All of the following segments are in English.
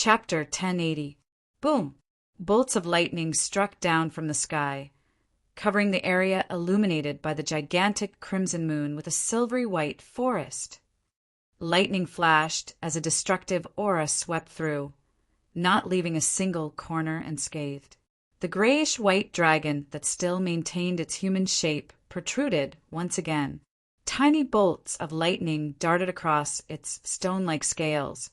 Chapter 1080. Boom! Bolts of lightning struck down from the sky, covering the area illuminated by the gigantic crimson moon with a silvery white forest. Lightning flashed as a destructive aura swept through, not leaving a single corner unscathed. The grayish-white dragon that still maintained its human shape protruded once again. Tiny bolts of lightning darted across its stone-like scales,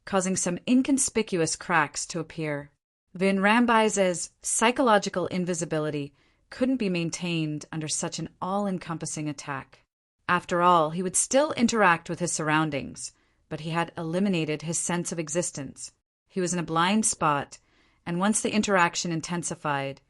causing some inconspicuous cracks to appear. Vinrambise's psychological invisibility couldn't be maintained under such an all-encompassing attack. After all, he would still interact with his surroundings, but he had eliminated his sense of existence. He was in a blind spot, and once the interaction intensified,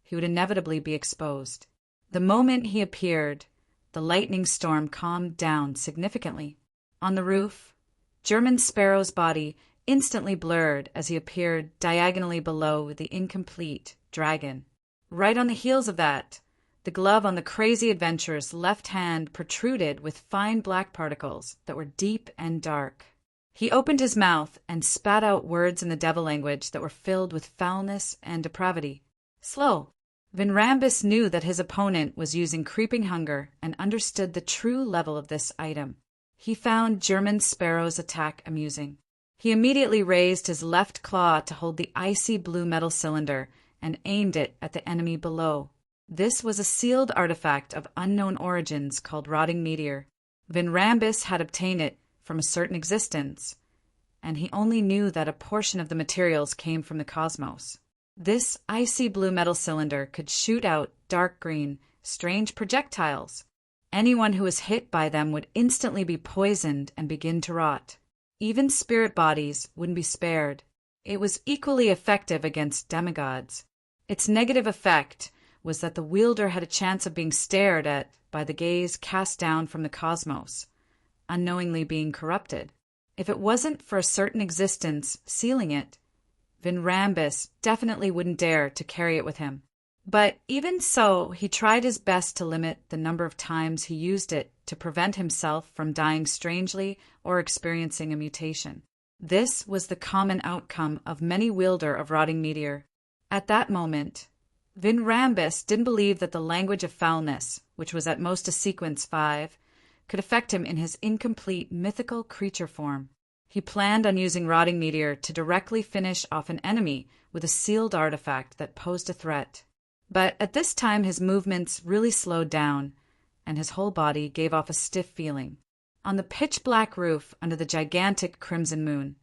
he would inevitably be exposed. The moment he appeared, the lightning storm calmed down significantly. On the roof, German Sparrow's body instantly blurred as he appeared diagonally below the incomplete dragon. Right on the heels of that, the glove on the crazy adventurer's left hand protruded with fine black particles that were deep and dark. He opened his mouth and spat out words in the devil language that were filled with foulness and depravity. Slow. Vinrambis knew that his opponent was using creeping hunger and understood the true level of this item. He found German Sparrow's attack amusing. He immediately raised his left claw to hold the icy blue metal cylinder and aimed it at the enemy below. This was a sealed artifact of unknown origins called Rotting Meteor. Vinrambis had obtained it from a certain existence, and he only knew that a portion of the materials came from the cosmos. This icy blue metal cylinder could shoot out dark green, strange projectiles. Anyone who was hit by them would instantly be poisoned and begin to rot. Even spirit bodies wouldn't be spared. It was equally effective against demigods. Its negative effect was that the wielder had a chance of being stared at by the gaze cast down from the cosmos, unknowingly being corrupted. If it wasn't for a certain existence sealing it, Vinrambis definitely wouldn't dare to carry it with him. But even so, he tried his best to limit the number of times he used it to prevent himself from dying strangely or experiencing a mutation. This was the common outcome of many wielder of Rotting Meteor. At that moment, Vinrambis didn't believe that the language of foulness, which was at most a sequence 5, could affect him in his incomplete mythical creature form. He planned on using Rotting Meteor to directly finish off an enemy with a sealed artifact that posed a threat. But at this time his movements really slowed down, and his whole body gave off a stiff feeling. On the pitch-black roof under the gigantic crimson moon,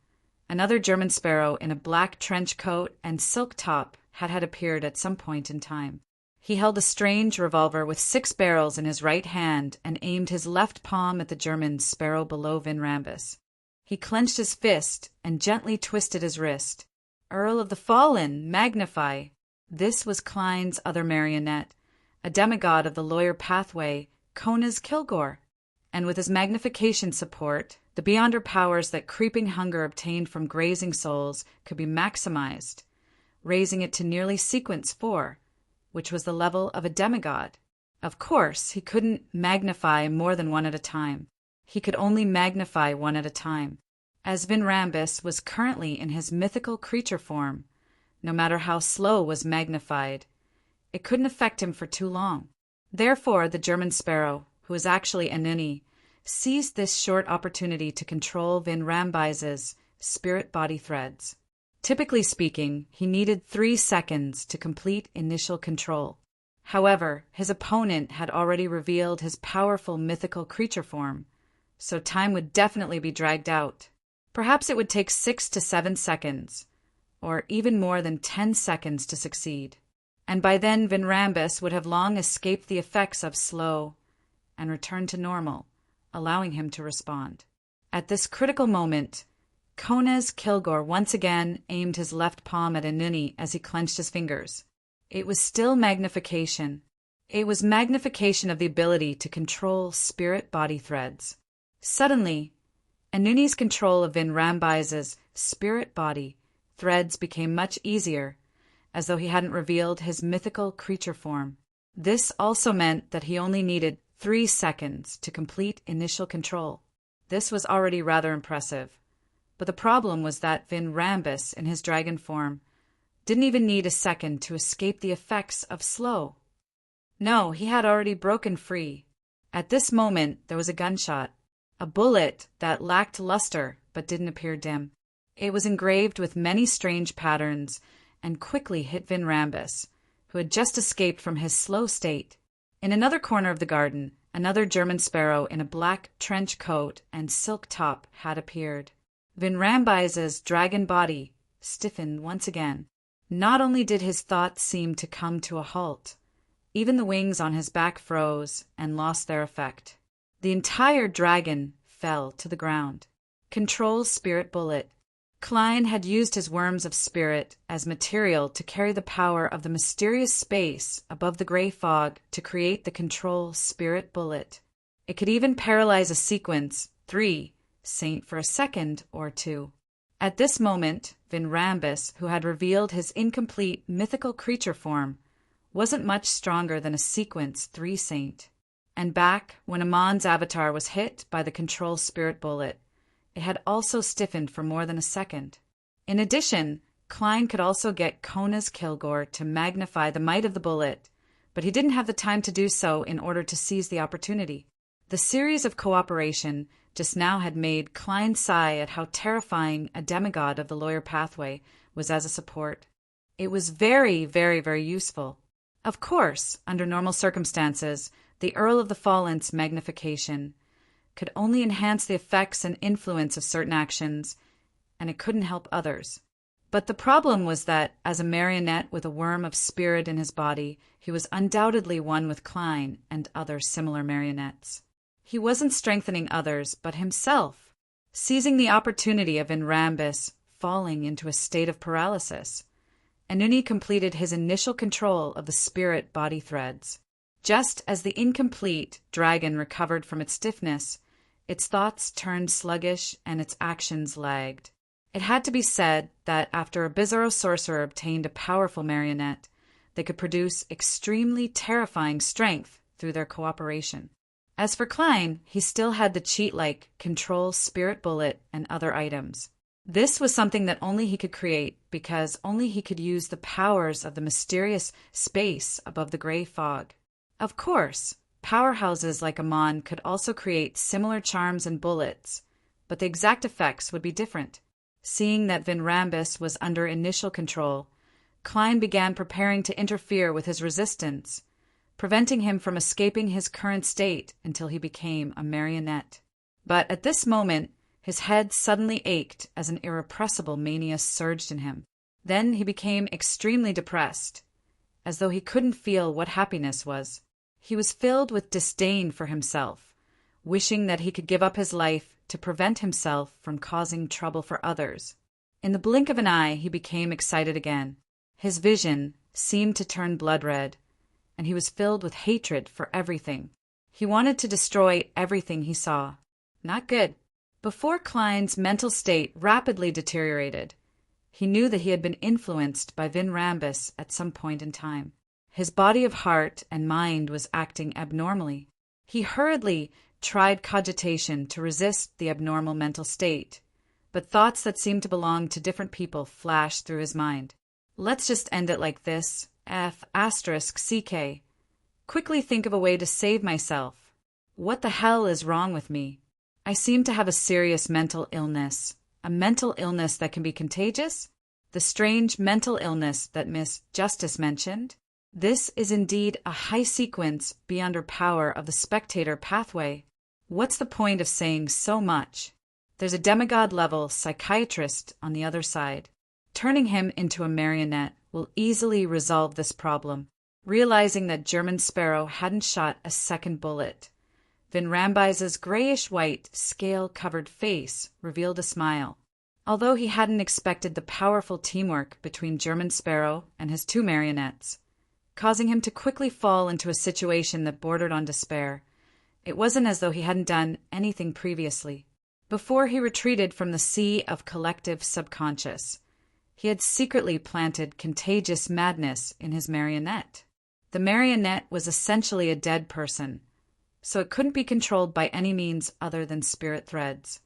another German Sparrow in a black trench coat and silk top had appeared at some point in time. He held a strange revolver with 6 barrels in his right hand and aimed his left palm at the German Sparrow below Vinrambis. He clenched his fist and gently twisted his wrist. Earl of the Fallen, magnify! This was Klein's other marionette, a demigod of the lawyer pathway, Kona's Kilgore. And with his magnification support, the beyonder powers that creeping hunger obtained from grazing souls could be maximized, raising it to nearly sequence 4, which was the level of a demigod. Of course, he couldn't magnify more than one at a time. He could only magnify one at a time. As Vinrambis was currently in his mythical creature form, no matter how slow was magnified, it couldn't affect him for too long. Therefore, the German Sparrow, who was actually Anuni, seized this short opportunity to control Vinrambise's spirit body threads. Typically speaking, he needed 3 seconds to complete initial control. However, his opponent had already revealed his powerful mythical creature form, so time would definitely be dragged out. Perhaps it would take 6 to 7 seconds, or even more than 10 seconds to succeed. And by then Vinrambis would have long escaped the effects of slow and returned to normal, allowing him to respond. At this critical moment, Kona's Kilgore once again aimed his left palm at Anuni as he clenched his fingers. It was still magnification. It was magnification of the ability to control spirit body threads. Suddenly, Anuni's control of Vinrambise's spirit body threads became much easier, as though he hadn't revealed his mythical creature form. This also meant that he only needed 3 seconds to complete initial control. This was already rather impressive, But the problem was that Vin Rambus, in his dragon form, didn't even need a second to escape the effects of slow. No, he had already broken free. At this moment, there was a gunshot, a bullet that lacked luster but didn't appear dim. It was engraved with many strange patterns and quickly hit Vin Rambus, who had just escaped from his slow state. In another corner of the garden, another German sparrow in a black trench coat and silk top had appeared. Vin Rambus's dragon body stiffened once again. Not only did his thoughts seem to come to a halt, even the wings on his back froze and lost their effect. The entire dragon fell to the ground. Control Spirit Bullet. Klein had used his worms of spirit as material to carry the power of the mysterious space above the gray fog to create the Control Spirit Bullet. It could even paralyze a sequence, 3, Saint for a second or two. At this moment, Vin Rambus, who had revealed his incomplete mythical creature form, wasn't much stronger than a sequence 3 Saint. And back when Amon's avatar was hit by the Control Spirit Bullet, it had also stiffened for more than a second. In addition, Klein could also get Kona's Kilgore to magnify the might of the bullet, but he didn't have the time to do so in order to seize the opportunity. The series of cooperation just now had made Klein sigh at how terrifying a demigod of the lawyer pathway was as a support. It was very, very, very useful. Of course, under normal circumstances, the Earl of the Fallen's magnification could only enhance the effects and influence of certain actions, and it couldn't help others. But the problem was that, as a marionette with a worm of spirit in his body, he was undoubtedly one with Klein and other similar marionettes. He wasn't strengthening others, but himself, seizing the opportunity of Vin Rambus falling into a state of paralysis. Anuni completed his initial control of the spirit body threads. Just as the incomplete dragon recovered from its stiffness, its thoughts turned sluggish and its actions lagged. It had to be said that after a Bizarro sorcerer obtained a powerful marionette, they could produce extremely terrifying strength through their cooperation. As for Klein, he still had the cheat-like Control Spirit Bullet and other items. This was something that only he could create because only he could use the powers of the mysterious space above the gray fog. Of course, powerhouses like Amon could also create similar charms and bullets, but the exact effects would be different. Seeing that Vin Rambus was under initial control, Klein began preparing to interfere with his resistance, preventing him from escaping his current state until he became a marionette. But at this moment, his head suddenly ached as an irrepressible mania surged in him. Then he became extremely depressed, as though he couldn't feel what happiness was. He was filled with disdain for himself, wishing that he could give up his life to prevent himself from causing trouble for others. In the blink of an eye, he became excited again. His vision seemed to turn blood red, and he was filled with hatred for everything. He wanted to destroy everything he saw. Not good. Before Klein's mental state rapidly deteriorated, he knew that he had been influenced by Vin Rambus at some point in time. His body of heart and mind was acting abnormally. He hurriedly tried cogitation to resist the abnormal mental state, but thoughts that seemed to belong to different people flashed through his mind. Let's just end it like this. F***CK. Quickly think of a way to save myself. What the hell is wrong with me? I seem to have a serious mental illness. A mental illness that can be contagious? The strange mental illness that Miss Justice mentioned? This is indeed a high sequence beyond her power of the spectator pathway. What's the point of saying so much? There's a demigod-level psychiatrist on the other side. Turning him into a marionette will easily resolve this problem. Realizing that German Sparrow hadn't shot a second bullet, Vin Rambus's grayish-white, scale-covered face revealed a smile. Although he hadn't expected the powerful teamwork between German Sparrow and his two marionettes, causing him to quickly fall into a situation that bordered on despair, it wasn't as though he hadn't done anything previously. Before he retreated from the sea of collective subconscious, he had secretly planted contagious madness in his marionette. The marionette was essentially a dead person, so it couldn't be controlled by any means other than spirit threads.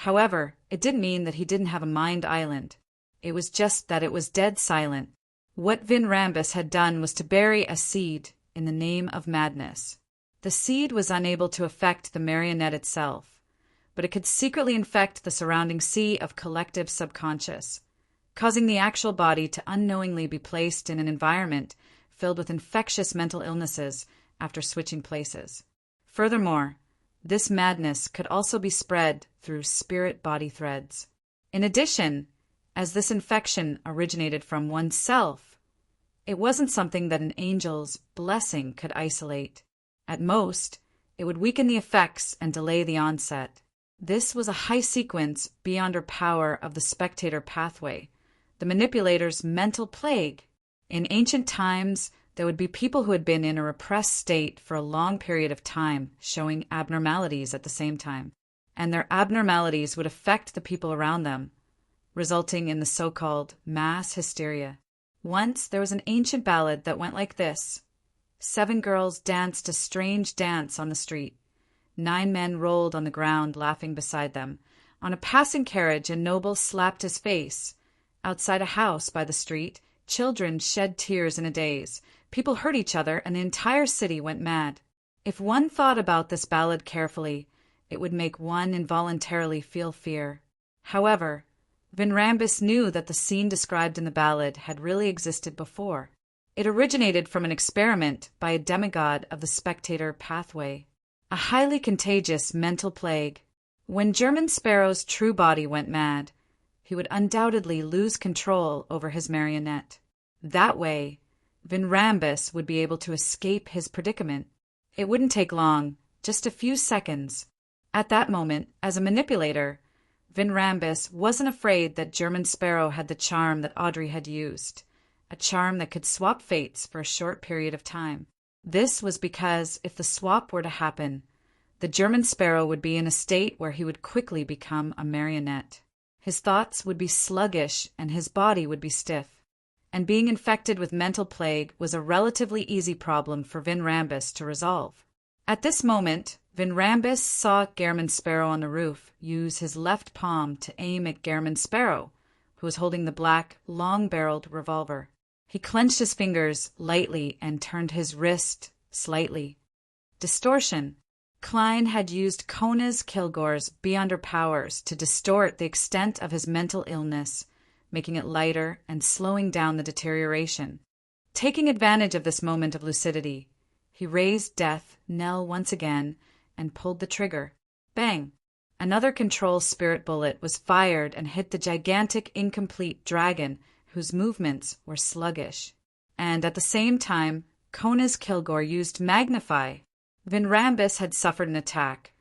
However, it didn't mean that he didn't have a mind island. It was just that it was dead silent. What Vin Rambus had done was to bury a seed in the name of madness. The seed was unable to affect the marionette itself, but it could secretly infect the surrounding sea of collective subconscious, causing the actual body to unknowingly be placed in an environment filled with infectious mental illnesses after switching places. Furthermore, this madness could also be spread through spirit-body threads. In addition, as this infection originated from oneself, it wasn't something that an angel's blessing could isolate. At most, it would weaken the effects and delay the onset. This was a high sequence beyond her power of the spectator pathway, the manipulator's mental plague. In ancient times, there would be people who had been in a repressed state for a long period of time, showing abnormalities at the same time, and their abnormalities would affect the people around them, resulting in the so-called mass hysteria. Once there was an ancient ballad that went like this. 7 girls danced a strange dance on the street. 9 men rolled on the ground, laughing beside them. On a passing carriage, a noble slapped his face. Outside a house by the street, children shed tears in a daze. People hurt each other, and the entire city went mad. If one thought about this ballad carefully, it would make one involuntarily feel fear. However, Vin Rambus knew that the scene described in the ballad had really existed before. It originated from an experiment by a demigod of the spectator pathway, a highly contagious mental plague. When German Sparrow's true body went mad, he would undoubtedly lose control over his marionette. That way, Vin Rambus would be able to escape his predicament. It wouldn't take long, just a few seconds. At that moment, as a manipulator, Vin Rambus wasn't afraid that German Sparrow had the charm that Audrey had used, a charm that could swap fates for a short period of time. This was because if the swap were to happen, the German Sparrow would be in a state where he would quickly become a marionette. His thoughts would be sluggish and his body would be stiff. And being infected with mental plague was a relatively easy problem for Vin Rambus to resolve. At this moment, Vin Rambus saw German Sparrow on the roof use his left palm to aim at German Sparrow, who was holding the black, long-barreled revolver. He clenched his fingers lightly and turned his wrist slightly. Distortion. Klein had used Kona's Kilgore's Beyond Her Powers to distort the extent of his mental illness, making it lighter and slowing down the deterioration. Taking advantage of this moment of lucidity, he raised Death Knell once again and pulled the trigger. Bang! Another control spirit bullet was fired and hit the gigantic, incomplete dragon, whose movements were sluggish. And at the same time, Kona's Kilgore used Magnify. Vin Rambus had suffered an attack,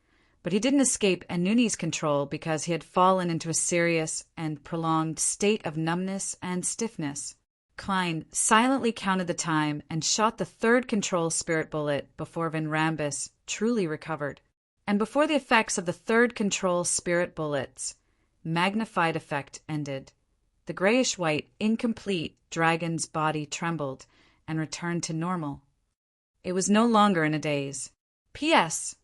but he didn't escape Anuni's control because he had fallen into a serious and prolonged state of numbness and stiffness. Klein silently counted the time and shot the 3rd control spirit bullet before Vin Rambus truly recovered. And before the effects of the 3rd control spirit bullets' magnified effect ended, the grayish-white, incomplete dragon's body trembled and returned to normal. It was no longer in a daze. P.S.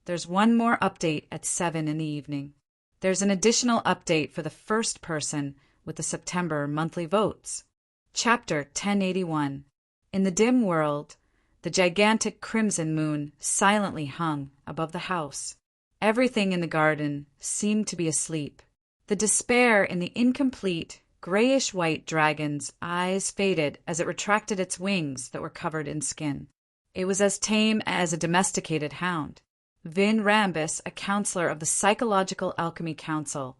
There's one more update at 7 in the evening. There's an additional update for the first person with the September monthly votes. Chapter 1081. In the dim world, the gigantic crimson moon silently hung above the house. Everything in the garden seemed to be asleep. The despair in the incomplete, grayish-white dragon's eyes faded as it retracted its wings that were covered in skin. It was as tame as a domesticated hound. Vin Rambus, a counselor of the Psychological Alchemy Council,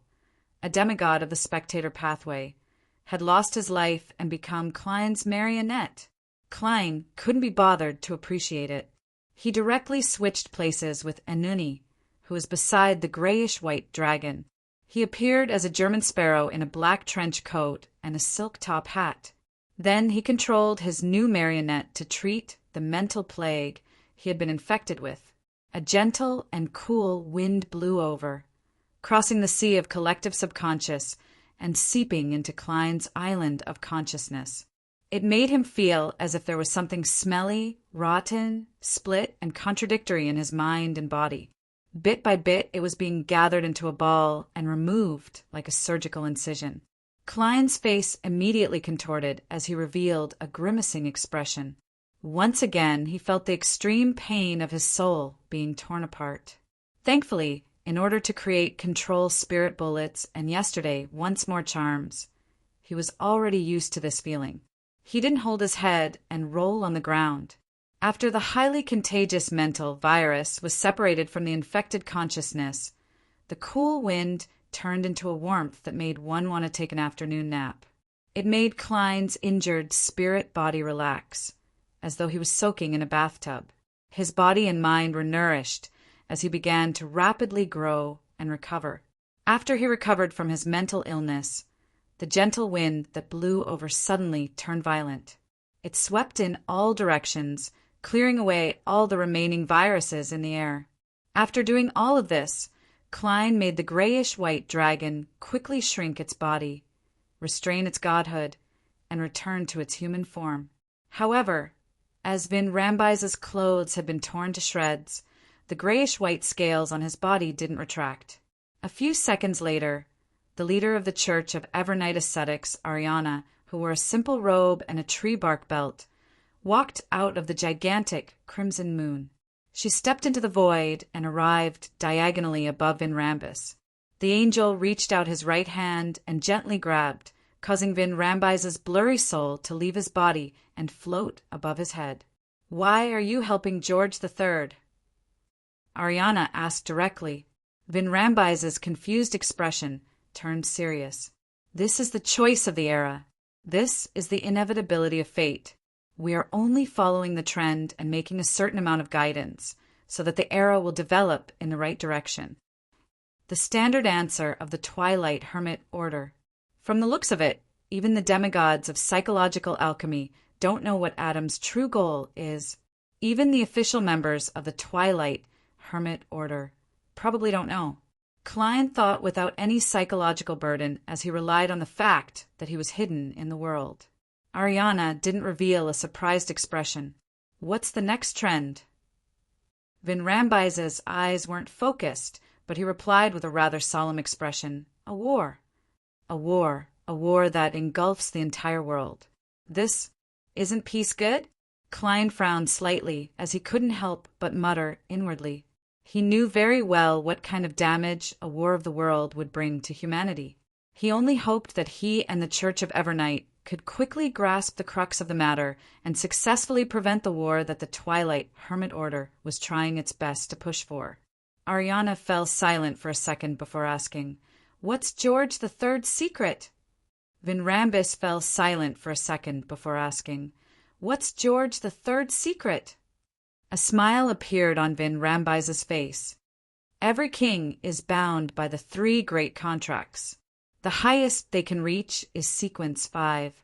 a demigod of the spectator pathway, had lost his life and become Klein's marionette. Klein couldn't be bothered to appreciate it. He directly switched places with Anuni, who was beside the grayish-white dragon. He appeared as a German Sparrow in a black trench coat and a silk top hat. Then he controlled his new marionette to treat the mental plague he had been infected with. A gentle and cool wind blew over, crossing the sea of collective subconscious and seeping into Klein's island of consciousness. It made him feel as if there was something smelly, rotten, split, and contradictory in his mind and body. Bit by bit, it was being gathered into a ball and removed like a surgical incision. Klein's face immediately contorted as he revealed a grimacing expression. Once again, he felt the extreme pain of his soul being torn apart. Thankfully, in order to create control spirit bullets and yesterday once more charms, he was already used to this feeling. He didn't hold his head and roll on the ground. After the highly contagious mental virus was separated from the infected consciousness, the cool wind turned into a warmth that made one want to take an afternoon nap. It made Klein's injured spirit body relax, as though he was soaking in a bathtub. His body and mind were nourished as he began to rapidly grow and recover. After he recovered from his mental illness, the gentle wind that blew over suddenly turned violent. It swept in all directions, clearing away all the remaining viruses in the air. After doing all of this, Klein made the grayish-white dragon quickly shrink its body, restrain its godhood, and return to its human form. However, as Vin Rambize's clothes had been torn to shreds, the grayish-white scales on his body didn't retract. A few seconds later, the leader of the Church of Evernight Ascetics, Ariana, who wore a simple robe and a tree bark belt, walked out of the gigantic crimson moon. She stepped into the void and arrived diagonally above Vin Rambis. The angel reached out his right hand and gently grabbed, causing Vin Rambize's blurry soul to leave his body and float above his head. "Why are you helping George III?" Ariana asked directly. Vin Rambize's confused expression turned serious. "This is the choice of the era. This is the inevitability of fate. We are only following the trend and making a certain amount of guidance so that the era will develop in the right direction." The standard answer of the Twilight Hermit Order. From the looks of it, even the demigods of psychological alchemy don't know what Adam's true goal is. Even the official members of the Twilight Hermit Order probably don't know. Klein thought without any psychological burden as he relied on the fact that he was hidden in the world. Ariana didn't reveal a surprised expression. "What's the next trend?" Vin Rambize's eyes weren't focused, but he replied with a rather solemn expression. "A war. A war. A war that engulfs the entire world." Isn't peace good?" Klein frowned slightly as he couldn't help but mutter inwardly. He knew very well what kind of damage a war of the world would bring to humanity. He only hoped that he and the Church of Evernight could quickly grasp the crux of the matter and successfully prevent the war that the Twilight Hermit Order was trying its best to push for. Ariana fell silent for a second before asking, "What's George III's secret?" Vin Rambis fell silent for a second before asking, "What's George III's secret?" A smile appeared on Vin Rambize's face. "Every king is bound by the 3 great contracts. The highest they can reach is sequence 5.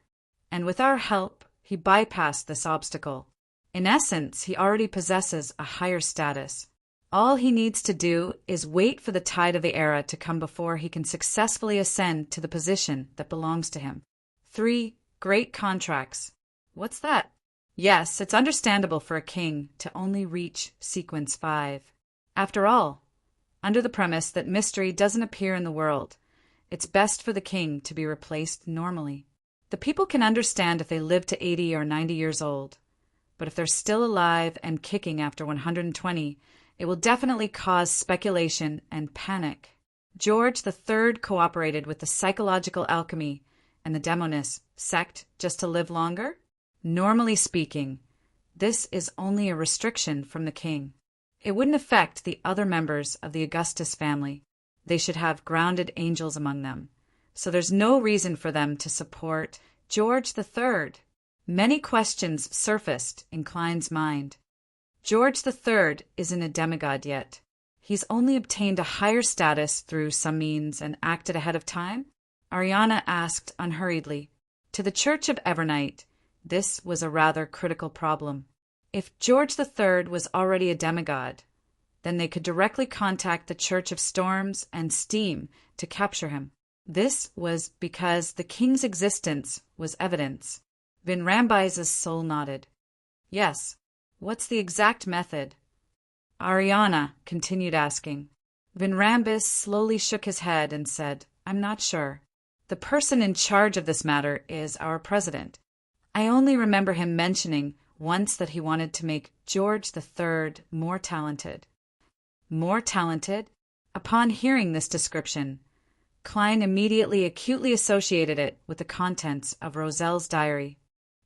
And with our help, he bypassed this obstacle. In essence, he already possesses a higher status. All he needs to do is wait for the tide of the era to come before he can successfully ascend to the position that belongs to him. 3 great contracts. What's that?" Yes, it's understandable for a king to only reach sequence 5. After all, under the premise that mystery doesn't appear in the world, it's best for the king to be replaced normally. The people can understand if they live to 80 or 90 years old, but if they're still alive and kicking after 120, it will definitely cause speculation and panic. George III cooperated with the psychological alchemy and the Demonist sect just to live longer? Normally speaking, this is only a restriction from the king. It wouldn't affect the other members of the Augustus family. They should have grounded angels among them. So there's no reason for them to support George III. Many questions surfaced in Klein's mind. George III isn't a demigod yet. He's only obtained a higher status through some means and acted ahead of time? Ariana asked unhurriedly. To the Church of Evernight, this was a rather critical problem. If George III was already a demigod, then they could directly contact the Church of Storms and Steam to capture him. This was because the king's existence was evidence. Vin Rambize's soul nodded. Yes. What's the exact method? Ariana continued asking. Vinrambis slowly shook his head and said, I'm not sure. The person in charge of this matter is our president. I only remember him mentioning once that he wanted to make George III more talented. More talented? Upon hearing this description, Klein immediately acutely associated it with the contents of Roselle's diary.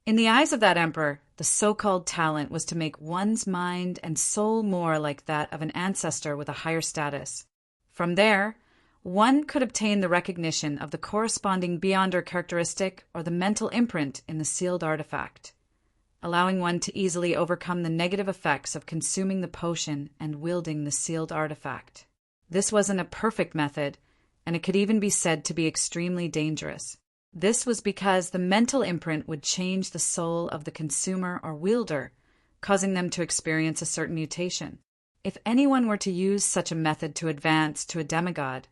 In the eyes of that emperor, the so-called talent was to make one's mind and soul more like that of an ancestor with a higher status. From there, one could obtain the recognition of the corresponding beyonder characteristic or the mental imprint in the sealed artifact, allowing one to easily overcome the negative effects of consuming the potion and wielding the sealed artifact. This wasn't a perfect method, and it could even be said to be extremely dangerous. This was because the mental imprint would change the soul of the consumer or wielder, causing them to experience a certain mutation. If anyone were to use such a method to advance to a demigod,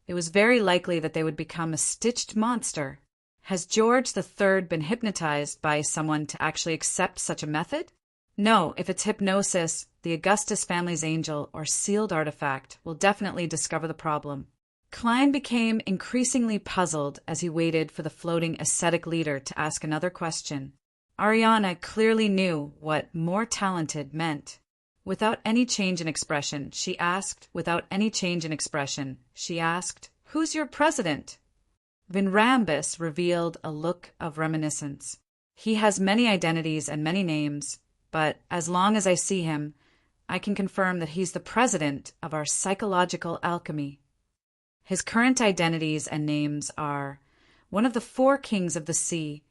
it was very likely that they would become a stitched monster. Has George III been hypnotized by someone to actually accept such a method? No, if it's hypnosis, the Augustus family's angel or sealed artifact will definitely discover the problem. Klein became increasingly puzzled as he waited for the floating ascetic leader to ask another question. Ariana clearly knew what more talented meant. Without any change in expression, she asked, Who's your president? Vinrambis revealed a look of reminiscence. He has many identities and many names, but as long as I see him, I can confirm that he's the president of our psychological alchemy. His current identities and names are one of the 4 kings of the sea,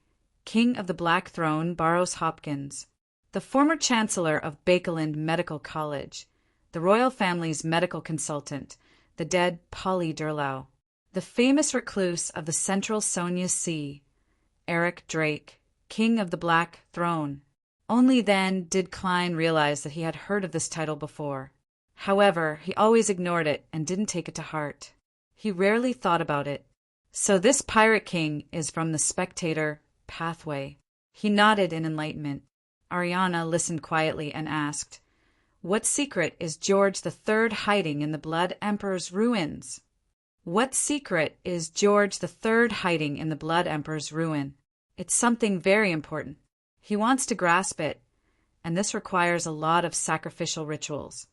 King of the Black Throne, Barrows Hopkins, the former chancellor of Bakeland Medical College, the royal family's medical consultant, the dead Polly Durlow, the famous recluse of the central Sonia Sea, Eric Drake, King of the Black Throne. Only then did Klein realize that he had heard of this title before. However, he always ignored it and didn't take it to heart. He rarely thought about it. So this pirate king is from the Spectator pathway. He nodded in enlightenment. Ariana listened quietly and asked, What secret is George III hiding in the Blood Emperor's ruins? What secret is George III hiding in the Blood Emperor's ruin? It's something very important. He wants to grasp it, and this requires a lot of sacrificial rituals.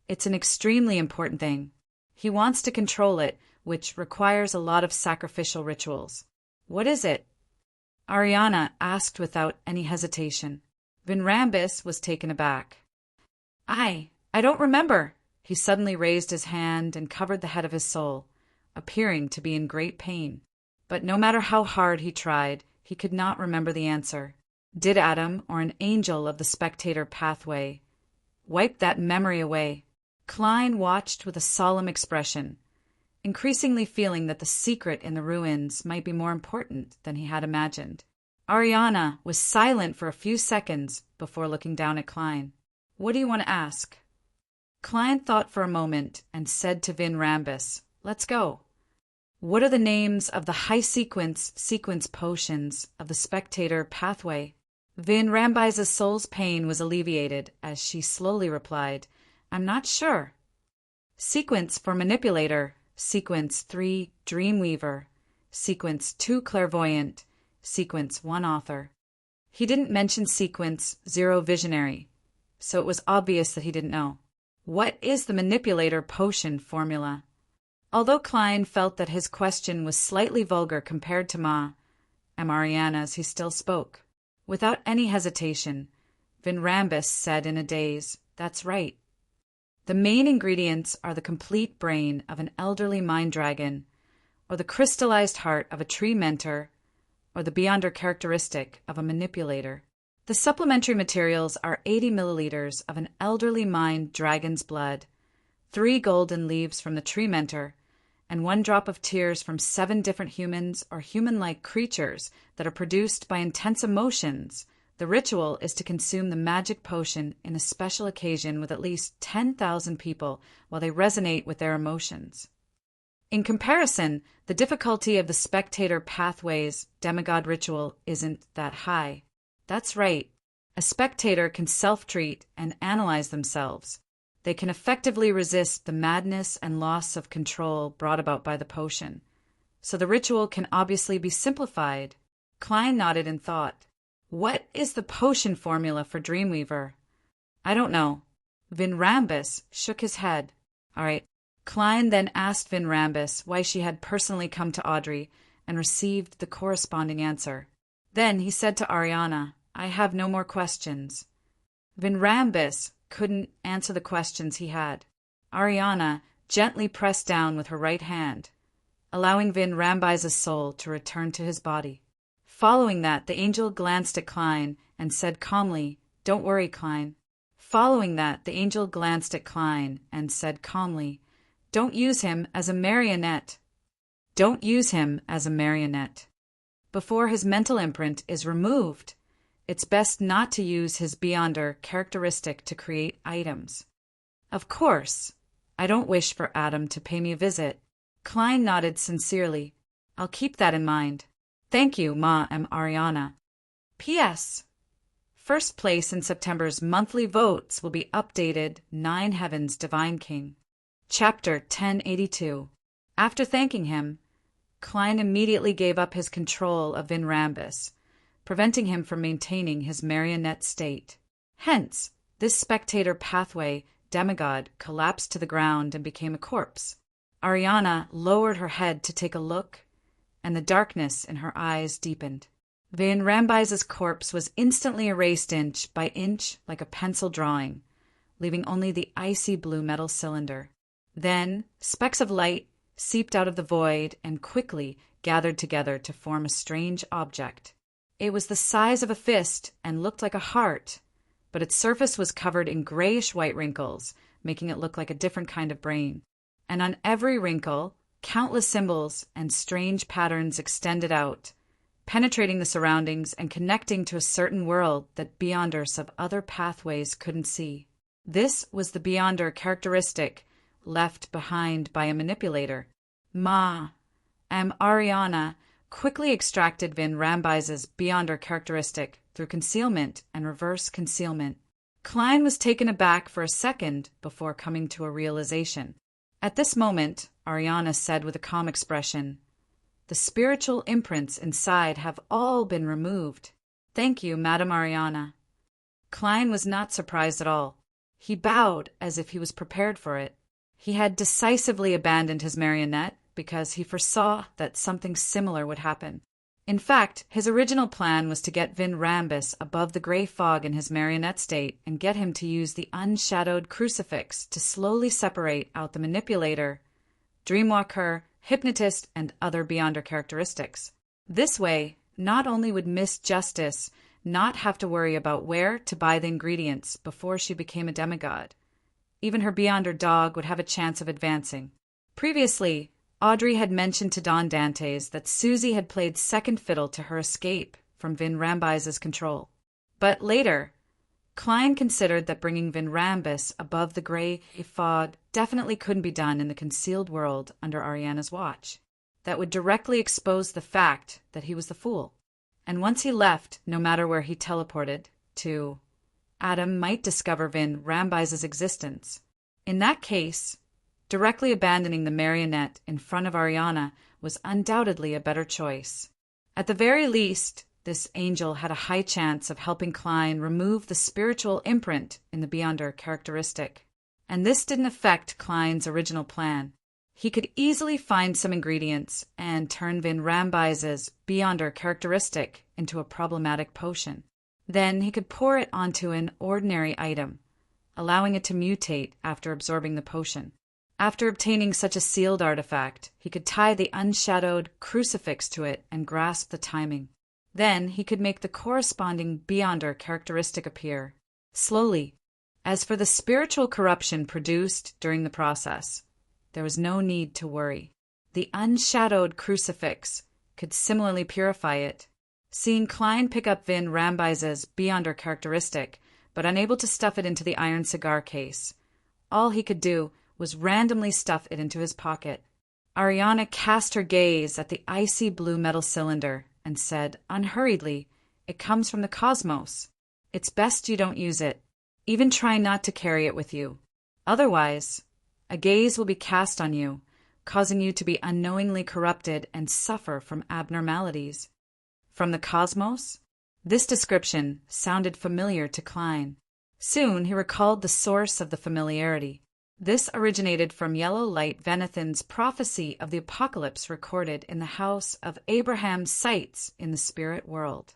It's an extremely important thing. He wants to control it, which requires a lot of sacrificial rituals. What is it? Ariana asked without any hesitation. Vinrambis was taken aback. I don't remember. He suddenly raised his hand and covered the head of his soul, appearing to be in great pain. But no matter how hard he tried, he could not remember the answer. Did Adam, or an angel of the Spectator pathway, wipe that memory away? Klein watched with a solemn expression, increasingly feeling that the secret in the ruins might be more important than he had imagined. Ariana was silent for a few seconds before looking down at Klein. What do you want to ask? Klein thought for a moment and said to Vinrambis, Let's go. What are the names of the high sequence potions of the Spectator pathway? Vinrambis' soul's pain was alleviated as she slowly replied, I'm not sure. Sequence for Manipulator, Sequence 3 Dreamweaver, Sequence 2 Clairvoyant, Sequence 1 Author. He didn't mention Sequence 0 Visionary, so it was obvious that he didn't know. What is the Manipulator potion formula? Although Klein felt that his question was slightly vulgar compared to Ma and Ariana's, he still spoke. Without any hesitation, Vinrambis said in a daze, That's right. The main ingredients are the complete brain of an elderly mind dragon, or the crystallized heart of a tree mentor, or the beyonder characteristic of a manipulator. The supplementary materials are 80 milliliters of an elderly mind dragon's blood, 3 golden leaves from the tree mentor, and 1 drop of tears from 7 different humans or human-like creatures that are produced by intense emotions. The ritual is to consume the magic potion in a special occasion with at least 10,000 people while they resonate with their emotions. In comparison, the difficulty of the Spectator pathway's demigod ritual isn't that high. That's right. A spectator can self-treat and analyze themselves. they can effectively resist the madness and loss of control brought about by the potion. So the ritual can obviously be simplified. Klein nodded in thought. What is the potion formula for Dreamweaver? I don't know. Vinrambus shook his head. All right. Klein then asked Vinrambus why she had personally come to Audrey and received the corresponding answer. Then he said to Ariana, I have no more questions. Vinrambus couldn't answer the questions he had. Ariana gently pressed down with her right hand, allowing Vinrambus's soul to return to his body. Following that, the angel glanced at Klein and said calmly, Don't worry, Klein. Following that, the angel glanced at Klein and said calmly, Don't use him as a marionette. Don't use him as a marionette. Before his mental imprint is removed, it's best not to use his Beyonder characteristic to create items. Of course, I don't wish for Adam to pay me a visit. Klein nodded sincerely. I'll keep that in mind. Thank you, Ma and Ariana. P.S. First place in September's monthly votes will be updated 9 Heavens Divine King. Chapter 1082. After thanking him, Klein immediately gave up his control of Vinrambus, preventing him from maintaining his marionette state. Hence, this spectator pathway demigod collapsed to the ground and became a corpse. Ariana lowered her head to take a look, and the darkness in her eyes deepened. Vinrambus's corpse was instantly erased inch by inch like a pencil drawing, leaving only the icy blue metal cylinder. Then, specks of light seeped out of the void and quickly gathered together to form a strange object. It was the size of a fist and looked like a heart, but its surface was covered in grayish-white wrinkles, making it look like a different kind of brain. And on every wrinkle, countless symbols and strange patterns extended out, penetrating the surroundings and connecting to a certain world that Beyonders of other pathways couldn't see. This was the Beyonder characteristic left behind by a manipulator. Ma and Ariana quickly extracted Vinrambus's Beyonder characteristic through concealment and reverse concealment. Klein was taken aback for a second before coming to a realization. At this moment, Ariana said with a calm expression, The spiritual imprints inside have all been removed. Thank you, Madame Ariana. Klein was not surprised at all. He bowed as if he was prepared for it. He had decisively abandoned his marionette because he foresaw that something similar would happen. In fact, his original plan was to get Vinrambus above the gray fog in his marionette state and get him to use the unshadowed crucifix to slowly separate out the manipulator, dreamwalker, hypnotist, and other Beyonder characteristics. This way, not only would Miss Justice not have to worry about where to buy the ingredients before she became a demigod, even her Beyonder dog would have a chance of advancing. Previously, Audrey had mentioned to Don Dantes that Susie had played second fiddle to her escape from Vinrambus's control. But later, Klein considered that bringing Vinrambus above the gray fog definitely couldn't be done in the concealed world under Ariana's watch. That would directly expose the fact that he was the fool. And once he left, no matter where he teleported to, Adam might discover Vinrambus's existence. In that case, directly abandoning the marionette in front of Ariana was undoubtedly a better choice. At the very least, this angel had a high chance of helping Klein remove the spiritual imprint in the Beyonder characteristic. And this didn't affect Klein's original plan. He could easily find some ingredients and turn Vinrambus's Beyonder characteristic into a problematic potion. Then he could pour it onto an ordinary item, allowing it to mutate after absorbing the potion. After obtaining such a sealed artifact, he could tie the unshadowed crucifix to it and grasp the timing. Then he could make the corresponding Beyonder characteristic appear, slowly. As for the spiritual corruption produced during the process, there was no need to worry. The unshadowed crucifix could similarly purify it. Seeing Klein pick up Vinrambus's Beyonder characteristic, but unable to stuff it into the iron cigar case, all he could do was randomly stuff it into his pocket. Ariana cast her gaze at the icy blue metal cylinder and said unhurriedly, It comes from the cosmos. It's best you don't use it. Even try not to carry it with you. Otherwise, a gaze will be cast on you, causing you to be unknowingly corrupted and suffer from abnormalities. From the cosmos? This description sounded familiar to Klein. Soon he recalled the source of the familiarity. This originated from Yellow Light Venethin's prophecy of the apocalypse recorded in the house of Abraham's sites in the spirit world.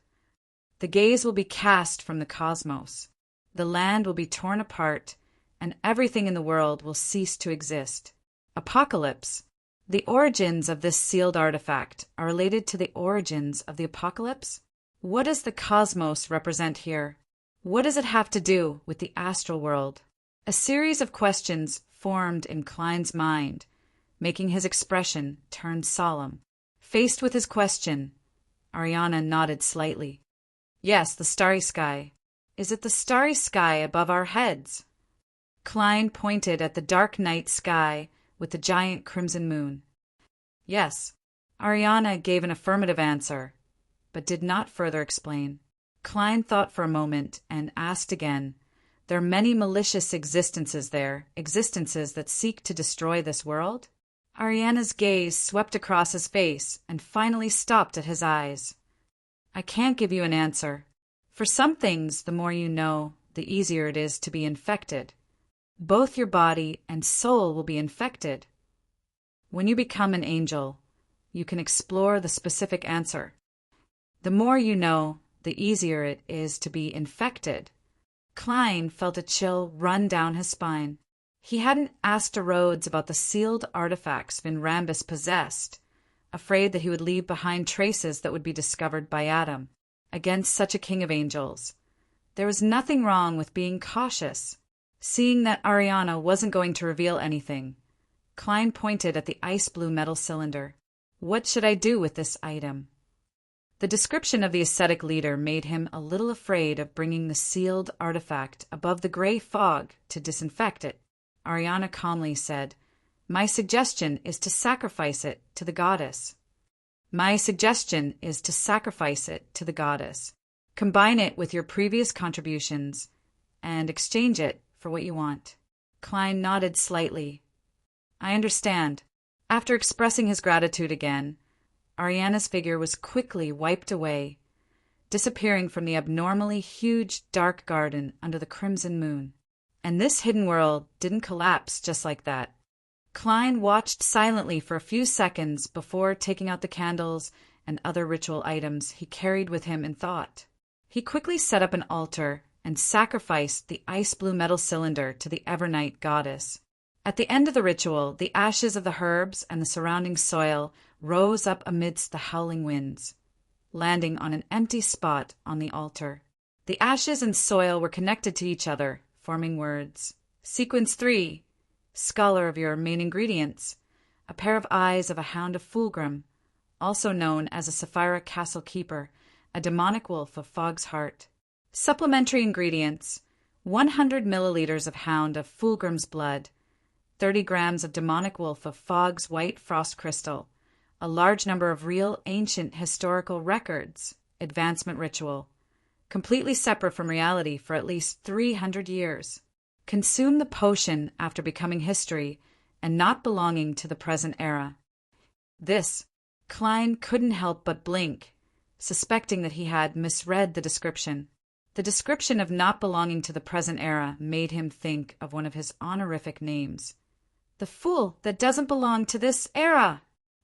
The gaze will be cast from the cosmos. The land will be torn apart, and everything in the world will cease to exist. Apocalypse. The origins of this sealed artifact are related to the origins of the apocalypse? What does the cosmos represent here? What does it have to do with the astral world? A series of questions formed in Klein's mind, making his expression turn solemn. Faced with his question, Ariana nodded slightly. Yes, the starry sky. Is it the starry sky above our heads? Klein pointed at the dark night sky with the giant crimson moon. Yes. Ariana gave an affirmative answer, but did not further explain. Klein thought for a moment and asked again. There are many malicious existences there, existences that seek to destroy this world? Ariana's gaze swept across his face and finally stopped at his eyes. I can't give you an answer. For some things, the more you know, the easier it is to be infected. Both your body and soul will be infected. When you become an angel, you can explore the specific answer. The more you know, the easier it is to be infected. Klein felt a chill run down his spine. He hadn't asked Rhodes about the sealed artifacts Vinrambus possessed, afraid that he would leave behind traces that would be discovered by Adam. Against such a king of angels, there was nothing wrong with being cautious. Seeing that Ariana wasn't going to reveal anything, Klein pointed at the ice-blue metal cylinder. What should I do with this item? The description of the ascetic leader made him a little afraid of bringing the sealed artifact above the gray fog to disinfect it. Ariana calmly said, My suggestion is to sacrifice it to the goddess. My suggestion is to sacrifice it to the goddess. Combine it with your previous contributions and exchange it for what you want. Klein nodded slightly. I understand. After expressing his gratitude again, Ariana's figure was quickly wiped away, disappearing from the abnormally huge dark garden under the crimson moon. And this hidden world didn't collapse just like that. Klein watched silently for a few seconds before taking out the candles and other ritual items he carried with him in thought. He quickly set up an altar and sacrificed the ice-blue metal cylinder to the Evernight goddess. At the end of the ritual, the ashes of the herbs and the surrounding soil rose up amidst the howling winds, landing on an empty spot on the altar. The ashes and soil were connected to each other, forming words. Sequence 3. Scholar of your main ingredients. A pair of eyes of a hound of Fulgrim, also known as a Sapphira Castle Keeper, a demonic wolf of Fog's Heart. Supplementary ingredients. 100 milliliters of hound of Fulgrim's blood, 30 grams of demonic wolf of Fog's white frost crystal, a large number of real ancient historical records, advancement ritual, completely separate from reality for at least 300 years. Consume the potion after becoming history and not belonging to the present era. This, Klein couldn't help but blink, suspecting that he had misread the description. The description of not belonging to the present era made him think of one of his honorific names. The fool that doesn't belong to this era!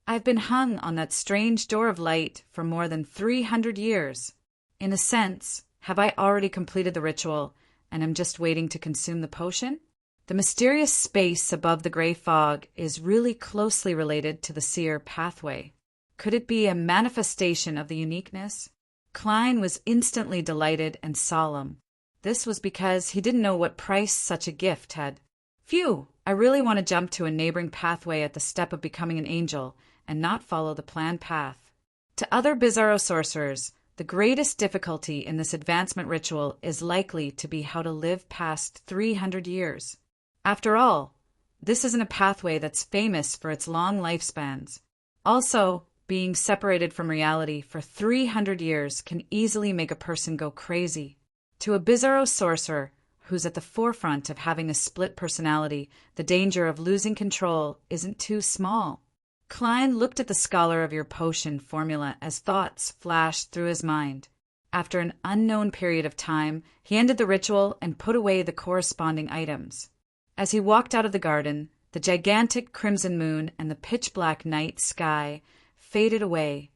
I've been hung on that strange door of light for more than 300 years. In a sense, have I already completed the ritual and am just waiting to consume the potion? The mysterious space above the gray fog is really closely related to the seer pathway. Could it be a manifestation of the uniqueness? Klein was instantly delighted and solemn. This was because he didn't know what price such a gift had. Phew, I really want to jump to a neighboring pathway at the step of becoming an angel and not follow the planned path. To other Bizarro sorcerers, the greatest difficulty in this advancement ritual is likely to be how to live past 300 years. After all, this isn't a pathway that's famous for its long lifespans. Also, being separated from reality for 300 years can easily make a person go crazy. To a Bizarro sorcerer, who's at the forefront of having a split personality, the danger of losing control isn't too small. Klein looked at the scholar of your potion formula as thoughts flashed through his mind. After an unknown period of time, he ended the ritual and put away the corresponding items. As he walked out of the garden, the gigantic crimson moon and the pitch-black night sky faded away,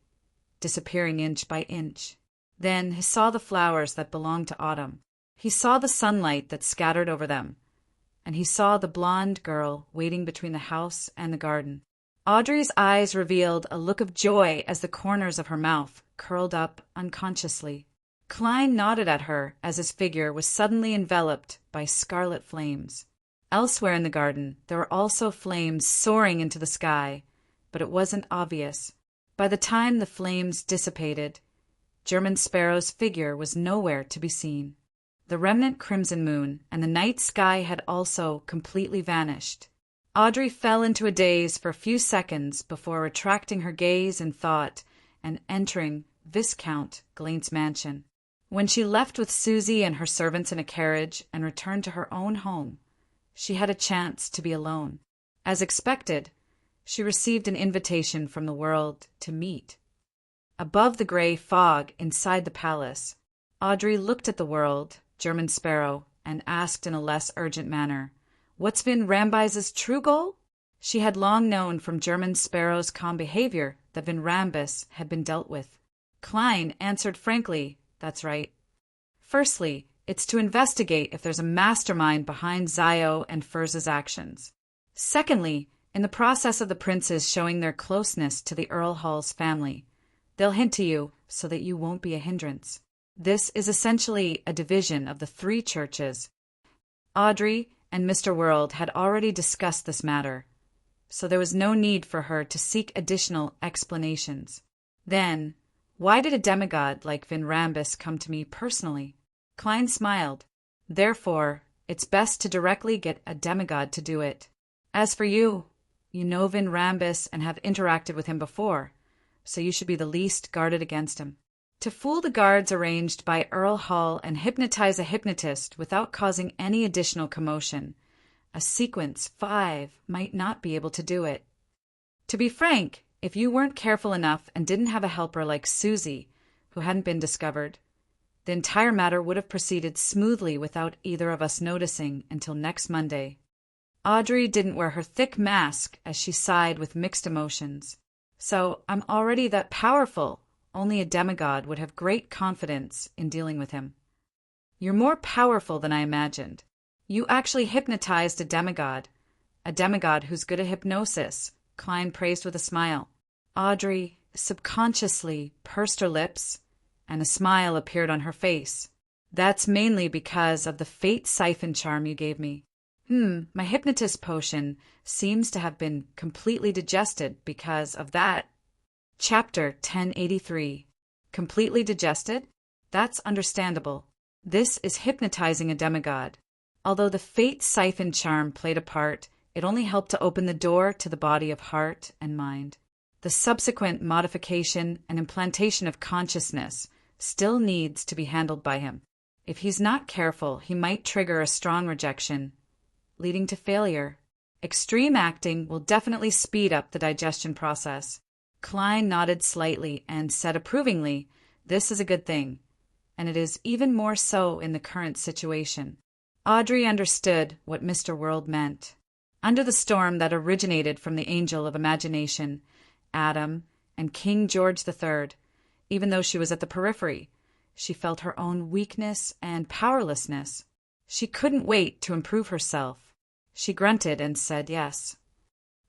disappearing inch by inch. Then he saw the flowers that belonged to autumn. He saw the sunlight that scattered over them, and he saw the blonde girl waiting between the house and the garden. Audrey's eyes revealed a look of joy as the corners of her mouth curled up unconsciously. Klein nodded at her as his figure was suddenly enveloped by scarlet flames. Elsewhere in the garden, there were also flames soaring into the sky, but it wasn't obvious. By the time the flames dissipated, German Sparrow's figure was nowhere to be seen. The remnant crimson moon and the night sky had also completely vanished. Audrey fell into a daze for a few seconds before retracting her gaze in thought and entering Viscount Glaint's mansion. When she left with Susie and her servants in a carriage and returned to her own home, she had a chance to be alone. As expected, she received an invitation from the world to meet. Above the gray fog inside the palace, Audrey looked at the world, German Sparrow, and asked in a less urgent manner, "What's Vin Rambise's true goal?" She had long known from German Sparrow's calm behavior that Vin Rambis had been dealt with. Klein answered frankly, "That's right. Firstly, it's to investigate if there's a mastermind behind Zio and Furz's actions. Secondly, in the process of the princes showing their closeness to the Earl Hall's family, they'll hint to you so that you won't be a hindrance. This is essentially a division of the three churches." Audrey and Mr. World had already discussed this matter, so there was no need for her to seek additional explanations. Then, why did a demigod like Vin Rambis come to me personally? Klein smiled. Therefore, it's best to directly get a demigod to do it. As for you, you know Vin Rambis and have interacted with him before, so you should be the least guarded against him. To fool the guards arranged by Earl Hall and hypnotize a hypnotist without causing any additional commotion, a sequence 5 might not be able to do it. To be frank, if you weren't careful enough and didn't have a helper like Susie, who hadn't been discovered, the entire matter would have proceeded smoothly without either of us noticing until next Monday. Audrey didn't wear her thick mask as she sighed with mixed emotions. So I'm already that powerful. Only a demigod would have great confidence in dealing with him. You're more powerful than I imagined. You actually hypnotized a demigod who's good at hypnosis, Klein praised with a smile. Audrey subconsciously pursed her lips, and a smile appeared on her face. That's mainly because of the fate siphon charm you gave me. My hypnotist potion seems to have been completely digested because of that. Chapter 1083. Completely digested? That's understandable. This is hypnotizing a demigod. Although the fate siphon charm played a part, it only helped to open the door to the body of heart and mind. The subsequent modification and implantation of consciousness still needs to be handled by him. If he's not careful, he might trigger a strong rejection, leading to failure. Extreme acting will definitely speed up the digestion process. Klein nodded slightly and said approvingly, "This is a good thing, and it is even more so in the current situation." Audrey understood what Mr. World meant. Under the storm that originated from the angel of imagination, Adam, and King George III, even though she was at the periphery, she felt her own weakness and powerlessness. She couldn't wait to improve herself. She grunted and said yes.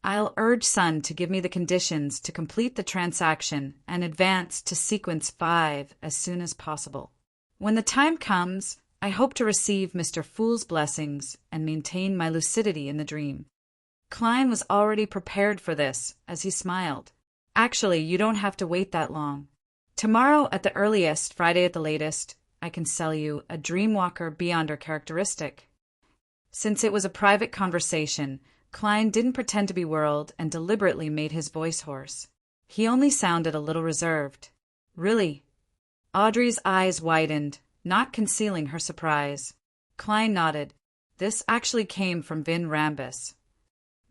"I'll urge Sun to give me the conditions to complete the transaction and advance to sequence 5 as soon as possible. When the time comes, I hope to receive Mr. Fool's blessings and maintain my lucidity in the dream." Klein was already prepared for this as he smiled. "Actually, you don't have to wait that long. Tomorrow at the earliest, Friday at the latest, I can sell you a Dreamwalker Beyonder characteristic." Since it was a private conversation, Klein didn't pretend to be worried and deliberately made his voice hoarse. He only sounded a little reserved. "Really?" Audrey's eyes widened, not concealing her surprise. Klein nodded. This actually came from Vin Rambus.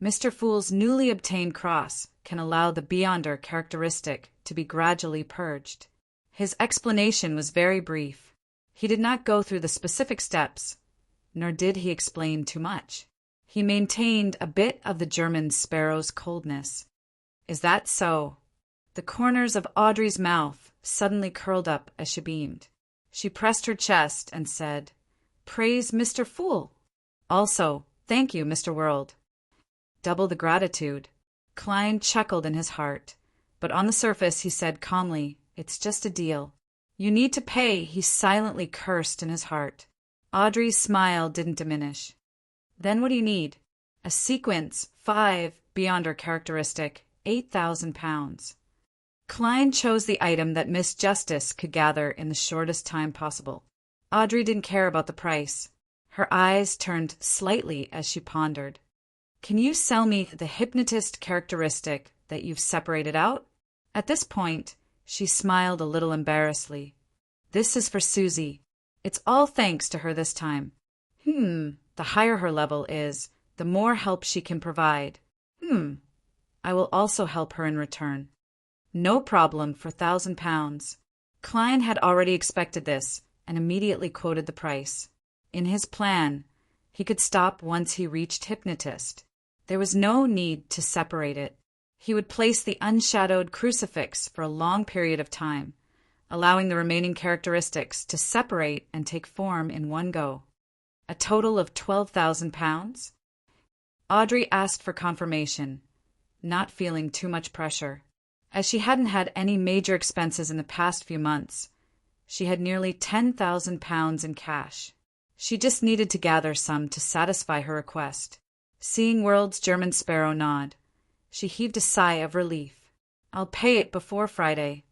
Mr. Fool's newly obtained cross can allow the Beyonder characteristic to be gradually purged. His explanation was very brief. He did not go through the specific steps, nor did he explain too much. He maintained a bit of the German sparrow's coldness. Is that so? The corners of Audrey's mouth suddenly curled up as she beamed. She pressed her chest and said, "Praise Mr. Fool. Also, thank you, Mr. World." Double the gratitude. Klein chuckled in his heart, but on the surface he said calmly, "It's just a deal. You need to pay," he silently cursed in his heart. Audrey's smile didn't diminish. "Then what do you need?" "A sequence, 5, Beyonder characteristic, 8,000 pounds. Klein chose the item that Miss Justice could gather in the shortest time possible. Audrey didn't care about the price. Her eyes turned slightly as she pondered. "Can you sell me the hypnotist characteristic that you've separated out?" At this point, she smiled a little embarrassedly. "This is for Susie. It's all thanks to her this time. The higher her level is, the more help she can provide. I will also help her in return." "No problem for 1,000 pounds. Klein had already expected this and immediately quoted the price. In his plan, he could stop once he reached hypnotist. There was no need to separate it. He would place the unshadowed crucifix for a long period of time, allowing the remaining characteristics to separate and take form in one go. A total of 12,000 pounds? Audrey asked for confirmation, not feeling too much pressure. As she hadn't had any major expenses in the past few months, she had nearly 10,000 pounds in cash. She just needed to gather some to satisfy her request. Seeing World's German Sparrow nod, she heaved a sigh of relief. "I'll pay it before Friday."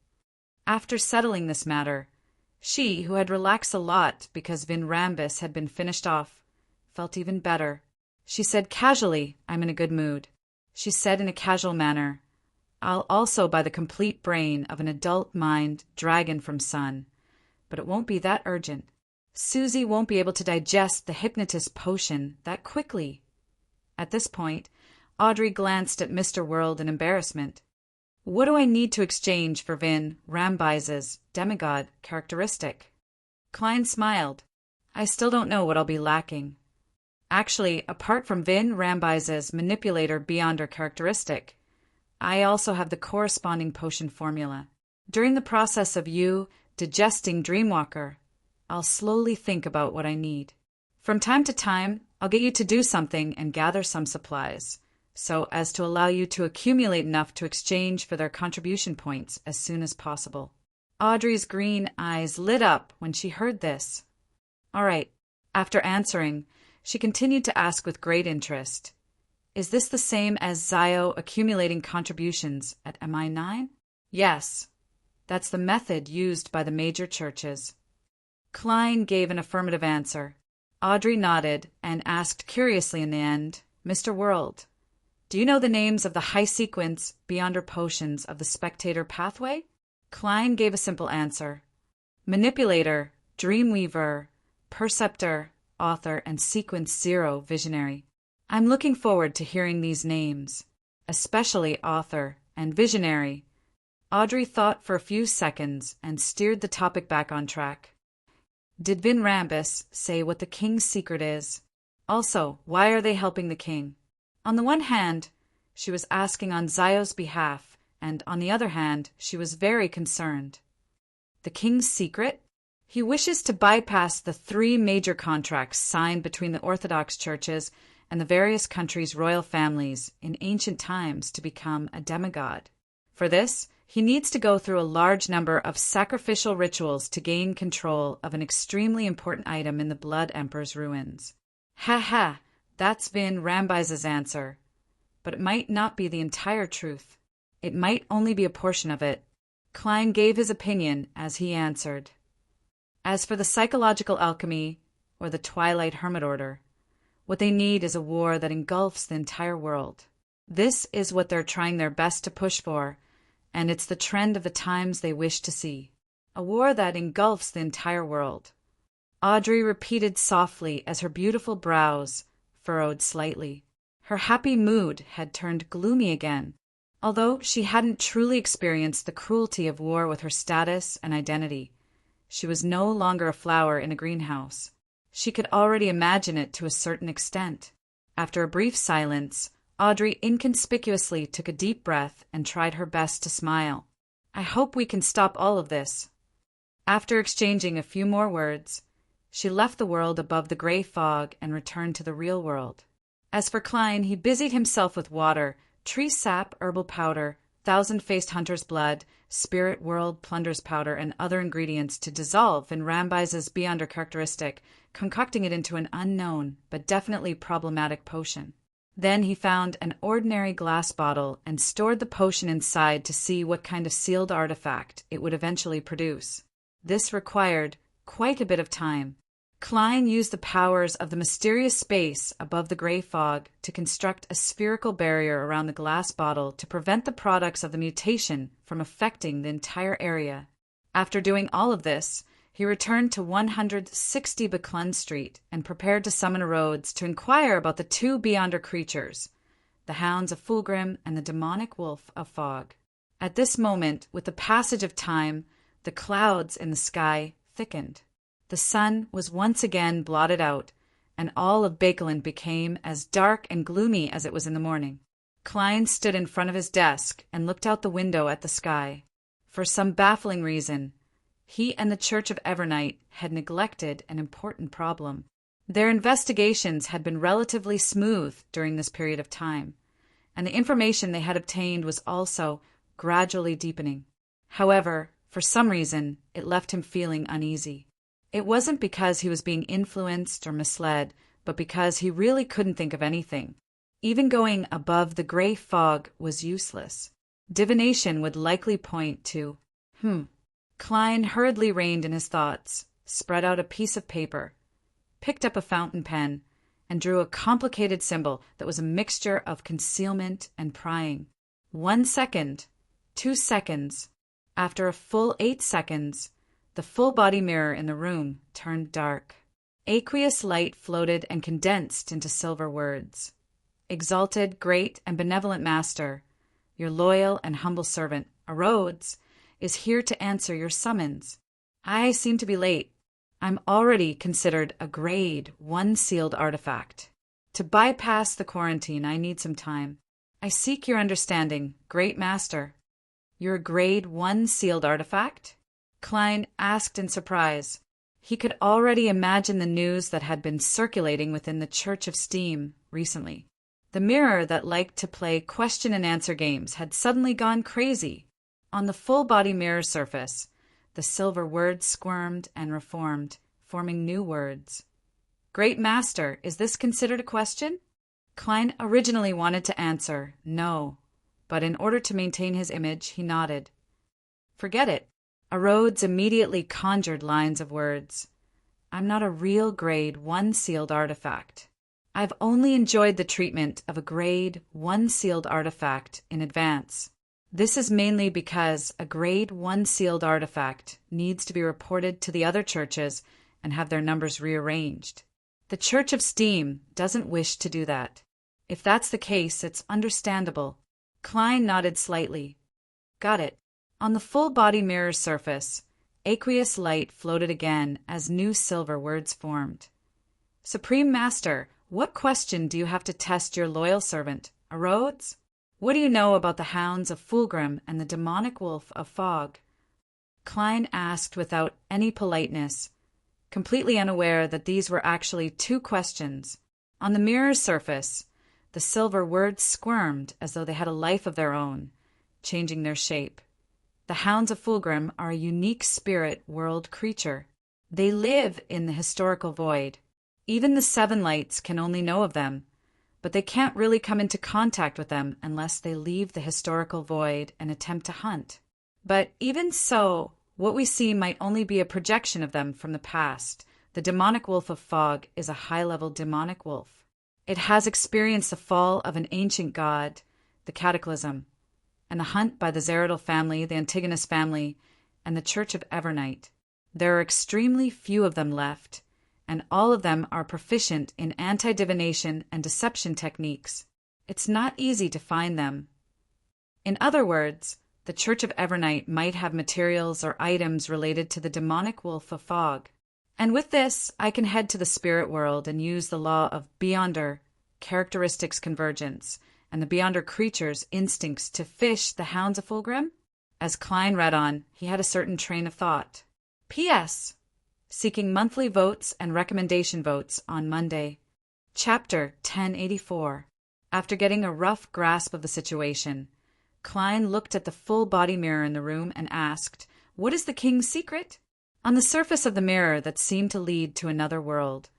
After settling this matter, she, who had relaxed a lot because Vin Rambus had been finished off, felt even better. She said casually, "I'm in a good mood." She said in a casual manner, "I'll also buy the complete brain of an adult mind dragon from Sun, but it won't be that urgent. Susie won't be able to digest the hypnotist potion that quickly." At this point, Audrey glanced at Mr. World in embarrassment. "What do I need to exchange for Vin Rambis's demigod characteristic?" Klein smiled. "I still don't know what I'll be lacking. Actually, apart from Vin Rambis's manipulator Beyonder characteristic, I also have the corresponding potion formula. During the process of you digesting Dreamwalker, I'll slowly think about what I need. From time to time, I'll get you to do something and gather some supplies, so as to allow you to accumulate enough to exchange for their contribution points as soon as possible." Audrey's green eyes lit up when she heard this. "All right." After answering, she continued to ask with great interest, "Is this the same as Zio accumulating contributions at MI9? "Yes. That's the method used by the major churches." Klein gave an affirmative answer. Audrey nodded and asked curiously in the end, "Mr. World, do you know the names of the high-sequence Beyonder potions of the Spectator pathway?" Klein gave a simple answer. Manipulator, Dreamweaver, Perceptor, Author, and Sequence 0 Visionary. "I'm looking forward to hearing these names, especially Author and Visionary." Audrey thought for a few seconds and steered the topic back on track. "Did Vin Rambus say what the king's secret is? Also, why are they helping the king?" On the one hand, she was asking on Zio's behalf, and on the other hand, she was very concerned. The king's secret? He wishes to bypass the 3 major contracts signed between the Orthodox churches and the various countries' royal families in ancient times to become a demigod. For this, he needs to go through a large number of sacrificial rituals to gain control of an extremely important item in the Blood Emperor's ruins. Ha, that's Vin Rambis's answer. But it might not be the entire truth. It might only be a portion of it. Klein gave his opinion as he answered. As for the psychological alchemy, or the Twilight Hermit Order, what they need is a war that engulfs the entire world. This is what they're trying their best to push for, and it's the trend of the times they wish to see. A war that engulfs the entire world. Audrey repeated softly as her beautiful brows furrowed slightly. Her happy mood had turned gloomy again, although she hadn't truly experienced the cruelty of war with her status and identity. She was no longer a flower in a greenhouse. She could already imagine it to a certain extent. After a brief silence, Audrey inconspicuously took a deep breath and tried her best to smile. "I hope we can stop all of this." After exchanging a few more words, she left the world above the gray fog and returned to the real world. As for Klein, he busied himself with water, tree sap, herbal powder, thousand-faced hunter's blood, spirit world plunder's powder, and other ingredients to dissolve in Rambise's beyonder characteristic, concocting it into an unknown but definitely problematic potion. Then he found an ordinary glass bottle and stored the potion inside to see what kind of sealed artifact it would eventually produce. This required quite a bit of time. Klein used the powers of the mysterious space above the gray fog to construct a spherical barrier around the glass bottle to prevent the products of the mutation from affecting the entire area. After doing all of this, he returned to 160 Buckland Street and prepared to summon Rhodes to inquire about the two beyonder creatures, the hounds of Fulgrim and the demonic wolf of Fog. At this moment, with the passage of time, the clouds in the sky thickened. The sun was once again blotted out, and all of Bakeland became as dark and gloomy as it was in the morning. Klein stood in front of his desk and looked out the window at the sky. For some baffling reason, he and the Church of Evernight had neglected an important problem. Their investigations had been relatively smooth during this period of time, and the information they had obtained was also gradually deepening. However, for some reason, it left him feeling uneasy. It wasn't because he was being influenced or misled, but because he really couldn't think of anything. Even going above the gray fog was useless. Divination would likely point to, Klein hurriedly reined in his thoughts, spread out a piece of paper, picked up a fountain pen, and drew a complicated symbol that was a mixture of concealment and prying. 1 second, 2 seconds. After a full 8 seconds, the full-body mirror in the room turned dark. Aqueous light floated and condensed into silver words. "Exalted, great, and benevolent master, your loyal and humble servant, Rhodes, is here to answer your summons. I seem to be late. I'm already considered a grade 1 sealed artifact. To bypass the quarantine, I need some time. I seek your understanding, great master." "You're a grade 1 sealed artifact?" Klein asked in surprise. He could already imagine the news that had been circulating within the Church of Steam recently. The mirror that liked to play question and answer games had suddenly gone crazy. On the full-body mirror surface, the silver words squirmed and reformed, forming new words. "Great Master, is this considered a question?" Klein originally wanted to answer no, but in order to maintain his image, he nodded. "Forget it." Rhodes immediately conjured lines of words. "I'm not a real grade 1 sealed artifact. I've only enjoyed the treatment of a grade 1 sealed artifact in advance. This is mainly because a grade 1 sealed artifact needs to be reported to the other churches and have their numbers rearranged. The Church of Steam doesn't wish to do that. If that's the case, it's understandable." Klein nodded slightly. "Got it." On the full-body mirror surface, aqueous light floated again as new silver words formed. "Supreme Master, what question do you have to test your loyal servant, Rhodes? What do you know about the hounds of Fulgrim and the demonic wolf of Fog?" Klein asked without any politeness, completely unaware that these were actually 2 questions. On the mirror's surface, the silver words squirmed as though they had a life of their own, changing their shape. The hounds of Fulgrim are a unique spirit world creature. They live in the historical void. Even the Seven Lights can only know of them, but they can't really come into contact with them unless they leave the historical void and attempt to hunt. But even so, what we see might only be a projection of them from the past. The demonic wolf of Fog is a high-level demonic wolf. It has experienced the fall of an ancient god, the Cataclysm, and the hunt by the Zeradal family, the Antigonus family, and the Church of Evernight. There are extremely few of them left, and all of them are proficient in anti-divination and deception techniques. It's not easy to find them. In other words, the Church of Evernight might have materials or items related to the demonic wolf of fog. And with this, I can head to the spirit world and use the law of Beyonder characteristics convergence and the Beyonder creature's instincts to fish the hounds of Fulgrim? As Klein read on, he had a certain train of thought. P.S. Seeking monthly votes and recommendation votes on Monday. Chapter 1084. After getting a rough grasp of the situation, Klein looked at the full-body mirror in the room and asked, "What is the king's secret?" On the surface of the mirror that seemed to lead to another world,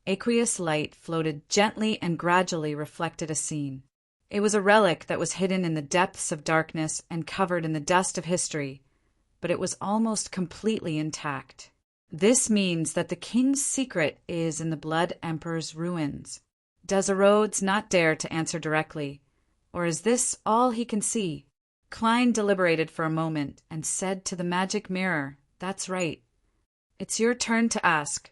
aqueous light floated gently and gradually reflected a scene. It was a relic that was hidden in the depths of darkness and covered in the dust of history, but it was almost completely intact. This means that the king's secret is in the Blood Emperor's ruins. Does Rhodes not dare to answer directly, or is this all he can see? Klein deliberated for a moment and said to the magic mirror, "That's right. It's your turn to ask."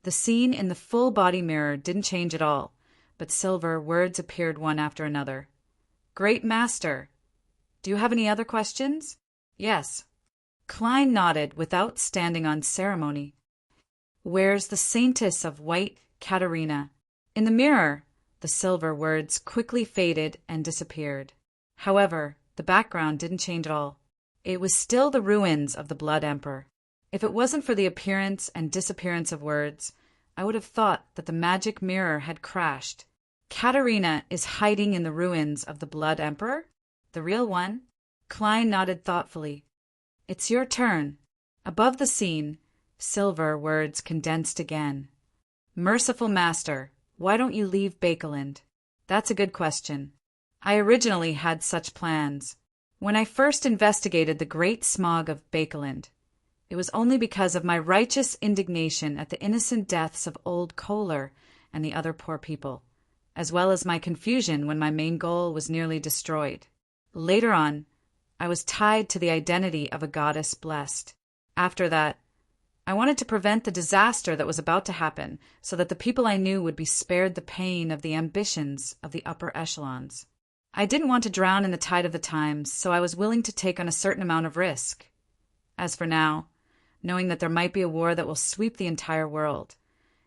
The scene in the full-body mirror didn't change at all, but silver words appeared one after another. "Great Master, do you have any other questions?" "Yes." Klein nodded without standing on ceremony. "Where's the Saintess of White Katarina?" In the mirror, the silver words quickly faded and disappeared. However, the background didn't change at all. It was still the ruins of the Blood Emperor. If it wasn't for the appearance and disappearance of words, I would have thought that the magic mirror had crashed. Katarina is hiding in the ruins of the Blood Emperor? The real one? Klein nodded thoughtfully. "It's your turn." Above the scene, silver words condensed again. "Merciful Master, why don't you leave Bakeland?" "That's a good question. I originally had such plans. When I first investigated the great smog of Bakeland, it was only because of my righteous indignation at the innocent deaths of old Kohler and the other poor people, as well as my confusion when my main goal was nearly destroyed. Later on, I was tied to the identity of a goddess blessed. After that, I wanted to prevent the disaster that was about to happen so that the people I knew would be spared the pain of the ambitions of the upper echelons. I didn't want to drown in the tide of the times, so I was willing to take on a certain amount of risk. As for now, knowing that there might be a war that will sweep the entire world,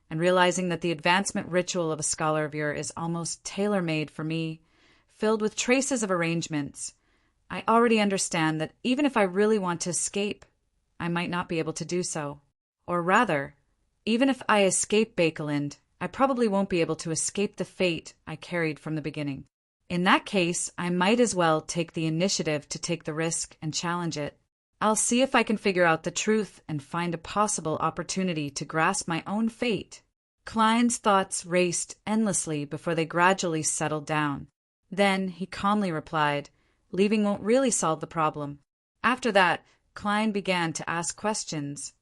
and realizing that the advancement ritual of a scholar of yore is almost tailor-made for me, filled with traces of arrangements, I already understand that even if I really want to escape, I might not be able to do so. Or rather, even if I escape Bakeland, I probably won't be able to escape the fate I carried from the beginning. In that case, I might as well take the initiative to take the risk and challenge it. I'll see if I can figure out the truth and find a possible opportunity to grasp my own fate. Klein's thoughts raced endlessly before they gradually settled down. Then he calmly replied, "Leaving won't really solve the problem." After that, Klein began to ask questions.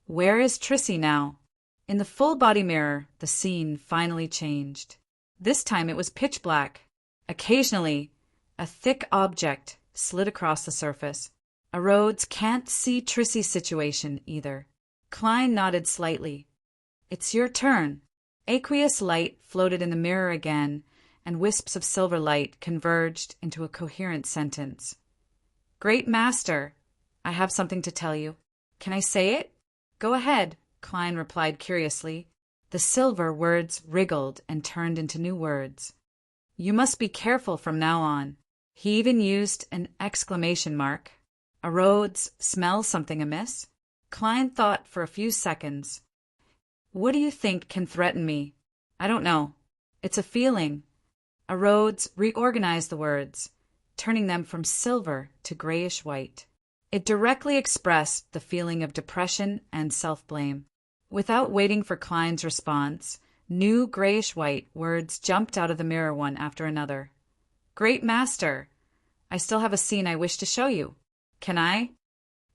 "Where is Trissy now?" In the full-body mirror, the scene finally changed. This time it was pitch black. Occasionally, a thick object slid across the surface. Rhodes can't see Trissy's situation either. Klein nodded slightly. "It's your turn." Aqueous light floated in the mirror again, and wisps of silver light converged into a coherent sentence. "Great Master, I have something to tell you." "Can I say it?" "Go ahead," Klein replied curiously. The silver words wriggled and turned into new words. "You must be careful from now on." He even used an exclamation mark. Rhodes smells something amiss? Klein thought for a few seconds. "What do you think can threaten me?" "I don't know. It's a feeling." Rhodes reorganized the words, turning them from silver to grayish-white. It directly expressed the feeling of depression and self-blame. Without waiting for Klein's response, new grayish-white words jumped out of the mirror one after another. "Great Master, I still have a scene I wish to show you. Can I?"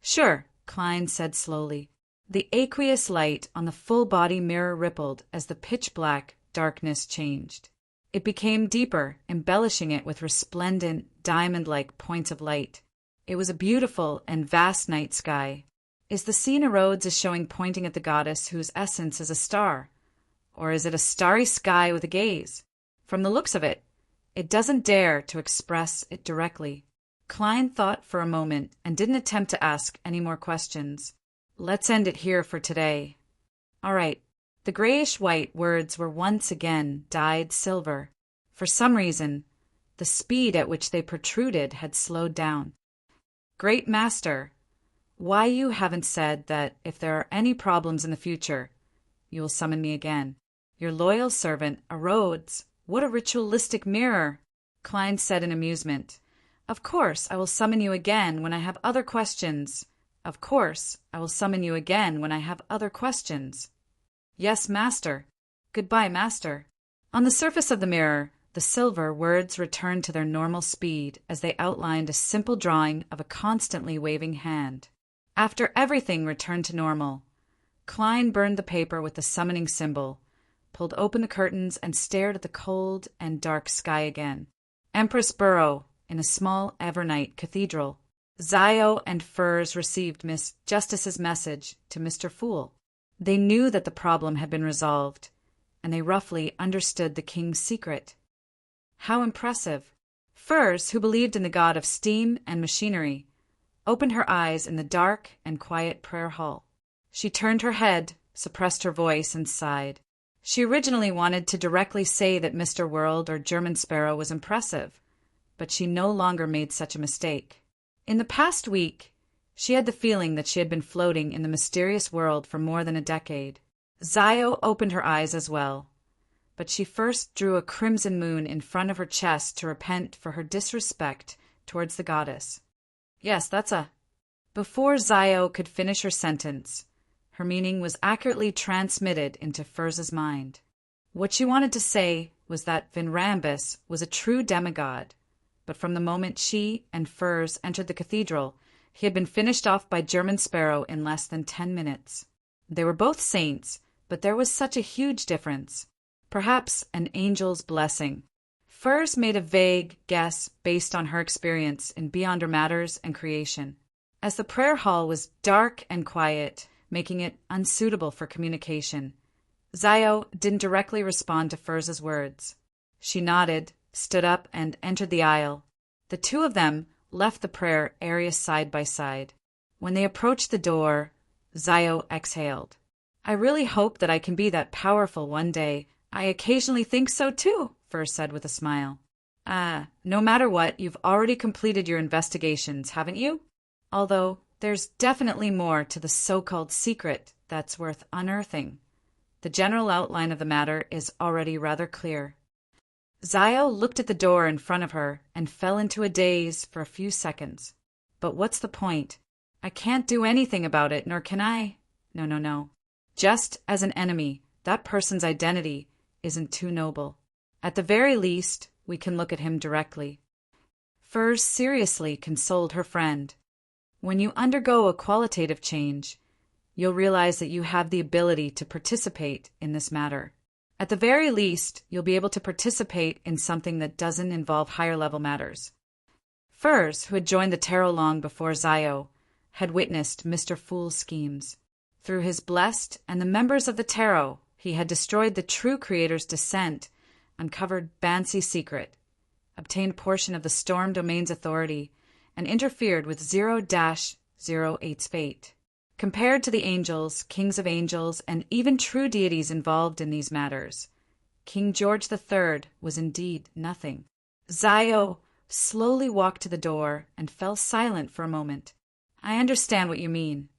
"Sure," Klein said slowly. The aqueous light on the full-body mirror rippled as the pitch-black darkness changed. It became deeper, embellishing it with resplendent, diamond-like points of light. It was a beautiful and vast night sky. Is the scene erodes is showing pointing at the goddess whose essence is a star? Or is it a starry sky with a gaze? From the looks of it, it doesn't dare to express it directly. Klein thought for a moment and didn't attempt to ask any more questions. Let's end it here for today. All right. The grayish-white words were once again dyed silver. For some reason, the speed at which they protruded had slowed down. Great Master, why you haven't said that if there are any problems in the future, you will summon me again. Your loyal servant, Erodes. What a ritualistic mirror, Klein said in amusement. Of course, I will summon you again when I have other questions. Of course, I will summon you again when I have other questions. Yes, Master. Goodbye, Master. On the surface of the mirror, the silver words returned to their normal speed as they outlined a simple drawing of a constantly waving hand. After everything returned to normal, Klein burned the paper with the summoning symbol, pulled open the curtains, and stared at the cold and dark sky again. Empress Burrow, in a small Evernite cathedral. Zio and Furs received Miss Justice's message to Mr. Fool. They knew that the problem had been resolved, and they roughly understood the king's secret. How impressive! Furs, who believed in the god of steam and machinery, opened her eyes in the dark and quiet prayer hall. She turned her head, suppressed her voice, and sighed. She originally wanted to directly say that Mr. World or German Sparrow was impressive, but she no longer made such a mistake. In the past week, she had the feeling that she had been floating in the mysterious world for more than a decade. Zio opened her eyes as well, but she first drew a crimson moon in front of her chest to repent for her disrespect towards the goddess. Yes, that's a... Before Zio could finish her sentence, her meaning was accurately transmitted into Furs's mind. What she wanted to say was that Vinrambus was a true demigod, but from the moment she and Furs entered the cathedral, he had been finished off by German Sparrow in less than 10 minutes. They were both saints, but there was such a huge difference. Perhaps an angel's blessing. Furs made a vague guess based on her experience in Beyonder Matters and Creation. As the prayer hall was dark and quiet, making it unsuitable for communication, Zio didn't directly respond to Furs's words. She nodded, stood up, and entered the aisle. The two of them left the prayer area side by side. When they approached the door, Zio exhaled. I really hope that I can be that powerful one day. I occasionally think so too, Furs said with a smile. No matter what, you've already completed your investigations, haven't you? Although there's definitely more to the so-called secret that's worth unearthing. The general outline of the matter is already rather clear. Zio looked at the door in front of her and fell into a daze for a few seconds. But what's the point? I can't do anything about it, nor can I. No. Just as an enemy, that person's identity isn't too noble. At the very least, we can look at him directly. Furs seriously consoled her friend. When you undergo a qualitative change, you'll realize that you have the ability to participate in this matter. At the very least, you'll be able to participate in something that doesn't involve higher-level matters. Furs, who had joined the tarot long before Zio, had witnessed Mr. Fool's schemes. Through his blessed and the members of the tarot, he had destroyed the true creator's descent, uncovered Bansi's secret, obtained portion of the Storm Domain's authority, and interfered with 0-08's fate. Compared to the angels, kings of angels, and even true deities involved in these matters, King George III was indeed nothing. Zio slowly walked to the door and fell silent for a moment. I understand what you mean.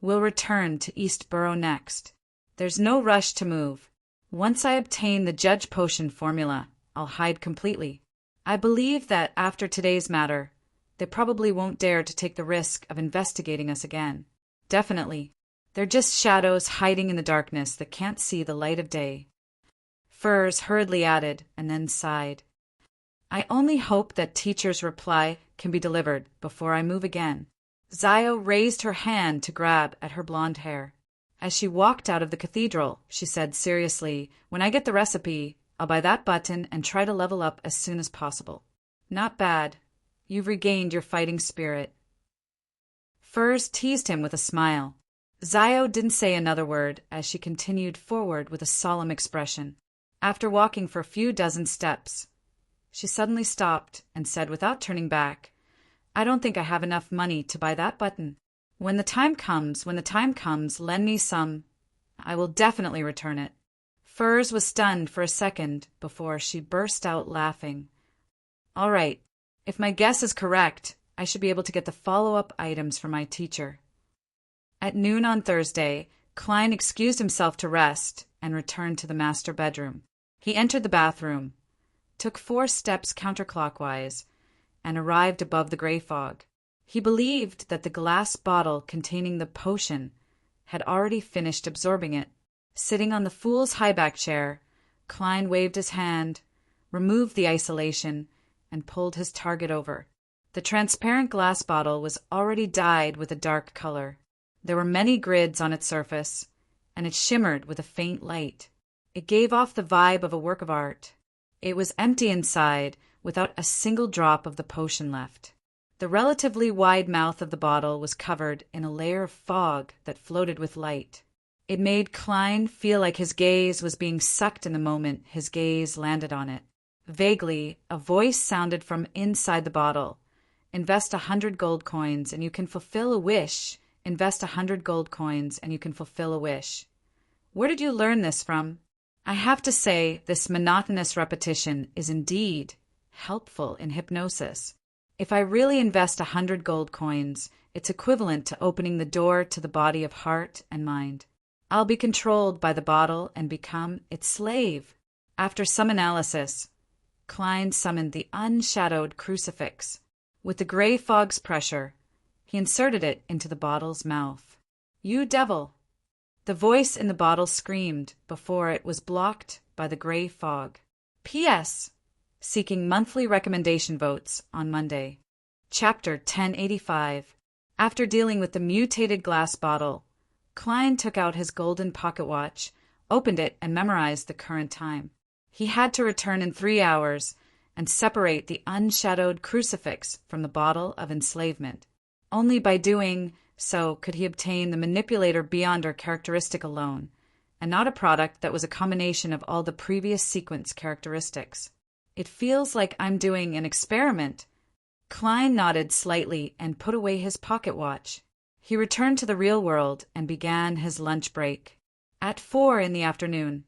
We'll return to East Borough next. There's no rush to move. Once I obtain the Judge Potion formula, I'll hide completely. I believe that after today's matter, they probably won't dare to take the risk of investigating us again. Definitely. They're just shadows hiding in the darkness that can't see the light of day. Furs hurriedly added, and then sighed. I only hope that teacher's reply can be delivered before I move again. Zio raised her hand to grab at her blonde hair. As she walked out of the cathedral, she said seriously, when I get the recipe, I'll buy that button and try to level up as soon as possible. Not bad. You've regained your fighting spirit. Furs teased him with a smile. Zio didn't say another word as she continued forward with a solemn expression. After walking for a few dozen steps, she suddenly stopped and said without turning back, "I don't think I have enough money to buy that button. When the time comes, lend me some. I will definitely return it." Furs was stunned for a second before she burst out laughing. "All right. If my guess is correct, I should be able to get the follow-up items from my teacher." At noon on Thursday, Klein excused himself to rest and returned to the master bedroom. He entered the bathroom, took 4 steps counterclockwise, and arrived above the gray fog. He believed that the glass bottle containing the potion had already finished absorbing it. Sitting on the fool's high-back chair, Klein waved his hand, removed the isolation, and pulled his target over. The transparent glass bottle was already dyed with a dark color. There were many grids on its surface, and it shimmered with a faint light. It gave off the vibe of a work of art. It was empty inside, without a single drop of the potion left. The relatively wide mouth of the bottle was covered in a layer of fog that floated with light. It made Klein feel like his gaze was being sucked in the moment his gaze landed on it. Vaguely, a voice sounded from inside the bottle. "Invest 100 gold coins and you can fulfill a wish. Invest 100 gold coins and you can fulfill a wish." Where did you learn this from? I have to say, this monotonous repetition is indeed helpful in hypnosis. If I really invest 100 gold coins, it's equivalent to opening the door to the body of heart and mind. I'll be controlled by the bottle and become its slave. After some analysis, Klein summoned the unshadowed crucifix. With the gray fog's pressure, he inserted it into the bottle's mouth. "You devil!" The voice in the bottle screamed before it was blocked by the gray fog. P.S. Seeking monthly recommendation votes on Monday. Chapter 1085. After dealing with the mutated glass bottle, Klein took out his golden pocket watch, opened it, and memorized the current time. He had to return in 3 hours and separate the unshadowed crucifix from the bottle of enslavement. Only by doing so could he obtain the manipulator beyonder characteristic alone, and not a product that was a combination of all the previous sequence characteristics. "It feels like I'm doing an experiment." Klein nodded slightly and put away his pocket watch. He returned to the real world and began his lunch break. At 4 in the afternoon,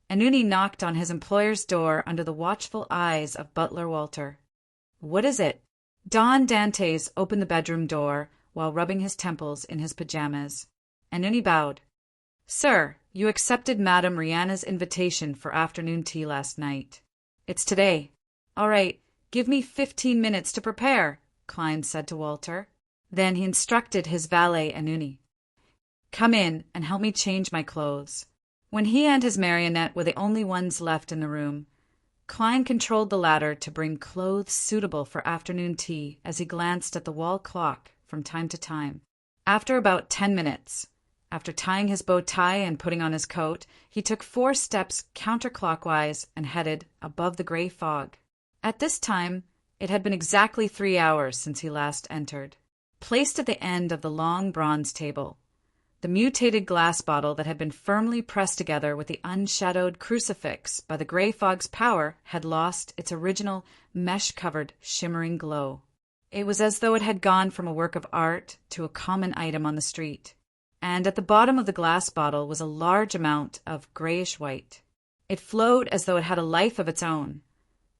Anuni knocked on his employer's door under the watchful eyes of butler Walter. "What is it?" Don Dantes opened the bedroom door while rubbing his temples in his pajamas. Anuni bowed. "Sir, you accepted Madame Rihanna's invitation for afternoon tea last night. It's today." "All right, give me 15 minutes to prepare," Klein said to Walter. Then he instructed his valet Anuni. "Come in and help me change my clothes." When he and his marionette were the only ones left in the room, Klein controlled the latter to bring clothes suitable for afternoon tea as he glanced at the wall clock from time to time. After about 10 minutes, after tying his bow tie and putting on his coat, he took 4 steps counterclockwise and headed above the gray fog. At this time, it had been exactly 3 hours since he last entered. Placed at the end of the long bronze table, the mutated glass bottle that had been firmly pressed together with the unshadowed crucifix by the gray fog's power had lost its original mesh-covered shimmering glow. It was as though it had gone from a work of art to a common item on the street. And at the bottom of the glass bottle was a large amount of grayish-white. It flowed as though it had a life of its own,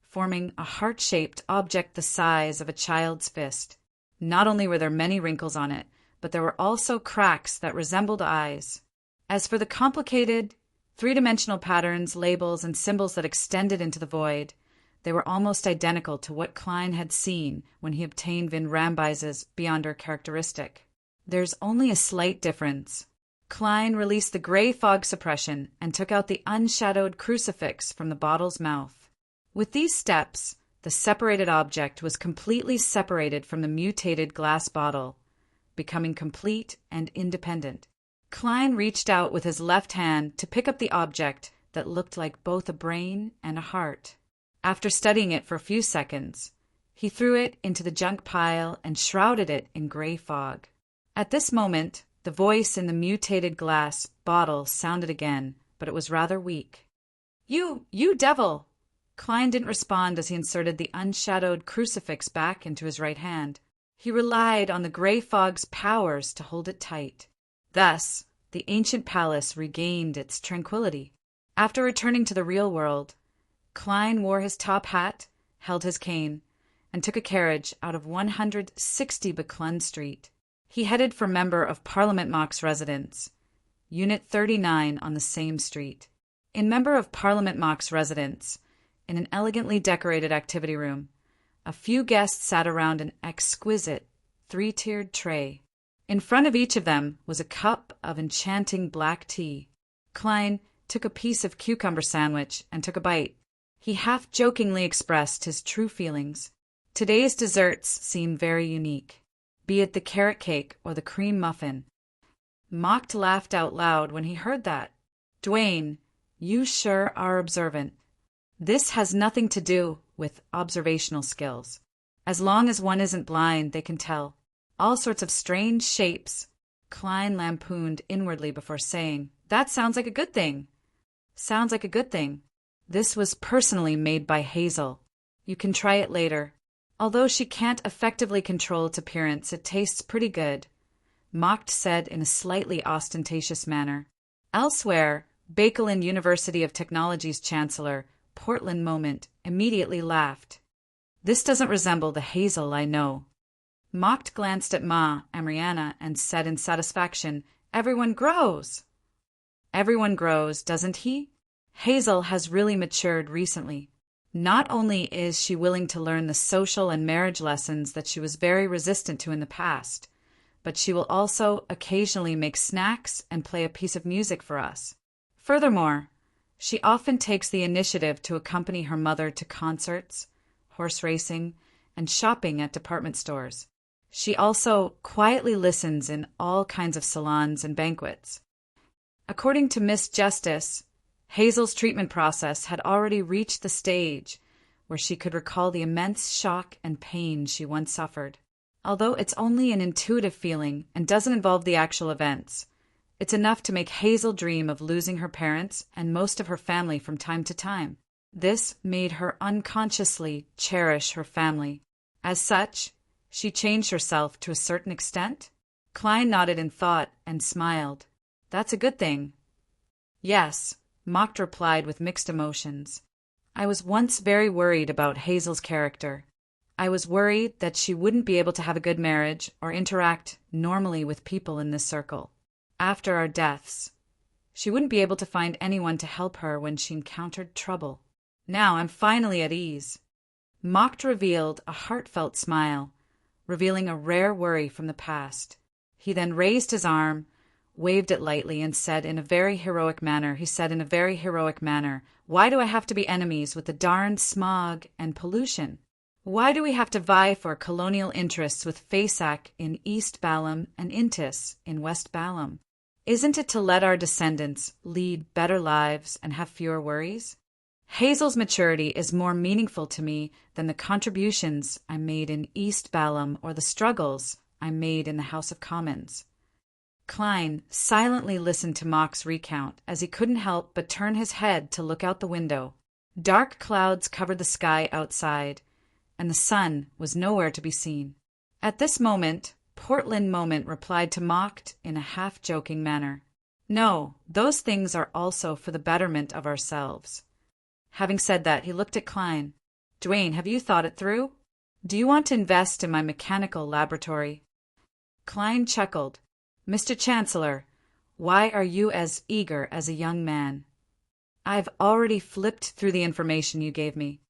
forming a heart-shaped object the size of a child's fist. Not only were there many wrinkles on it, but there were also cracks that resembled eyes. As for the complicated, three-dimensional patterns, labels, and symbols that extended into the void, they were almost identical to what Klein had seen when he obtained Vin Rambise's Beyonder characteristic. "There's only a slight difference." Klein released the gray fog suppression and took out the unshadowed crucifix from the bottle's mouth. With these steps, the separated object was completely separated from the mutated glass bottle, becoming complete and independent. Klein reached out with his left hand to pick up the object that looked like both a brain and a heart. After studying it for a few seconds, he threw it into the junk pile and shrouded it in gray fog. At this moment, the voice in the mutated glass bottle sounded again, but it was rather weak. You devil! Klein didn't respond as he inserted the unshadowed crucifix back into his right hand. He relied on the gray fog's powers to hold it tight. Thus, the ancient palace regained its tranquility. After returning to the real world, Klein wore his top hat, held his cane, and took a carriage out of 160 Buckland Street. He headed for Member of Parliament Mock's residence, Unit 39 on the same street. In Member of Parliament Mock's residence, in an elegantly decorated activity room, a few guests sat around an exquisite three-tiered tray. In front of each of them was a cup of enchanting black tea. Klein took a piece of cucumber sandwich and took a bite. He half-jokingly expressed his true feelings. Today's desserts seem very unique, be it the carrot cake or the cream muffin. Mock laughed out loud when he heard that. "Dwayne, you sure are observant. This has nothing to do with observational skills. As long as one isn't blind, they can tell. All sorts of strange shapes." Klein lampooned inwardly before saying, "That sounds like a good thing." "Sounds like a good thing. This was personally made by Hazel. You can try it later. Although she can't effectively control its appearance, it tastes pretty good," Mock said in a slightly ostentatious manner. Elsewhere, Bakelin University of Technology's chancellor, Portland Moment, immediately laughed. "This doesn't resemble the Hazel I know." Mock glanced at Ma Amriana and said in satisfaction, "Everyone grows." "Everyone grows, doesn't he? Hazel has really matured recently. Not only is she willing to learn the social and marriage lessons that she was very resistant to in the past, but she will also occasionally make snacks and play a piece of music for us. Furthermore, she often takes the initiative to accompany her mother to concerts, horse racing, and shopping at department stores. She also quietly listens in all kinds of salons and banquets." According to Miss Justice, Hazel's treatment process had already reached the stage where she could recall the immense shock and pain she once suffered. Although it's only an intuitive feeling and doesn't involve the actual events, it's enough to make Hazel dream of losing her parents and most of her family from time to time. This made her unconsciously cherish her family. As such, she changed herself to a certain extent. Klein nodded in thought and smiled. "That's a good thing." "Yes," Mock replied with mixed emotions. "I was once very worried about Hazel's character. I was worried that she wouldn't be able to have a good marriage or interact normally with people in this circle. After our deaths, she wouldn't be able to find anyone to help her when she encountered trouble. Now I'm finally at ease." Mock revealed a heartfelt smile, revealing a rare worry from the past. He then raised his arm, waved it lightly, and said in a very heroic manner, "Why do I have to be enemies with the darned smog and pollution? Why do we have to vie for colonial interests with Fasak in East Balham and Intis in West Balham? Isn't it to let our descendants lead better lives and have fewer worries? Hazel's maturity is more meaningful to me than the contributions I made in East Balham or the struggles I made in the House of Commons." Klein silently listened to Mock's recount as he couldn't help but turn his head to look out the window. Dark clouds covered the sky outside, and the sun was nowhere to be seen. At this moment, Portland Moment replied to Mock in a half-joking manner, "No, those things are also for the betterment of ourselves." Having said that, he looked at Klein. "Dwayne, have you thought it through? Do you want to invest in my mechanical laboratory?" Klein chuckled. "Mr. Chancellor, why are you as eager as a young man? I've already flipped through the information you gave me.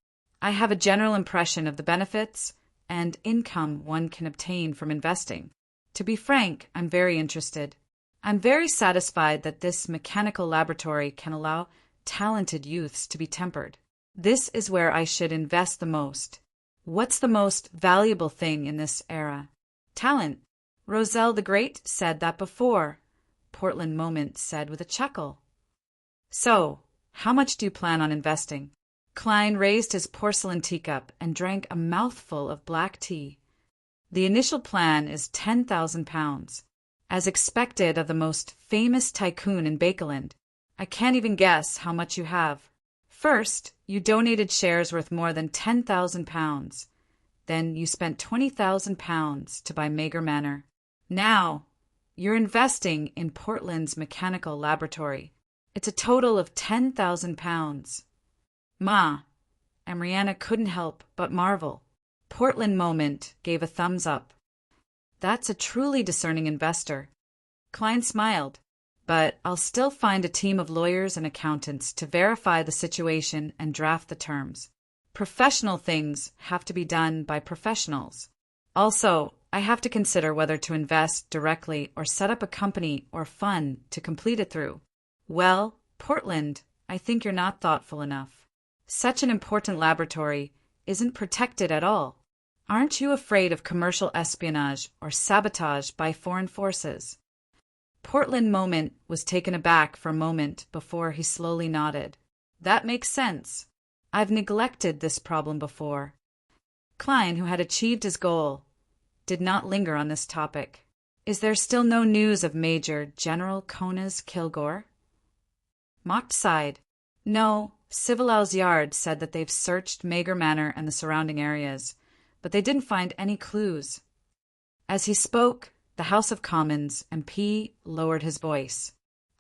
I have a general impression of the benefits and income one can obtain from investing. To be frank, I'm very interested. I'm very satisfied that this mechanical laboratory can allow talented youths to be tempered. This is where I should invest the most. What's the most valuable thing in this era? Talent. Roselle the Great said that before," Portland Moment said with a chuckle. "So, how much do you plan on investing?" Klein raised his porcelain teacup and drank a mouthful of black tea. "The initial plan is £10,000. As expected of the most famous tycoon in Bakeland, I can't even guess how much you have. First, you donated shares worth more than £10,000. Then you spent £20,000 to buy Mager Manor. Now, you're investing in Portland's mechanical laboratory. It's a total of £10,000. Ma, and Rihanna couldn't help but marvel. Portland Moment gave a thumbs up. That's a truly discerning investor. Klein smiled. But I'll still find a team of lawyers and accountants to verify the situation and draft the terms. Professional things have to be done by professionals. Also, I have to consider whether to invest directly or set up a company or fund to complete it through. Well, Portland, I think you're not thoughtful enough. Such an important laboratory isn't protected at all. Aren't you afraid of commercial espionage or sabotage by foreign forces? Portland Moment was taken aback for a moment before he slowly nodded. That makes sense. I've neglected this problem before. Klein, who had achieved his goal, did not linger on this topic. Is there still no news of Major General Konas Kilgore? Mocked sighed. No, Civilau's Yard said that they've searched Mager Manor and the surrounding areas, but they didn't find any clues. As he spoke, the House of Commons MP lowered his voice.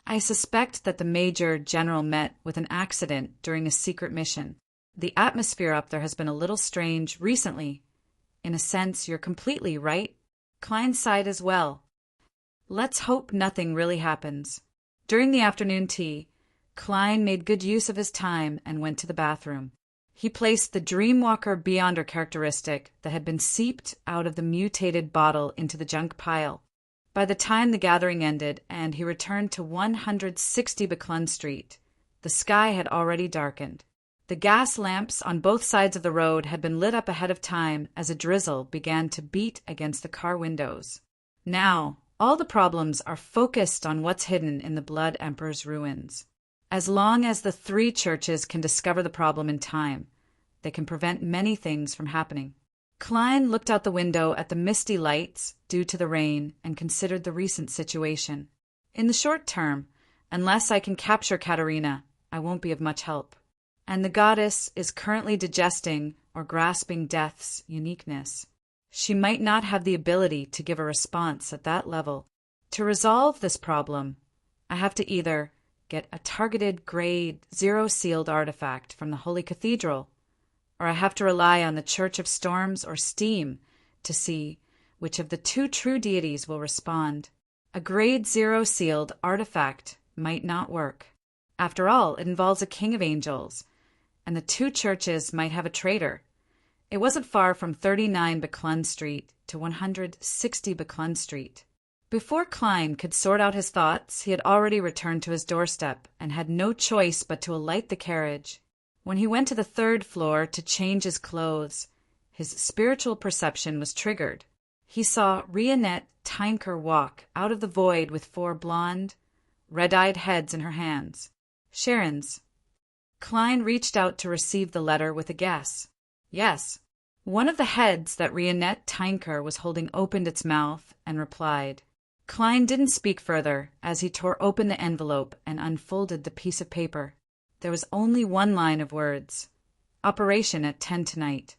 I suspect that the Major General met with an accident during a secret mission. The atmosphere up there has been a little strange recently. In a sense, you're completely right. Klein sighed as well. Let's hope nothing really happens. During the afternoon tea, Klein made good use of his time and went to the bathroom. He placed the Dreamwalker Beyonder characteristic that had been seeped out of the mutated bottle into the junk pile. By the time the gathering ended and he returned to 160 Buckland Street, the sky had already darkened. The gas lamps on both sides of the road had been lit up ahead of time as a drizzle began to beat against the car windows. Now, all the problems are focused on what's hidden in the Blood Emperor's ruins. As long as the three churches can discover the problem in time, they can prevent many things from happening. Klein looked out the window at the misty lights due to the rain and considered the recent situation. In the short term, unless I can capture Katerina, I won't be of much help. And the goddess is currently digesting or grasping death's uniqueness. She might not have the ability to give a response at that level. To resolve this problem, I have to either get a targeted grade 0 sealed artifact from the Holy Cathedral, or I have to rely on the Church of Storms or Steam to see which of the two true deities will respond. A grade 0 sealed artifact might not work. After all, it involves a king of angels, and the two churches might have a traitor. It wasn't far from 39 Buckland Street to 160 Buckland Street. Before Klein could sort out his thoughts, he had already returned to his doorstep and had no choice but to alight the carriage. When he went to the third floor to change his clothes, his spiritual perception was triggered. He saw Rionette Tynker walk out of the void with 4 blonde, red-eyed heads in her hands. Sharon's. Klein reached out to receive the letter with a guess. Yes. One of the heads that Rionette Tynker was holding opened its mouth and replied. Klein didn't speak further as he tore open the envelope and unfolded the piece of paper. There was only one line of words. Operation at 10 tonight.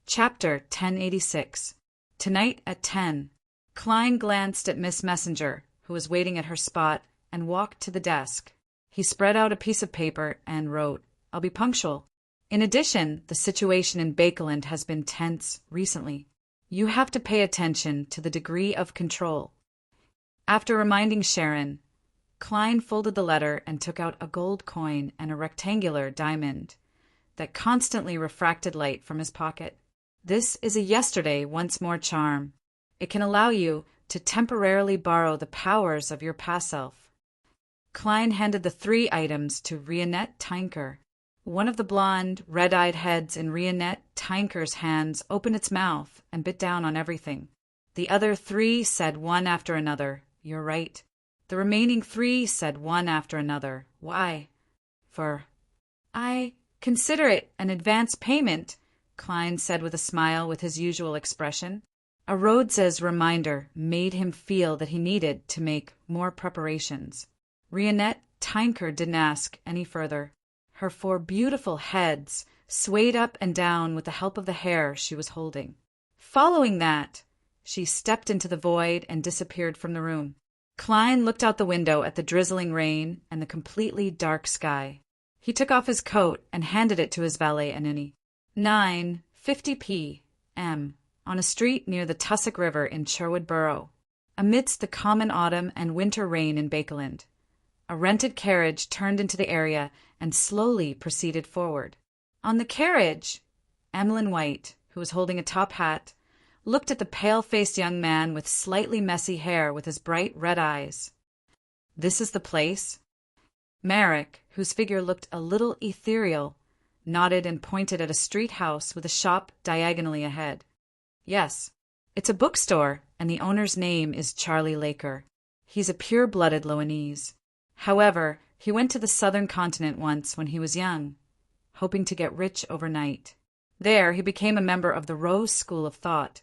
Chapter 1086. Tonight at 10. Klein glanced at Miss Messenger, who was waiting at her spot, and walked to the desk. He spread out a piece of paper and wrote, I'll be punctual. In addition, the situation in Bakeland has been tense recently. You have to pay attention to the degree of control. After reminding Sharon, Klein folded the letter and took out a gold coin and a rectangular diamond that constantly refracted light from his pocket. This is a yesterday once more charm. It can allow you to temporarily borrow the powers of your past self. Klein handed the 3 items to Rionette Tynker. One of the blonde, red-eyed heads in Rionette Tynker's hands opened its mouth and bit down on everything. The other 3 said one after another, You're right. The remaining 3 said one after another, Why? For, I consider it an advance payment, Klein said with a smile with his usual expression. A Rhodes's reminder made him feel that he needed to make more preparations. Rionette Tinker didn't ask any further. Her 4 beautiful heads swayed up and down with the help of the hair she was holding. Following that, she stepped into the void and disappeared from the room. Klein looked out the window at the drizzling rain and the completely dark sky. He took off his coat and handed it to his valet Anini. 9:50 p.m. on a street near the Tussock River in Sherwood Borough. Amidst the common autumn and winter rain in Bakeland, a rented carriage turned into the area and slowly proceeded forward. On the carriage, Emlyn White, who was holding a top hat, looked at the pale-faced young man with slightly messy hair with his bright red eyes. "This is the place?" Merrick, whose figure looked a little ethereal, nodded and pointed at a street house with a shop diagonally ahead. "Yes. It's a bookstore, and the owner's name is Charlie Laker. He's a pure-blooded Loanese. However, he went to the southern continent once when he was young, hoping to get rich overnight. There he became a member of the Rose School of Thought,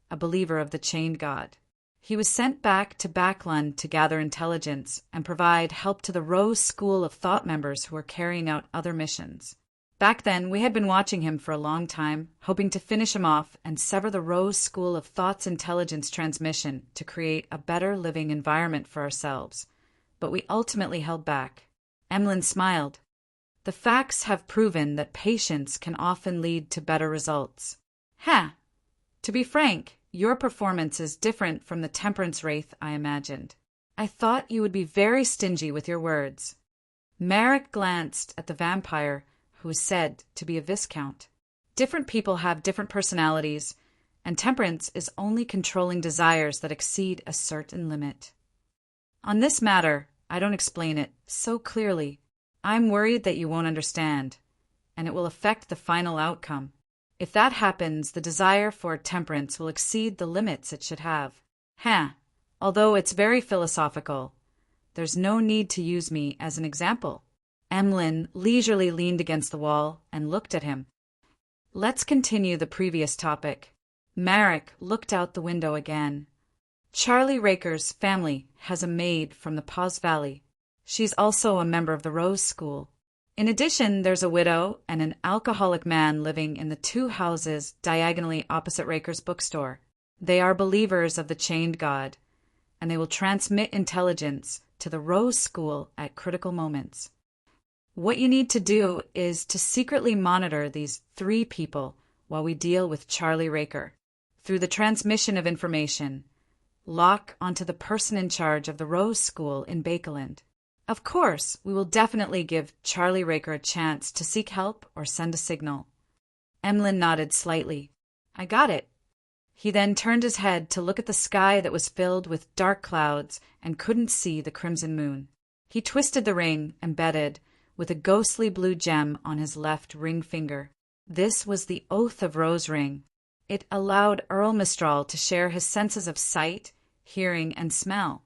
a believer of the Chained God. He was sent back to Backland to gather intelligence and provide help to the Rose School of Thought members who were carrying out other missions. Back then, we had been watching him for a long time, hoping to finish him off and sever the Rose School of Thought's intelligence transmission to create a better living environment for ourselves. But we ultimately held back." Emlyn smiled. "The facts have proven that patience can often lead to better results." To be frank, your performance is different from the temperance wraith I imagined. I thought you would be very stingy with your words." Merrick glanced at the vampire, who was said to be a viscount. "Different people have different personalities, and temperance is only controlling desires that exceed a certain limit. On this matter, I don't explain it so clearly. I'm worried that you won't understand, and it will affect the final outcome. If that happens, the desire for temperance will exceed the limits it should have. Although it's very philosophical, there's no need to use me as an example." Emlyn leisurely leaned against the wall and looked at him. "Let's continue the previous topic." Marek looked out the window again. "Charlie Raker's family has a maid from the Paws Valley. She's also a member of the Rose School. In addition, there's a widow and an alcoholic man living in the 2 houses diagonally opposite Raker's bookstore. They are believers of the Chained God, and they will transmit intelligence to the Rose School at critical moments. What you need to do is to secretly monitor these 3 people while we deal with Charlie Raker. Through the transmission of information, lock onto the person in charge of the Rose School in Bakeland. Of course, we will definitely give Charlie Raker a chance to seek help or send a signal." Emlyn nodded slightly. "I got it." He then turned his head to look at the sky that was filled with dark clouds and couldn't see the crimson moon. He twisted the ring, embedded, with a ghostly blue gem on his left ring finger. This was the Oath of Rose ring. It allowed Earl Mistral to share his senses of sight, hearing, and smell.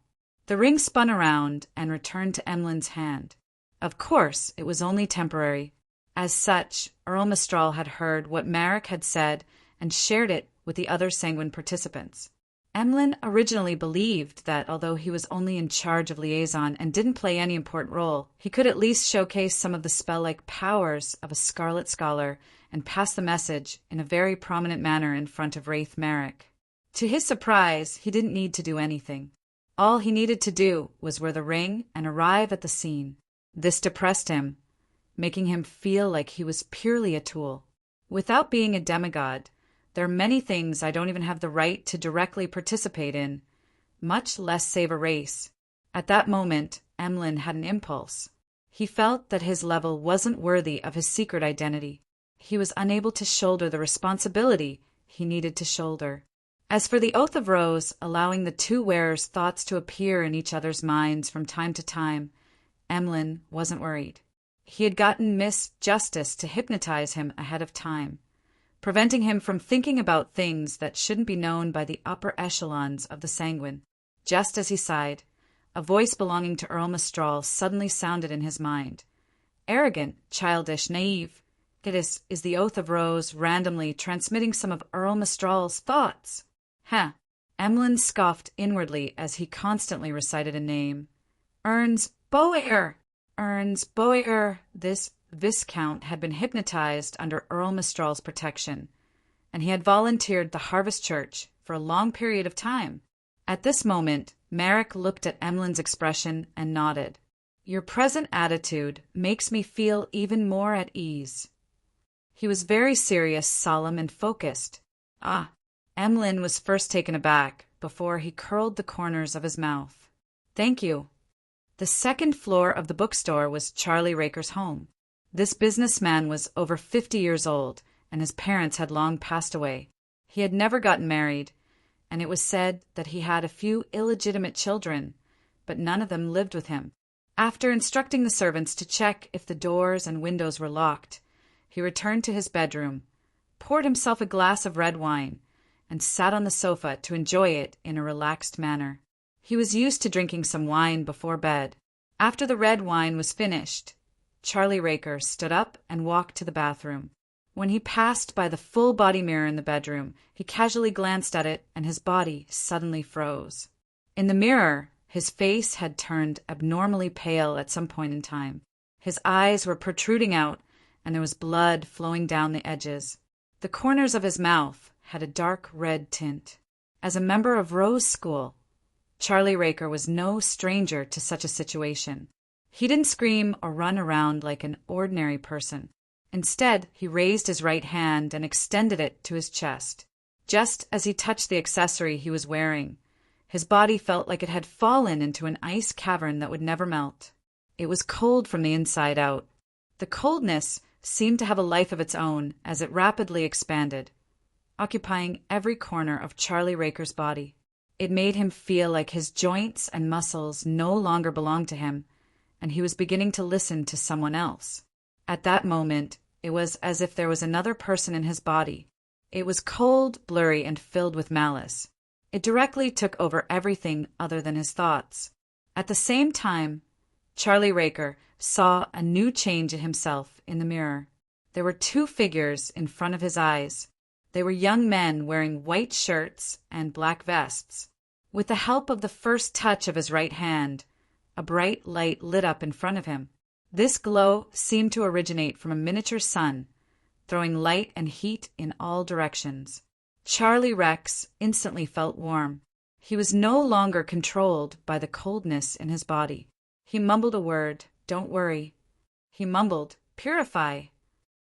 The ring spun around and returned to Emlyn's hand. Of course, it was only temporary. As such, Earl Mistral had heard what Marek had said and shared it with the other Sanguine participants. Emlyn originally believed that although he was only in charge of liaison and didn't play any important role, he could at least showcase some of the spell-like powers of a Scarlet Scholar and pass the message in a very prominent manner in front of Wraith Marek. To his surprise, he didn't need to do anything. All he needed to do was wear the ring and arrive at the scene. This depressed him, making him feel like he was purely a tool. Without being a demigod, there are many things I don't even have the right to directly participate in, much less save a race. At that moment, Emlyn had an impulse. He felt that his level wasn't worthy of his secret identity. He was unable to shoulder the responsibility he needed to shoulder. As for the Oath of Rose, allowing the 2 wearers' thoughts to appear in each other's minds from time to time, Emlyn wasn't worried. He had gotten Miss Justice to hypnotize him ahead of time, preventing him from thinking about things that shouldn't be known by the upper echelons of the Sanguine. Just as he sighed, a voice belonging to Earl Mistral suddenly sounded in his mind. Arrogant, childish, naive. It is the Oath of Rose randomly transmitting some of Earl Mistral's thoughts. Huh. Emlyn scoffed inwardly as he constantly recited a name. Ernst Boyer! Ernst Boyer! This Viscount had been hypnotized under Earl Mistral's protection, and he had volunteered the Harvest Church for a long period of time. At this moment, Merrick looked at Emlyn's expression and nodded. Your present attitude makes me feel even more at ease. He was very serious, solemn, and focused. Ah, Emlyn was first taken aback before he curled the corners of his mouth. Thank you. The second floor of the bookstore was Charlie Raker's home. This businessman was over 50 years old, and his parents had long passed away. He had never gotten married, and it was said that he had a few illegitimate children, but none of them lived with him. After instructing the servants to check if the doors and windows were locked, he returned to his bedroom, poured himself a glass of red wine, and sat on the sofa to enjoy it in a relaxed manner. He was used to drinking some wine before bed. After the red wine was finished, Charlie Raker stood up and walked to the bathroom. When he passed by the full-body mirror in the bedroom, he casually glanced at it, and his body suddenly froze. In the mirror, his face had turned abnormally pale at some point in time. His eyes were protruding out, and there was blood flowing down the edges. The corners of his mouth had a dark red tint. As a member of Rose School, Charlie Raker was no stranger to such a situation. He didn't scream or run around like an ordinary person. Instead, he raised his right hand and extended it to his chest. Just as he touched the accessory he was wearing, his body felt like it had fallen into an ice cavern that would never melt. It was cold from the inside out. The coldness seemed to have a life of its own as it rapidly expanded, occupying every corner of Charlie Raker's body. It made him feel like his joints and muscles no longer belonged to him, and he was beginning to listen to someone else. At that moment, it was as if there was another person in his body. It was cold, blurry, and filled with malice. It directly took over everything other than his thoughts. At the same time, Charlie Raker saw a new change in himself in the mirror. There were two figures in front of his eyes. They were young men wearing white shirts and black vests. With the help of the first touch of his right hand, a bright light lit up in front of him. This glow seemed to originate from a miniature sun, throwing light and heat in all directions. Charlie Rex instantly felt warm. He was no longer controlled by the coldness in his body. He mumbled a word, "Don't worry." He mumbled, "Purify."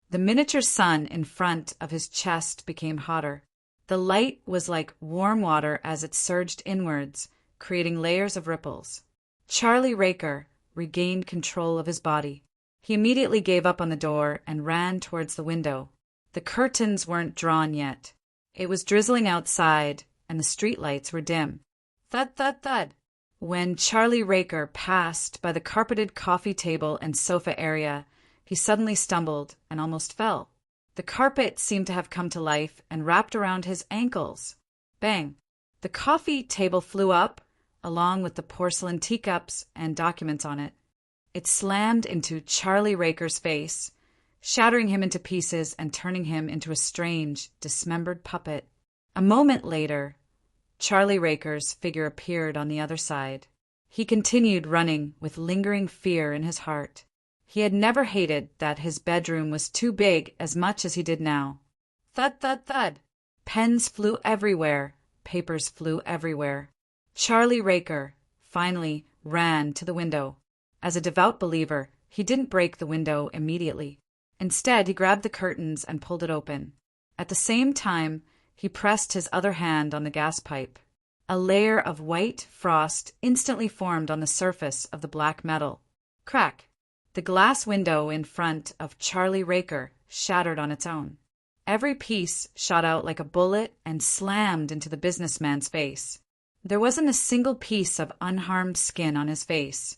The miniature sun in front of his chest became hotter. The light was like warm water as it surged inwards, creating layers of ripples. Charlie Raker regained control of his body. He immediately gave up on the door and ran towards the window. The curtains weren't drawn yet. It was drizzling outside, and the streetlights were dim. Thud, thud, thud. When Charlie Raker passed by the carpeted coffee table and sofa area, he suddenly stumbled and almost fell. The carpet seemed to have come to life and wrapped around his ankles. Bang! The coffee table flew up, along with the porcelain teacups and documents on it. It slammed into Charlie Raker's face, shattering him into pieces and turning him into a strange, dismembered puppet. A moment later, Charlie Raker's figure appeared on the other side. He continued running with lingering fear in his heart. He had never hated that his bedroom was too big as much as he did now. Thud, thud, thud. Pens flew everywhere. Papers flew everywhere. Charlie Raker finally ran to the window. As a devout believer, he didn't break the window immediately. Instead, he grabbed the curtains and pulled it open. At the same time, he pressed his other hand on the gas pipe. A layer of white frost instantly formed on the surface of the black metal. Crack! The glass window in front of Charlie Raker shattered on its own. Every piece shot out like a bullet and slammed into the businessman's face. There wasn't a single piece of unharmed skin on his face,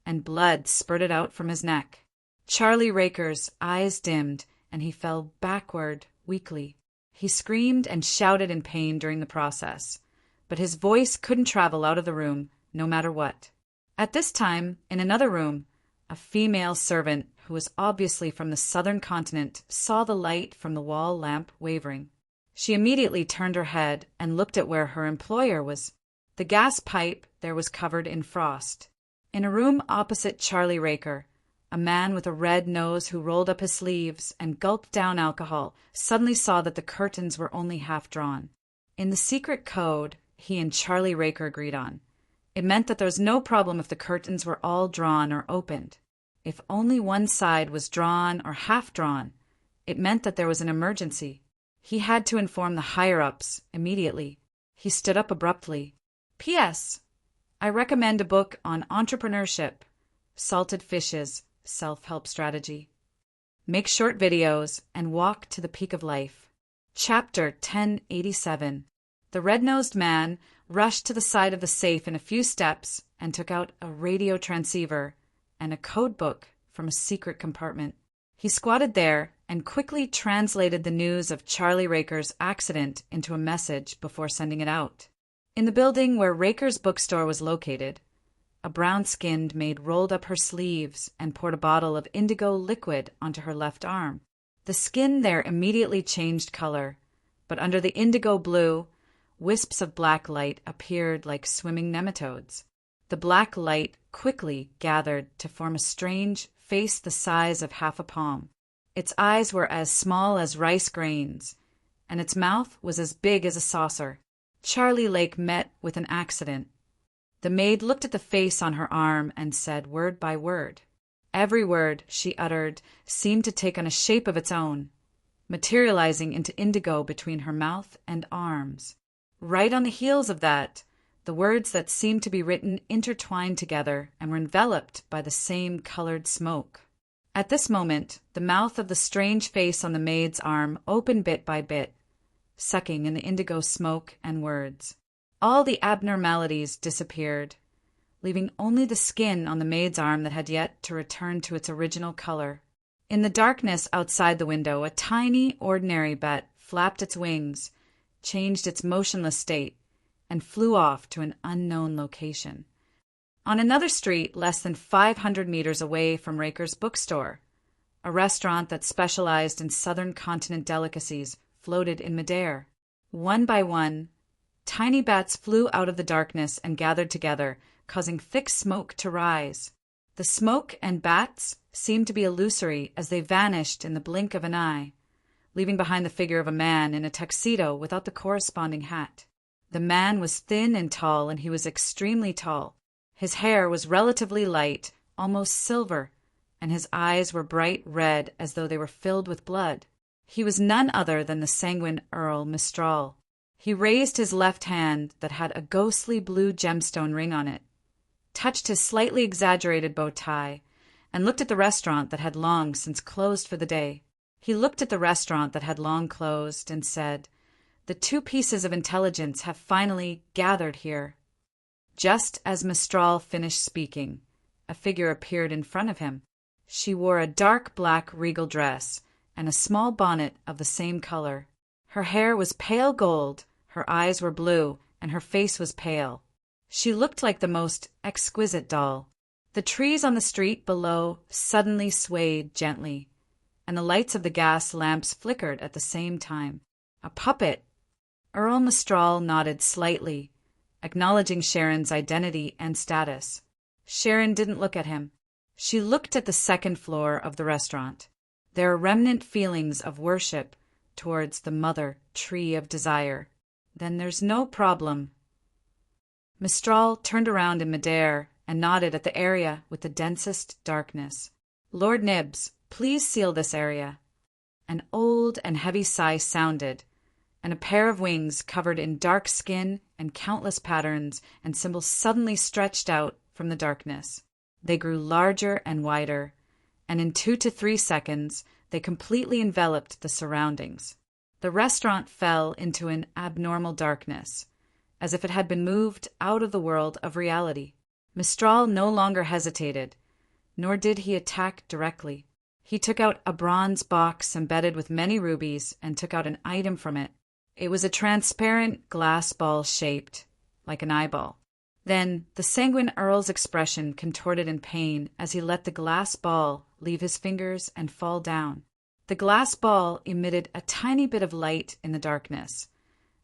and blood spurted out from his neck. Charlie Raker's eyes dimmed, and he fell backward weakly. He screamed and shouted in pain during the process, but his voice couldn't travel out of the room, no matter what. At this time, in another room, a female servant, who was obviously from the southern continent, saw the light from the wall lamp wavering. She immediately turned her head and looked at where her employer was. The gas pipe there was covered in frost. In a room opposite Charlie Raker, a man with a red nose who rolled up his sleeves and gulped down alcohol suddenly saw that the curtains were only half drawn. In the secret code he and Charlie Raker agreed on, it meant that there was no problem if the curtains were all drawn or opened. If only one side was drawn or half drawn, it meant that there was an emergency. He had to inform the higher-ups immediately. He stood up abruptly. P.S. I recommend a book on entrepreneurship, salted fishes, self-help strategy. Make short videos and walk to the peak of life. Chapter 1087. The red-nosed man rushed to the side of the safe in a few steps and took out a radio transceiver and a code book from a secret compartment. He squatted there and quickly translated the news of Charlie Raker's accident into a message before sending it out. In the building where Raker's bookstore was located, a brown-skinned maid rolled up her sleeves and poured a bottle of indigo liquid onto her left arm. The skin there immediately changed color, but under the indigo blue, wisps of black light appeared like swimming nematodes. The black light quickly gathered to form a strange face the size of half a palm. Its eyes were as small as rice grains, and its mouth was as big as a saucer. Charlie Lake met with an accident. The maid looked at the face on her arm and said word by word. Every word she uttered seemed to take on a shape of its own, materializing into indigo between her mouth and arms. Right on the heels of that, the words that seemed to be written intertwined together and were enveloped by the same colored smoke. At this moment, the mouth of the strange face on the maid's arm opened bit by bit, sucking in the indigo smoke and words. All the abnormalities disappeared, leaving only the skin on the maid's arm that had yet to return to its original color. In the darkness outside the window, a tiny, ordinary bat flapped its wings, changed its motionless state, and flew off to an unknown location. On another street, less than 500 meters away from Raker's bookstore, a restaurant that specialized in southern continent delicacies floated in midair. One by one, tiny bats flew out of the darkness and gathered together, causing thick smoke to rise. The smoke and bats seemed to be illusory as they vanished in the blink of an eye, leaving behind the figure of a man in a tuxedo without the corresponding hat. The man was thin and tall, and he was extremely tall. His hair was relatively light, almost silver, and his eyes were bright red as though they were filled with blood. He was none other than the sanguine Earl Mistral. He raised his left hand that had a ghostly blue gemstone ring on it, touched his slightly exaggerated bow tie, and looked at the restaurant that had long since closed for the day. He looked at the restaurant that had long closed and said, "The two pieces of intelligence have finally gathered here." Just as Mistral finished speaking, a figure appeared in front of him. She wore a dark black regal dress and a small bonnet of the same color. Her hair was pale gold, her eyes were blue, and her face was pale. She looked like the most exquisite doll. The trees on the street below suddenly swayed gently, and the lights of the gas lamps flickered at the same time. A puppet! Earl Mistral nodded slightly, acknowledging Sharon's identity and status. Sharon didn't look at him. She looked at the second floor of the restaurant. There are remnant feelings of worship towards the mother tree of desire. Then there's no problem. Mistral turned around in midair and nodded at the area with the densest darkness. "Lord Nibs, please seal this area." An old and heavy sigh sounded, and a pair of wings covered in dark skin and countless patterns and symbols suddenly stretched out from the darkness. They grew larger and wider, and in 2 to 3 seconds they completely enveloped the surroundings. The restaurant fell into an abnormal darkness, as if it had been moved out of the world of reality. Mistral no longer hesitated, nor did he attack directly. He took out a bronze box embedded with many rubies and took out an item from it. It was a transparent glass ball shaped like an eyeball. Then the sanguine Earl's expression contorted in pain as he let the glass ball leave his fingers and fall down. The glass ball emitted a tiny bit of light in the darkness,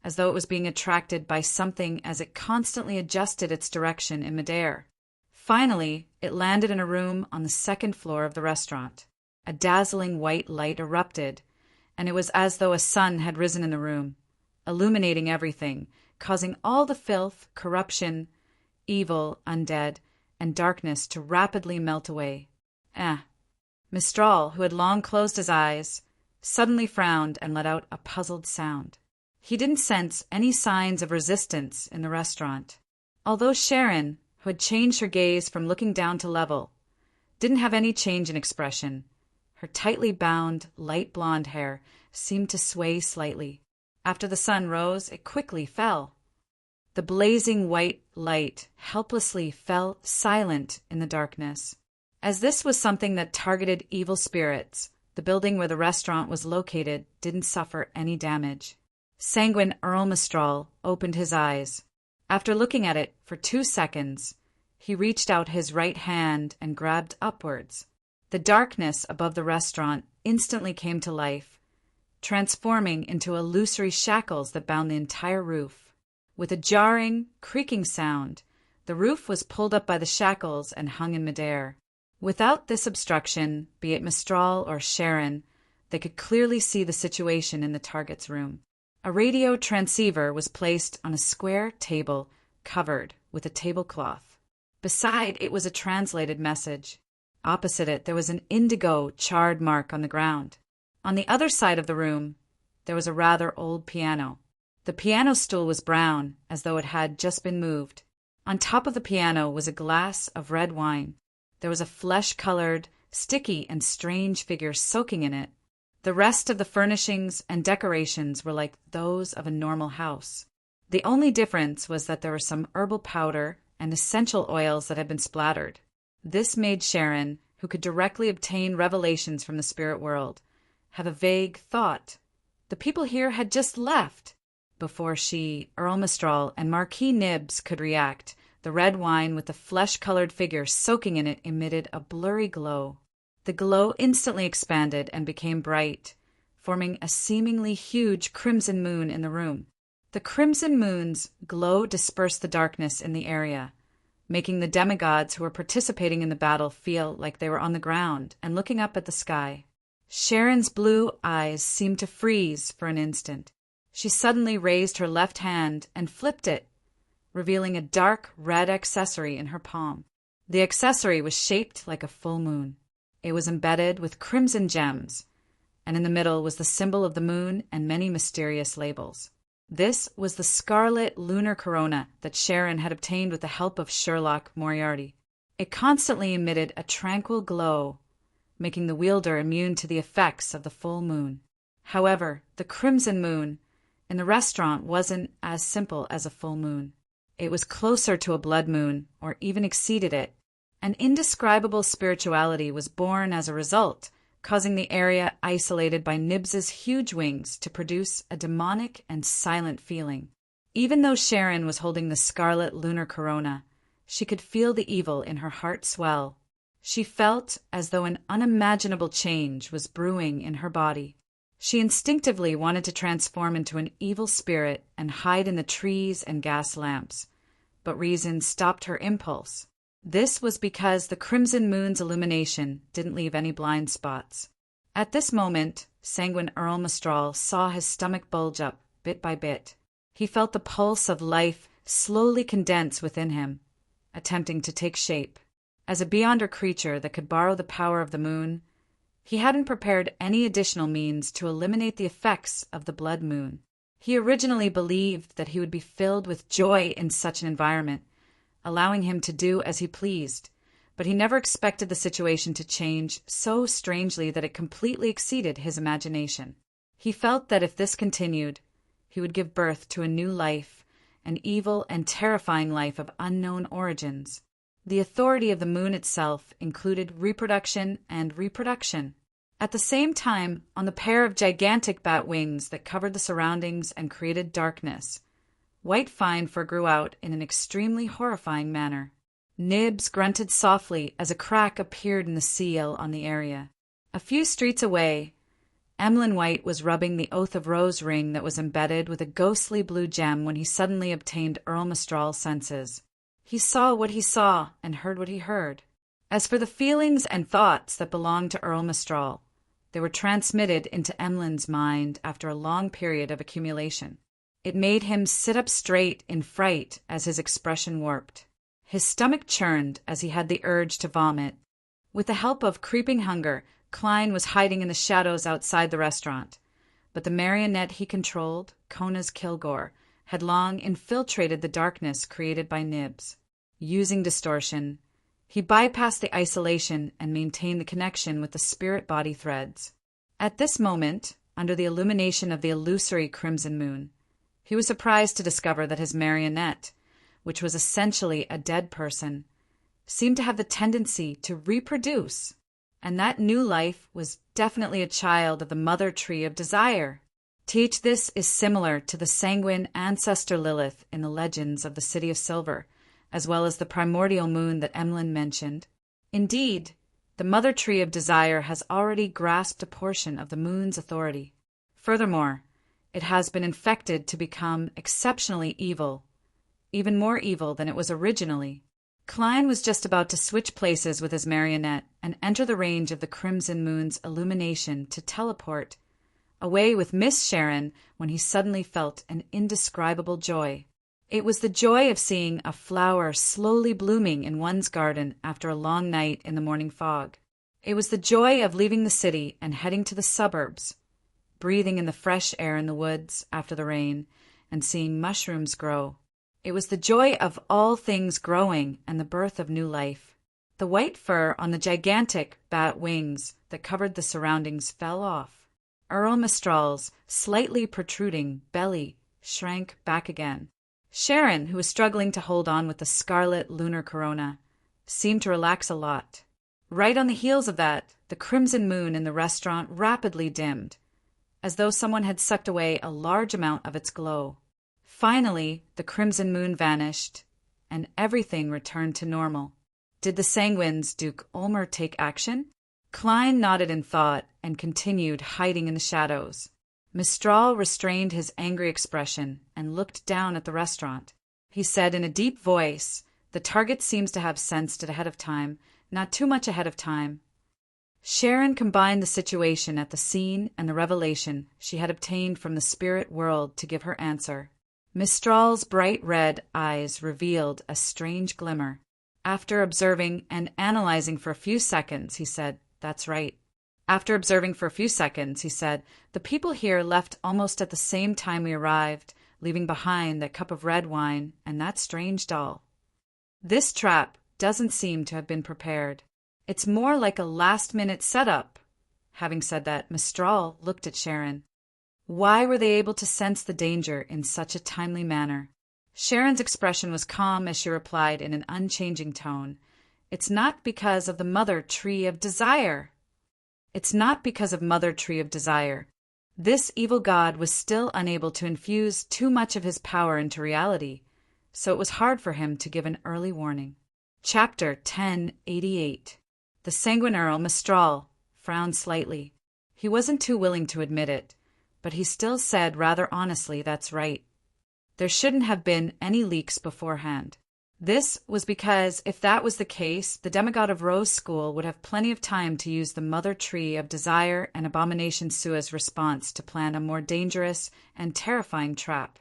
as though it was being attracted by something as it constantly adjusted its direction in midair. Finally, it landed in a room on the second floor of the restaurant. A dazzling white light erupted, and it was as though a sun had risen in the room, illuminating everything, causing all the filth, corruption, evil, undead, and darkness to rapidly melt away. Mistral, who had long closed his eyes, suddenly frowned and let out a puzzled sound. He didn't sense any signs of resistance in the restaurant. Although Sharon, who had changed her gaze from looking down to level, didn't have any change in expression. Her tightly bound, light blonde hair seemed to sway slightly. After the sun rose, it quickly fell. The blazing white light helplessly fell silent in the darkness. As this was something that targeted evil spirits, the building where the restaurant was located didn't suffer any damage. Sanguine Earl Mistral opened his eyes. After looking at it for 2 seconds, he reached out his right hand and grabbed upwards. The darkness above the restaurant instantly came to life, transforming into illusory shackles that bound the entire roof. With a jarring, creaking sound, the roof was pulled up by the shackles and hung in midair. Without this obstruction, be it Mistral or Sharon, they could clearly see the situation in the target's room. A radio transceiver was placed on a square table covered with a tablecloth. Beside it was a translated message. Opposite it, there was an indigo charred mark on the ground. On the other side of the room, there was a rather old piano. The piano stool was brown, as though it had just been moved. On top of the piano was a glass of red wine. There was a flesh-colored, sticky and strange figure soaking in it. The rest of the furnishings and decorations were like those of a normal house. The only difference was that there was some herbal powder and essential oils that had been splattered. This made Sharon, who could directly obtain revelations from the spirit world, have a vague thought. The people here had just left. Before she, Earl Mistral, and Marquis Nibs could react, the red wine with the flesh-colored figure soaking in it emitted a blurry glow. The glow instantly expanded and became bright, forming a seemingly huge crimson moon in the room. The crimson moon's glow dispersed the darkness in the area, making the demigods who were participating in the battle feel like they were on the ground and looking up at the sky. Sharon's blue eyes seemed to freeze for an instant. She suddenly raised her left hand and flipped it, revealing a dark red accessory in her palm. The accessory was shaped like a full moon. It was embedded with crimson gems, and in the middle was the symbol of the moon and many mysterious labels. This was the scarlet lunar corona that Sharon had obtained with the help of Sherlock Moriarty. It constantly emitted a tranquil glow, making the wielder immune to the effects of the full moon. However, the crimson moon in the restaurant wasn't as simple as a full moon. It was closer to a blood moon, or even exceeded it. An indescribable spirituality was born as a result, causing the area isolated by Nibs's huge wings to produce a demonic and silent feeling. Even though Sharon was holding the scarlet lunar corona, she could feel the evil in her heart swell. She felt as though an unimaginable change was brewing in her body. She instinctively wanted to transform into an evil spirit and hide in the trees and gas lamps, but reason stopped her impulse. This was because the crimson moon's illumination didn't leave any blind spots. At this moment, Sanguine Earl Mistral saw his stomach bulge up bit by bit. He felt the pulse of life slowly condense within him, attempting to take shape. As a beyonder creature that could borrow the power of the moon, he hadn't prepared any additional means to eliminate the effects of the blood moon. He originally believed that he would be filled with joy in such an environment, allowing him to do as he pleased, but he never expected the situation to change so strangely that it completely exceeded his imagination. He felt that if this continued, he would give birth to a new life, an evil and terrifying life of unknown origins. The authority of the moon itself included reproduction and reproduction. At the same time, on the pair of gigantic bat wings that covered the surroundings and created darkness, white fine fur grew out in an extremely horrifying manner. Nibs grunted softly as a crack appeared in the seal on the area. A few streets away, Emlyn White was rubbing the Oath of Rose ring that was embedded with a ghostly blue gem when he suddenly obtained Earl Mistral's senses. He saw what he saw and heard what he heard. As for the feelings and thoughts that belonged to Earl Mistral, they were transmitted into Emlyn's mind after a long period of accumulation. It made him sit up straight in fright as his expression warped. His stomach churned as he had the urge to vomit. With the help of creeping hunger, Klein was hiding in the shadows outside the restaurant. But the marionette he controlled, Kona's Kilgore, had long infiltrated the darkness created by Nibs. Using distortion, he bypassed the isolation and maintained the connection with the spirit-body threads. At this moment, under the illumination of the illusory crimson moon, he was surprised to discover that his marionette, which was essentially a dead person, seemed to have the tendency to reproduce, and that new life was definitely a child of the mother tree of desire. This is similar to the sanguine ancestor Lilith in the legends of the City of Silver, as well as the primordial moon that Emlyn mentioned. Indeed, the mother tree of desire has already grasped a portion of the moon's authority. Furthermore, it has been infected to become exceptionally evil, even more evil than it was originally. Klein was just about to switch places with his marionette and enter the range of the crimson moon's illumination to teleport away with Miss Sharon when he suddenly felt an indescribable joy. It was the joy of seeing a flower slowly blooming in one's garden after a long night in the morning fog. It was the joy of leaving the city and heading to the suburbs, breathing in the fresh air in the woods after the rain, and seeing mushrooms grow. It was the joy of all things growing and the birth of new life. The white fur on the gigantic bat wings that covered the surroundings fell off. Earl Mistral's slightly protruding belly shrank back again. Sharon, who was struggling to hold on with the scarlet lunar corona, seemed to relax a lot. Right on the heels of that, the crimson moon in the restaurant rapidly dimmed, as though someone had sucked away a large amount of its glow. Finally, the crimson moon vanished, and everything returned to normal. Did the Sanguine's Duke Ulmer take action? Klein nodded in thought and continued hiding in the shadows. Mistral restrained his angry expression and looked down at the restaurant. He said in a deep voice, "The target seems to have sensed it ahead of time, not too much ahead of time." Sharon combined the situation at the scene and the revelation she had obtained from the spirit world to give her answer. Mistral's bright red eyes revealed a strange glimmer. After observing and analyzing for a few seconds, he said, "That's right." After observing for a few seconds, he said, "The people here left almost at the same time we arrived, leaving behind that cup of red wine and that strange doll. This trap doesn't seem to have been prepared. It's more like a last-minute setup." Having said that, Mistral looked at Sharon. Why were they able to sense the danger in such a timely manner? Sharon's expression was calm as she replied in an unchanging tone, "It's not because of the mother tree of desire. It's not because of Mother Tree of Desire. This evil god was still unable to infuse too much of his power into reality, so it was hard for him to give an early warning." Chapter 1088. The Sanguine Earl Mistral frowned slightly. He wasn't too willing to admit it, but he still said rather honestly, "That's right. There shouldn't have been any leaks beforehand." This was because if that was the case, the demigod of Rose School would have plenty of time to use the Mother Tree of Desire and Abomination Sua's response to plan a more dangerous and terrifying trap.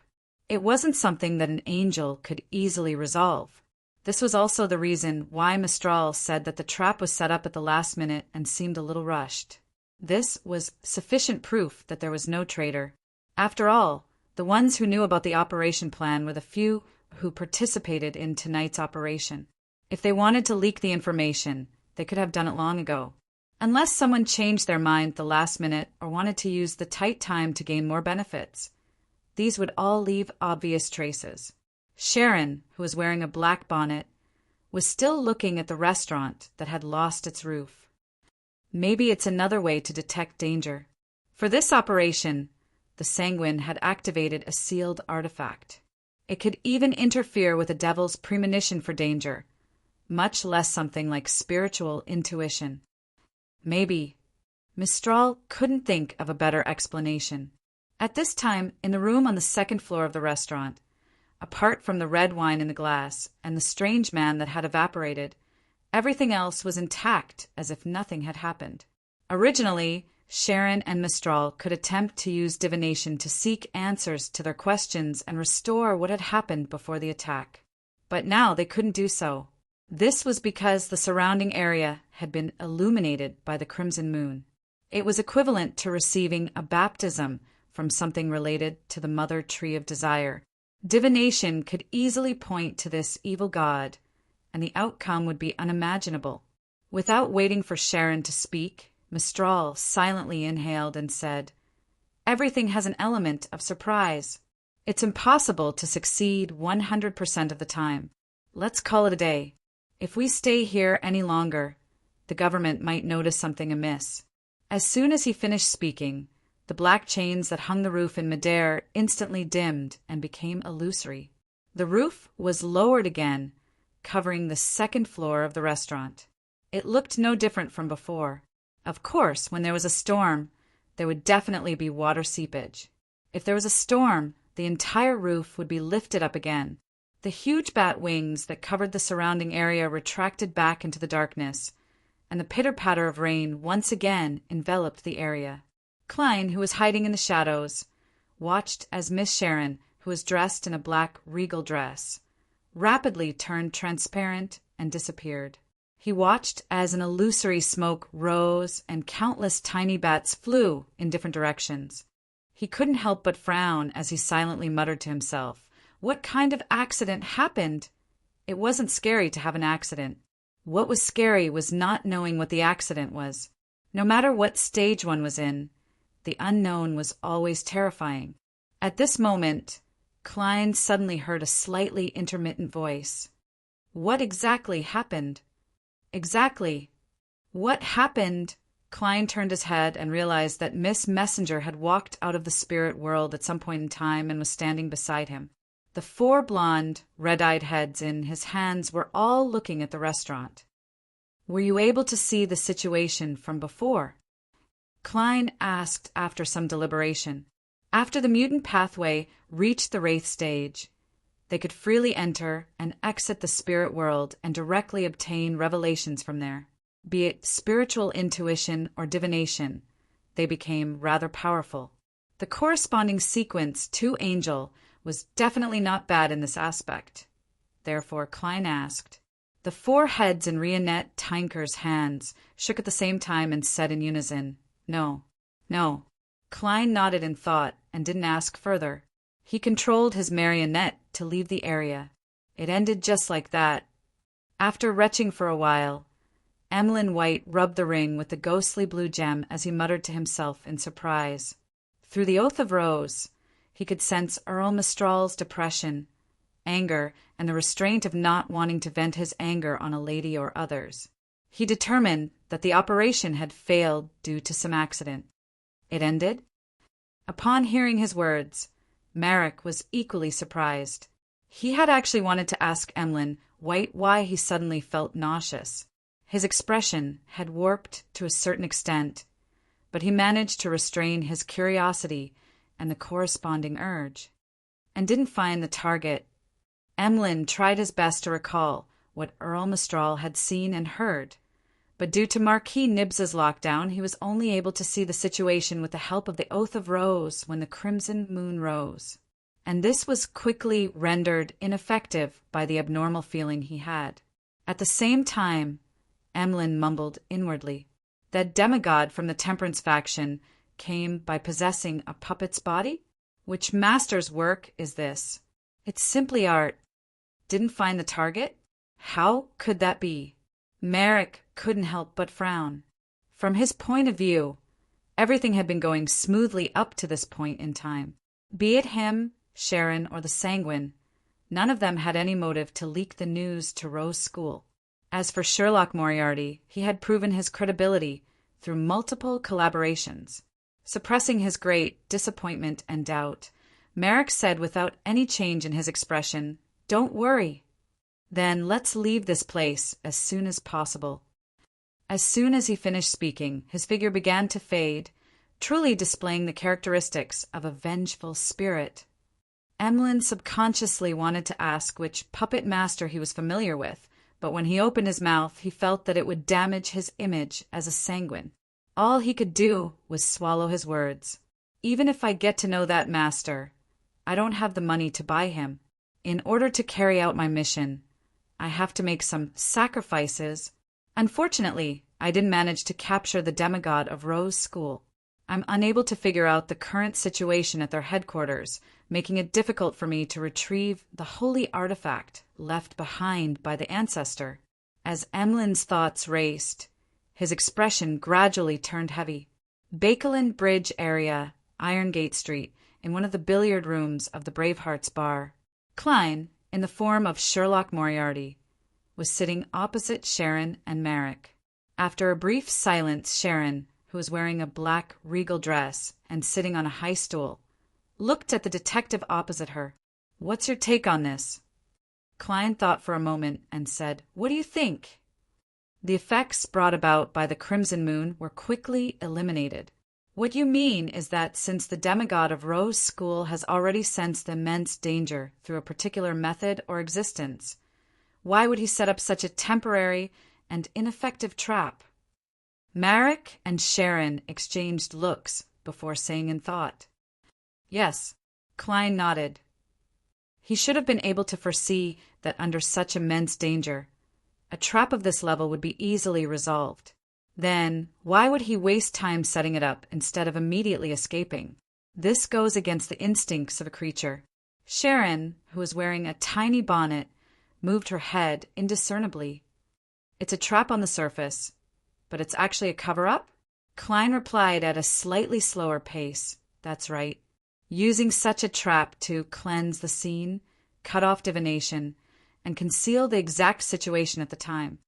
It wasn't something that an angel could easily resolve. This was also the reason why Mistral said that the trap was set up at the last minute and seemed a little rushed. This was sufficient proof that there was no traitor. After all, the ones who knew about the operation plan were the few who participated in tonight's operation. If they wanted to leak the information, they could have done it long ago. Unless someone changed their mind at the last minute or wanted to use the tight time to gain more benefits, these would all leave obvious traces. Sharon, who was wearing a black bonnet, was still looking at the restaurant that had lost its roof. Maybe it's another way to detect danger. For this operation, the Sanguine had activated a sealed artifact. It could even interfere with a devil's premonition for danger, much less something like spiritual intuition. Maybe Mistral couldn't think of a better explanation. At this time, in the room on the second floor of the restaurant, apart from the red wine in the glass and the strange man that had evaporated, everything else was intact as if nothing had happened. Originally, Sharon and Mistral could attempt to use divination to seek answers to their questions and restore what had happened before the attack. But now they couldn't do so. This was because the surrounding area had been illuminated by the crimson moon. It was equivalent to receiving a baptism from something related to the mother tree of desire. Divination could easily point to this evil god, and the outcome would be unimaginable. Without waiting for Sharon to speak, Mistral silently inhaled and said, "Everything has an element of surprise. It's impossible to succeed 100% of the time. Let's call it a day. If we stay here any longer, the government might notice something amiss." As soon as he finished speaking, the black chains that hung the roof in midair instantly dimmed and became illusory. The roof was lowered again, covering the second floor of the restaurant. It looked no different from before. Of course, when there was a storm, there would definitely be water seepage. If there was a storm, the entire roof would be lifted up again. The huge bat wings that covered the surrounding area retracted back into the darkness, and the pitter-patter of rain once again enveloped the area. Klein, who was hiding in the shadows, watched as Miss Sharon, who was dressed in a black regal dress, rapidly turned transparent and disappeared. He watched as an illusory smoke rose and countless tiny bats flew in different directions. He couldn't help but frown as he silently muttered to himself, "What kind of accident happened?" It wasn't scary to have an accident. What was scary was not knowing what the accident was. No matter what stage one was in, the unknown was always terrifying. At this moment, Klein suddenly heard a slightly intermittent voice. What exactly happened? Exactly. What happened? Klein turned his head and realized that Miss Messenger had walked out of the spirit world at some point in time and was standing beside him. The 4 blonde, red-eyed heads in his hands were all looking at the restaurant. "Were you able to see the situation from before?" Klein asked after some deliberation. After the mutant pathway reached the wraith stage, they could freely enter and exit the spirit world and directly obtain revelations from there. Be it spiritual intuition or divination, they became rather powerful. The corresponding sequence to Angel was definitely not bad in this aspect. Therefore, Klein asked. The 4 heads in Rionette Tynker's hands shook at the same time and said in unison, "No, no." Klein nodded in thought and didn't ask further. He controlled his marionette to leave the area. It ended just like that. After retching for a while, Emlyn White rubbed the ring with the ghostly blue gem as he muttered to himself in surprise. Through the Oath of Rose, he could sense Earl Mistral's depression, anger, and the restraint of not wanting to vent his anger on a lady or others. He determined that the operation had failed due to some accident. It ended. Upon hearing his words, Marek was equally surprised. He had actually wanted to ask Emlyn White why he suddenly felt nauseous. His expression had warped to a certain extent, but he managed to restrain his curiosity and the corresponding urge, and didn't find the target. Emlyn tried his best to recall what Earl Mistral had seen and heard, but due to Marquis Nibbs's lockdown, he was only able to see the situation with the help of the Oath of Rose when the crimson moon rose, and this was quickly rendered ineffective by the abnormal feeling he had. At the same time, Emlyn mumbled inwardly. That demigod from the Temperance faction came by possessing a puppet's body? Which master's work is this? It's simply art. Didn't find the target? How could that be? Marek couldn't help but frown. From his point of view, everything had been going smoothly up to this point in time. Be it him, Sharon, or the Sanguine, none of them had any motive to leak the news to Rose School. As for Sherlock Moriarty, he had proven his credibility through multiple collaborations. Suppressing his great disappointment and doubt, Marek said without any change in his expression, "Don't worry. Then let's leave this place as soon as possible." As soon as he finished speaking, his figure began to fade, truly displaying the characteristics of a vengeful spirit. Emlyn subconsciously wanted to ask which puppet master he was familiar with, but when he opened his mouth, he felt that it would damage his image as a sanguine. All he could do was swallow his words. Even if I get to know that master, I don't have the money to buy him. In order to carry out my mission, I have to make some sacrifices. Unfortunately, I didn't manage to capture the demigod of Rose School. I'm unable to figure out the current situation at their headquarters, making it difficult for me to retrieve the holy artifact left behind by the ancestor. As Emlyn's thoughts raced, his expression gradually turned heavy. Bakelin Bridge area, Irongate Street, in one of the billiard rooms of the Bravehearts Bar. Klein, in the form of Sherlock Moriarty, was sitting opposite Sharon and Merrick. After a brief silence, Sharon, who was wearing a black regal dress and sitting on a high stool, looked at the detective opposite her. "What's your take on this?" Klein thought for a moment and said, "What do you think?" The effects brought about by the crimson moon were quickly eliminated. "What you mean is that since the demigod of Rose School has already sensed immense danger through a particular method or existence, why would he set up such a temporary and ineffective trap?" Marek and Sharon exchanged looks before saying in thought. "Yes," Klein nodded. He should have been able to foresee that under such immense danger, a trap of this level would be easily resolved. Then, why would he waste time setting it up instead of immediately escaping? This goes against the instincts of a creature. Sharon, who was wearing a tiny bonnet, moved her head indiscernibly. "It's a trap on the surface, but it's actually a cover-up?" Klein replied at a slightly slower pace. "That's right. Using such a trap to cleanse the scene, cut off divination, and conceal the exact situation at the time.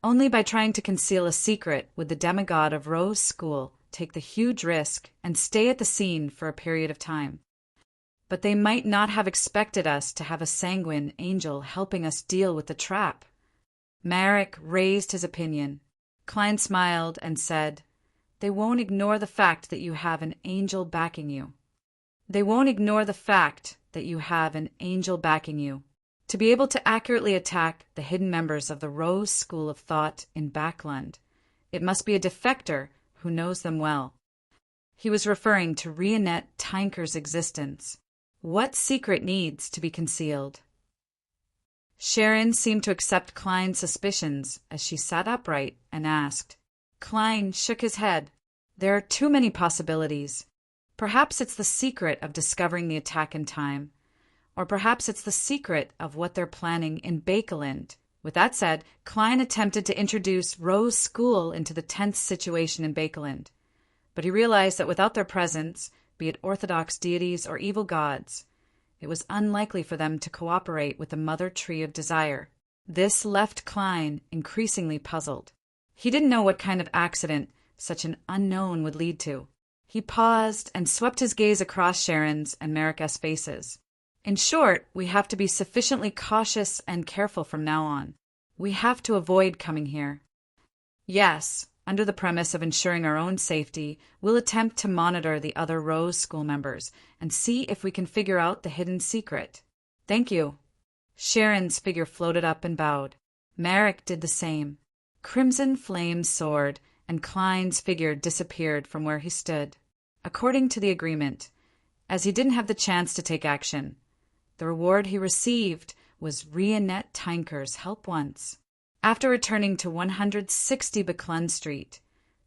Only by trying to conceal a secret would the demigod of Rose School take the huge risk and stay at the scene for a period of time. But they might not have expected us to have a sanguine angel helping us deal with the trap." Marek raised his opinion. Klein smiled and said, "They won't ignore the fact that you have an angel backing you. They won't ignore the fact that you have an angel backing you. To be able to accurately attack the hidden members of the Rose School of Thought in Backland, it must be a defector who knows them well." He was referring to Rionette Tinker's existence. What secret needs to be concealed? Sharon seemed to accept Klein's suspicions as she sat upright and asked. Klein shook his head. "There are too many possibilities. Perhaps it's the secret of discovering the attack in time. Or perhaps it's the secret of what they're planning in Bakeland." With that said, Klein attempted to introduce Rose School into the tense situation in Bakeland. But he realized that without their presence, be it orthodox deities or evil gods, it was unlikely for them to cooperate with the Mother Tree of Desire. This left Klein increasingly puzzled. He didn't know what kind of accident such an unknown would lead to. He paused and swept his gaze across Sharon's and Marika's faces. "In short, we have to be sufficiently cautious and careful from now on. We have to avoid coming here. Yes, under the premise of ensuring our own safety, we'll attempt to monitor the other Rose School members and see if we can figure out the hidden secret." "Thank you." Sharon's figure floated up and bowed. Marek did the same. Crimson flames soared, and Klein's figure disappeared from where he stood. According to the agreement, as he didn't have the chance to take action, the reward he received was Rionette Tinker's help once. After returning to 160 Buckland Street,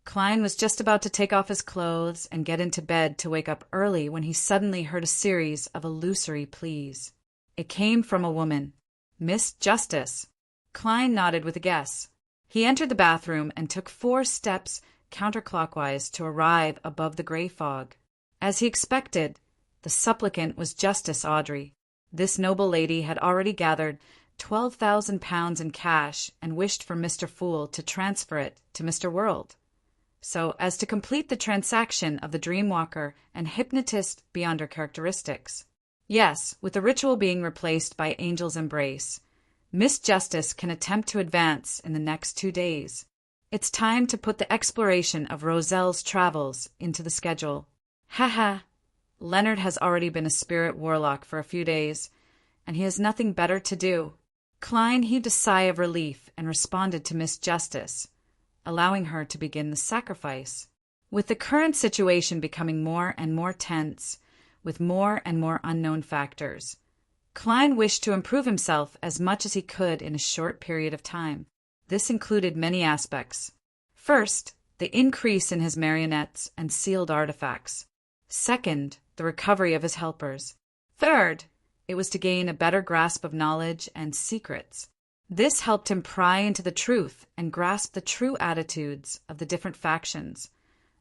Klein was just about to take off his clothes and get into bed to wake up early when he suddenly heard a series of illusory pleas. It came from a woman, Miss Justice. Klein nodded with a guess. He entered the bathroom and took 4 steps counterclockwise to arrive above the gray fog. As he expected, the supplicant was Justice Audrey. This noble lady had already gathered £12,000 in cash and wished for Mr. Fool to transfer it to Mr. World, so as to complete the transaction of the dreamwalker and hypnotist beyond her characteristics. Yes, with the ritual being replaced by Angel's Embrace, Miss Justice can attempt to advance in the next 2 days. It's time to put the exploration of Roselle's travels into the schedule. Haha, Leonard has already been a spirit warlock for a few days, and he has nothing better to do. Klein heaved a sigh of relief and responded to Miss Justice, allowing her to begin the sacrifice. With the current situation becoming more and more tense, with more and more unknown factors, Klein wished to improve himself as much as he could in a short period of time. This included many aspects. First, the increase in his marionettes and sealed artifacts. Second, the recovery of his helpers. Third, it was to gain a better grasp of knowledge and secrets. This helped him pry into the truth and grasp the true attitudes of the different factions,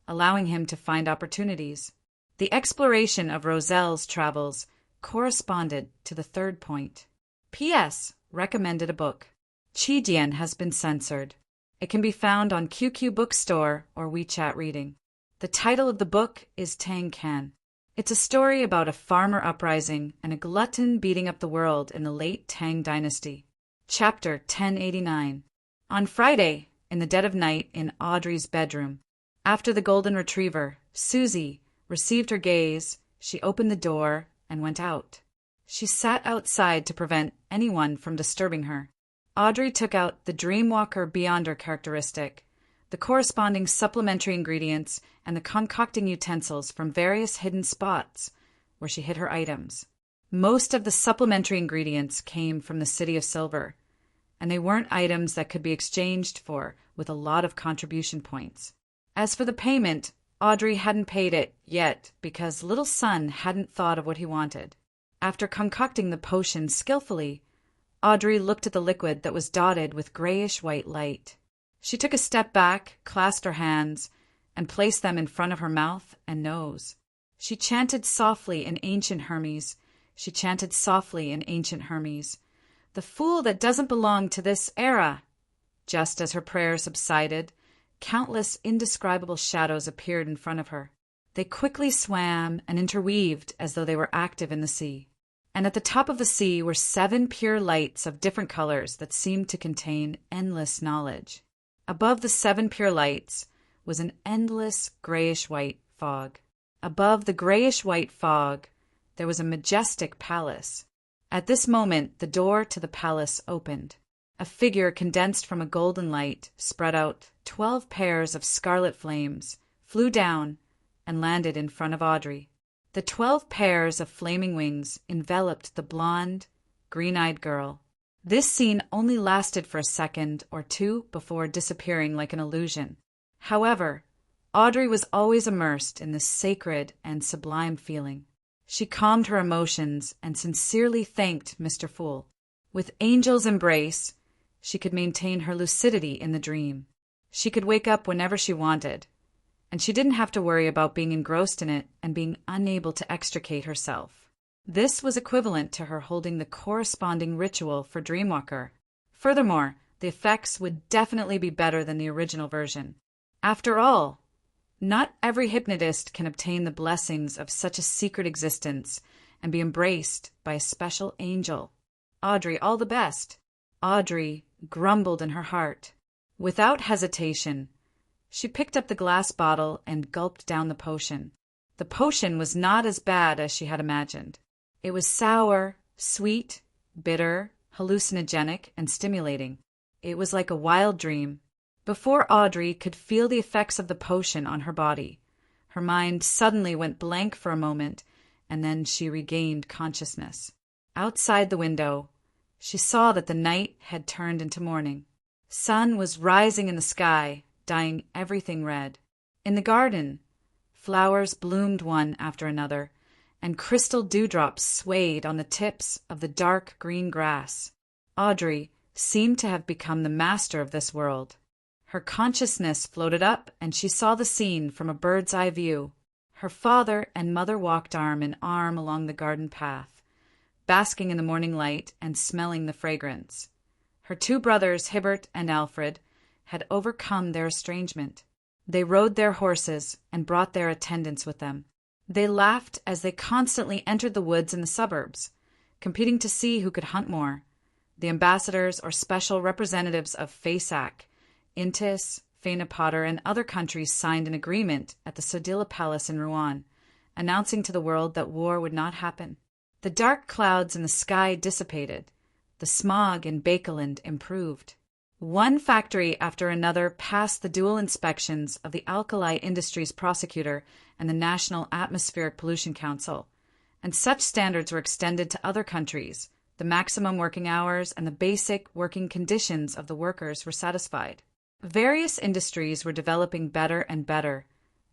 allowing him to find opportunities. The exploration of Roselle's travels corresponded to the third point. P.S. Recommended a book. Qijian has been censored. It can be found on QQ Bookstore or WeChat Reading. The title of the book is Tang Can. It's a story about a farmer uprising and a glutton beating up the world in the late Tang dynasty. Chapter 1089. On Friday, in the dead of night in Audrey's bedroom, after the golden retriever, Susie, received her gaze, she opened the door and went out. She sat outside to prevent anyone from disturbing her. Audrey took out the Dreamwalker Beyonder characteristic, the corresponding supplementary ingredients, and the concocting utensils from various hidden spots where she hid her items. Most of the supplementary ingredients came from the City of Silver, and they weren't items that could be exchanged for with a lot of contribution points. As for the payment, Audrey hadn't paid it yet because Little Sun hadn't thought of what he wanted. After concocting the potion skillfully, Audrey looked at the liquid that was dotted with grayish-white light. She took a step back, clasped her hands, and placed them in front of her mouth and nose. She chanted softly in ancient Hermes. She chanted softly in ancient Hermes. The fool that doesn't belong to this era. Just as her prayer subsided, countless indescribable shadows appeared in front of her. They quickly swam and interweaved as though they were active in the sea. And at the top of the sea were 7 pure lights of different colors that seemed to contain endless knowledge. Above the 7 pure lights was an endless grayish-white fog. Above the grayish-white fog, there was a majestic palace. At this moment, the door to the palace opened. A figure condensed from a golden light spread out 12 pairs of scarlet flames, flew down, and landed in front of Audrey. The 12 pairs of flaming wings enveloped the blonde, green-eyed girl. This scene only lasted for a second or two before disappearing like an illusion. However, Audrey was always immersed in this sacred and sublime feeling. She calmed her emotions and sincerely thanked Mr. Fool. With Angel's embrace, she could maintain her lucidity in the dream. She could wake up whenever she wanted, and she didn't have to worry about being engrossed in it and being unable to extricate herself. This was equivalent to her holding the corresponding ritual for Dreamwalker. Furthermore, the effects would definitely be better than the original version. After all, not every hypnotist can obtain the blessings of such a secret existence and be embraced by a special angel. Audrey, all the best. Audrey grumbled in her heart. Without hesitation, she picked up the glass bottle and gulped down the potion. The potion was not as bad as she had imagined. It was sour, sweet, bitter, hallucinogenic, and stimulating. It was like a wild dream. Before Audrey could feel the effects of the potion on her body, her mind suddenly went blank for a moment, and then she regained consciousness. Outside the window, she saw that the night had turned into morning. Sun was rising in the sky, dyeing everything red. In the garden, flowers bloomed one after another, and crystal dewdrops swayed on the tips of the dark green grass. Audrey seemed to have become the master of this world. Her consciousness floated up, and she saw the scene from a bird's-eye view. Her father and mother walked arm in arm along the garden path, basking in the morning light and smelling the fragrance. Her 2 brothers, Hibbert and Alfred, had overcome their estrangement. They rode their horses and brought their attendants with them. They laughed as they constantly entered the woods in the suburbs, competing to see who could hunt more. The ambassadors or special representatives of Fasak, Intis, Faina Potter and other countries signed an agreement at the Sodila Palace in Rouen, announcing to the world that war would not happen. The dark clouds in the sky dissipated. The smog in Bakeland improved. One factory after another passed the dual inspections of the Alkali Industries Prosecutor and the National Atmospheric Pollution Council, and such standards were extended to other countries. The maximum working hours and the basic working conditions of the workers were satisfied. Various industries were developing better and better,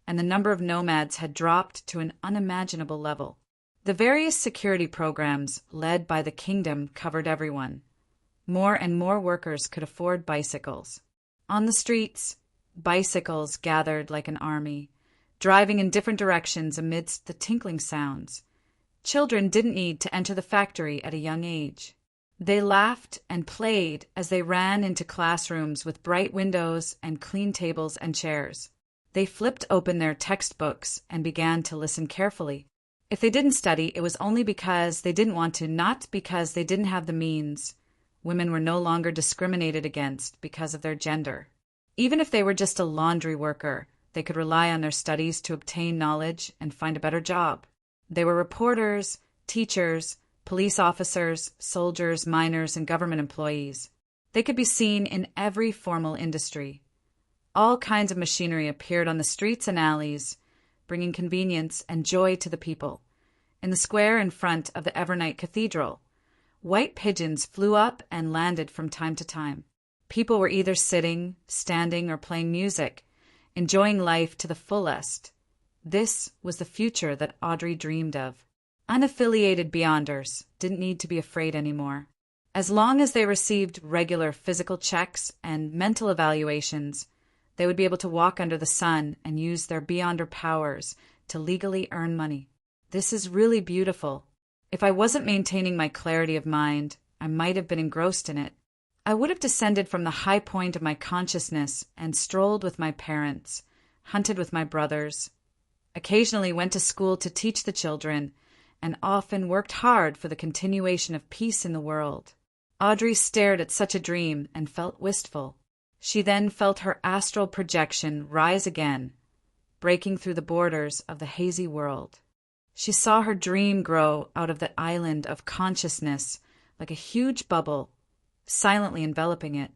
and the number of nomads had dropped to an unimaginable level. The various security programs led by the kingdom covered everyone. More and more workers could afford bicycles. On the streets, bicycles gathered like an army, driving in different directions amidst the tinkling sounds. Children didn't need to enter the factory at a young age. They laughed and played as they ran into classrooms with bright windows and clean tables and chairs. They flipped open their textbooks and began to listen carefully. If they didn't study, it was only because they didn't want to, not because they didn't have the means. Women were no longer discriminated against because of their gender. Even if they were just a laundry worker, they could rely on their studies to obtain knowledge and find a better job. They were reporters, teachers, police officers, soldiers, miners, and government employees. They could be seen in every formal industry. All kinds of machinery appeared on the streets and alleys, bringing convenience and joy to the people. In the square in front of the Evernight Cathedral, white pigeons flew up and landed from time to time. People were either sitting, standing, or playing music, enjoying life to the fullest. This was the future that Audrey dreamed of. Unaffiliated Beyonders didn't need to be afraid anymore. As long as they received regular physical checks and mental evaluations, they would be able to walk under the sun and use their Beyonder powers to legally earn money. This is really beautiful. If I wasn't maintaining my clarity of mind, I might have been engrossed in it. I would have descended from the high point of my consciousness and strolled with my parents, hunted with my brothers, occasionally went to school to teach the children, and often worked hard for the continuation of peace in the world. Audrey stared at such a dream and felt wistful. She then felt her astral projection rise again, breaking through the borders of the hazy world. She saw her dream grow out of the island of consciousness like a huge bubble, silently enveloping it.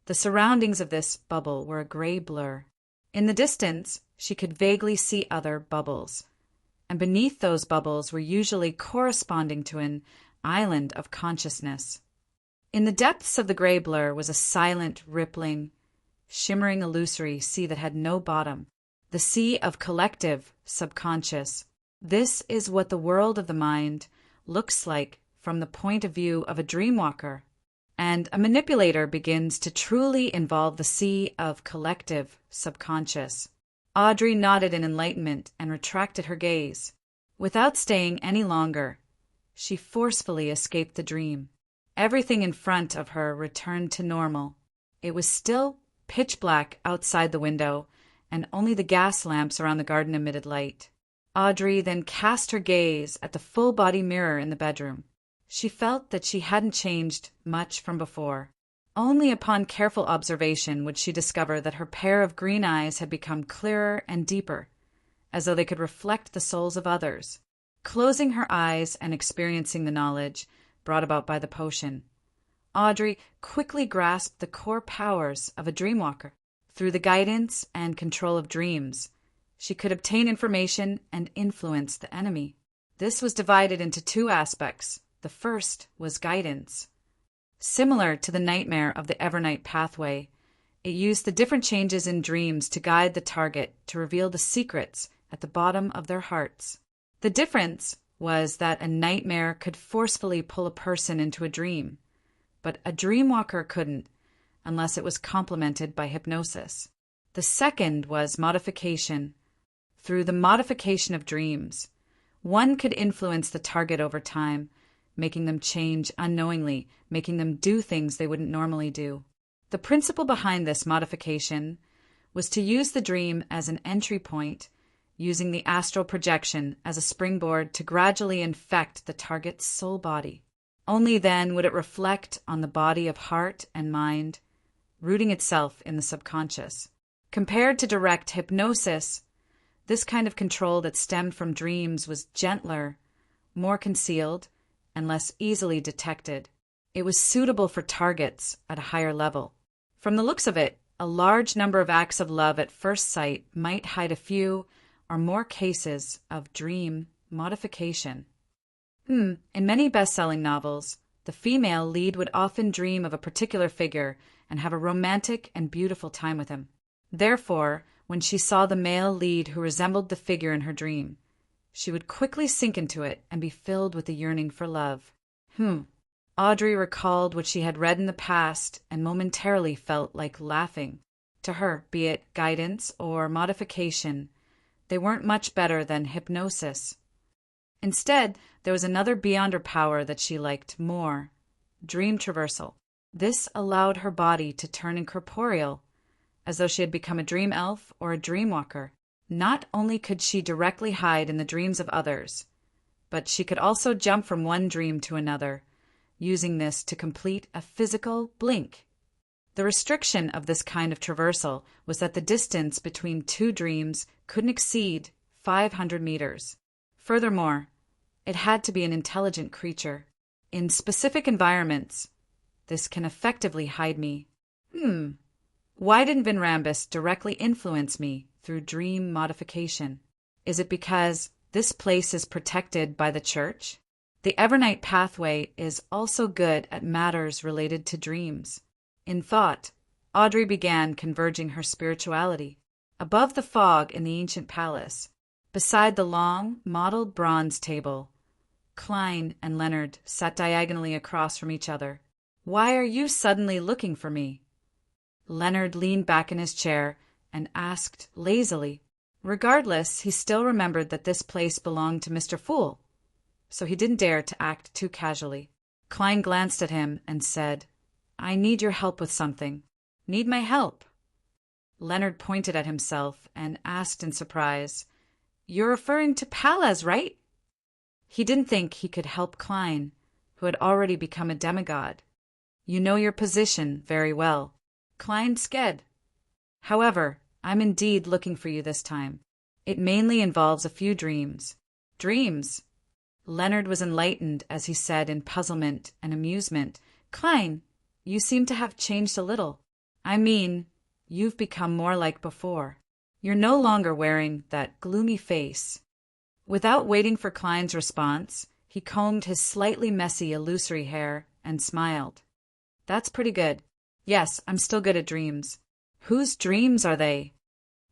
The surroundings of this bubble were a gray blur. In the distance, she could vaguely see other bubbles, and beneath those bubbles were usually corresponding to an island of consciousness. In the depths of the gray blur was a silent, rippling, shimmering illusory sea that had no bottom, the sea of collective subconscious. This is what the world of the mind looks like from the point of view of a dreamwalker, and a manipulator begins to truly involve the sea of collective subconscious. Audrey nodded in enlightenment and retracted her gaze. Without staying any longer, she forcefully escaped the dream. Everything in front of her returned to normal. It was still pitch black outside the window, and only the gas lamps around the garden emitted light. Audrey then cast her gaze at the full-body mirror in the bedroom. She felt that she hadn't changed much from before. Only upon careful observation would she discover that her pair of green eyes had become clearer and deeper, as though they could reflect the souls of others. Closing her eyes and experiencing the knowledge brought about by the potion, Audrey quickly grasped the core powers of a dreamwalker. Through the guidance and control of dreams, she could obtain information and influence the enemy. This was divided into two aspects. The first was guidance. Similar to the nightmare of the Evernight pathway, it used the different changes in dreams to guide the target to reveal the secrets at the bottom of their hearts. The difference was that a nightmare could forcefully pull a person into a dream, but a dreamwalker couldn't unless it was complemented by hypnosis. The second was modification. Through the modification of dreams, one could influence the target over time, making them change unknowingly, making them do things they wouldn't normally do. The principle behind this modification was to use the dream as an entry point, using the astral projection as a springboard to gradually infect the target's soul body. Only then would it reflect on the body of heart and mind, rooting itself in the subconscious. Compared to direct hypnosis, this kind of control that stemmed from dreams was gentler, more concealed, and less easily detected. It was suitable for targets at a higher level. From the looks of it, a large number of acts of love at first sight might hide a few or more cases of dream modification. In many best-selling novels, the female lead would often dream of a particular figure and have a romantic and beautiful time with him. Therefore, when she saw the male lead who resembled the figure in her dream, she would quickly sink into it and be filled with a yearning for love. Audrey recalled what she had read in the past and momentarily felt like laughing. To her, be it guidance or modification, they weren't much better than hypnosis. Instead, there was another beyond her power that she liked more: dream traversal. This allowed her body to turn incorporeal, as though she had become a dream elf or a dream walker. Not only could she directly hide in the dreams of others, but she could also jump from one dream to another, using this to complete a physical blink. The restriction of this kind of traversal was that the distance between two dreams couldn't exceed 500 meters. Furthermore, it had to be an intelligent creature. In specific environments, this can effectively hide me. Why didn't Vinrambus directly influence me through dream modification? Is it because this place is protected by the church? The Evernight pathway is also good at matters related to dreams. In thought, Audrey began converging her spirituality. Above the fog in the ancient palace, beside the long, mottled bronze table, Klein and Leonard sat diagonally across from each other. "Why are you suddenly looking for me?" Leonard leaned back in his chair and asked lazily. Regardless, he still remembered that this place belonged to Mr. Fool, so he didn't dare to act too casually. Klein glanced at him and said, "I need your help with something." "Need my help?" Leonard pointed at himself and asked in surprise, "You're referring to Pallas, right?" He didn't think he could help Klein, who had already become a demigod. "You know your position very well." Klein sked. "However, I'm indeed looking for you this time. It mainly involves a few dreams." "Dreams?" Leonard was enlightened as he said in puzzlement and amusement, "Klein, you seem to have changed a little. I mean, you've become more like before. You're no longer wearing that gloomy face." Without waiting for Klein's response, he combed his slightly messy, illusory hair and smiled. "That's pretty good. Yes, I'm still good at dreams." "Whose dreams are they?"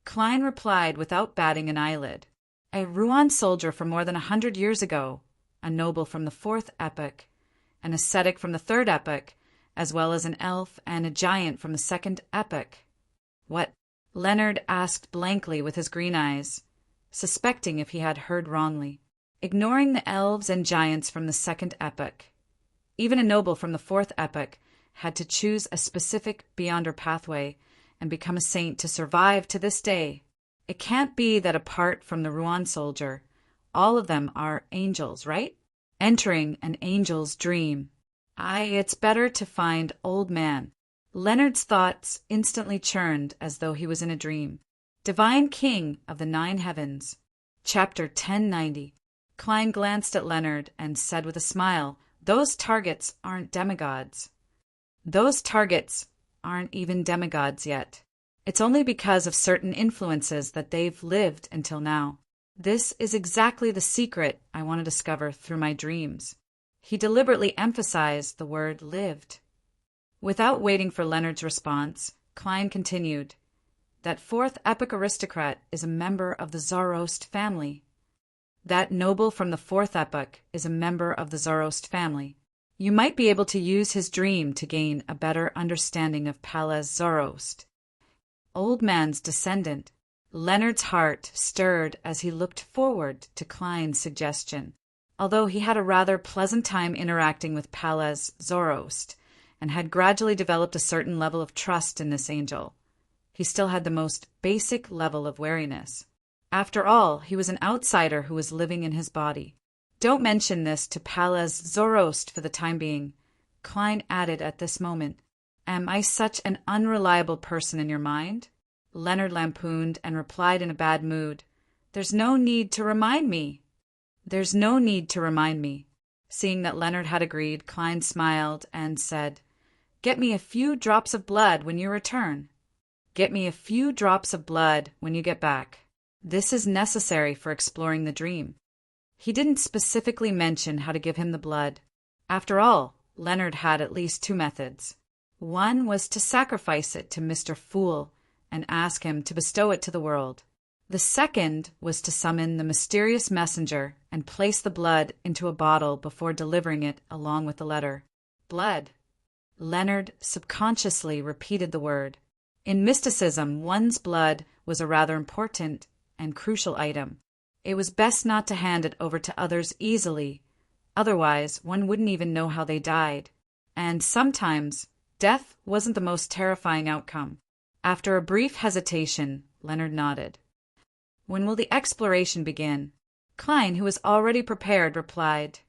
Klein replied without batting an eyelid. "A Ruan soldier from more than 100 years ago, a noble from the 4th epoch, an ascetic from the 3rd epoch, as well as an elf and a giant from the 2nd epoch." "What?" Leonard asked blankly with his green eyes, suspecting if he had heard wrongly. "Ignoring the elves and giants from the 2nd epoch. Even a noble from the 4th epoch had to choose a specific beyonder pathway and become a saint to survive to this day. It can't be that apart from the Ruan soldier, all of them are angels, right? Entering an angel's dream. It's better to find old man." Leonard's thoughts instantly churned as though he was in a dream. Divine King of the 9 Heavens. Chapter 1090. Klein glanced at Leonard and said with a smile, "Those targets aren't demigods." "Those targets aren't even demigods yet. It's only because of certain influences that they've lived until now. This is exactly the secret I want to discover through my dreams." He deliberately emphasized the word lived. Without waiting for Leonard's response, Klein continued, "That 4th epoch aristocrat is a member of the Zoroast family. That noble from the 4th epoch is a member of the Zoroast family. You might be able to use his dream to gain a better understanding of Pallas Zoroast. Old man's descendant." Leonard's heart stirred as he looked forward to Klein's suggestion. Although he had a rather pleasant time interacting with Pallas Zoroast and had gradually developed a certain level of trust in this angel, he still had the most basic level of wariness. After all, he was an outsider who was living in his body. "Don't mention this to Pallas Zoroast for the time being," Klein added at this moment. "Am I such an unreliable person in your mind?" Leonard lampooned and replied in a bad mood. "There's no need to remind me." "There's no need to remind me." Seeing that Leonard had agreed, Klein smiled and said, "Get me a few drops of blood when you return." "Get me a few drops of blood when you get back." This is necessary for exploring the dream. He didn't specifically mention how to give him the blood. After all, Leonard had at least two methods. One was to sacrifice it to Mr. Fool and ask him to bestow it to the world. The second was to summon the mysterious messenger and place the blood into a bottle before delivering it along with the letter. Blood. Leonard subconsciously repeated the word. In mysticism, one's blood was a rather important and crucial item. It was best not to hand it over to others easily, otherwise one wouldn't even know how they died. And sometimes death wasn't the most terrifying outcome. After a brief hesitation, Leonard nodded. "When will the exploration begin?" Klein, who was already prepared, replied,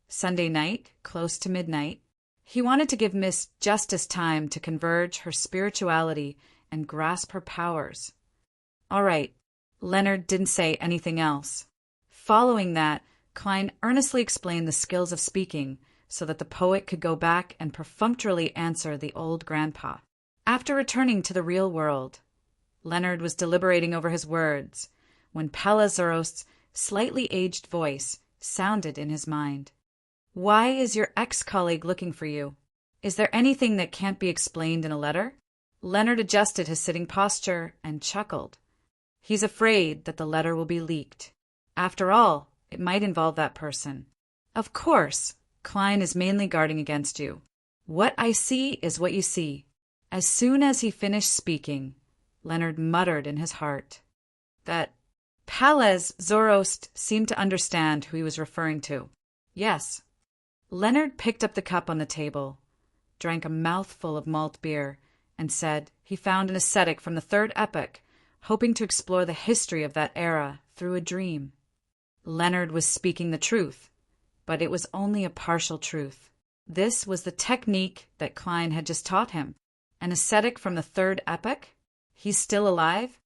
"Sunday night, close to midnight." He wanted to give Miss Justice time to converge her spirituality and grasp her powers. All right. Leonard didn't say anything else. Following that, Klein earnestly explained the skills of speaking so that the poet could go back and perfunctorily answer the old grandpa. After returning to the real world, Leonard was deliberating over his words when Palazaros's slightly aged voice sounded in his mind. "Why is your ex-colleague looking for you? Is there anything that can't be explained in a letter?" Leonard adjusted his sitting posture and chuckled. He's afraid that the letter will be leaked. After all, it might involve that person. Of course, Klein is mainly guarding against you. What I see is what you see. As soon as he finished speaking, Leonard muttered in his heart that Palaz-Zoroast seemed to understand who he was referring to. Yes. Leonard picked up the cup on the table, drank a mouthful of malt beer, and said he found an ascetic from the third epoch, hoping to explore the history of that era through a dream. Leonard was speaking the truth, but it was only a partial truth. This was the technique that Klein had just taught him. An ascetic from the third epoch? He's still alive?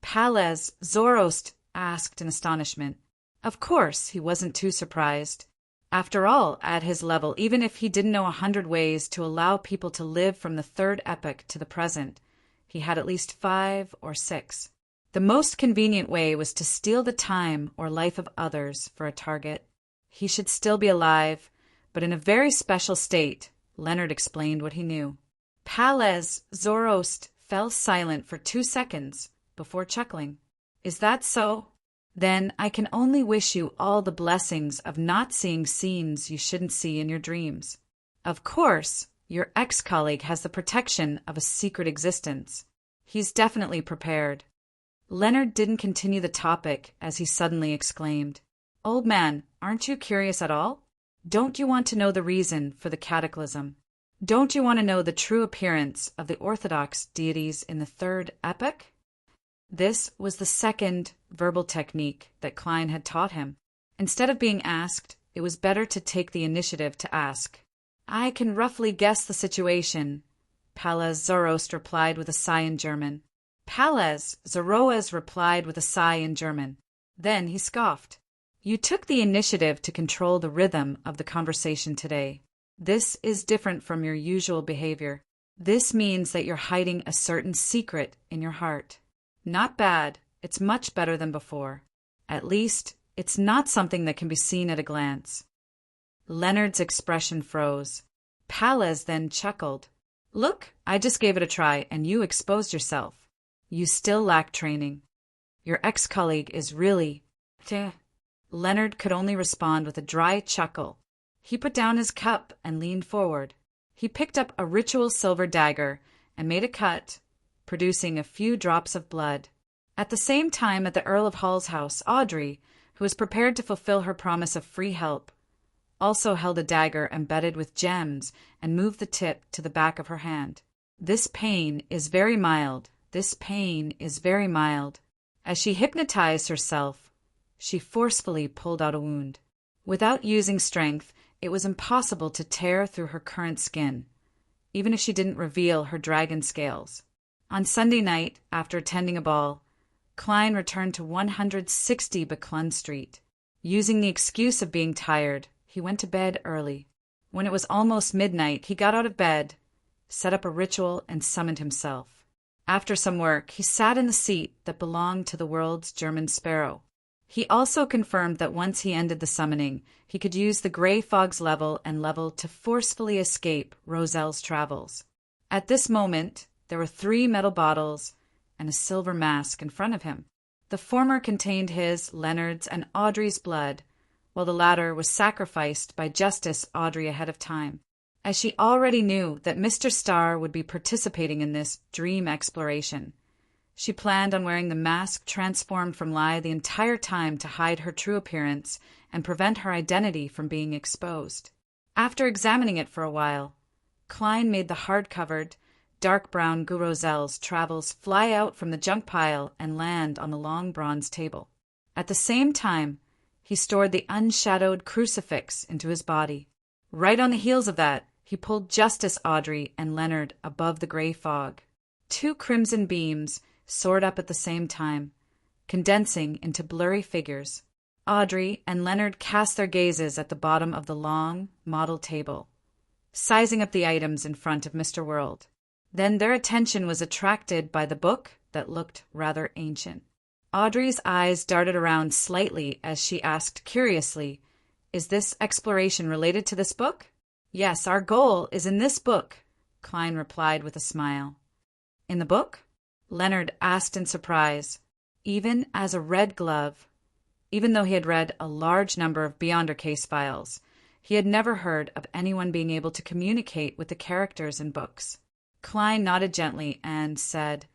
Palaz-Zoroast asked in astonishment. Of course, he wasn't too surprised. After all, at his level, even if he didn't know 100 ways to allow people to live from the third epoch to the present, he had at least 5 or 6. The most convenient way was to steal the time or life of others for a target. He should still be alive, but in a very special state. Leonard explained what he knew. Palaz-Zoroast fell silent for 2 seconds before chuckling. Is that so? Then I can only wish you all the blessings of not seeing scenes you shouldn't see in your dreams. Of course, your ex-colleague has the protection of a secret existence. He's definitely prepared. Leonard didn't continue the topic as he suddenly exclaimed, Old man, aren't you curious at all? Don't you want to know the reason for the cataclysm? Don't you want to know the true appearance of the Orthodox deities in the third epoch? This was the second verbal technique that Klein had taught him. Instead of being asked, it was better to take the initiative to ask. I can roughly guess the situation, Palaz-Zoroast replied with a sigh in German. Palaz-Zoroast replied with a sigh in German. Then he scoffed. You took the initiative to control the rhythm of the conversation today. This is different from your usual behavior. This means that you're hiding a certain secret in your heart. Not bad. It's much better than before. At least, it's not something that can be seen at a glance. Leonard's expression froze. Palaz then chuckled. Look, I just gave it a try, and you exposed yourself. You still lack training. Your ex-colleague is really... Leonard could only respond with a dry chuckle. He put down his cup and leaned forward. He picked up a ritual silver dagger and made a cut, producing a few drops of blood. At the same time, at the Earl of Hall's house, Audrey, who was prepared to fulfill her promise of free help, also held a dagger embedded with gems and moved the tip to the back of her hand. This pain is very mild. This pain is very mild. As she hypnotized herself, she forcefully pulled out a wound. Without using strength, it was impossible to tear through her current skin, even if she didn't reveal her dragon scales. On Sunday night, after attending a ball, Klein returned to 160 Buckland Street. Using the excuse of being tired, he went to bed early. When it was almost midnight, he got out of bed, set up a ritual, and summoned himself. After some work, he sat in the seat that belonged to the world's German sparrow. He also confirmed that once he ended the summoning, he could use the gray fog's level to forcefully escape Rozelle's travels. At this moment, there were 3 metal bottles and a silver mask in front of him. The former contained his, Leonard's, and Audrey's blood, while the latter was sacrificed by Justice Audrey ahead of time, as she already knew that Mr. Starr would be participating in this dream exploration. She planned on wearing the mask transformed from lie the entire time to hide her true appearance and prevent her identity from being exposed. After examining it for a while, Klein made the hard-covered, dark brown Rozelle's travels fly out from the junk pile and land on the long bronze table. At the same time, he stored the unshadowed crucifix into his body. Right on the heels of that, he pulled Justice Audrey and Leonard above the gray fog. 2 crimson beams soared up at the same time, condensing into blurry figures. Audrey and Leonard cast their gazes at the bottom of the long, model table, sizing up the items in front of Mr. World. Then their attention was attracted by the book that looked rather ancient. Audrey's eyes darted around slightly as she asked curiously, "Is this exploration related to this book?" "Yes, our goal is in this book," Klein replied with a smile. "In the book?" Leonard asked in surprise, even as a red glove. Even though he had read a large number of Beyonder case files, he had never heard of anyone being able to communicate with the characters in books. Klein nodded gently and said,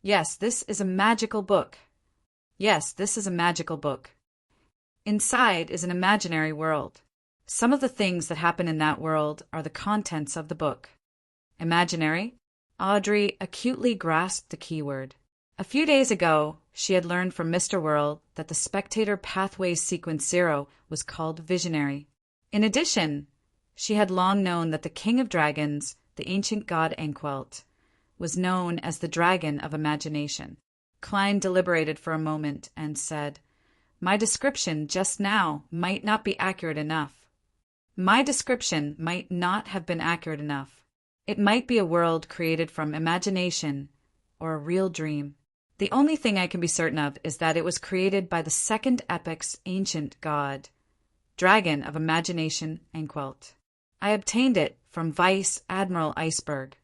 "Yes, this is a magical book. Yes, this is a magical book. Inside is an imaginary world. Some of the things that happen in that world are the contents of the book." Imaginary? Audrey acutely grasped the keyword. A few days ago, she had learned from Mr. World that the Spectator Pathways Sequence 0 was called Visionary. In addition, she had long known that the King of Dragons, the ancient god Anquelt, was known as the Dragon of Imagination. Klein deliberated for a moment and said, "My description just now might not be accurate enough. My description might not have been accurate enough. It might be a world created from imagination or a real dream. The only thing I can be certain of is that it was created by the second epoch's ancient god, Dragon of Imagination Anquelt. I obtained it from Vice Admiral Iceberg,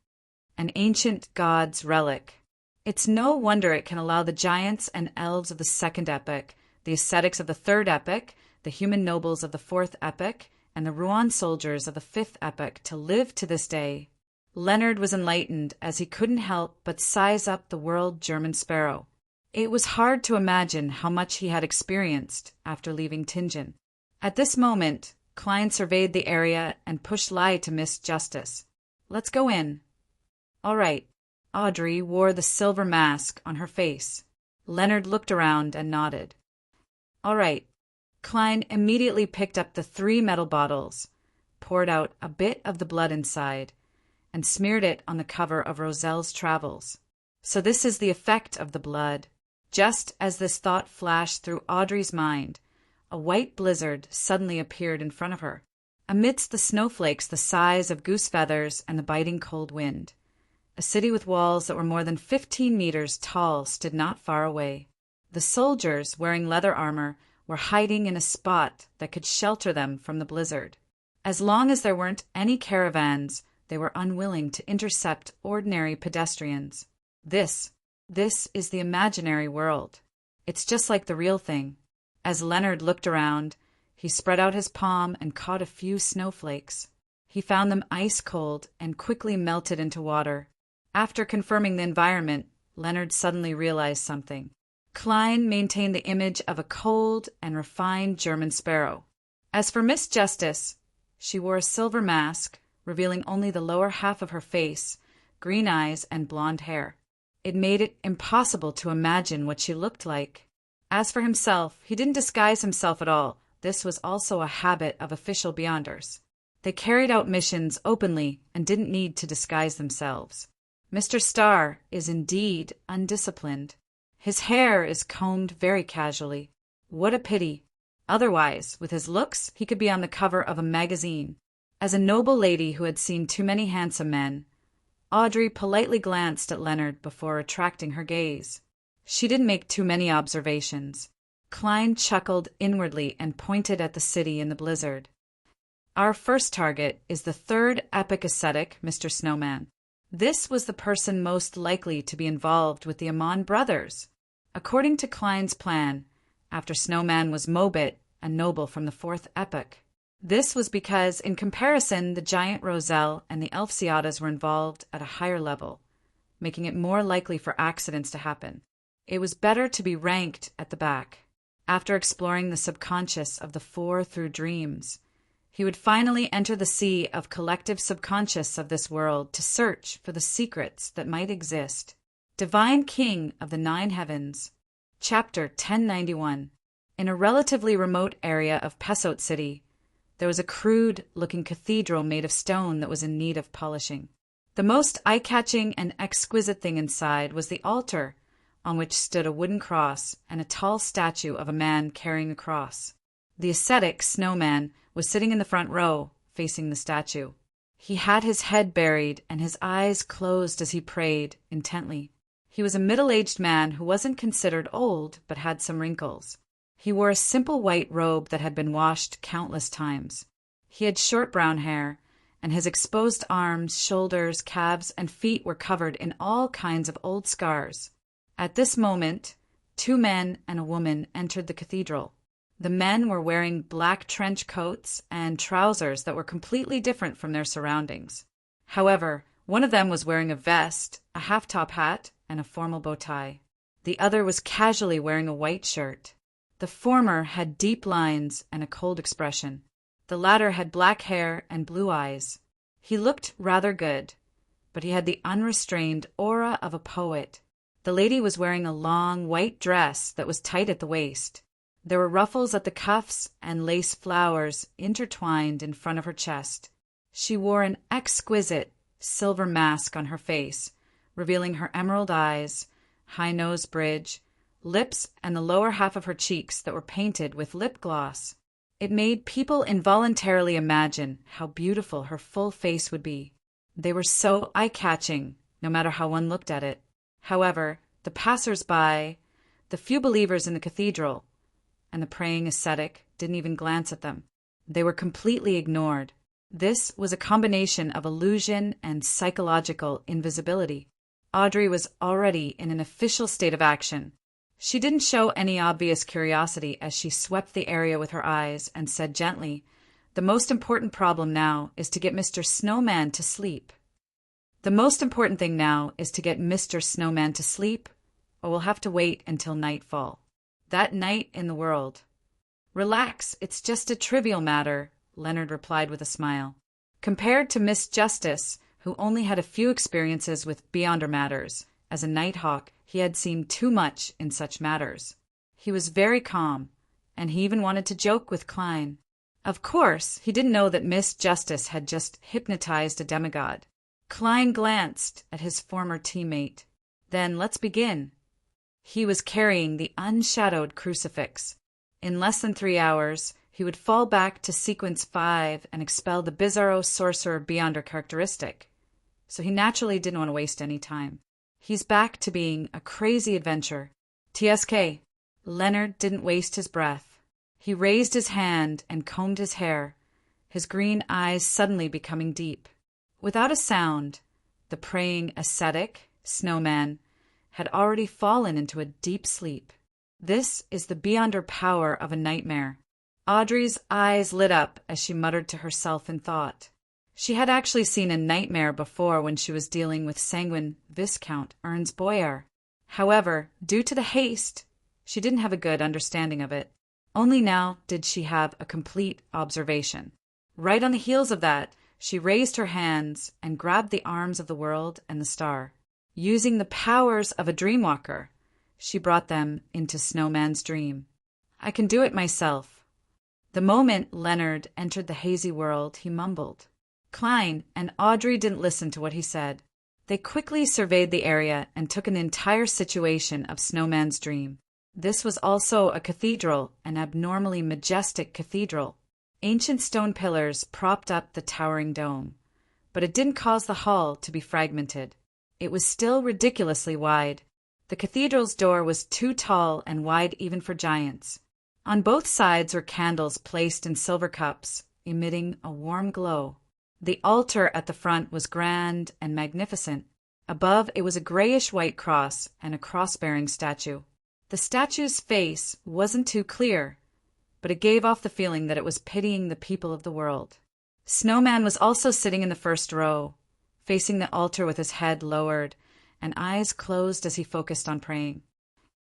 an ancient god's relic. It's no wonder it can allow the giants and elves of the second epoch, the ascetics of the third epoch, the human nobles of the fourth epoch, and the Rouen soldiers of the fifth epoch to live to this day." Leonard was enlightened as he couldn't help but size up the world German sparrow. It was hard to imagine how much he had experienced after leaving Tingen. At this moment, Klein surveyed the area and pushed lie to Miss Justice. "Let's go in." "All right." Audrey wore the silver mask on her face. Leonard looked around and nodded. "All right." Klein immediately picked up the 3 metal bottles, poured out a bit of the blood inside, and smeared it on the cover of Rozelle's Travels. "So this is the effect of the blood." Just as this thought flashed through Audrey's mind, a white blizzard suddenly appeared in front of her, amidst the snowflakes the size of goose feathers and the biting cold wind. A city with walls that were more than 15 meters tall stood not far away. The soldiers, wearing leather armor, were hiding in a spot that could shelter them from the blizzard. As long as there weren't any caravans, they were unwilling to intercept ordinary pedestrians. This is the imaginary world. It's just like the real thing. As Leonard looked around, he spread out his palm and caught a few snowflakes. He found them ice cold and quickly melted into water. After confirming the environment, Leonard suddenly realized something. Klein maintained the image of a cold and refined German sparrow. As for Miss Justice, she wore a silver mask, revealing only the lower half of her face, green eyes, and blonde hair. It made it impossible to imagine what she looked like. As for himself, he didn't disguise himself at all. This was also a habit of official Beyonders. They carried out missions openly and didn't need to disguise themselves. Mr. Star is indeed undisciplined. His hair is combed very casually. What a pity! Otherwise, with his looks, he could be on the cover of a magazine. As a noble lady who had seen too many handsome men, Audrey politely glanced at Leonard before attracting her gaze. She didn't make too many observations. Klein chuckled inwardly and pointed at the city in the blizzard. Our first target is the third epic ascetic, Mr. Snowman. This was the person most likely to be involved with the Amon brothers. According to Klein's plan, after Snowman was Mobit, a noble from the fourth epoch. This was because, in comparison, the giant Roselle and the Elfsiadas were involved at a higher level, making it more likely for accidents to happen. It was better to be ranked at the back. After exploring the subconscious of the four through dreams, he would finally enter the sea of collective subconscious of this world to search for the secrets that might exist. Divine King of the Nine Heavens, Chapter 1091. In a relatively remote area of Pesot City, there was a crude-looking cathedral made of stone that was in need of polishing. The most eye-catching and exquisite thing inside was the altar, on which stood a wooden cross and a tall statue of a man carrying a cross. The ascetic Snowman was sitting in the front row, facing the statue. He had his head buried and his eyes closed as he prayed intently. He was a middle-aged man who wasn't considered old, but had some wrinkles. He wore a simple white robe that had been washed countless times. He had short brown hair, and his exposed arms, shoulders, calves, and feet were covered in all kinds of old scars. At this moment, 2 men and a woman entered the cathedral. The men were wearing black trench coats and trousers that were completely different from their surroundings. However, one of them was wearing a vest, a half-top hat, and a formal bow tie. The other was casually wearing a white shirt. The former had deep lines and a cold expression. The latter had black hair and blue eyes. He looked rather good, but he had the unrestrained aura of a poet. The lady was wearing a long white dress that was tight at the waist. There were ruffles at the cuffs and lace flowers intertwined in front of her chest. She wore an exquisite silver mask on her face, revealing her emerald eyes, high nose bridge, lips, and the lower half of her cheeks that were painted with lip gloss. It made people involuntarily imagine how beautiful her full face would be. They were so eye-catching, no matter how one looked at it. However, the passers-by, the few believers in the cathedral, and the praying ascetic didn't even glance at them. They were completely ignored. This was a combination of illusion and psychological invisibility. Audrey was already in an official state of action. She didn't show any obvious curiosity as she swept the area with her eyes and said gently, "The most important problem now is to get Mr. Snowman to sleep. The most important thing now is to get Mr. Snowman to sleep, or we'll have to wait until nightfall. That night in the world." "Relax, it's just a trivial matter," Leonard replied with a smile. Compared to Miss Justice, who only had a few experiences with beyonder matters, as a nighthawk, he had seen too much in such matters. He was very calm, and he even wanted to joke with Klein. Of course, he didn't know that Miss Justice had just hypnotized a demigod. Klein glanced at his former teammate. "Then let's begin." He was carrying the unshadowed crucifix. In less than 3 hours, he would fall back to sequence 5 and expel the Bizarro Sorcerer Beyonder characteristic. So he naturally didn't want to waste any time. He's back to being a crazy adventure. TSK. Leonard didn't waste his breath. He raised his hand and combed his hair, his green eyes suddenly becoming deep. Without a sound, the praying ascetic, Snowman, had already fallen into a deep sleep. This is the beyonder power of a nightmare. Audrey's eyes lit up as she muttered to herself in thought. She had actually seen a nightmare before when she was dealing with sanguine Viscount Ernst Boyer. However, due to the haste, she didn't have a good understanding of it. Only now did she have a complete observation. Right on the heels of that, she raised her hands and grabbed the arms of the world and the star. Using the powers of a dreamwalker, she brought them into Snowman's dream. "I can do it myself." The moment Leonard entered the hazy world, he mumbled. Klein and Audrey didn't listen to what he said. They quickly surveyed the area and took an entire situation of Snowman's dream. This was also a cathedral, an abnormally majestic cathedral. Ancient stone pillars propped up the towering dome. But it didn't cause the hall to be fragmented. It was still ridiculously wide. The cathedral's door was too tall and wide even for giants. On both sides were candles placed in silver cups, emitting a warm glow. The altar at the front was grand and magnificent. Above it was a grayish-white cross and a cross-bearing statue. The statue's face wasn't too clear, but it gave off the feeling that it was pitying the people of the world. Snowman was also sitting in the first row, facing the altar with his head lowered and eyes closed as he focused on praying.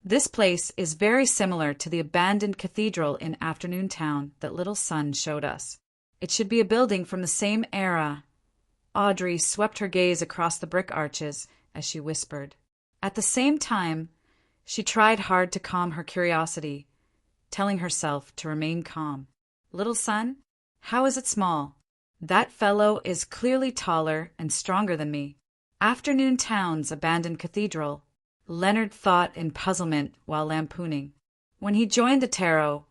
This place is very similar to the abandoned cathedral in Afternoon Town that Little Sun showed us. It should be a building from the same era. Audrey swept her gaze across the brick arches as she whispered. At the same time, she tried hard to calm her curiosity, telling herself to remain calm. Little Sun, how is it small? That fellow is clearly taller and stronger than me. Afternoon Town's abandoned cathedral, Leonard thought in puzzlement while lampooning. When he joined the tarot,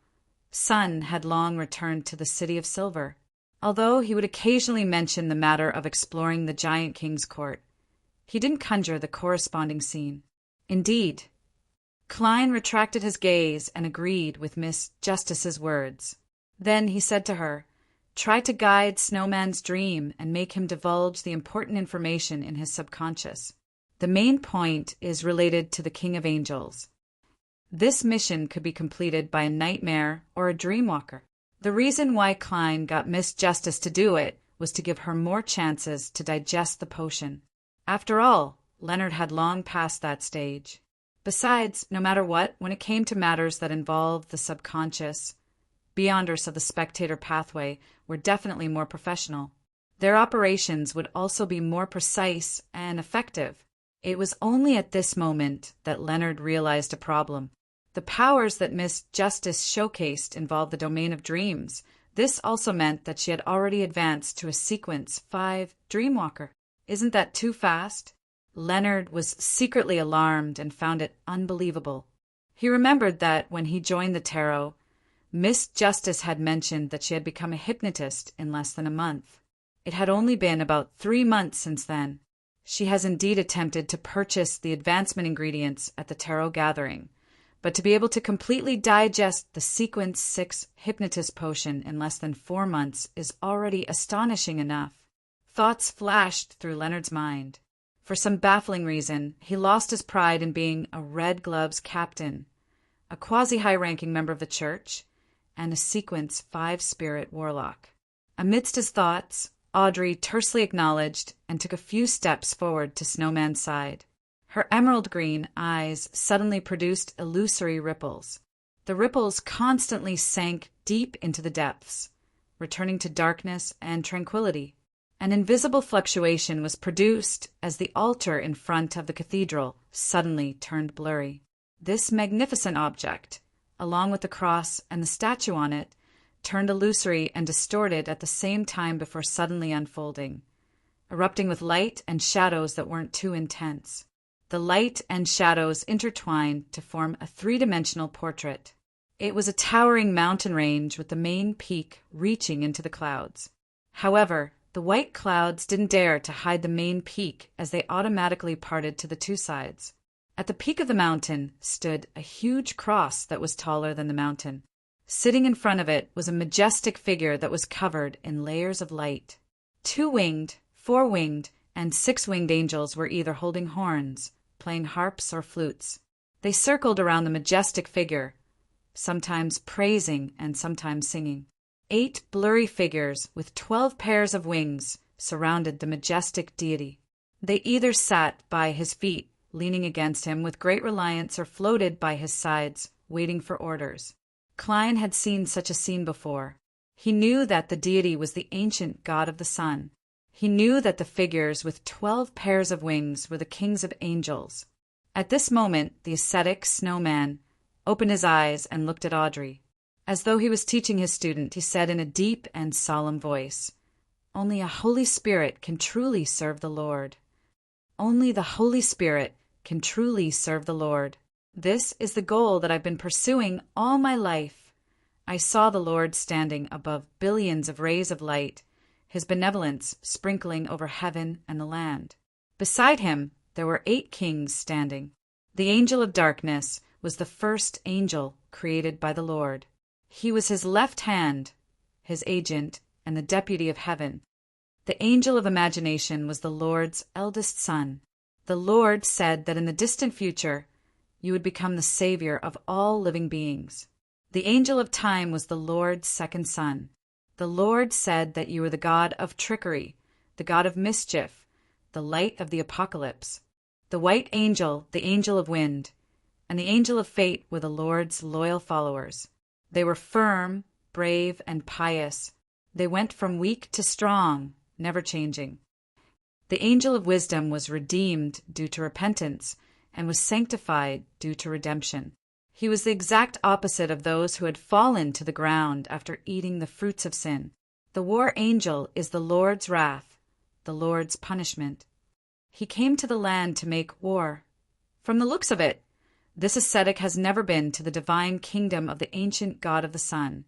Sun had long returned to the City of Silver. Although he would occasionally mention the matter of exploring the Giant King's court, he didn't conjure the corresponding scene. Indeed, Klein retracted his gaze and agreed with Miss Justice's words. Then he said to her, "Try to guide Snowman's dream and make him divulge the important information in his subconscious. The main point is related to the King of Angels. This mission could be completed by a nightmare or a dreamwalker." The reason why Klein got Miss Justice to do it was to give her more chances to digest the potion. After all, Leonard had long passed that stage. Besides, no matter what, when it came to matters that involved the subconscious, Beyonders of the Spectator Pathway were definitely more professional. Their operations would also be more precise and effective. It was only at this moment that Leonard realized a problem. The powers that Miss Justice showcased involved the domain of dreams. This also meant that she had already advanced to a Sequence 5 Dreamwalker. Isn't that too fast? Leonard was secretly alarmed and found it unbelievable. He remembered that when he joined the tarot, Miss Justice had mentioned that she had become a hypnotist in less than a month. It had only been about 3 months since then. She has indeed attempted to purchase the advancement ingredients at the tarot gathering, but to be able to completely digest the Sequence 6 hypnotist potion in less than 4 months is already astonishing enough. Thoughts flashed through Leonard's mind. For some baffling reason, he lost his pride in being a Red Gloves captain, a quasi-high-ranking member of the church, and a Sequence 5 spirit warlock. Amidst his thoughts, Audrey tersely acknowledged and took a few steps forward to Snowman's side. Her emerald green eyes suddenly produced illusory ripples. The ripples constantly sank deep into the depths, returning to darkness and tranquility. An invisible fluctuation was produced as the altar in front of the cathedral suddenly turned blurry. This magnificent object, along with the cross and the statue on it, turned illusory and distorted at the same time before suddenly unfolding, erupting with light and shadows that weren't too intense. The light and shadows intertwined to form a 3-dimensional portrait. It was a towering mountain range with the main peak reaching into the clouds. However, the white clouds didn't dare to hide the main peak as they automatically parted to the 2 sides. At the peak of the mountain stood a huge cross that was taller than the mountain. Sitting in front of it was a majestic figure that was covered in layers of light. 2-winged, 4-winged, and 6-winged angels were either holding horns, playing harps or flutes. They circled around the majestic figure, sometimes praising and sometimes singing. 8 blurry figures with 12 pairs of wings surrounded the majestic deity. They either sat by his feet, leaning against him with great reliance, or floated by his sides, waiting for orders. Klein had seen such a scene before. He knew that the deity was the ancient god of the sun. He knew that the figures with 12 pairs of wings were the kings of angels. At this moment, the ascetic Snowman opened his eyes and looked at Audrey. As though he was teaching his student, he said in a deep and solemn voice, "Only a Holy Spirit can truly serve the Lord. only the Holy Spirit can truly serve the Lord. This is the goal that I've been pursuing all my life. I saw the Lord standing above billions of rays of light, his benevolence sprinkling over heaven and the land. Beside him, there were 8 kings standing. The angel of darkness was the first angel created by the Lord. He was his left hand, his agent, and the deputy of heaven. The angel of imagination was the Lord's eldest son. The Lord said that in the distant future, you would become the savior of all living beings. The angel of time was the Lord's second son. The Lord said that you were the god of trickery, the god of mischief, the light of the apocalypse. The white angel, the angel of wind, and the angel of fate were the Lord's loyal followers. They were firm, brave, and pious. They went from weak to strong, never changing. The angel of wisdom was redeemed due to repentance and was sanctified due to redemption. He was the exact opposite of those who had fallen to the ground after eating the fruits of sin. The war angel is the Lord's wrath, the Lord's punishment. He came to the land to make war. From the looks of it, this ascetic has never been to the divine kingdom of the ancient God of the sun,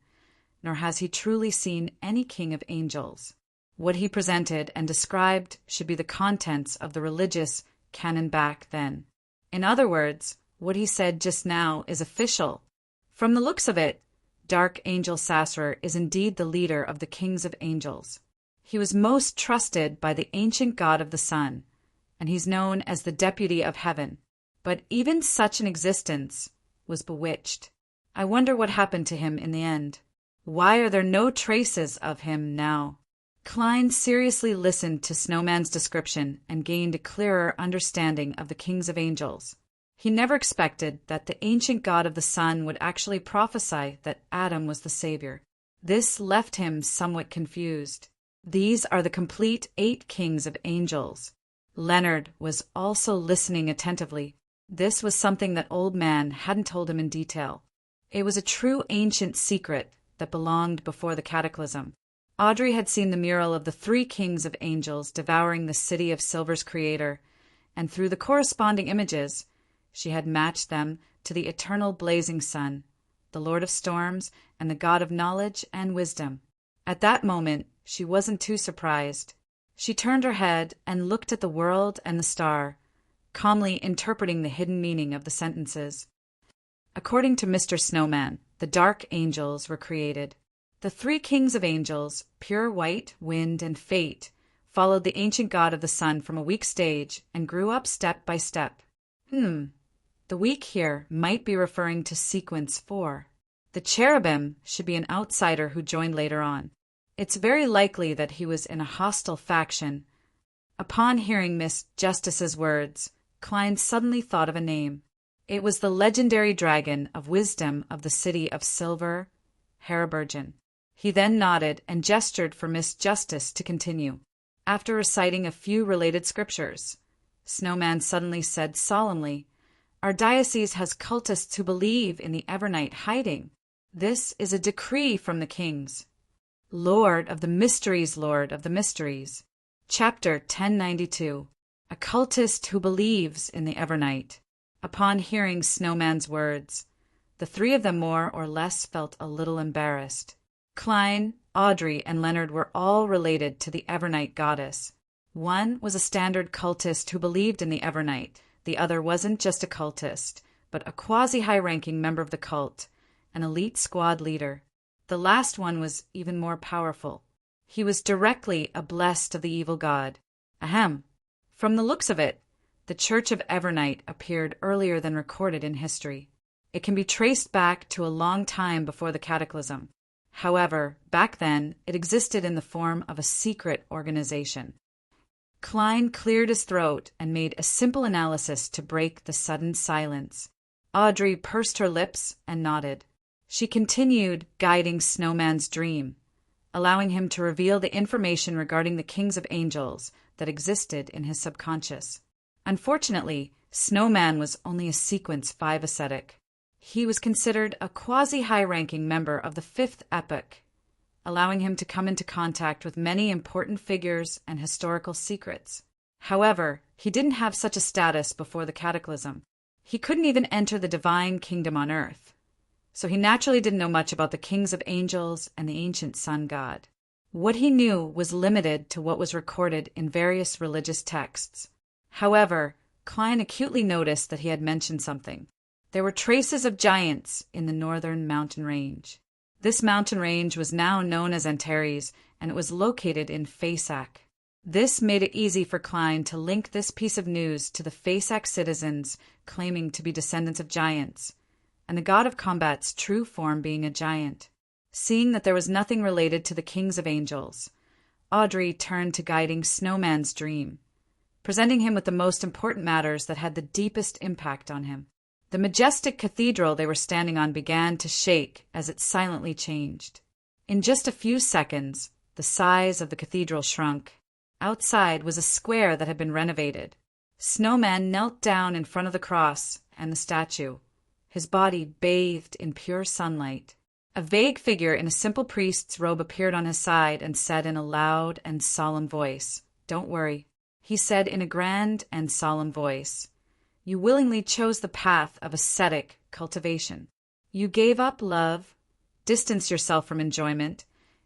nor has he truly seen any king of angels. What he presented and described should be the contents of the religious canon back then. In other words, what he said just now is official. From the looks of it, Dark Angel Sasser is indeed the leader of the kings of angels. He was most trusted by the ancient God of the sun, and he's known as the deputy of heaven. But even such an existence was bewitched. I wonder what happened to him in the end. Why are there no traces of him now? Klein seriously listened to Snowman's description and gained a clearer understanding of the kings of angels. He never expected that the ancient God of the sun would actually prophesy that Adam was the savior. This left him somewhat confused. These are the complete 8 kings of angels. Leonard was also listening attentively. This was something that Old Man hadn't told him in detail. It was a true ancient secret that belonged before the cataclysm. Audrey had seen the mural of the 3 kings of angels devouring the city of Silver's creator, and through the corresponding images, she had matched them to the eternal blazing sun, the Lord of storms, and the God of knowledge and wisdom. At that moment, she wasn't too surprised. She turned her head and looked at the world and the star, calmly interpreting the hidden meaning of the sentences. According to Mr. Snowman, the dark angels were created. The 3 kings of angels, pure white, wind, and fate, followed the ancient God of the sun from a weak stage and grew up step by step. The weak here might be referring to sequence 4. The cherubim should be an outsider who joined later on. It's very likely that he was in a hostile faction. Upon hearing Miss Justice's words, Klein suddenly thought of a name. It was the legendary dragon of wisdom of the city of Silver, Harabergen. He then nodded and gestured for Miss Justice to continue. After reciting a few related scriptures, Snowman suddenly said solemnly, "Our diocese has cultists who believe in the Evernight hiding. This is a decree from the kings." Lord of the Mysteries, Lord of the Mysteries. Chapter 1092. A cultist who believes in the Evernight. Upon hearing Snowman's words, the 3 of them more or less felt a little embarrassed. Klein, Audrey, and Leonard were all related to the Evernight goddess. One was a standard cultist who believed in the Evernight. The other wasn't just a cultist, but a quasi-high-ranking member of the cult, an elite squad leader. The last one was even more powerful. He was directly a blessed of the evil god. Ahem. From the looks of it, the Church of Evernight appeared earlier than recorded in history. It can be traced back to a long time before the cataclysm. However, back then, it existed in the form of a secret organization. Klein cleared his throat and made a simple analysis to break the sudden silence. Audrey pursed her lips and nodded. She continued guiding Snowman's dream, allowing him to reveal the information regarding the kings of angels that existed in his subconscious. Unfortunately, Snowman was only a sequence 5 ascetic. He was considered a quasi-high-ranking member of the 5th epoch, allowing him to come into contact with many important figures and historical secrets. However, he didn't have such a status before the cataclysm. He couldn't even enter the divine kingdom on earth. So he naturally didn't know much about the kings of angels and the ancient sun god. What he knew was limited to what was recorded in various religious texts. However, Klein acutely noticed that he had mentioned something. There were traces of giants in the northern mountain range. This mountain range was now known as Antares, and it was located in Fasak. This made it easy for Klein to link this piece of news to the Fasak citizens claiming to be descendants of giants, and the god of combat's true form being a giant. Seeing that there was nothing related to the kings of angels, Audrey turned to guiding Snowman's dream, presenting him with the most important matters that had the deepest impact on him. The majestic cathedral they were standing on began to shake as it silently changed. In just a few seconds, the size of the cathedral shrunk. Outside was a square that had been renovated. Snowman knelt down in front of the cross and the statue, his body bathed in pure sunlight. A vague figure in a simple priest's robe appeared on his side and said in a loud and solemn voice, "Don't worry," he said in a grand and solemn voice. "You willingly chose the path of ascetic cultivation. You gave up love, distanced yourself from enjoyment,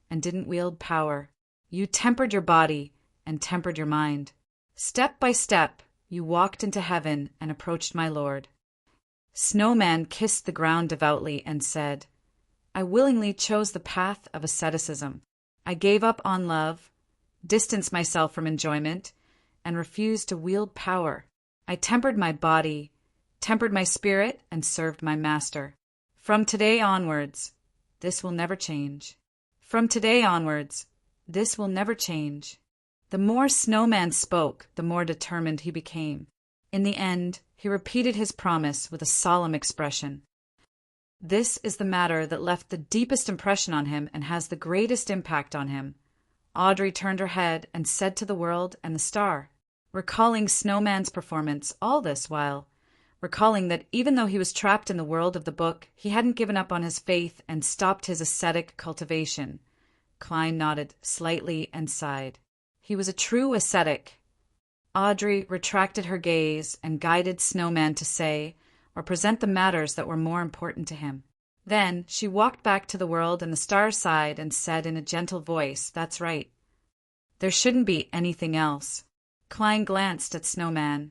and didn't wield power. You tempered your body and tempered your mind. Step by step, you walked into heaven and approached my Lord." Snowman kissed the ground devoutly and said, "I willingly chose the path of asceticism. I gave up on love, distanced myself from enjoyment, and refused to wield power. I tempered my body, tempered my spirit, and served my master. From today onwards, this will never change. From today onwards, this will never change." The more Snowman spoke, the more determined he became. In the end, he repeated his promise with a solemn expression. This is the matter that left the deepest impression on him and has the greatest impact on him. Audrey turned her head and said to the world and the star, recalling Snowman's performance all this while, recalling that even though he was trapped in the world of the book, he hadn't given up on his faith and stopped his ascetic cultivation. Klein nodded slightly and sighed. He was a true ascetic. Audrey retracted her gaze and guided Snowman to say or present the matters that were more important to him. Then she walked back to the world and the star's side and said in a gentle voice, "That's right. There shouldn't be anything else." Klein glanced at Snowman.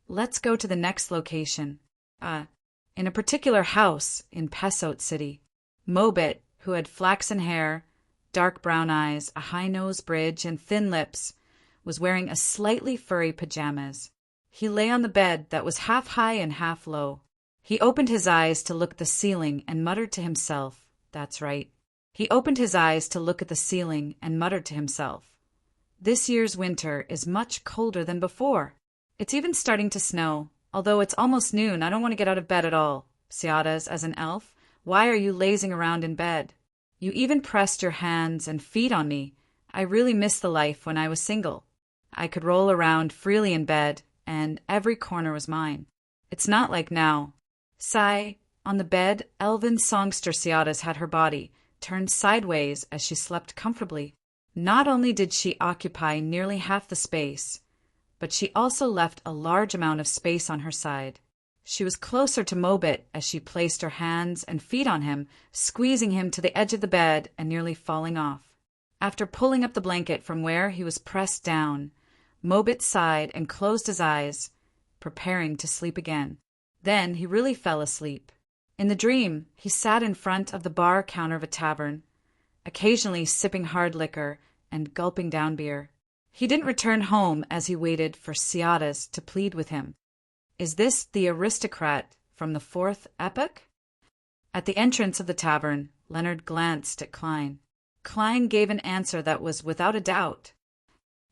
"Let's go to the next location. In a particular house in Pesot City." Mobit, who had flaxen hair, dark brown eyes, a high nose bridge, and thin lips, was wearing a slightly furry pajamas. He lay on the bed that was half high and half low. He opened his eyes to look at the ceiling and muttered to himself, "That's right." He opened his eyes to look at the ceiling and muttered to himself, "This year's winter is much colder than before. It's even starting to snow. Although it's almost noon, I don't want to get out of bed at all. Ciadas, as an elf, why are you lazing around in bed? You even pressed your hands and feet on me. I really miss the life when I was single. I could roll around freely in bed, and every corner was mine. It's not like now." Sigh. On the bed, elven songster Ciadas had her body turned sideways as she slept comfortably. Not only did she occupy nearly half the space, but she also left a large amount of space on her side. She was closer to Mobit as she placed her hands and feet on him, squeezing him to the edge of the bed and nearly falling off. After pulling up the blanket from where he was pressed down, Mobit sighed and closed his eyes, preparing to sleep again. Then he really fell asleep. In the dream, he sat in front of the bar counter of a tavern, occasionally sipping hard liquor and gulping down beer. He didn't return home as he waited for Ciadas to plead with him. Is this the aristocrat from the fourth epoch? At the entrance of the tavern, Leonard glanced at Klein. Klein gave an answer that was without a doubt.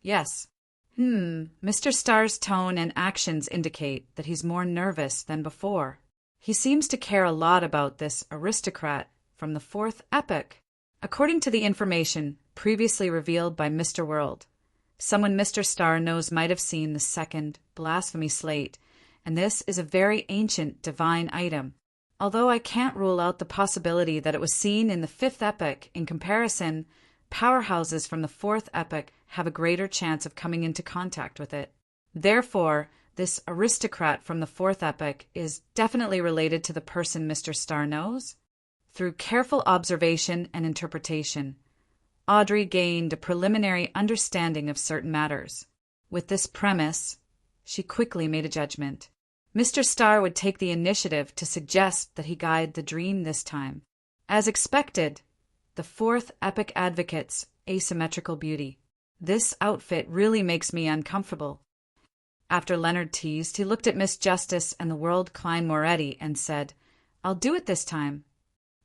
Yes. Mr. Starr's tone and actions indicate that he's more nervous than before. He seems to care a lot about this aristocrat from the fourth epoch. According to the information previously revealed by Mr. World, someone Mr. Starr knows might have seen the second blasphemy slate, and this is a very ancient divine item. Although I can't rule out the possibility that it was seen in the fifth epoch, in comparison, powerhouses from the fourth epoch have a greater chance of coming into contact with it. Therefore, this aristocrat from the fourth epoch is definitely related to the person Mr. Starr knows. Through careful observation and interpretation, Audrey gained a preliminary understanding of certain matters. With this premise, she quickly made a judgment. Mr. Starr would take the initiative to suggest that he guide the dream this time. As expected, the fourth epoch advocates asymmetrical beauty. This outfit really makes me uncomfortable. After Leonard teased, he looked at Miss Justice and the World Klein Moretti and said, "I'll do it this time."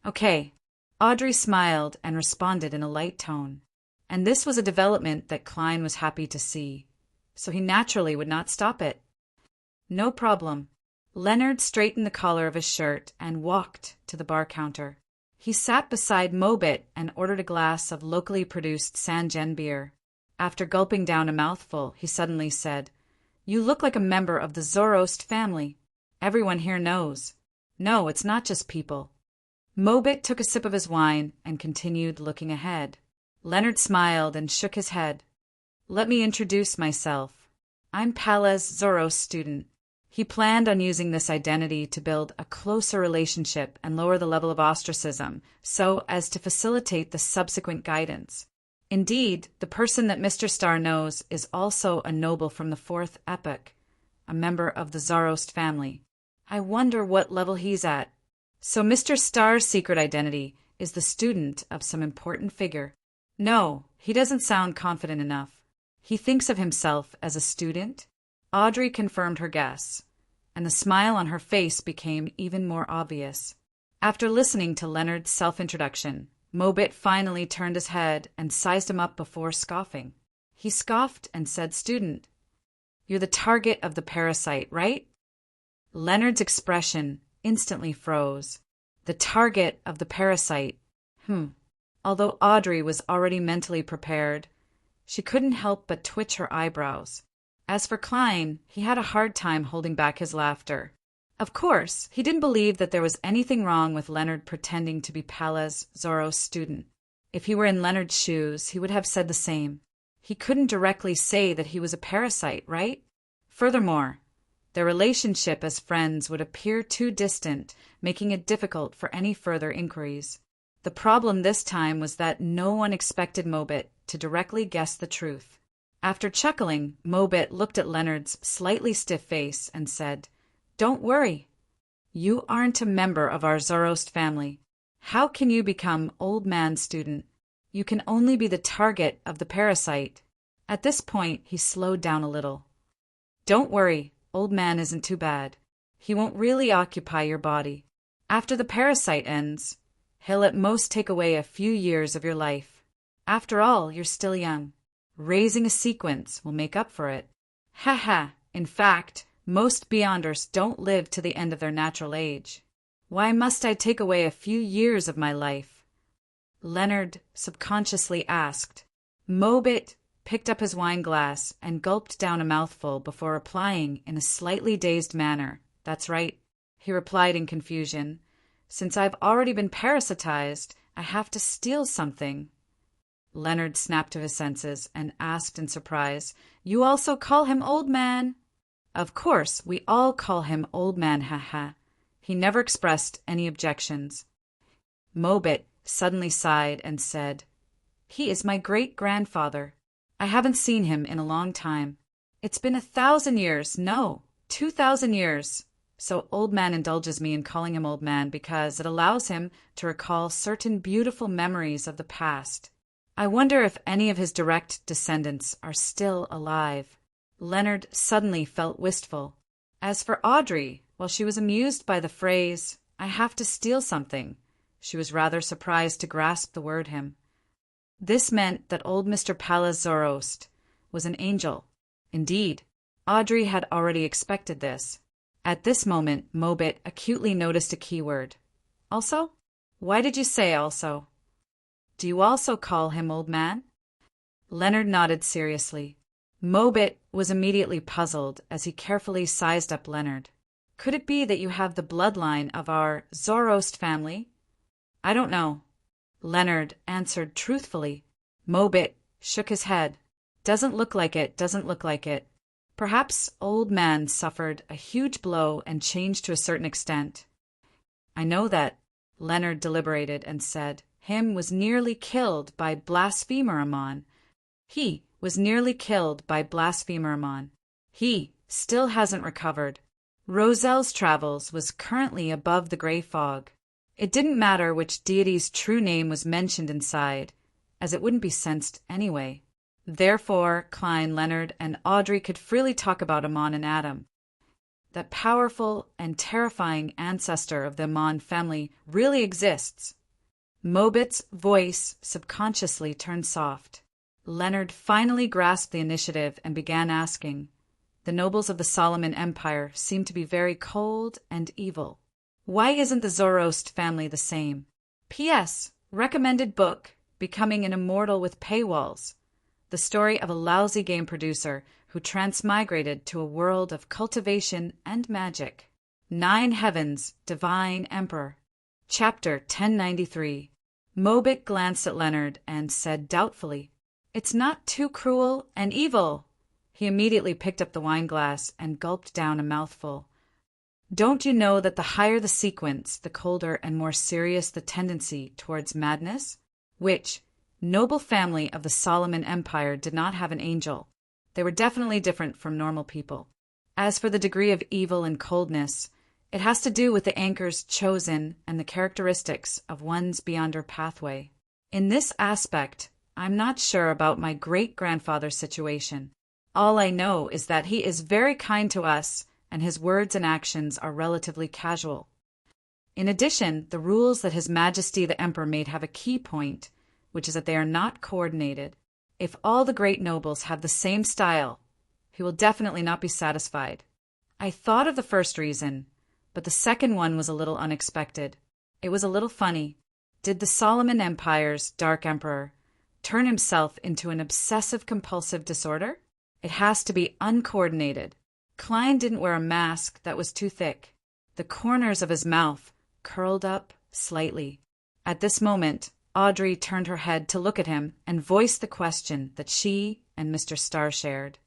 "Okay." Audrey smiled and responded in a light tone. And this was a development that Klein was happy to see, so he naturally would not stop it. "No problem." Leonard straightened the collar of his shirt and walked to the bar counter. He sat beside Mobit and ordered a glass of locally produced San Jen beer. After gulping down a mouthful, he suddenly said, "You look like a member of the Zoroast family. Everyone here knows. No, it's not just people." Mobit took a sip of his wine and continued looking ahead. Leonard smiled and shook his head. "Let me introduce myself. I'm Pala's Zoroast student." He planned on using this identity to build a closer relationship and lower the level of ostracism so as to facilitate the subsequent guidance. Indeed, the person that Mr. Starr knows is also a noble from the fourth epoch, a member of the Zoroast family. I wonder what level he's at. So Mr. Starr's secret identity is the student of some important figure. No, he doesn't sound confident enough. He thinks of himself as a student? Audrey confirmed her guess, and the smile on her face became even more obvious. After listening to Leonard's self-introduction, Mobit finally turned his head and sized him up before scoffing. He scoffed and said, "Student, you're the target of the parasite, right?" Leonard's expression instantly froze. The target of the parasite. Although Audrey was already mentally prepared, she couldn't help but twitch her eyebrows. As for Klein, he had a hard time holding back his laughter. Of course, he didn't believe that there was anything wrong with Leonard pretending to be Pala's Zoroast student. If he were in Leonard's shoes, he would have said the same. He couldn't directly say that he was a parasite, right? Furthermore, their relationship as friends would appear too distant, making it difficult for any further inquiries. The problem this time was that no one expected Mobit to directly guess the truth. After chuckling, Mobit looked at Leonard's slightly stiff face and said, "Don't worry. You aren't a member of our Zoroast family. How can you become old man student? You can only be the target of the parasite." At this point, he slowed down a little. "Don't worry, old man isn't too bad. He won't really occupy your body. After the parasite ends, he'll at most take away a few years of your life. After all, you're still young. Raising a sequence will make up for it." Ha ha! In fact, most Beyonders don't live to the end of their natural age. Why must I take away a few years of my life? Leonard subconsciously asked. Mobit picked up his wine glass and gulped down a mouthful before replying in a slightly dazed manner. "That's right," he replied in confusion. "Since I've already been parasitized, I have to steal something." Leonard snapped to his senses and asked in surprise, "You also call him Old Man?" "Of course, we all call him Old Man, ha." He never expressed any objections. Mobit suddenly sighed and said, "He is my great-grandfather. I haven't seen him in a long time. It's been 1,000 years, no, 2,000 years. So Old Man indulges me in calling him Old Man because it allows him to recall certain beautiful memories of the past. I wonder if any of his direct descendants are still alive." Leonard suddenly felt wistful. As for Audrey, while she was amused by the phrase, "I have to steal something," she was rather surprised to grasp the word him. This meant that old Mr. Pala's Zoroast was an angel. Indeed, Audrey had already expected this. At this moment, Mobit acutely noticed a keyword. "Also? Why did you say also? Do you also call him Old Man?" Leonard nodded seriously. Mobit was immediately puzzled as he carefully sized up Leonard. "Could it be that you have the bloodline of our Zoroast family?" "I don't know," Leonard answered truthfully. Mobit shook his head. Doesn't look like it, doesn't look like it. Perhaps old man suffered a huge blow and changed to a certain extent. I know that. Leonard deliberated and said, him was nearly killed by blasphemer Amon. He was nearly killed by blasphemer Amon. He still hasn't recovered. Roselle's travels was currently above the gray fog. It didn't matter which deity's true name was mentioned inside, as it wouldn't be sensed anyway. Therefore, Klein, Leonard, and Audrey could freely talk about Amon and Adam. That powerful and terrifying ancestor of the Amon family really exists. Mobit's voice subconsciously turned soft. Leonard finally grasped the initiative and began asking. The nobles of the Solomon Empire seem to be very cold and evil. Why isn't the Zoroast family the same? P.S. Recommended book, Becoming an Immortal with Paywalls. The story of a lousy game producer who transmigrated to a world of cultivation and magic. 9 Heavens, Divine Emperor. Chapter 1093. Mobit glanced at Leonard and said doubtfully, It's not too cruel and evil. He immediately picked up the wineglass and gulped down a mouthful. Don't you know that the higher the sequence, the colder and more serious the tendency towards madness? Which noble family of the Solomon Empire did not have an angel. They were definitely different from normal people. As for the degree of evil and coldness, it has to do with the anchors chosen and the characteristics of one's beyonder pathway. In this aspect, I'm not sure about my great-grandfather's situation. All I know is that he is very kind to us, and his words and actions are relatively casual. In addition, the rules that His Majesty the Emperor made have a key point, which is that they are not coordinated. If all the great nobles have the same style, he will definitely not be satisfied. I thought of the first reason, but the second one was a little unexpected. It was a little funny. Did the Solomon Empire's Dark Emperor turn himself into an obsessive-compulsive disorder? It has to be uncoordinated. Klein didn't wear a mask that was too thick. The corners of his mouth curled up slightly. At this moment, Audrey turned her head to look at him and voiced the question that she and Mr. Starr shared.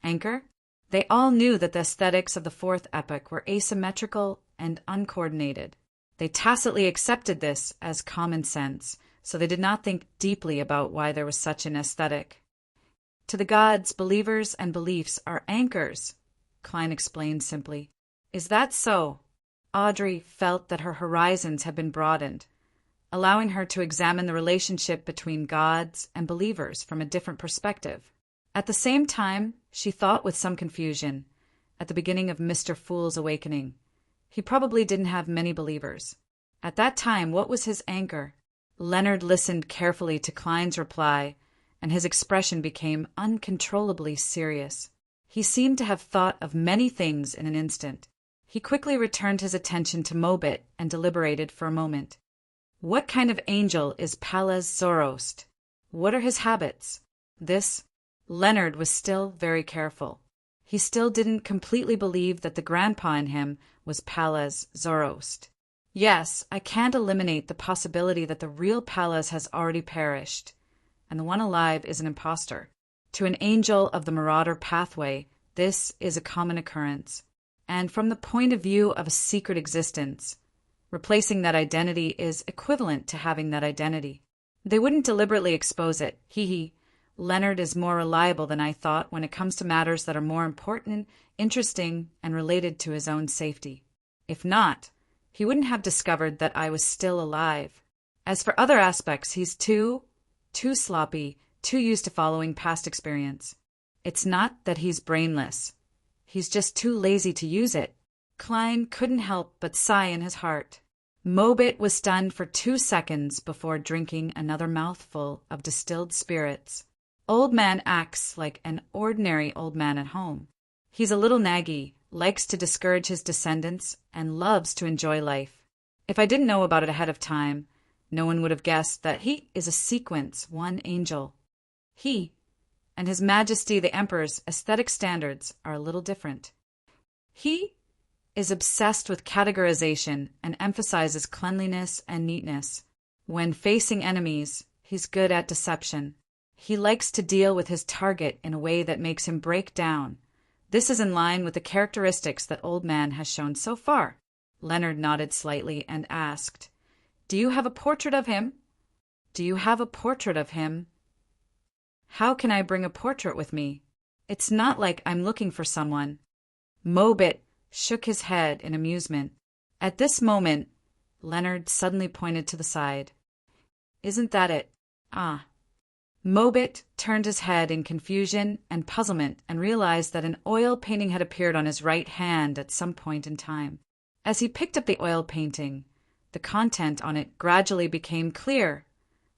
Anchor? They all knew that the aesthetics of the fourth epoch were asymmetrical and uncoordinated. They tacitly accepted this as common sense, so they did not think deeply about why there was such an aesthetic. To the gods, believers and beliefs are anchors, Klein explained simply. Is that so? Audrey felt that her horizons had been broadened, allowing her to examine the relationship between gods and believers from a different perspective. At the same time, she thought with some confusion, at the beginning of Mr. Fool's awakening, he probably didn't have many believers. At that time, what was his anchor? Leonard listened carefully to Klein's reply, and his expression became uncontrollably serious. He seemed to have thought of many things in an instant. He quickly returned his attention to Mobit and deliberated for a moment. What kind of angel is Pallas Zoroast? What are his habits? Leonard was still very careful. He still didn't completely believe that the grandpa in him was Pallas Zoroast. Yes, I can't eliminate the possibility that the real Pallas has already perished, and the one alive is an impostor. To an angel of the marauder pathway, this is a common occurrence. And from the point of view of a secret existence, replacing that identity is equivalent to having that identity. They wouldn't deliberately expose it. Leonard is more reliable than I thought when it comes to matters that are more important, interesting, and related to his own safety. If not, he wouldn't have discovered that I was still alive. As for other aspects, he's too sloppy, too used to following past experience. It's not that he's brainless. He's just too lazy to use it. Klein couldn't help but sigh in his heart. Mobit was stunned for 2 seconds before drinking another mouthful of distilled spirits. Old man acts like an ordinary old man at home. He's a little naggy, likes to discourage his descendants, and loves to enjoy life. If I didn't know about it ahead of time, no one would have guessed that he is a sequence, one angel. He and His Majesty the Emperor's aesthetic standards are a little different. He is obsessed with categorization and emphasizes cleanliness and neatness. When facing enemies, he's good at deception. He likes to deal with his target in a way that makes him break down. This is in line with the characteristics that Old Man has shown so far. Leonard nodded slightly and asked, "Do you have a portrait of him?" "Do you have a portrait of him?" "How can I bring a portrait with me? It's not like I'm looking for someone." Mobit shook his head in amusement. At this moment, Leonard suddenly pointed to the side. "Isn't that it?" "Ah." Mobit turned his head in confusion and puzzlement and realized that an oil painting had appeared on his right hand at some point in time. As he picked up the oil painting, the content on it gradually became clear,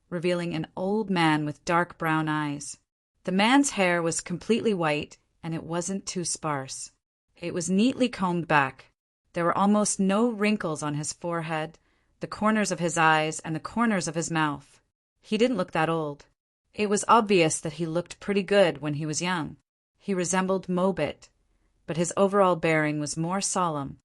revealing an old man with dark brown eyes. The man's hair was completely white, and it wasn't too sparse. It was neatly combed back. There were almost no wrinkles on his forehead, the corners of his eyes, and the corners of his mouth. He didn't look that old. It was obvious that he looked pretty good when he was young. He resembled Mobit, but his overall bearing was more solemn.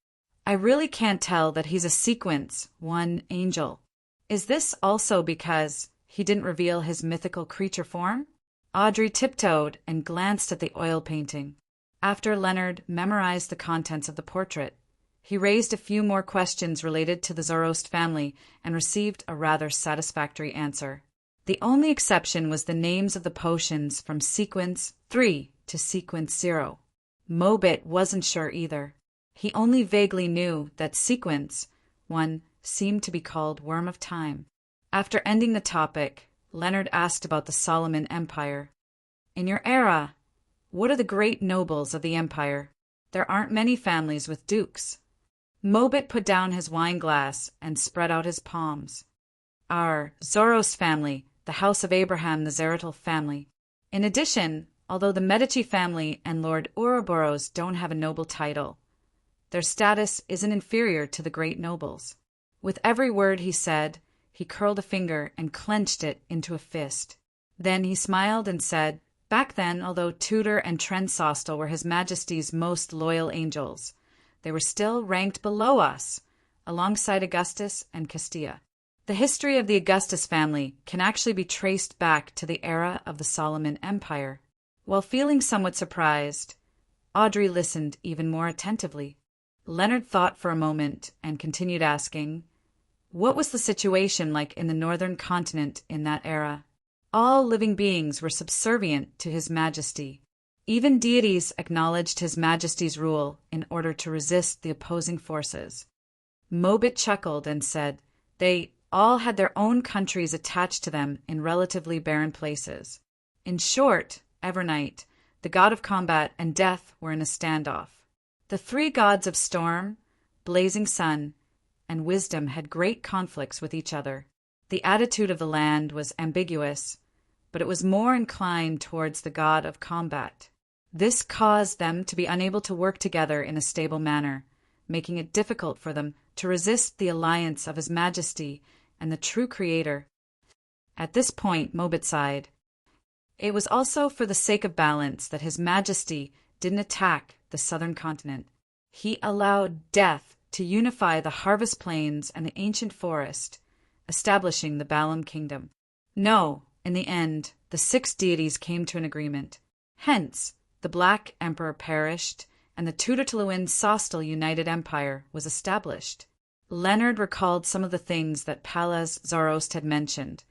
"I really can't tell that he's a sequence, one angel. Is this also because he didn't reveal his mythical creature form?" Audrey tiptoed and glanced at the oil painting. After Leonard memorized the contents of the portrait, he raised a few more questions related to the Zoroast family and received a rather satisfactory answer. The only exception was the names of the potions from Sequence 3 to Sequence 0. Mobit wasn't sure either. He only vaguely knew that Sequence 1 seemed to be called Worm of Time. After ending the topic, Leonard asked about the Solomon Empire. "In your era, what are the great nobles of the empire? There aren't many families with dukes." Mobit put down his wine glass and spread out his palms. "Our Zoroast family, the House of Abraham, the Zeratul family. In addition, although the Medici family and Lord Ouroboros don't have a noble title, their status isn't inferior to the great nobles." With every word he said, he curled a finger and clenched it into a fist. Then he smiled and said, "Back then, although Tudor and Trensostel were His Majesty's most loyal angels, they were still ranked below us, alongside Augustus and Castilla. The history of the Augustus family can actually be traced back to the era of the Solomon Empire." While feeling somewhat surprised, Audrey listened even more attentively. Leonard thought for a moment and continued asking, "What was the situation like in the northern continent in that era?" "All living beings were subservient to His Majesty. Even deities acknowledged His Majesty's rule in order to resist the opposing forces." Mobit chuckled and said, "They all had their own countries attached to them in relatively barren places. In short, Evernight, the god of combat, and death were in a standoff. The three gods of storm, blazing sun, and wisdom had great conflicts with each other. The attitude of the land was ambiguous, but it was more inclined towards the god of combat. This caused them to be unable to work together in a stable manner, making it difficult for them to resist the alliance of His Majesty and the true Creator." At this point, Mobit sighed. It was also for the sake of balance that His Majesty didn't attack the southern continent. He allowed death to unify the harvest plains and the ancient forest, establishing the Balaam kingdom. No, in the end, the 6 deities came to an agreement. Hence, the Black Emperor perished, and the Tudor-Tuluin-Sostal United Empire was established. Leonard recalled some of the things that Pallas Zoroast had mentioned,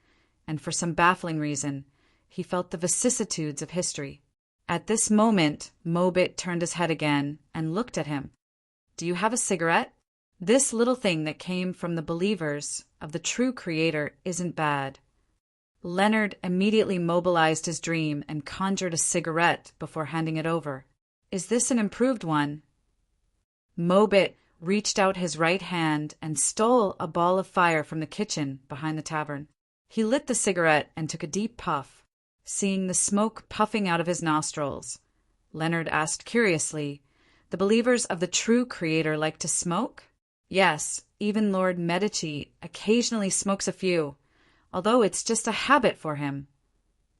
and for some baffling reason, he felt the vicissitudes of history. At this moment, Mobit turned his head again and looked at him. "Do you have a cigarette? This little thing that came from the believers of the true Creator isn't bad." Leonard immediately mobilized his dream and conjured a cigarette before handing it over. "Is this an improved one?" Mobit reached out his right hand and stole a ball of fire from the kitchen behind the tavern. He lit the cigarette and took a deep puff. Seeing the smoke puffing out of his nostrils, Leonard asked curiously, "The believers of the true Creator like to smoke?" "Yes, even Lord Medici occasionally smokes a few, although it's just a habit for him,"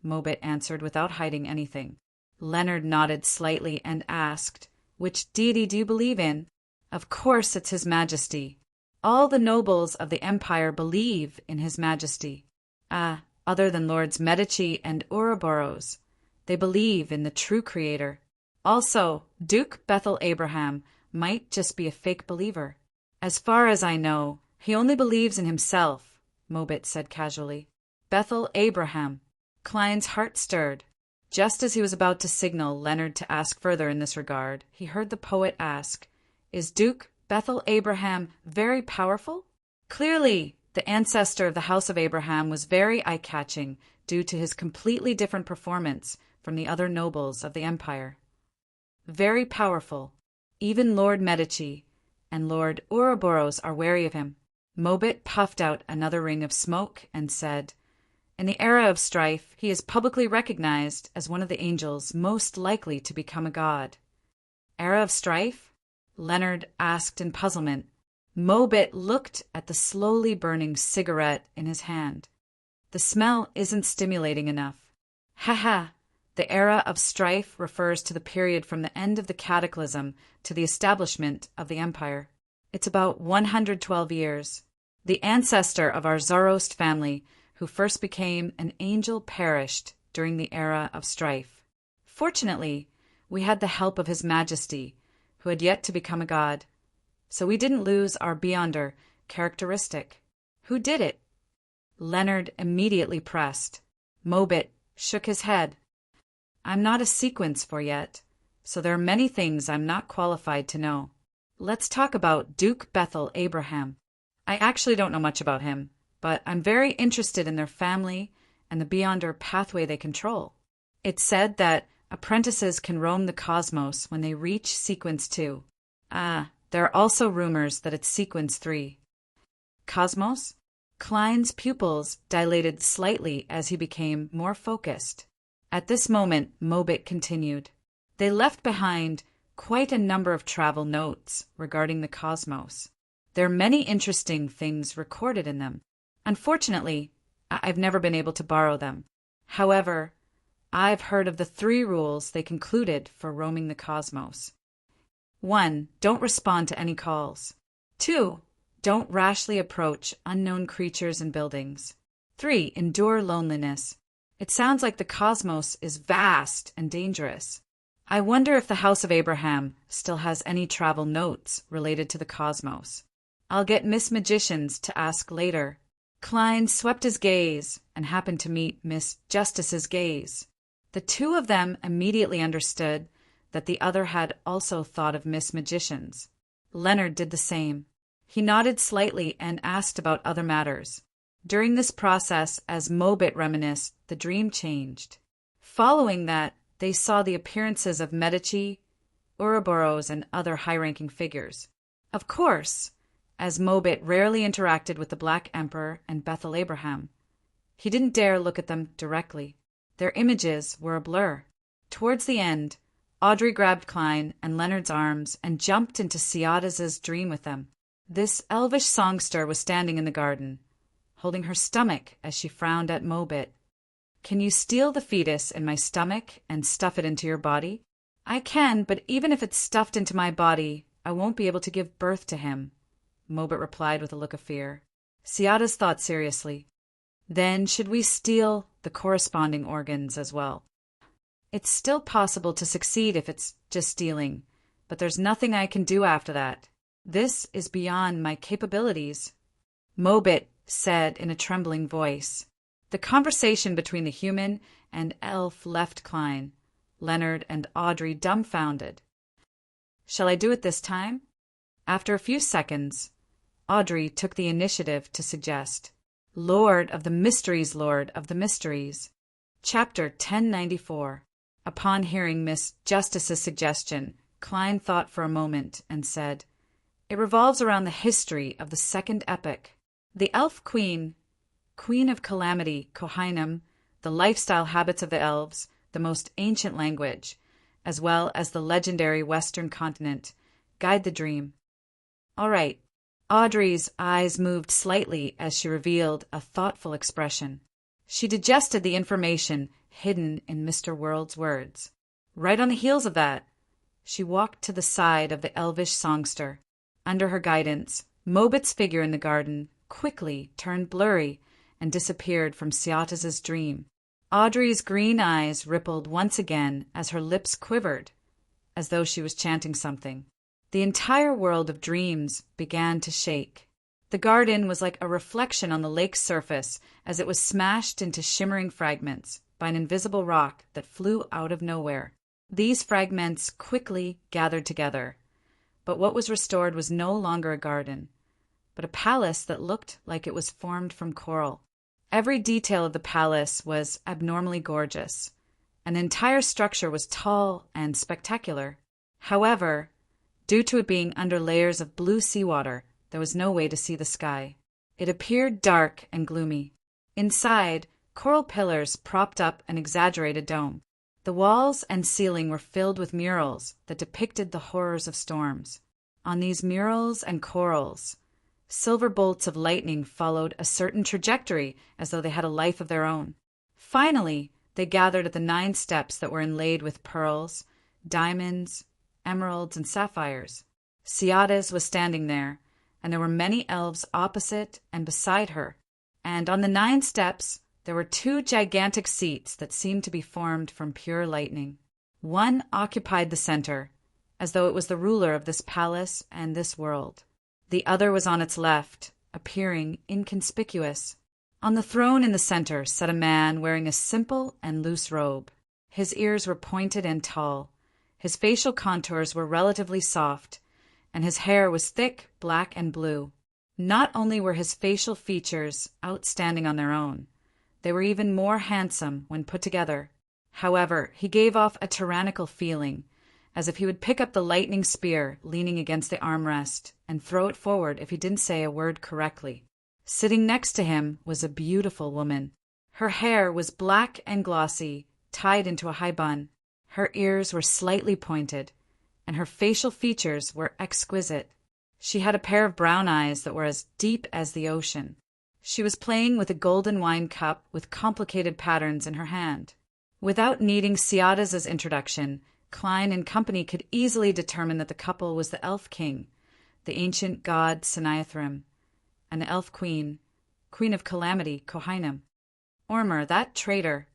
Mobit answered without hiding anything. Leonard nodded slightly and asked, "Which deity do you believe in?" "Of course it's His Majesty. All the nobles of the empire believe in His Majesty." "Ah, other than Lords Medici and Ouroboros. They believe in the true creator. Also, Duke Bethel Abraham might just be a fake believer. As far as I know, he only believes in himself, Mobit said casually. Bethel Abraham. Klein's heart stirred. Just as he was about to signal Leonard to ask further in this regard, he heard the poet ask, "Is Duke Bethel Abraham very powerful?" Clearly, the ancestor of the House of Abraham was very eye-catching due to his completely different performance from the other nobles of the empire. Very powerful. Even Lord Medici and Lord Ouroboros are wary of him. Mobit puffed out another ring of smoke and said, "In the era of strife, he is publicly recognized as one of the angels most likely to become a god." Era of strife? Leonard asked in puzzlement. Mobit looked at the slowly burning cigarette in his hand. "The smell isn't stimulating enough." "Ha! The era of strife refers to the period from the end of the cataclysm to the establishment of the empire. It's about 112 years. The ancestor of our Zoroast family, who first became an angel, perished during the era of strife. Fortunately, we had the help of His Majesty, who had yet to become a god. So we didn't lose our Beyonder characteristic." "Who did it?" Leonard immediately pressed. Mobit shook his head. "I'm not a sequence for yet, so there are many things I'm not qualified to know. Let's talk about Duke Bethel Abraham. I actually don't know much about him, but I'm very interested in their family and the Beyonder pathway they control. It's said that apprentices can roam the cosmos when they reach Sequence 2. There are also rumors that it's Sequence 3. Cosmos? Klein's pupils dilated slightly as he became more focused. At this moment, Mobit continued. They left behind quite a number of travel notes regarding the cosmos. There are many interesting things recorded in them. Unfortunately, I've never been able to borrow them. However, I've heard of the 3 rules they concluded for roaming the cosmos. 1. Don't respond to any calls. 2. Don't rashly approach unknown creatures and buildings. 3. Endure loneliness. It sounds like the cosmos is vast and dangerous. I wonder if the House of Abraham still has any travel notes related to the cosmos. I'll get Miss Magicians to ask later. Klein swept his gaze and happened to meet Miss Justice's gaze. The 2 of them immediately understood that the other had also thought of Miss Magicians. Leonard did the same. He nodded slightly and asked about other matters. During this process, as Mobit reminisced, the dream changed. Following that, they saw the appearances of Medici, Ouroboros, and other high-ranking figures. Of course, as Mobit rarely interacted with the Black Emperor and Bethel Abraham, he didn't dare look at them directly. Their images were a blur. Towards the end, Audrey grabbed Klein and Leonard's arms and jumped into Ciadas's dream with them. This elvish songster was standing in the garden, holding her stomach as she frowned at Mobit. "Can you steal the fetus in my stomach and stuff it into your body?" "I can, but even if it's stuffed into my body, I won't be able to give birth to him," Mobit replied with a look of fear. Ciadas thought seriously. "Then should we steal the corresponding organs as well?" "It's still possible to succeed if it's just stealing, but there's nothing I can do after that. This is beyond my capabilities," Mobit said in a trembling voice. The conversation between the human and elf left Klein, Leonard, and Audrey dumbfounded. "Shall I do it this time?" After a few seconds, Audrey took the initiative to suggest, "Lord of the Mysteries, Lord of the Mysteries." Chapter 1094. Upon hearing Miss Justice's suggestion, Klein thought for a moment and said, "It revolves around the history of the second epoch. The elf queen, Queen of Calamity, Kohainum, the lifestyle habits of the elves, the most ancient language, as well as the legendary Western continent, guide the dream." "All right." Audrey's eyes moved slightly as she revealed a thoughtful expression. She digested the information hidden in Mr. World's words. Right on the heels of that, she walked to the side of the elvish songster. Under her guidance, Mobit's figure in the garden quickly turned blurry and disappeared from Ciatas's dream. Audrey's green eyes rippled once again as her lips quivered, as though she was chanting something. The entire world of dreams began to shake. The garden was like a reflection on the lake's surface as it was smashed into shimmering fragments by an invisible rock that flew out of nowhere. These fragments quickly gathered together, but what was restored was no longer a garden, but a palace that looked like it was formed from coral. Every detail of the palace was abnormally gorgeous, and the entire structure was tall and spectacular. However, due to it being under layers of blue seawater, there was no way to see the sky. It appeared dark and gloomy. Inside, coral pillars propped up an exaggerated dome. The walls and ceiling were filled with murals that depicted the horrors of storms. On these murals and corals, silver bolts of lightning followed a certain trajectory as though they had a life of their own. Finally, they gathered at the 9 steps that were inlaid with pearls, diamonds, emeralds, and sapphires. Ciatas was standing there, and there were many elves opposite and beside her. And on the 9 steps, there were 2 gigantic seats that seemed to be formed from pure lightning. One occupied the center, as though it was the ruler of this palace and this world. The other was on its left, appearing inconspicuous. On the throne in the center sat a man wearing a simple and loose robe. His ears were pointed and tall. His facial contours were relatively soft, and his hair was thick, black, and blue. Not only were his facial features outstanding on their own, they were even more handsome when put together. However, he gave off a tyrannical feeling, as if he would pick up the lightning spear leaning against the armrest and throw it forward if he didn't say a word correctly. Sitting next to him was a beautiful woman. Her hair was black and glossy, tied into a high bun. Her ears were slightly pointed, and her facial features were exquisite. She had a pair of brown eyes that were as deep as the ocean. She was playing with a golden wine cup with complicated patterns in her hand. Without needing Ciatas's introduction, Klein and company could easily determine that the couple was the elf king, the ancient god Sinaithrim, and the elf queen, queen of calamity Kohainam. Ormer, that traitor.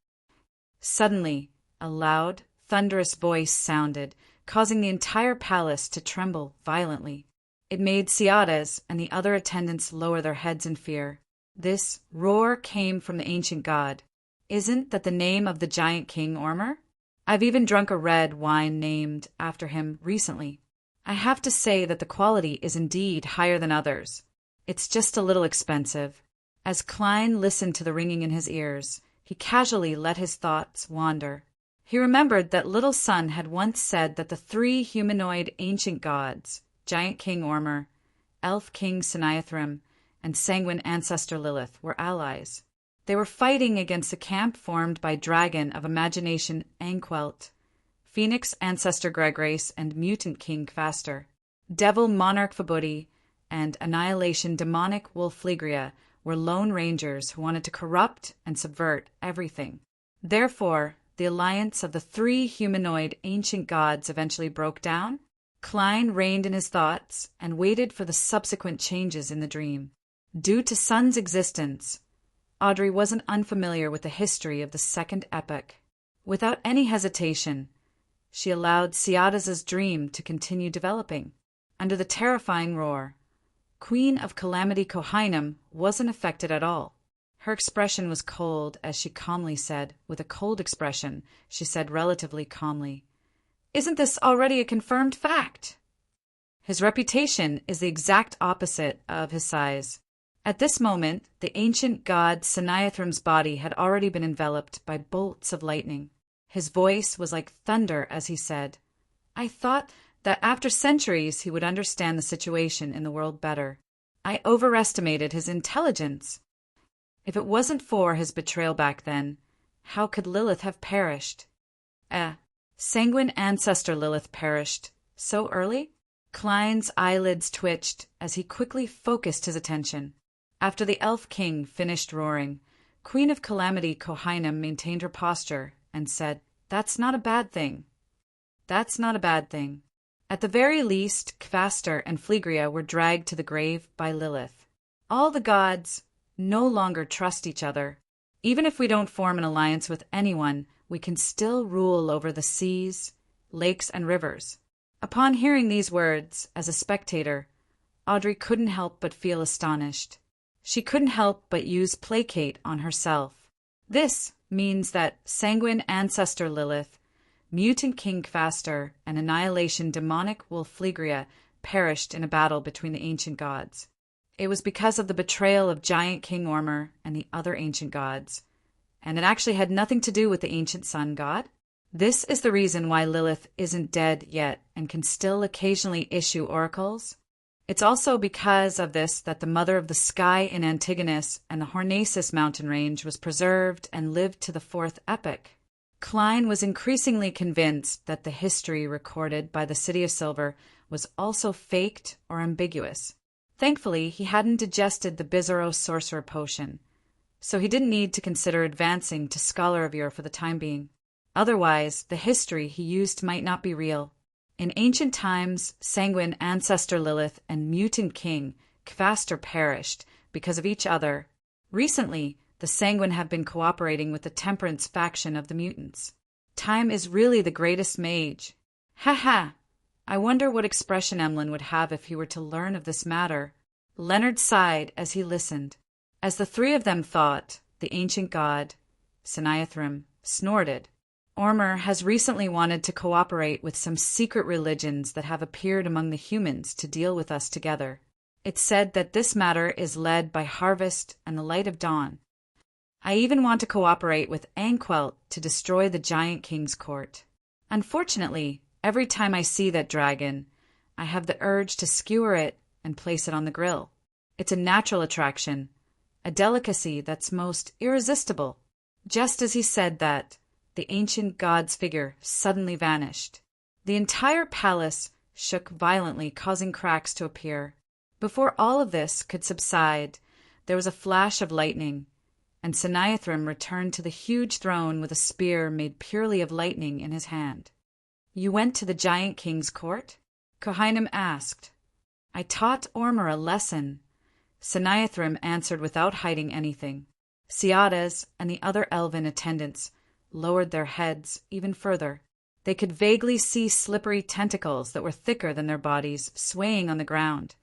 Suddenly, a loud, thunderous voice sounded, causing the entire palace to tremble violently. It made Ciatas and the other attendants lower their heads in fear. This roar came from the ancient god. Isn't that the name of the giant king Ormer? I've even drunk a red wine named after him recently. I have to say that the quality is indeed higher than others. It's just a little expensive. As Klein listened to the ringing in his ears, he casually let his thoughts wander. He remembered that Little Sun had once said that the 3 humanoid ancient gods, Giant King Ormer, Elf King Sinaithrim, and Sanguine Ancestor Lilith, were allies. They were fighting against a camp formed by Dragon of Imagination Anquelt, Phoenix Ancestor Gregrace, and Mutant King Kvaster. Devil Monarch Fabudi and Annihilation Demonic Wolf Fligria were lone rangers who wanted to corrupt and subvert everything. Therefore, the alliance of the 3 humanoid ancient gods eventually broke down. Klein reined in his thoughts and waited for the subsequent changes in the dream. Due to Sun's existence, Audrey wasn't unfamiliar with the history of the second epoch. Without any hesitation, she allowed Ciatas's dream to continue developing. Under the terrifying roar, Queen of Calamity Kohainam wasn't affected at all. Her expression was cold as she calmly said, with a cold expression, she said relatively calmly, "Isn't this already a confirmed fact?" His reputation is the exact opposite of his size. At this moment, the ancient god Sinaithrim's body had already been enveloped by bolts of lightning. His voice was like thunder as he said, "I thought that after centuries he would understand the situation in the world better. I overestimated his intelligence. If it wasn't for his betrayal back then, how could Lilith have perished?" Sanguine Ancestor Lilith perished so early? Klein's eyelids twitched as he quickly focused his attention. After the Elf King finished roaring, Queen of Calamity Kohainam maintained her posture and said, "That's not a bad thing. That's not a bad thing." At the very least, Kvaster and Fligria were dragged to the grave by Lilith. All the gods, no longer trust each other. Even if we don't form an alliance with anyone, we can still rule over the seas, lakes, and rivers. Upon hearing these words, as a spectator, Audrey couldn't help but feel astonished. She couldn't help but use placate on herself. This means that sanguine ancestor Lilith, mutant king Kvaster, and annihilation demonic wolf Flegria perished in a battle between the ancient gods. It was because of the betrayal of giant King Ormur and the other ancient gods, and it actually had nothing to do with the ancient sun god. This is the reason why Lilith isn't dead yet and can still occasionally issue oracles. It's also because of this that the Mother of the Sky in Antigonus and the Hornacis mountain range was preserved and lived to the fourth epoch. Klein was increasingly convinced that the history recorded by the City of Silver was also faked or ambiguous. Thankfully, he hadn't digested the Bizarro sorcerer potion, so he didn't need to consider advancing to Scholar of Yore for the time being. Otherwise, the history he used might not be real. In ancient times, sanguine ancestor Lilith and mutant king Kvaster perished because of each other. Recently, the sanguine have been cooperating with the temperance faction of the mutants. Time is really the greatest mage. Ha ha! I wonder what expression Emlyn would have if he were to learn of this matter. Leonard sighed as he listened. As the three of them thought, the ancient god, Sinaithrim, snorted. Ormur has recently wanted to cooperate with some secret religions that have appeared among the humans to deal with us together. It's said that this matter is led by Harvest and the Light of Dawn. I even want to cooperate with Anquelt to destroy the Giant King's court. Unfortunately, every time I see that dragon, I have the urge to skewer it and place it on the grill. It's a natural attraction, a delicacy that's most irresistible. Just as he said that, the ancient god's figure suddenly vanished. The entire palace shook violently, causing cracks to appear. Before all of this could subside, there was a flash of lightning, and Sinaithrim returned to the huge throne with a spear made purely of lightning in his hand. "You went to the Giant King's court?" Kohainem asked. "I taught Ormur a lesson." Sinaithrim answered without hiding anything. Siadas and the other elven attendants lowered their heads even further. They could vaguely see slippery tentacles that were thicker than their bodies swaying on the ground,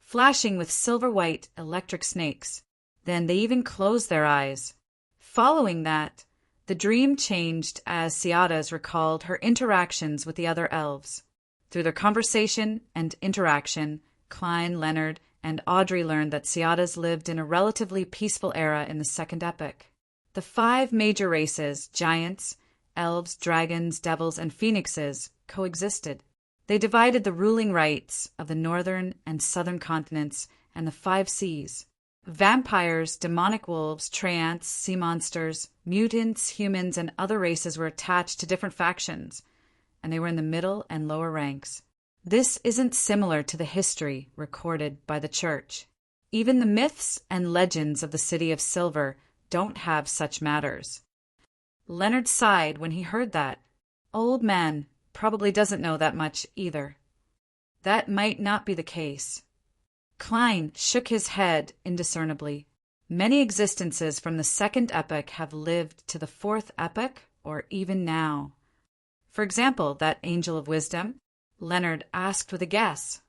flashing with silver-white electric snakes. Then they even closed their eyes. Following that, the dream changed as Siadas recalled her interactions with the other elves. Through their conversation and interaction, Klein, Leonard, and Audrey learned that Siadas lived in a relatively peaceful era in the Second Epoch. The 5 major races, giants, elves, dragons, devils, and phoenixes, coexisted. They divided the ruling rights of the northern and southern continents and the 5 seas. Vampires, demonic wolves, treants, sea monsters, mutants, humans, and other races were attached to different factions, and they were in the middle and lower ranks. This isn't similar to the history recorded by the Church. Even the myths and legends of the City of Silver don't have such matters. Leonard sighed when he heard that. Old man probably doesn't know that much either. That might not be the case. Klein shook his head indiscernibly. Many existences from the Second Epoch have lived to the Fourth Epoch, or even now. For example, that Angel of Wisdom? Leonard asked with a guess.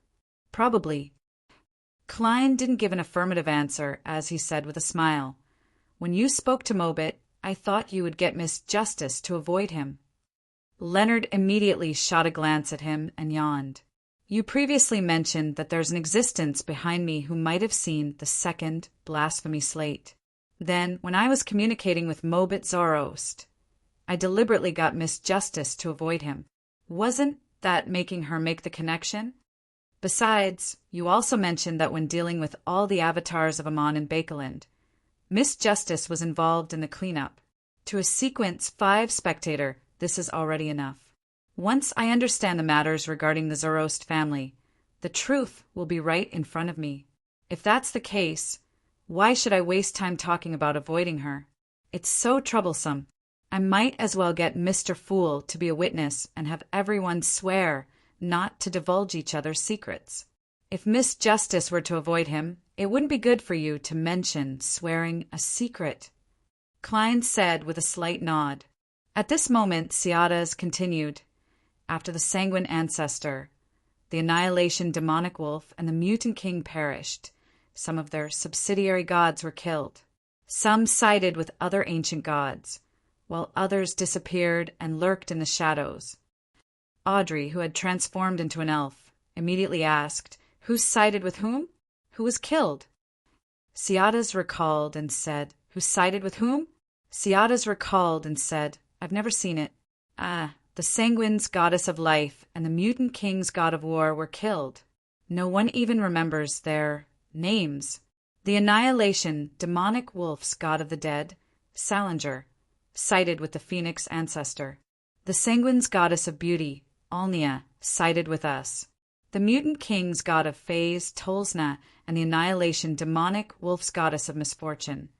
Probably. Klein didn't give an affirmative answer, as he said with a smile. When you spoke to Mobit, I thought you would get Miss Justice to avoid him. Leonard immediately shot a glance at him and yawned. You previously mentioned that there's an existence behind me who might have seen the second blasphemy slate. Then, when I was communicating with Mobit Zoroast, I deliberately got Miss Justice to avoid him. Wasn't that making her make the connection? Besides, you also mentioned that when dealing with all the avatars of Amon and Bakeland, Miss Justice was involved in the cleanup. To a Sequence 5 spectator, this is already enough. Once I understand the matters regarding the Zoroast family, the truth will be right in front of me. If that's the case, why should I waste time talking about avoiding her? It's so troublesome. I might as well get Mr. Fool to be a witness and have everyone swear not to divulge each other's secrets. If Miss Justice were to avoid him, It wouldn't be good for you to mention swearing a secret, Klein said with a slight nod. At this moment, Ciadas continued. After the sanguine ancestor, the annihilation demonic wolf and the mutant king perished. Some of their subsidiary gods were killed. Some sided with other ancient gods, while others disappeared and lurked in the shadows. Audrey, who had transformed into an elf, immediately asked, "Who sided with whom? Who was killed?" Ciadas recalled and said, "Who sided with whom?" Ciadas recalled and said, "I've never seen it." "Ah, the Sanguine's goddess of life and the mutant king's god of war were killed. No one even remembers their names. The annihilation demonic wolf's god of the dead, Salinger, sided with the phoenix ancestor. The Sanguine's goddess of beauty, Alnia, sided with us. The mutant king's god of fays, Tolsna, and the annihilation demonic wolf's goddess of misfortune,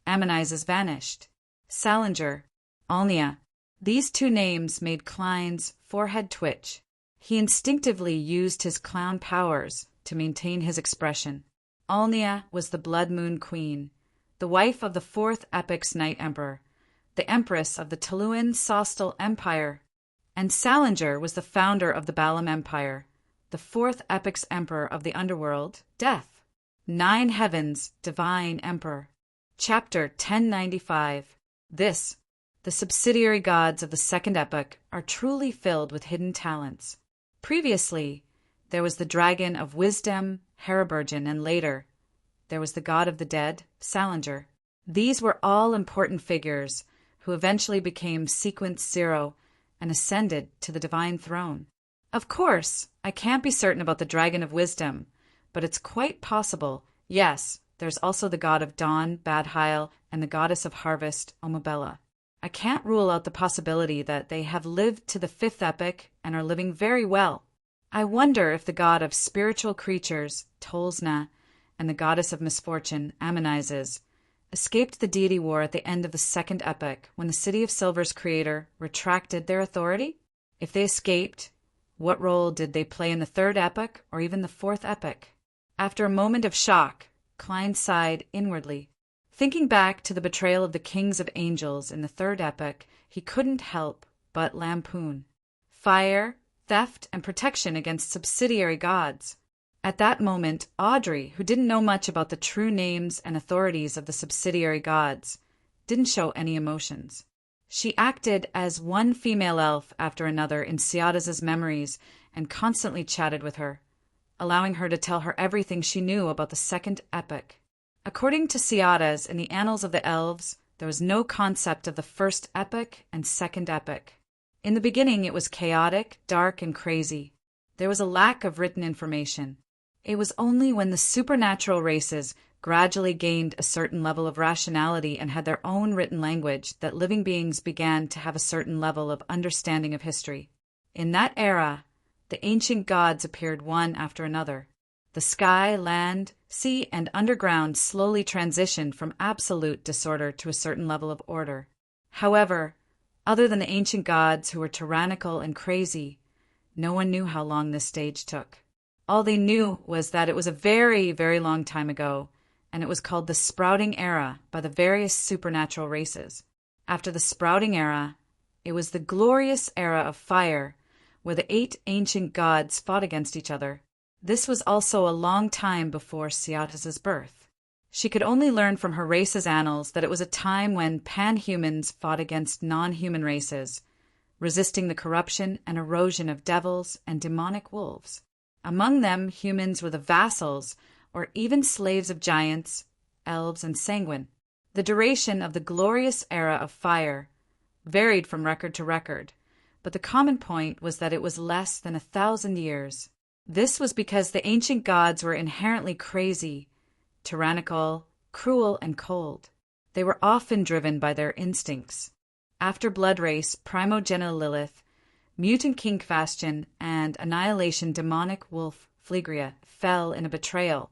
Ammonizes, vanished. Salinger, Alnia. These two names made Klein's forehead twitch. He instinctively used his clown powers to maintain his expression. Alnia was the Blood Moon Queen, the wife of the Fourth Epic's Night Emperor, the Empress of the Tuluan Sostal Empire, and Salinger was the founder of the Balam Empire, the Fourth Epic's Emperor of the Underworld, Death. 9 Heavens, Divine Emperor. Chapter 1095. The subsidiary gods of the Second Epoch are truly filled with hidden talents. Previously, there was the Dragon of Wisdom, Heriburgen, and later, there was the God of the Dead, Salinger. These were all important figures who eventually became Sequence Zero and ascended to the divine throne. Of course, I can't be certain about the Dragon of Wisdom, but it's quite possible. Yes, there's also the God of Dawn, Badheil, and the Goddess of Harvest, Omabella. I can't rule out the possibility that they have lived to the Fifth Epoch and are living very well. I wonder if the god of spiritual creatures, Tolsna, and the goddess of misfortune, Ammonizes, escaped the deity war at the end of the Second Epoch when the City of Silver's creator retracted their authority? If they escaped, what role did they play in the Third Epoch or even the Fourth Epoch? After a moment of shock, Klein sighed inwardly. Thinking back to the betrayal of the kings of angels in the Third Epoch, he couldn't help but lampoon. Fire, theft, and protection against subsidiary gods. At that moment, Audrey, who didn't know much about the true names and authorities of the subsidiary gods, didn't show any emotions. She acted as one female elf after another in Ciadas's memories and constantly chatted with her, allowing her to tell her everything she knew about the Second Epoch. According to Ciadas, in the annals of the elves, there was no concept of the First Epoch and Second Epoch. In the beginning, it was chaotic, dark, and crazy. There was a lack of written information. It was only when the supernatural races gradually gained a certain level of rationality and had their own written language that living beings began to have a certain level of understanding of history. In that era, the ancient gods appeared one after another. The sky, land, sea, and underground slowly transitioned from absolute disorder to a certain level of order. However, other than the ancient gods who were tyrannical and crazy, no one knew how long this stage took. All they knew was that it was a very, very long time ago, and it was called the Sprouting Era by the various supernatural races. After the Sprouting Era, it was the glorious era of fire, where the 8 ancient gods fought against each other. This was also a long time before Ciadas's birth. She could only learn from her race's annals that it was a time when pan-humans fought against non-human races, resisting the corruption and erosion of devils and demonic wolves. Among them, humans were the vassals or even slaves of giants, elves, and sanguine. The duration of the glorious era of fire varied from record to record, but the common point was that it was less than 1,000 years. This was because the ancient gods were inherently crazy, tyrannical, cruel, and cold. They were often driven by their instincts. After Blood Race, Primogenital Lilith, Mutant King Fastion, and Annihilation Demonic Wolf Phlegria fell in a betrayal,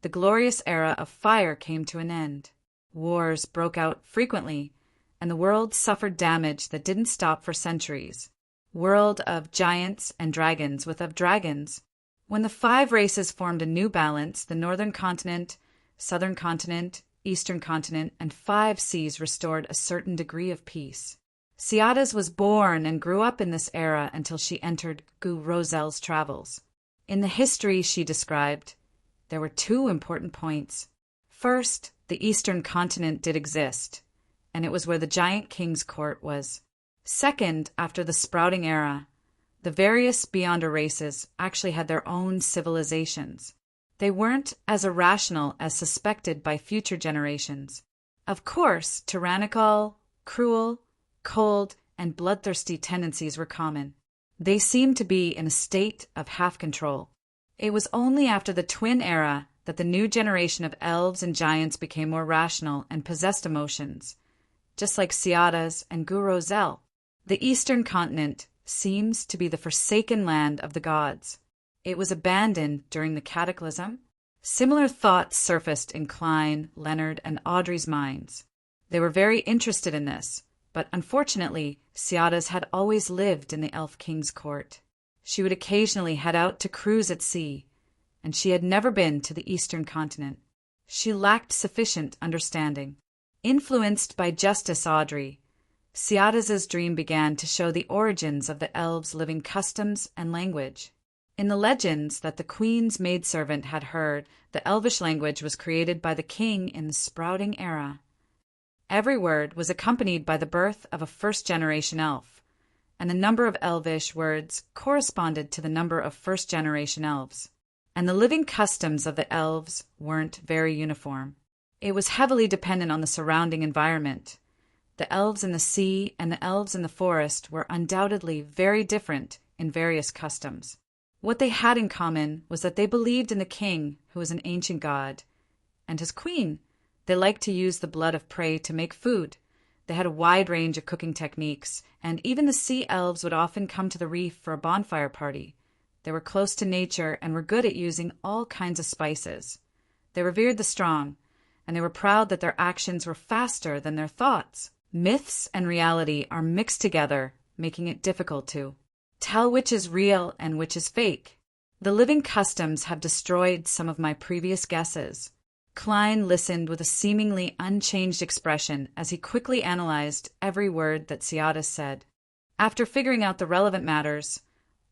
the glorious era of fire came to an end. Wars broke out frequently, and the world suffered damage that didn't stop for centuries. World of giants and dragons with of dragons. When the 5 races formed a new balance, the northern continent southern continent, eastern continent, and 5 seas restored a certain degree of peace. Ciadas was born and grew up in this era until she entered Gu Rozel's travels. In the history she described, there were 2 important points. First, the eastern continent did exist, and it was where the giant king's court was. Second, after the sprouting era, the various Beyonder races actually had their own civilizations. They weren't as irrational as suspected by future generations. Of course, tyrannical, cruel, cold, and bloodthirsty tendencies were common. They seemed to be in a state of half-control. It was only after the Twin Era that the new generation of elves and giants became more rational and possessed emotions, just like Ciadas and Gu Rozel. The eastern continent seems to be the forsaken land of the gods. It was abandoned during the Cataclysm. Similar thoughts surfaced in Klein, Leonard, and Audrey's minds. They were very interested in this, but unfortunately, Ciadas had always lived in the Elf King's court. She would occasionally head out to cruise at sea, and she had never been to the eastern continent. She lacked sufficient understanding. Influenced by Justice Audrey, Ciadas's dream began to show the origins of the elves' living customs and language. In the legends that the queen's maidservant had heard, the elvish language was created by the king in the sprouting era. Every word was accompanied by the birth of a first-generation elf, and the number of elvish words corresponded to the number of first-generation elves. And the living customs of the elves weren't very uniform. It was heavily dependent on the surrounding environment. The elves in the sea and the elves in the forest were undoubtedly very different in various customs. What they had in common was that they believed in the king, who was an ancient god, and his queen. They liked to use the blood of prey to make food. They had a wide range of cooking techniques, and even the sea elves would often come to the reef for a bonfire party. They were close to nature and were good at using all kinds of spices. They revered the strong, and they were proud that their actions were faster than their thoughts. Myths and reality are mixed together, making it difficult to tell which is real and which is fake. The living customs have destroyed some of my previous guesses. Klein listened with a seemingly unchanged expression as he quickly analyzed every word that Ciadas said. After figuring out the relevant matters,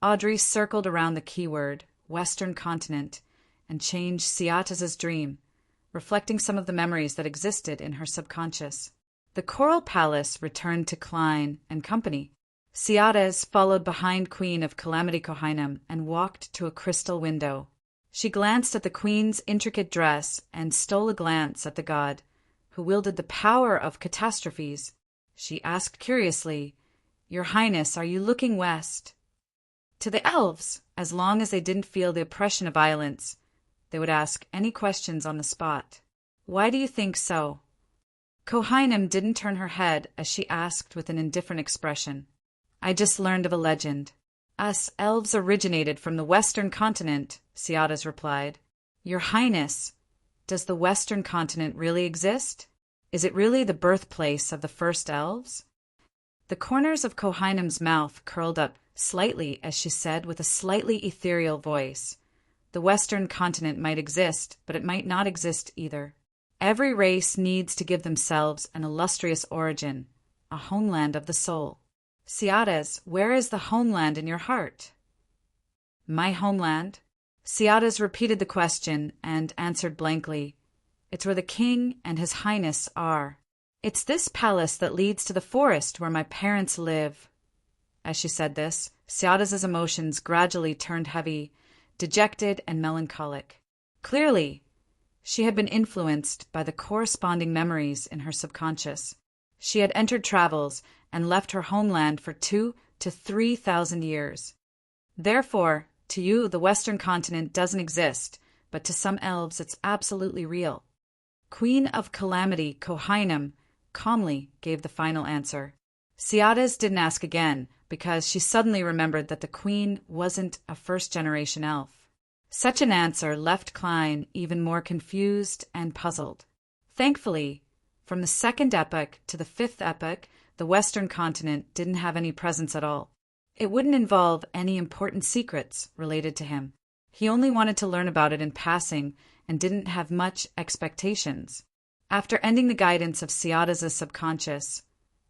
Audrey circled around the keyword, Western Continent, and changed Ciadas's dream, reflecting some of the memories that existed in her subconscious. The Coral Palace returned to Klein and company. Ciadas followed behind Queen of Calamity Kohainam and walked to a crystal window. She glanced at the queen's intricate dress and stole a glance at the god, who wielded the power of catastrophes. She asked curiously, "Your Highness, are you looking west?" To the elves, as long as they didn't feel the oppression of violence, they would ask any questions on the spot. "Why do you think so?" Kohainam didn't turn her head as she asked with an indifferent expression. "I just learned of a legend. Us elves originated from the Western Continent," Ciadas replied. "Your Highness, does the Western Continent really exist? Is it really the birthplace of the first elves?" The corners of Kohainam's mouth curled up slightly as she said with a slightly ethereal voice, "The Western Continent might exist, but it might not exist either. Every race needs to give themselves an illustrious origin, a homeland of the soul. Ciadas, where is the homeland in your heart?" "My homeland?" Ciadas repeated the question and answered blankly. "It's where the king and his highness are. It's this palace that leads to the forest where my parents live." As she said this, Ciadas's emotions gradually turned heavy, dejected and melancholic. Clearly, she had been influenced by the corresponding memories in her subconscious. She had entered travels and left her homeland for 2,000 to 3,000 years. Therefore, to you, the Western Continent doesn't exist, but to some elves it's absolutely real. Queen of Calamity Kohainam calmly gave the final answer. Ciadas didn't ask again, because she suddenly remembered that the queen wasn't a first-generation elf. Such an answer left Klein even more confused and puzzled. Thankfully, from the second epoch to the fifth epoch, the Western Continent didn't have any presence at all. It wouldn't involve any important secrets related to him. He only wanted to learn about it in passing and didn't have much expectations. After ending the guidance of Ciada's subconscious,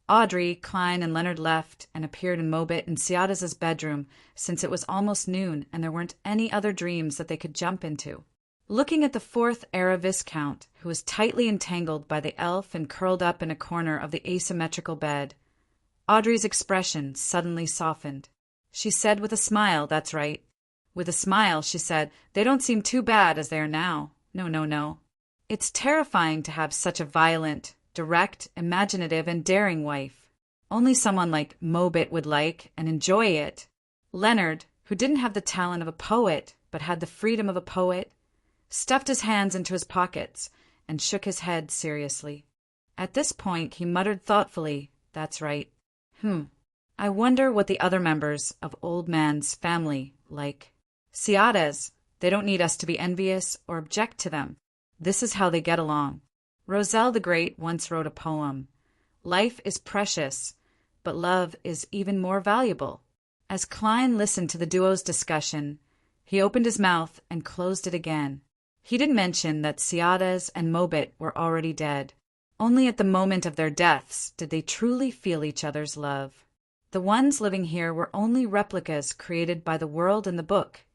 Audrey, Klein, and Leonard left and appeared in Mobit and Ciada's bedroom since it was almost noon and there weren't any other dreams that they could jump into. Looking at the fourth era Viscount, who was tightly entangled by the elf and curled up in a corner of the asymmetrical bed, Audrey's expression suddenly softened. She said with a smile, "That's right." With a smile, she said, "They don't seem too bad as they are now. No, no, no. It's terrifying to have such a violent, direct, imaginative, and daring wife. Only someone like Mobit would like and enjoy it." Leonard, who didn't have the talent of a poet but had the freedom of a poet, stuffed his hands into his pockets and shook his head seriously. At this point, he muttered thoughtfully, "That's right. I wonder what the other members of Old Man's family like. Ciada's, they don't need us to be envious or object to them. This is how they get along. Roselle the Great once wrote a poem. Life is precious, but love is even more valuable." As Klein listened to the duo's discussion, he opened his mouth and closed it again. He didn't mention that Ciada's and Mobit were already dead. Only at the moment of their deaths did they truly feel each other's love. The ones living here were only replicas created by the world in the book.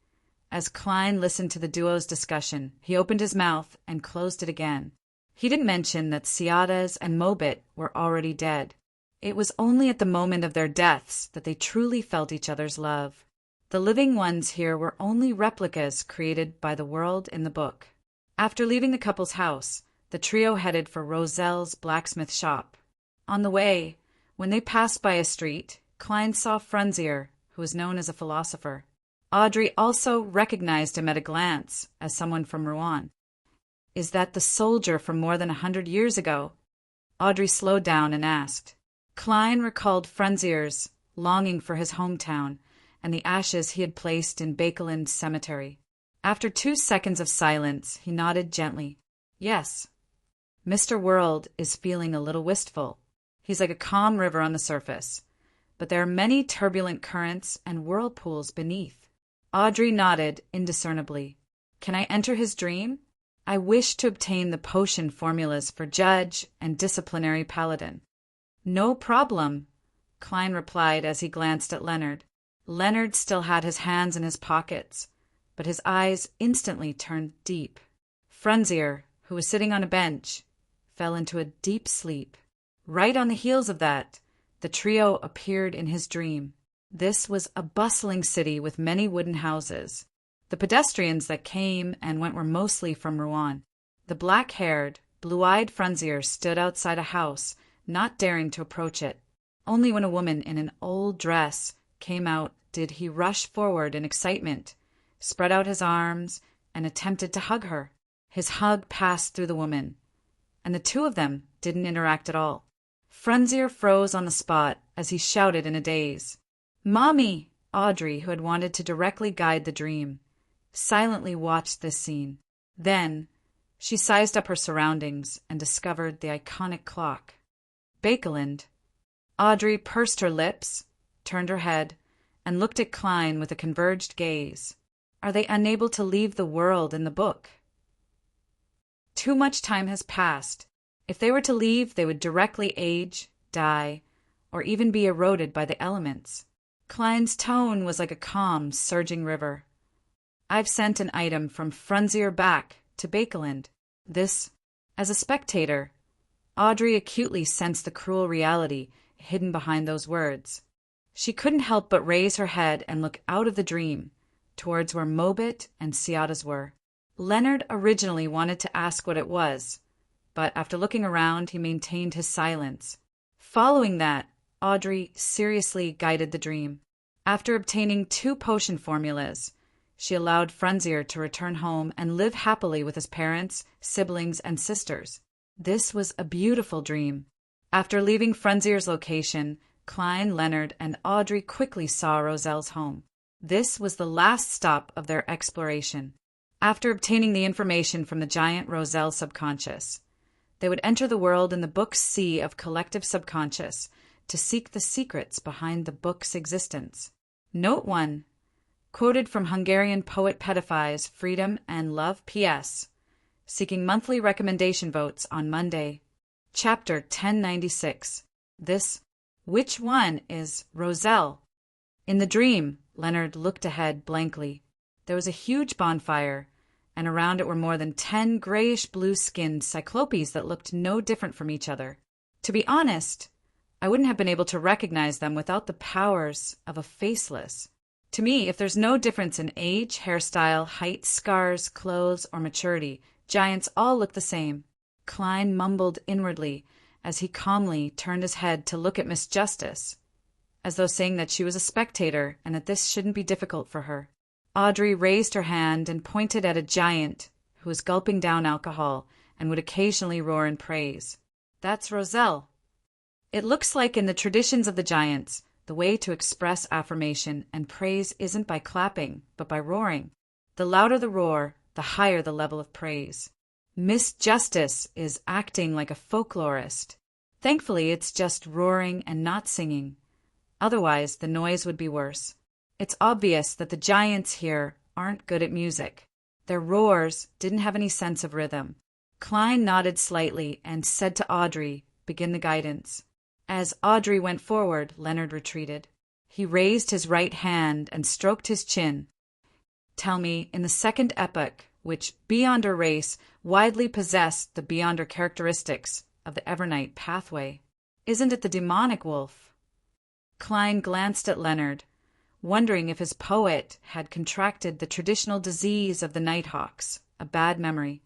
As Klein listened to the duo's discussion, he opened his mouth and closed it again. He didn't mention that Ciada's and Mobit were already dead. It was only at the moment of their deaths that they truly felt each other's love. The living ones here were only replicas created by the world in the book. After leaving the couple's house, the trio headed for Roselle's blacksmith shop. On the way, when they passed by a street, Klein saw Frunzier, who was known as a philosopher. Audrey also recognized him at a glance as someone from Rouen. "Is that the soldier from more than 100 years ago?" Audrey slowed down and asked. Klein recalled Frunzier's longing for his hometown and the ashes he had placed in Bakeland's cemetery. After 2 seconds of silence, he nodded gently. "Yes. Mr. World is feeling a little wistful. He's like a calm river on the surface, but there are many turbulent currents and whirlpools beneath." Audrey nodded indiscernibly. "Can I enter his dream? I wish to obtain the potion formulas for judge and disciplinary paladin." "No problem," Klein replied as he glanced at Leonard. Leonard still had his hands in his pockets, but his eyes instantly turned deep. Frunzier, who was sitting on a bench, fell into a deep sleep. Right on the heels of that, the trio appeared in his dream. This was a bustling city with many wooden houses. The pedestrians that came and went were mostly from Rouen. The black-haired, blue-eyed Frunzier stood outside a house, not daring to approach it. Only when a woman in an old dress came out did he rush forward in excitement, spread out his arms, and attempted to hug her. His hug passed through the woman, and the two of them didn't interact at all. Frunzier froze on the spot as he shouted in a daze. "Mommy!" Audrey, who had wanted to directly guide the dream, silently watched this scene. Then, she sized up her surroundings and discovered the iconic clock. Bakeland. Audrey pursed her lips, turned her head, and looked at Klein with a converged gaze. Are they unable to leave the world in the book? Too much time has passed. If they were to leave, they would directly age, die, or even be eroded by the elements. Klein's tone was like a calm, surging river. "I've sent an item from Frunzier back to Bakeland." This, as a spectator, Audrey acutely sensed the cruel reality hidden behind those words. She couldn't help but raise her head and look out of the dream, towards where Mobit and Ciada's were. Leonard originally wanted to ask what it was, but after looking around, he maintained his silence. Following that, Audrey seriously guided the dream. After obtaining 2 potion formulas, she allowed Frunzier to return home and live happily with his parents, siblings, and sisters. This was a beautiful dream. After leaving Frunzier's location, Klein, Leonard, and Audrey quickly saw Roselle's home. This was the last stop of their exploration. After obtaining the information from the giant Roselle subconscious, they would enter the world in the book's sea of collective subconscious to seek the secrets behind the book's existence. Note 1. Quoted from Hungarian poet Petafy's Freedom and Love P.S. seeking monthly recommendation votes on Monday. Chapter 1096. Which one is Roselle? In the dream, Leonard looked ahead blankly. There was a huge bonfire, and around it were more than 10 grayish-blue-skinned cyclopes that looked no different from each other. To be honest, I wouldn't have been able to recognize them without the powers of a faceless. To me, if there's no difference in age, hairstyle, height, scars, clothes, or maturity, giants all look the same. Klein mumbled inwardly as he calmly turned his head to look at Miss Justice, as though saying that she was a spectator and that this shouldn't be difficult for her. Audrey raised her hand and pointed at a giant who was gulping down alcohol and would occasionally roar in praise. That's Roselle. It looks like in the traditions of the giants, the way to express affirmation and praise isn't by clapping, but by roaring. The louder the roar, the higher the level of praise. Miss Justice is acting like a folklorist. Thankfully, it's just roaring and not singing. Otherwise, the noise would be worse. It's obvious that the giants here aren't good at music. Their roars didn't have any sense of rhythm. Klein nodded slightly and said to Audrey, "Begin the guidance." As Audrey went forward, Leonard retreated. He raised his right hand and stroked his chin. "Tell me, in the second epoch, which Beyonder race widely possessed the Beyonder characteristics of the Evernight pathway, isn't it the demonic wolf?" Klein glanced at Leonard, wondering if his poet had contracted the traditional disease of the Nighthawks, a bad memory.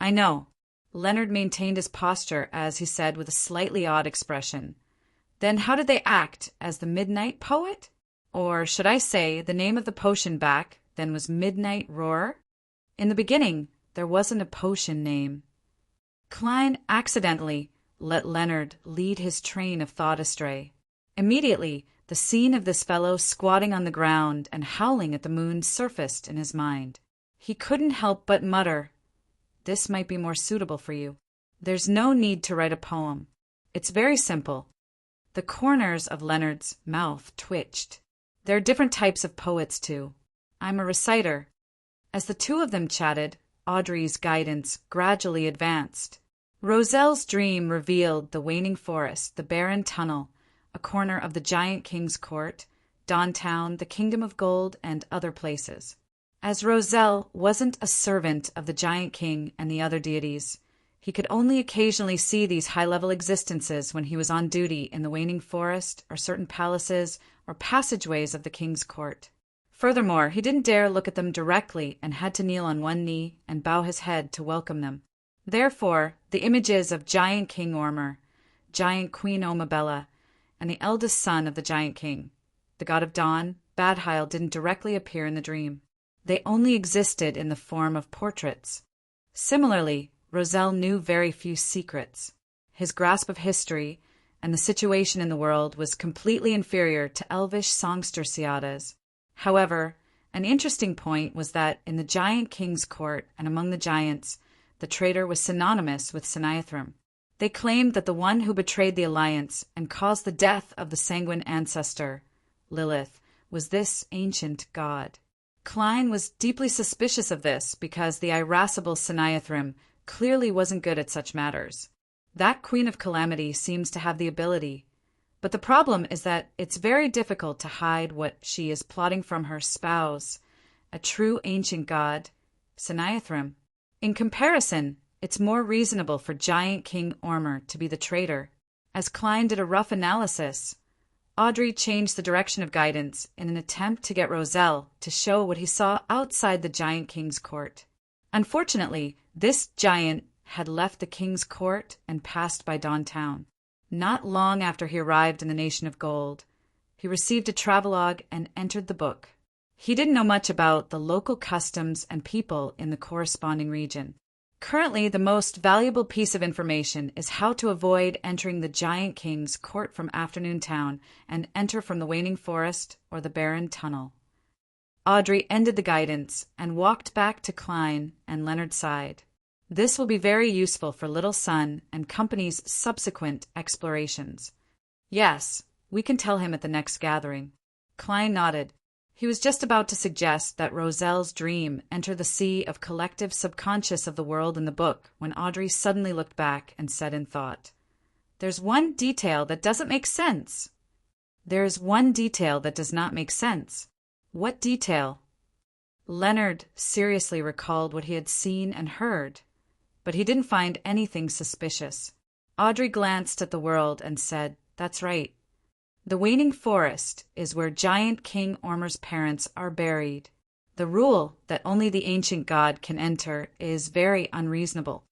"I know." Leonard maintained his posture as he said with a slightly odd expression. "Then how did they act, as the Midnight Poet? Or should I say the name of the potion back then was Midnight Roar? In the beginning, there wasn't a potion name." Klein accidentally let Leonard lead his train of thought astray. Immediately, the scene of this fellow squatting on the ground and howling at the moon surfaced in his mind. He couldn't help but mutter, "This might be more suitable for you. There's no need to write a poem. It's very simple." The corners of Leonard's mouth twitched. There are different types of poets, too. I'm a reciter. As the two of them chatted, Audrey's guidance gradually advanced. Roselle's dream revealed the waning forest, the barren tunnel, a corner of the Giant King's court, Dawntown, the Kingdom of Gold, and other places. As Roselle wasn't a servant of the Giant King and the other deities, he could only occasionally see these high-level existences when he was on duty in the waning forest or certain palaces or passageways of the king's court. Furthermore, he didn't dare look at them directly and had to kneel on one knee and bow his head to welcome them. Therefore, the images of Giant King Ormer, Giant Queen Omabella, and the eldest son of the Giant King, the god of dawn, Badheil, didn't directly appear in the dream. They only existed in the form of portraits. Similarly, Roselle knew very few secrets. His grasp of history and the situation in the world was completely inferior to elvish songster Ciata's. However, an interesting point was that in the Giant King's court and among the giants, the traitor was synonymous with Sinaithrim. They claimed that the one who betrayed the alliance and caused the death of the sanguine ancestor, Lilith, was this ancient god. Klein was deeply suspicious of this because the irascible Sinaithrim clearly wasn't good at such matters. That Queen of Calamity seems to have the ability, but the problem is that it's very difficult to hide what she is plotting from her spouse, a true ancient god, Sinaithrim. In comparison, it's more reasonable for Giant King Ormer to be the traitor. As Klein did a rough analysis, Audrey changed the direction of guidance in an attempt to get Roselle to show what he saw outside the Giant King's court. Unfortunately, this giant had left the king's court and passed by Dawntown. Not long after he arrived in the Nation of Gold, he received a travelogue and entered the book. He didn't know much about the local customs and people in the corresponding region. Currently, the most valuable piece of information is how to avoid entering the Giant King's court from Afternoon Town and enter from the Waning Forest or the Barren Tunnel. Audrey ended the guidance and walked back to Klein and Leonard's side. This will be very useful for Little Sun and Company's subsequent explorations. Yes, we can tell him at the next gathering. Klein nodded. He was just about to suggest that Roselle's dream enter the sea of collective subconscious of the world in the book when Audrey suddenly looked back and said in thought, "There's one detail that doesn't make sense." "There is one detail that does not make sense." "What detail?" Leonard seriously recalled what he had seen and heard, but he didn't find anything suspicious. Audrey glanced at the world and said, "That's right. The Waning Forest is where giant King Ormer's parents are buried. The rule that only the ancient god can enter is very unreasonable."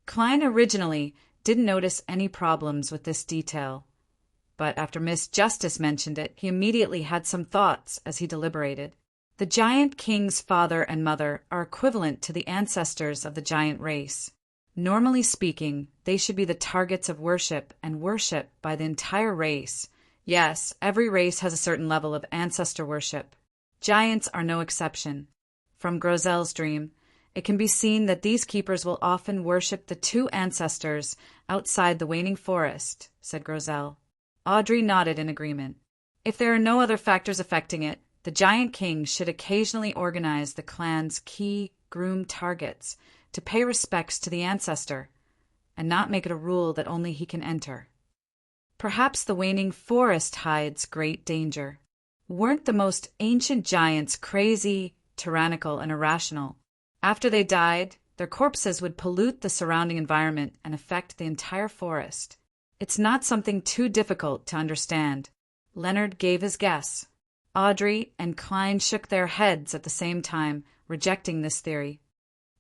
Klein originally didn't notice any problems with this detail, but after Miss Justice mentioned it, he immediately had some thoughts as he deliberated. The giant king's father and mother are equivalent to the ancestors of the giant race. Normally speaking, they should be the targets of worship and worship by the entire race. Yes, every race has a certain level of ancestor worship. Giants are no exception. From Groselle's dream, it can be seen that these keepers will often worship the two ancestors outside the Waning Forest, said Groselle. Audrey nodded in agreement. If there are no other factors affecting it, the giant king should occasionally organize the clan's key groomed targets to pay respects to the ancestor, and not make it a rule that only he can enter. Perhaps the Waning Forest hides great danger. Weren't the most ancient giants crazy, tyrannical, and irrational? After they died, their corpses would pollute the surrounding environment and affect the entire forest. It's not something too difficult to understand. Leonard gave his guess. Audrey and Klein shook their heads at the same time, rejecting this theory.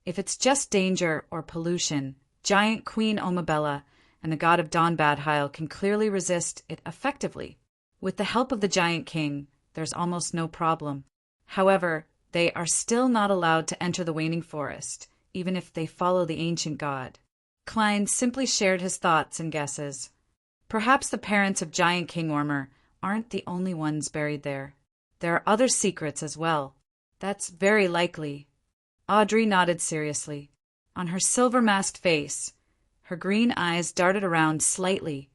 If it's just danger or pollution, giant Queen Omabella and the god of Donbadheil can clearly resist it effectively. With the help of the giant king, there's almost no problem. However, they are still not allowed to enter the Waning Forest, even if they follow the ancient god. Klein simply shared his thoughts and guesses. Perhaps the parents of giant King Ormer aren't the only ones buried there. There are other secrets as well. That's very likely. Audrey nodded seriously. On her silver-masked face, her green eyes darted around slightly,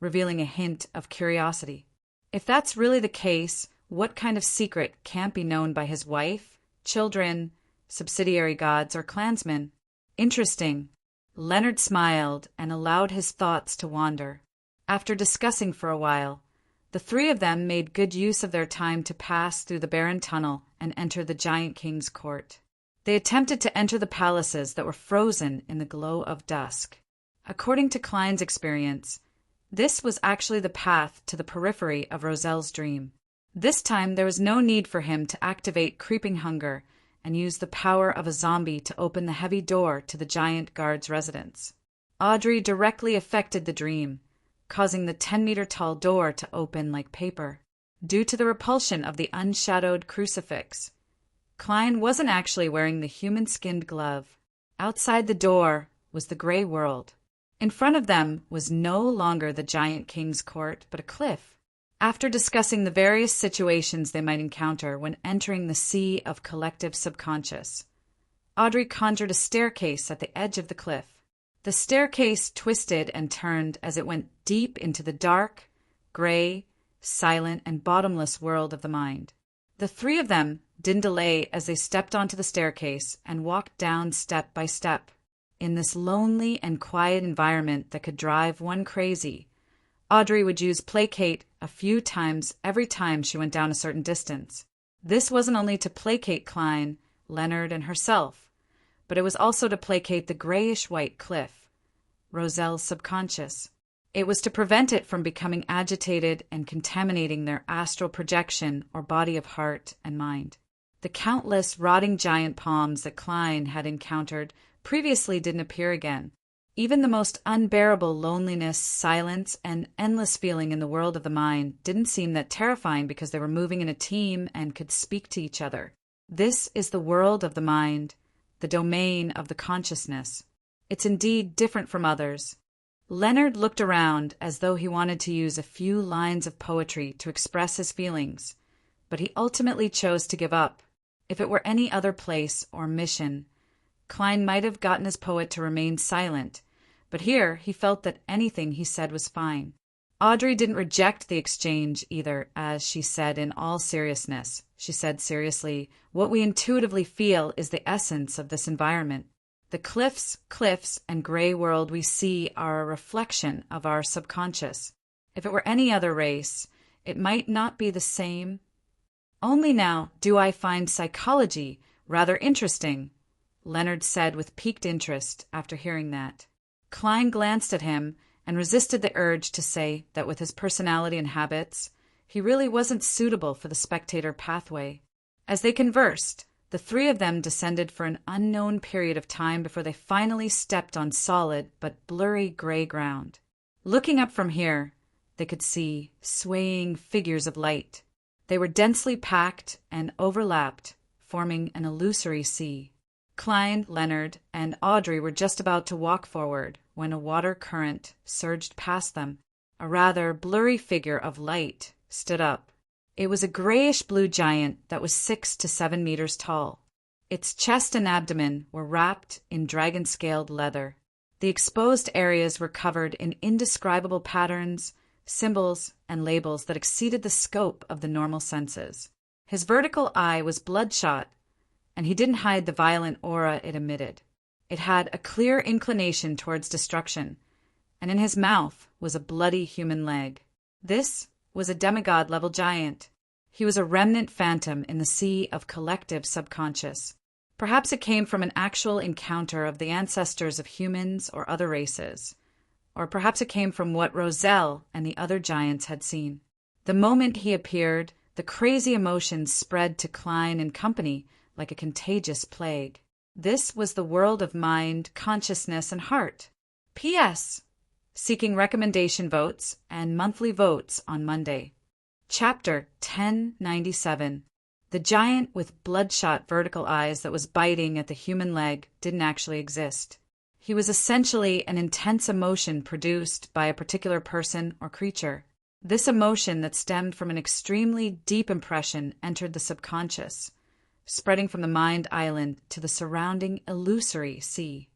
revealing a hint of curiosity. If that's really the case, what kind of secret can't be known by his wife, children, subsidiary gods, or clansmen? Interesting. Leonard smiled and allowed his thoughts to wander. After discussing for a while, the three of them made good use of their time to pass through the barren tunnel and enter the giant king's court. They attempted to enter the palaces that were frozen in the glow of dusk. According to Klein's experience, this was actually the path to the periphery of Roselle's dream. This time there was no need for him to activate creeping hunger and use the power of a zombie to open the heavy door to the giant guard's residence. Audrey directly affected the dream, causing the 10-meter-tall door to open like paper. Due to the repulsion of the unshadowed crucifix, Klein wasn't actually wearing the human-skinned glove. Outside the door was the gray world. In front of them was no longer the giant king's court, but a cliff. After discussing the various situations they might encounter when entering the sea of collective subconscious, Audrey conjured a staircase at the edge of the cliff. The staircase twisted and turned as it went deep into the dark, gray, silent, and bottomless world of the mind. The three of them didn't delay as they stepped onto the staircase and walked down step by step. In this lonely and quiet environment that could drive one crazy, Audrey would use placate a few times every time she went down a certain distance. This wasn't only to placate Klein, Leonard, and herself, but it was also to placate the grayish-white cliff, Roselle's subconscious. It was to prevent it from becoming agitated and contaminating their astral projection or body of heart and mind. The countless rotting giant palms that Klein had encountered previously didn't appear again. Even the most unbearable loneliness, silence, and endless feeling in the world of the mind didn't seem that terrifying because they were moving in a team and could speak to each other. This is the world of the mind, the domain of the consciousness. It's indeed different from others. Leonard looked around as though he wanted to use a few lines of poetry to express his feelings, but he ultimately chose to give up. If it were any other place or mission, Klein might have gotten his poet to remain silent, but here he felt that anything he said was fine. Audrey didn't reject the exchange either, as she said in all seriousness. She said seriously, "What we intuitively feel is the essence of this environment. The cliffs, and gray world we see are a reflection of our subconscious. If it were any other race, it might not be the same. Only now do I find psychology rather interesting," Leonard said with piqued interest after hearing that. Klein glanced at him and resisted the urge to say that with his personality and habits, he really wasn't suitable for the spectator pathway. As they conversed, the three of them descended for an unknown period of time before they finally stepped on solid but blurry gray ground. Looking up from here, they could see swaying figures of light. They were densely packed and overlapped, forming an illusory sea. Klein, Leonard, and Audrey were just about to walk forward when a water current surged past them. A rather blurry figure of light stood up. It was a grayish-blue giant that was 6 to 7 meters tall. Its chest and abdomen were wrapped in dragon-scaled leather. The exposed areas were covered in indescribable patterns, symbols, and labels that exceeded the scope of the normal senses. His vertical eye was bloodshot, and he didn't hide the violent aura it emitted. It had a clear inclination towards destruction, and in his mouth was a bloody human leg. This was a demigod-level giant. He was a remnant phantom in the sea of collective subconscious. Perhaps it came from an actual encounter of the ancestors of humans or other races, or perhaps it came from what Roselle and the other giants had seen. The moment he appeared, the crazy emotions spread to Klein and company like a contagious plague. This was the world of mind, consciousness, and heart. P.S. Seeking recommendation votes and monthly votes on Monday. Chapter 1097. The giant with bloodshot vertical eyes that was biting at the human leg didn't actually exist. He was essentially an intense emotion produced by a particular person or creature. This emotion that stemmed from an extremely deep impression entered the subconscious, spreading from the mind island to the surrounding illusory sea.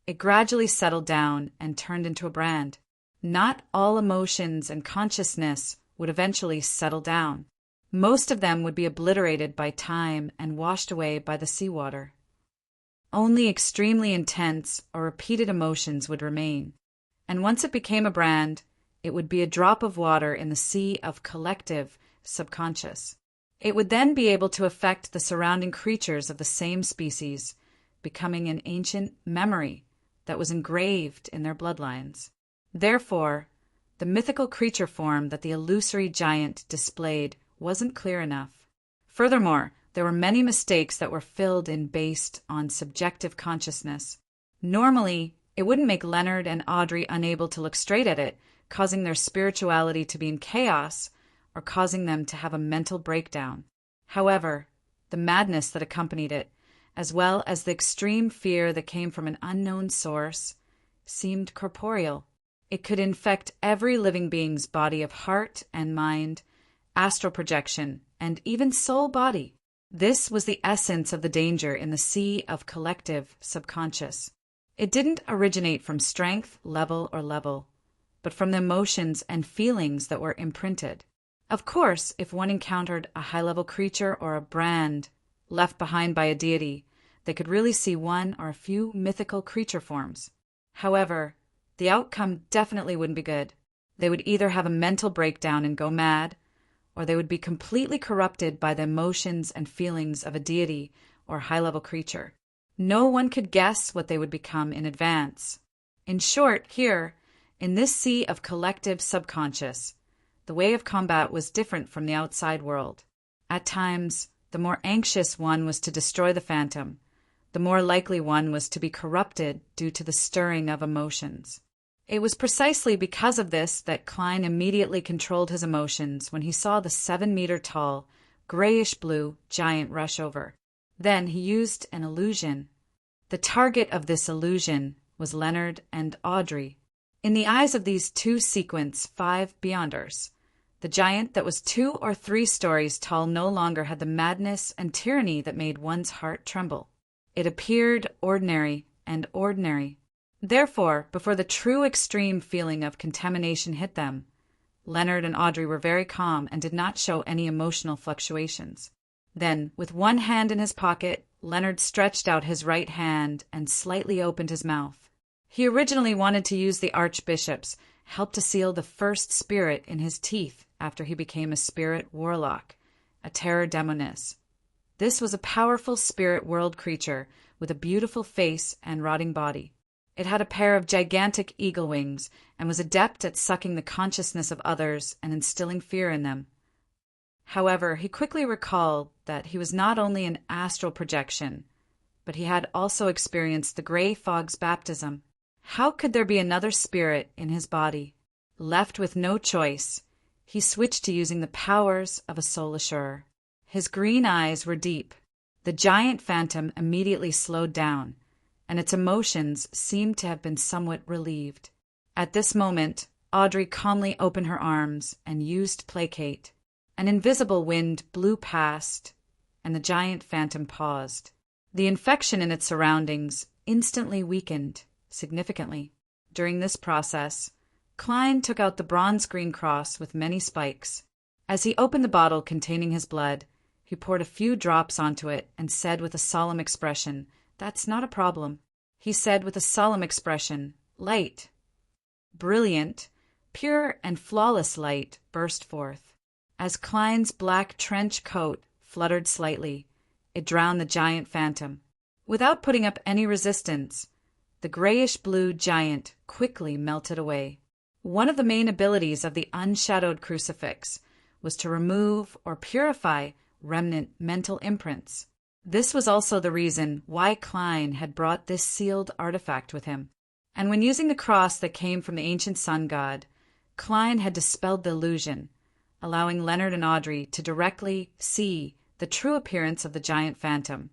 It gradually settled down and turned into a brand. Not all emotions and consciousness would eventually settle down. Most of them would be obliterated by time and washed away by the seawater. Only extremely intense or repeated emotions would remain, and once it became a brand, it would be a drop of water in the sea of collective subconscious. It would then be able to affect the surrounding creatures of the same species, becoming an ancient memory that was engraved in their bloodlines. Therefore, the mythical creature form that the illusory giant displayed wasn't clear enough. Furthermore, there were many mistakes that were filled in based on subjective consciousness. Normally, it wouldn't make Leonard and Audrey unable to look straight at it, causing their spirituality to be in chaos or causing them to have a mental breakdown. However, the madness that accompanied it, as well as the extreme fear that came from an unknown source, seemed corporeal. It could infect every living being's body of heart and mind, astral projection, and even soul body. This was the essence of the danger in the sea of collective subconscious. It didn't originate from strength, level, but from the emotions and feelings that were imprinted. Of course, if one encountered a high-level creature or a brand left behind by a deity, they could really see one or a few mythical creature forms. However, the outcome definitely wouldn't be good. They would either have a mental breakdown and go mad, or they would be completely corrupted by the emotions and feelings of a deity or high-level creature. No one could guess what they would become in advance. In short, here, in this sea of collective subconscious, the way of combat was different from the outside world. At times, the more anxious one was to destroy the phantom, the more likely one was to be corrupted due to the stirring of emotions. It was precisely because of this that Klein immediately controlled his emotions when he saw the 7-meter-tall, grayish-blue giant rush over. Then he used an illusion. The target of this illusion was Leonard and Audrey. In the eyes of these two sequence 5 Beyonders, the giant that was 2 or 3 stories tall no longer had the madness and tyranny that made one's heart tremble. It appeared ordinary and ordinary. Therefore, before the true extreme feeling of contamination hit them, Leonard and Audrey were very calm and did not show any emotional fluctuations. Then, with one hand in his pocket, Leonard stretched out his right hand and slightly opened his mouth. He originally wanted to use the Archbishop's help to seal the first spirit in his teeth after he became a spirit warlock, a terror demoness. This was a powerful spirit world creature with a beautiful face and rotting body. It had a pair of gigantic eagle wings and was adept at sucking the consciousness of others and instilling fear in them. However, he quickly recalled that he was not only an astral projection, but he had also experienced the gray fog's baptism. How could there be another spirit in his body? Left with no choice, he switched to using the powers of a soul assurer. His green eyes were deep. The giant phantom immediately slowed down, and its emotions seemed to have been somewhat relieved. At this moment, Audrey calmly opened her arms and used placate. An invisible wind blew past, and the giant phantom paused. The infection in its surroundings instantly weakened significantly. During this process, Klein took out the bronze green cross with many spikes. As he opened the bottle containing his blood, he poured a few drops onto it and said with a solemn expression, "That's not a problem." He said with a solemn expression, "Light." Brilliant, pure and flawless light burst forth. As Klein's black trench coat fluttered slightly, it drowned the giant phantom. Without putting up any resistance, the grayish-blue giant quickly melted away. One of the main abilities of the unshadowed crucifix was to remove or purify remnant mental imprints. This was also the reason why Klein had brought this sealed artifact with him. And when using the cross that came from the ancient sun god, Klein had dispelled the illusion, allowing Leonard and Audrey to directly see the true appearance of the giant phantom,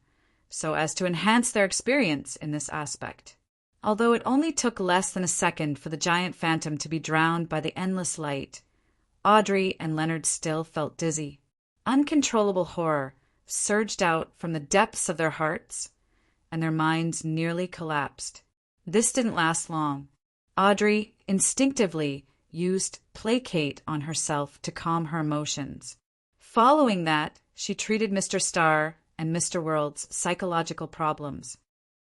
so as to enhance their experience in this aspect. Although it only took less than a second for the giant phantom to be drowned by the endless light, Audrey and Leonard still felt dizzy. Uncontrollable horror surged out from the depths of their hearts, and their minds nearly collapsed. This didn't last long. Audrey instinctively used placate on herself to calm her emotions. Following that, she treated Mr. Starr and Mr. World's psychological problems.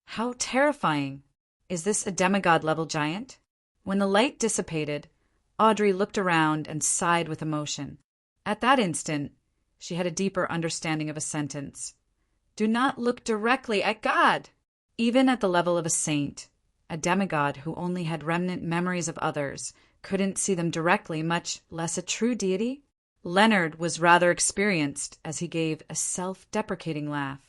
How terrifying! Is this a demigod-level giant? When the light dissipated, Audrey looked around and sighed with emotion. At that instant, she had a deeper understanding of a sentence. Do not look directly at God! Even at the level of a saint, a demigod who only had remnant memories of others couldn't see them directly, much less a true deity. Leonard was rather experienced as he gave a self-deprecating laugh.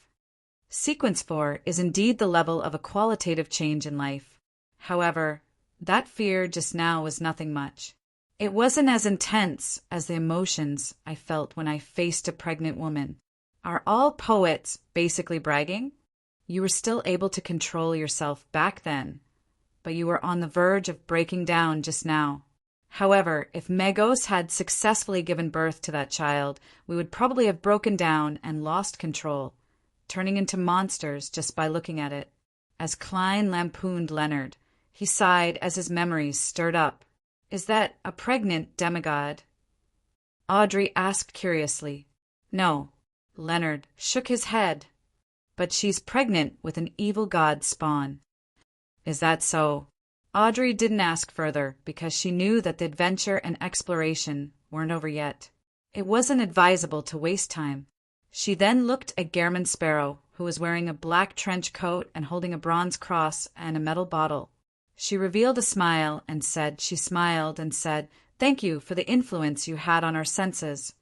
Sequence 4 is indeed the level of a qualitative change in life. However, that fear just now was nothing much. It wasn't as intense as the emotions I felt when I faced a pregnant woman. Are all poets basically bragging? You were still able to control yourself back then, but you were on the verge of breaking down just now. However, if Megos had successfully given birth to that child, we would probably have broken down and lost control, turning into monsters just by looking at it. As Klein lampooned Leonard, he sighed as his memories stirred up. Is that a pregnant demigod? Audrey asked curiously. No. Leonard shook his head. But she's pregnant with an evil god spawn. Is that so? Audrey didn't ask further because she knew that the adventure and exploration weren't over yet. It wasn't advisable to waste time. She then looked at Gairman Sparrow, who was wearing a black trench coat and holding a bronze cross and a metal bottle. She revealed a smile and said, "Thank you for the influence you had on our senses."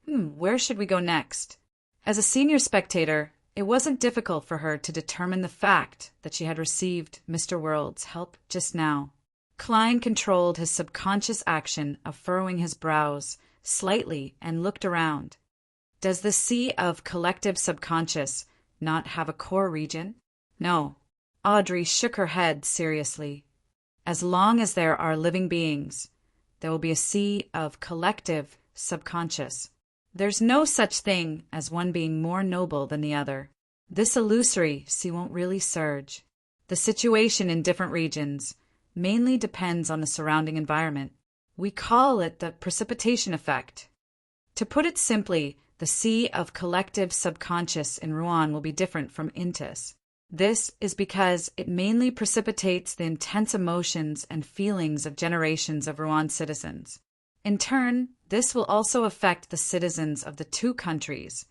Where should we go next? As a senior spectator, it wasn't difficult for her to determine the fact that she had received Mr. World's help just now. Klein controlled his subconscious action of furrowing his brows slightly and looked around. Does the sea of collective subconscious not have a core region? No. Audrey shook her head seriously. As long as there are living beings, there will be a sea of collective subconscious. There's no such thing as one being more noble than the other. This illusory sea won't really surge. The situation in different regions mainly depends on the surrounding environment. We call it the precipitation effect. To put it simply, the sea of collective subconscious in Rouen will be different from Intis. This is because it mainly precipitates the intense emotions and feelings of generations of Rouen citizens. In turn, this will also affect the citizens of the two countries,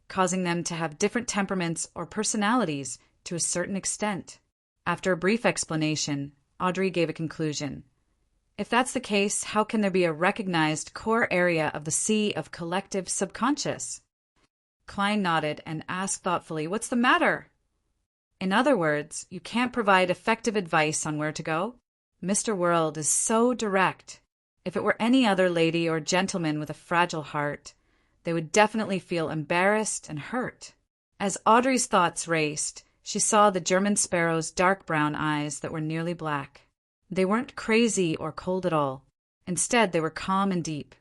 causing them to have different temperaments or personalities to a certain extent. After a brief explanation, Audrey gave a conclusion. If that's the case, how can there be a recognized core area of the sea of collective subconscious? Klein nodded and asked thoughtfully, "What's the matter?" In other words, you can't provide effective advice on where to go? Mr. World is so direct. If it were any other lady or gentleman with a fragile heart, they would definitely feel embarrassed and hurt. As Audrey's thoughts raced, she saw the German sparrow's dark brown eyes that were nearly black. They weren't crazy or cold at all. Instead, they were calm and deep.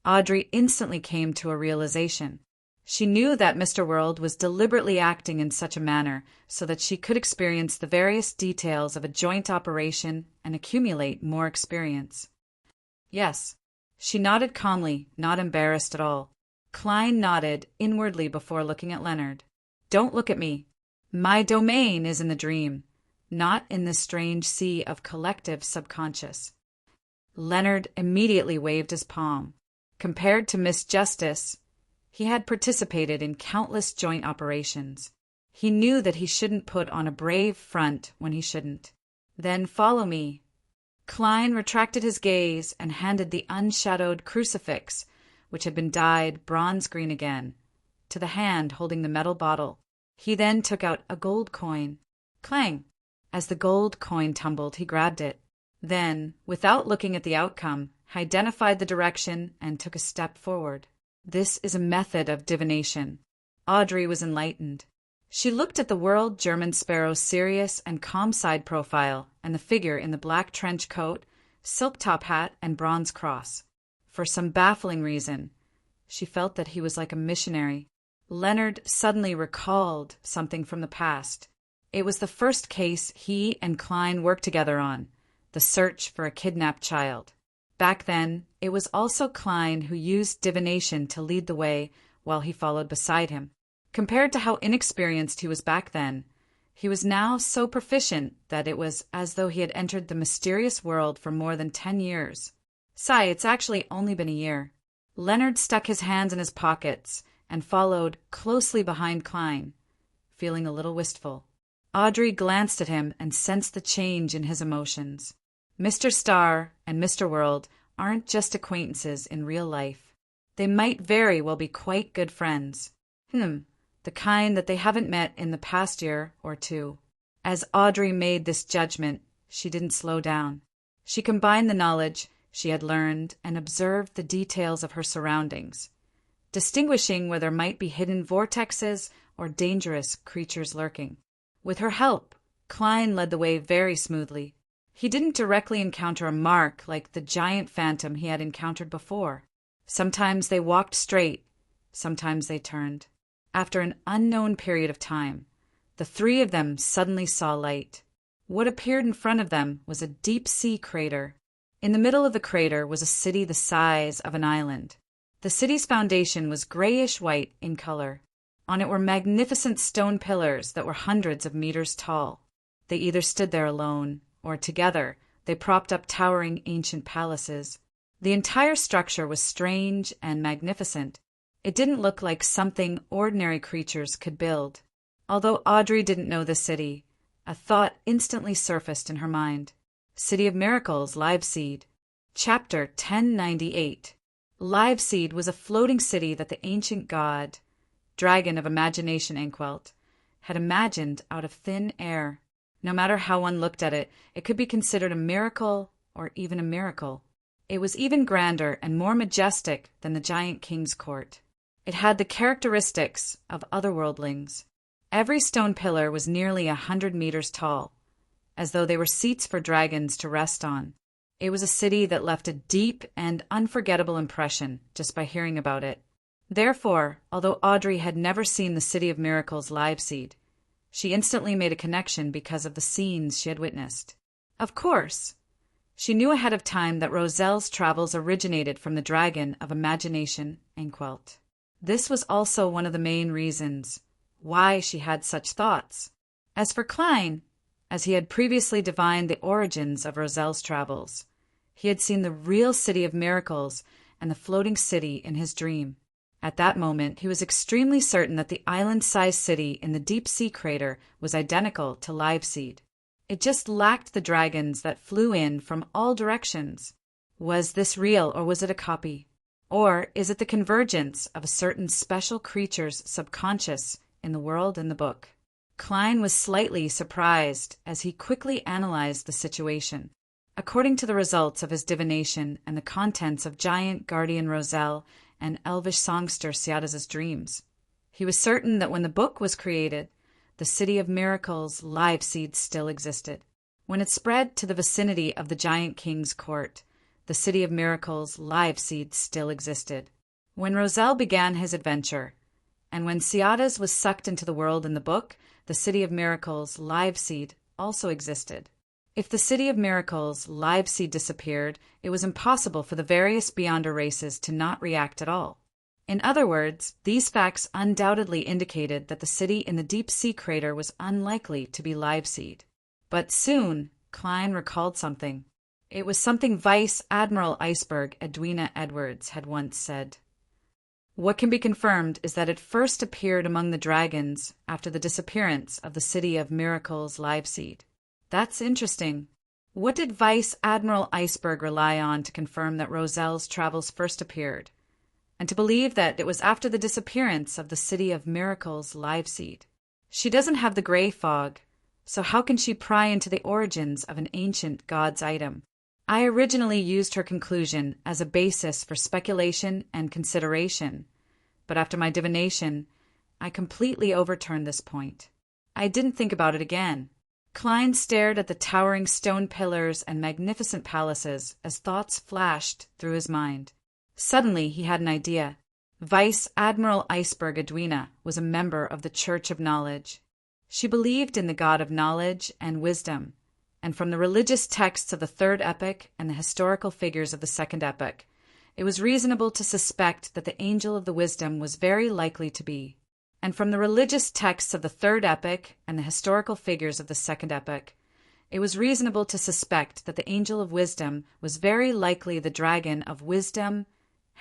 Audrey instantly came to a realization. She knew that Mr. World was deliberately acting in such a manner so that she could experience the various details of a joint operation and accumulate more experience. Yes. She nodded calmly, not embarrassed at all. Klein nodded inwardly before looking at Leonard. "Don't look at me. My domain is in the dream, not in this strange sea of collective subconscious." Leonard immediately waved his palm. Compared to Miss Justice, he had participated in countless joint operations. He knew that he shouldn't put on a brave front when he shouldn't. "Then follow me." Klein retracted his gaze and handed the unshadowed crucifix, which had been dyed bronze green again, to the hand holding the metal bottle. He then took out a gold coin. Clang! As the gold coin tumbled, he grabbed it. Then, without looking at the outcome, identified the direction and took a step forward. This is a method of divination. Audrey was enlightened. She looked at the World German sparrow's serious and calm side profile and the figure in the black trench coat, silk top hat, and bronze cross. For some baffling reason, she felt that he was like a missionary. Leonard suddenly recalled something from the past. It was the first case he and Klein worked together on, the search for a kidnapped child. Back then, it was also Klein who used divination to lead the way while he followed beside him. Compared to how inexperienced he was back then, he was now so proficient that it was as though he had entered the mysterious world for more than 10 years. It's actually only been a year. Leonard stuck his hands in his pockets and followed closely behind Klein, feeling a little wistful. Audrey glanced at him and sensed the change in his emotions. Mr. Starr and Mr. World aren't just acquaintances in real life. They might very well be quite good friends. The kind that they haven't met in the past year or two. As Audrey made this judgment, she didn't slow down. She combined the knowledge she had learned and observed the details of her surroundings, distinguishing where there might be hidden vortexes or dangerous creatures lurking. With her help, Klein led the way very smoothly. He didn't directly encounter a mark like the giant phantom he had encountered before. Sometimes they walked straight, sometimes they turned. After an unknown period of time, the three of them suddenly saw light. What appeared in front of them was a deep-sea crater. In the middle of the crater was a city the size of an island. The city's foundation was grayish-white in color. On it were magnificent stone pillars that were hundreds of meters tall. They either stood there alone, or together they propped up towering ancient palaces. The entire structure was strange and magnificent. It didn't look like something ordinary creatures could build. Although Audrey didn't know the city, a thought instantly surfaced in her mind. City of Miracles, Liveseed. Chapter 1098. Liveseed was a floating city that the ancient god, Dragon of Imagination Inkwelt, had imagined out of thin air. No matter how one looked at it, it could be considered a miracle or even a miracle. It was even grander and more majestic than the giant king's court. It had the characteristics of otherworldlings. Every stone pillar was nearly 100 meters tall, as though they were seats for dragons to rest on. It was a city that left a deep and unforgettable impression just by hearing about it. Therefore, although Audrey had never seen the City of Miracles Liveseed, she instantly made a connection because of the scenes she had witnessed. Of course, She knew ahead of time that Roselle's travels originated from the dragon of imagination, Inkwelt. This was also one of the main reasons why she had such thoughts. As for Klein, as he had previously divined the origins of Roselle's travels, he had seen the real city of miracles and the floating city in his dream. At that moment, he was extremely certain that the island-sized city in the deep-sea crater was identical to Liveseed. It just lacked the dragons that flew in from all directions. Was this real, or was it a copy? Or is it the convergence of a certain special creature's subconscious in the world in the book? Klein was slightly surprised as he quickly analyzed the situation. According to the results of his divination and the contents of giant guardian Roselle and elvish songster Siadda's dreams, he was certain that when the book was created, the City of Miracles Liveseed still existed. When it spread to the vicinity of the Giant King's court, the City of Miracles Liveseed still existed. When Roselle began his adventure, and when Siadda's was sucked into the world in the book, the City of Miracles Liveseed also existed. If the City of Miracles Liveseed disappeared, it was impossible for the various Beyonder races to not react at all. In other words, these facts undoubtedly indicated that the city in the deep-sea crater was unlikely to be Liveseed. But soon, Klein recalled something. It was something Vice Admiral Iceberg Edwina Edwards had once said. What can be confirmed is that it first appeared among the dragons after the disappearance of the City of Miracles Liveseed. That's interesting. What did Vice Admiral Iceberg rely on to confirm that Roselle's travels first appeared, and to believe that it was after the disappearance of the City of Miracles Liveseed? She doesn't have the gray fog, so how can she pry into the origins of an ancient god's item? I originally used her conclusion as a basis for speculation and consideration, but after my divination, I completely overturned this point. I didn't think about it again. Klein stared at the towering stone pillars and magnificent palaces as thoughts flashed through his mind. Suddenly he had an idea. Vice Admiral Iceberg Edwina was a member of the Church of Knowledge. She believed in the God of knowledge and wisdom, and from the religious texts of the third epoch and the historical figures of the second epoch, it was reasonable to suspect that the Angel of the Wisdom was very likely to be. And from the religious texts of the third epoch and the historical figures of the second epoch, it was reasonable to suspect that the Angel of Wisdom was very likely the dragon of wisdom,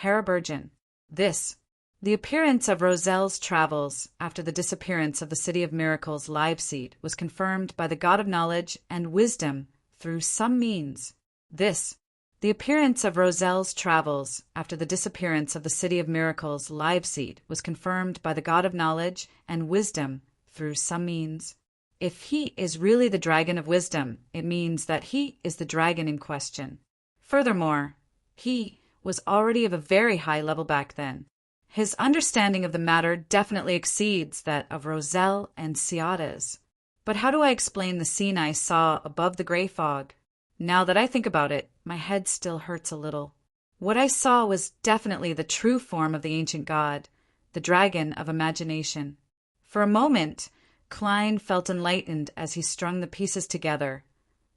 Harabergen. The appearance of Roselle's travels after the disappearance of the City of Miracles Liveseed was confirmed by the God of Knowledge and Wisdom through some means. The appearance of Roselle's travels after the disappearance of the City of Miracles Liveseed was confirmed by the God of Knowledge and Wisdom through some means. If he is really the dragon of wisdom, it means that he is the dragon in question. Furthermore, he was already of a very high level back then. His understanding of the matter definitely exceeds that of Roselle and Siadda's. But how do I explain the scene I saw above the gray fog? Now that I think about it, my head still hurts a little. What I saw was definitely the true form of the ancient god, the dragon of imagination. For a moment, Klein felt enlightened as he strung the pieces together,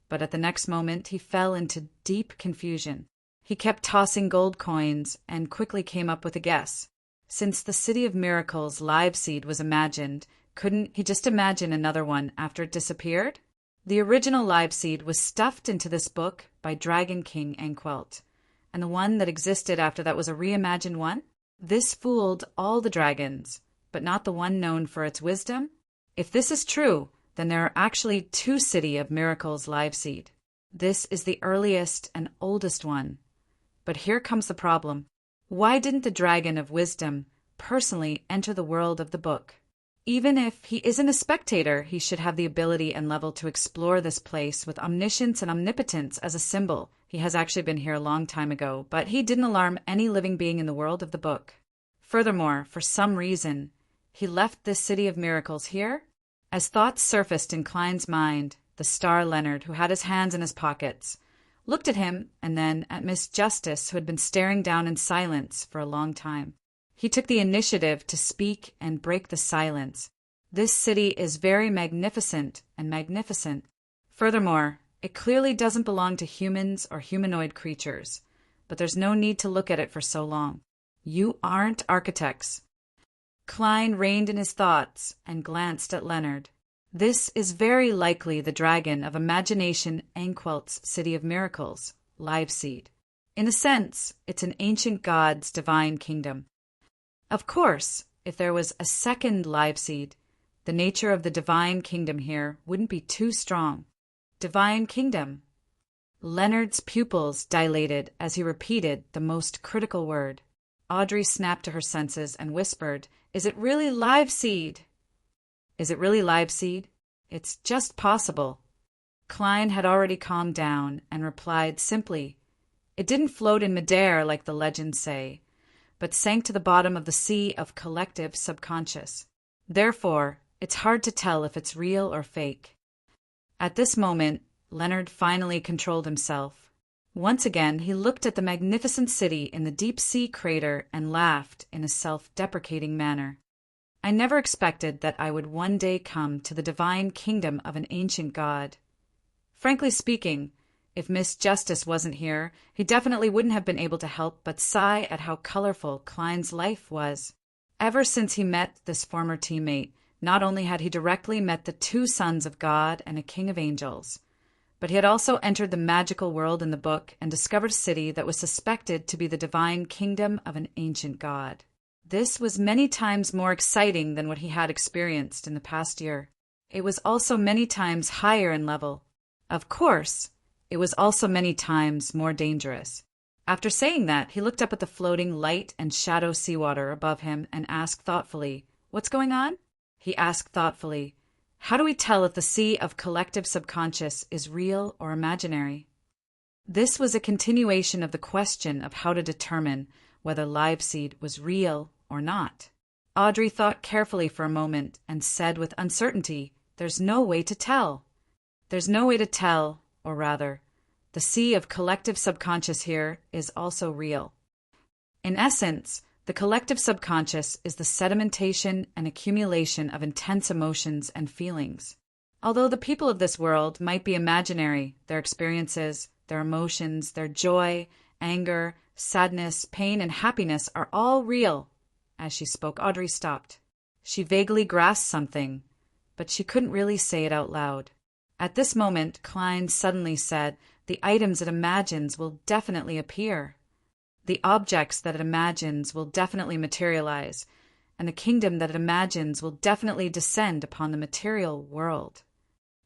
but at the next moment he fell into deep confusion. He kept tossing gold coins and quickly came up with a guess. Since the City of Miracles Liveseed was imagined, couldn't he just imagine another one after it disappeared? The original Liveseed was stuffed into this book by Dragon King Inkwelt, and the one that existed after that was a reimagined one? This fooled all the dragons, but not the one known for its wisdom? If this is true, then there are actually two City of Miracles Liveseed. This is the earliest and oldest one. But here comes the problem. Why didn't the Dragon of Wisdom personally enter the world of the book? Even if he isn't a spectator, he should have the ability and level to explore this place with omniscience and omnipotence as a symbol. He has actually been here a long time ago, but he didn't alarm any living being in the world of the book. Furthermore, for some reason, he left this City of Miracles here? As thoughts surfaced in Klein's mind, the star Leonard, who had his hands in his pockets, looked at him and then at Miss Justice, who had been staring down in silence for a long time. He took the initiative to speak and break the silence. This city is very magnificent and magnificent. Furthermore, It clearly doesn't belong to humans or humanoid creatures, but there's no need to look at it for so long. You aren't architects. Klein reined in his thoughts and glanced at Leonard. This is very likely the dragon of Imagination Anquelt's City of Miracles, Liveseed. In a sense, it's an ancient god's divine kingdom. Of course, if there was a second Liveseed, the nature of the divine kingdom here wouldn't be too strong. Divine kingdom. Leonard's pupils dilated as he repeated the most critical word. Audrey snapped to her senses and whispered, "Is it really Liveseed?" "Is it really Liveseed? It's just possible." Klein had already calmed down and replied simply, "It didn't float in midair like the legends say, but sank to the bottom of the sea of collective subconscious. Therefore, it's hard to tell if it's real or fake." At this moment, Leonard finally controlled himself. Once again, he looked at the magnificent city in the deep-sea crater and laughed in a self-deprecating manner. "I never expected that I would one day come to the divine kingdom of an ancient god. Frankly speaking, if Miss Justice wasn't here, he definitely wouldn't have been able to help but sigh at how colorful Klein's life was. Ever since he met this former teammate, not only had he directly met the two sons of God and a king of angels, but he had also entered the magical world in the book and discovered a city that was suspected to be the divine kingdom of an ancient god. This was many times more exciting than what he had experienced in the past year. It was also many times higher in level. Of course, it was also many times more dangerous. After saying that, he looked up at the floating light and shadow seawater above him and asked thoughtfully, "What's going on?" He asked thoughtfully, "How do we tell if the sea of collective subconscious is real or imaginary?" This was a continuation of the question of how to determine whether Liveseed was real or not. Audrey thought carefully for a moment and said with uncertainty, "There's no way to tell. There's no way to tell, or rather, the sea of collective subconscious here is also real. In essence, the collective subconscious is the sedimentation and accumulation of intense emotions and feelings. Although the people of this world might be imaginary, their experiences, their emotions, their joy, anger, sadness, pain, and happiness are all real." As she spoke, Audrey stopped. She vaguely grasped something, but she couldn't really say it out loud. At this moment, Klein suddenly said, "The items it imagines will definitely appear. The objects that it imagines will definitely materialize, and the kingdom that it imagines will definitely descend upon the material world."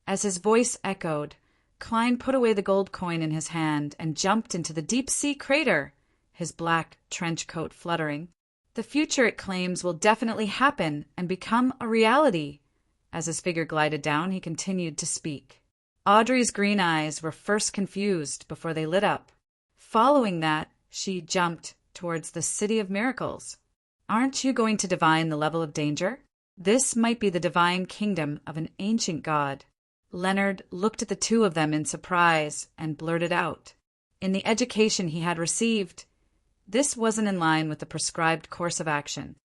As his voice echoed, Klein put away the gold coin in his hand and jumped into the deep-sea crater, his black trench coat fluttering. "The future, it claims, will definitely happen and become a reality." As his figure glided down, he continued to speak. Audrey's green eyes were first confused before they lit up. Following that, she jumped towards the City of Miracles. "Aren't you going to divine the level of danger? This might be the divine kingdom of an ancient god." Leonard looked at the two of them in surprise and blurted out, in the education he had received, this wasn't in line with the prescribed course of action.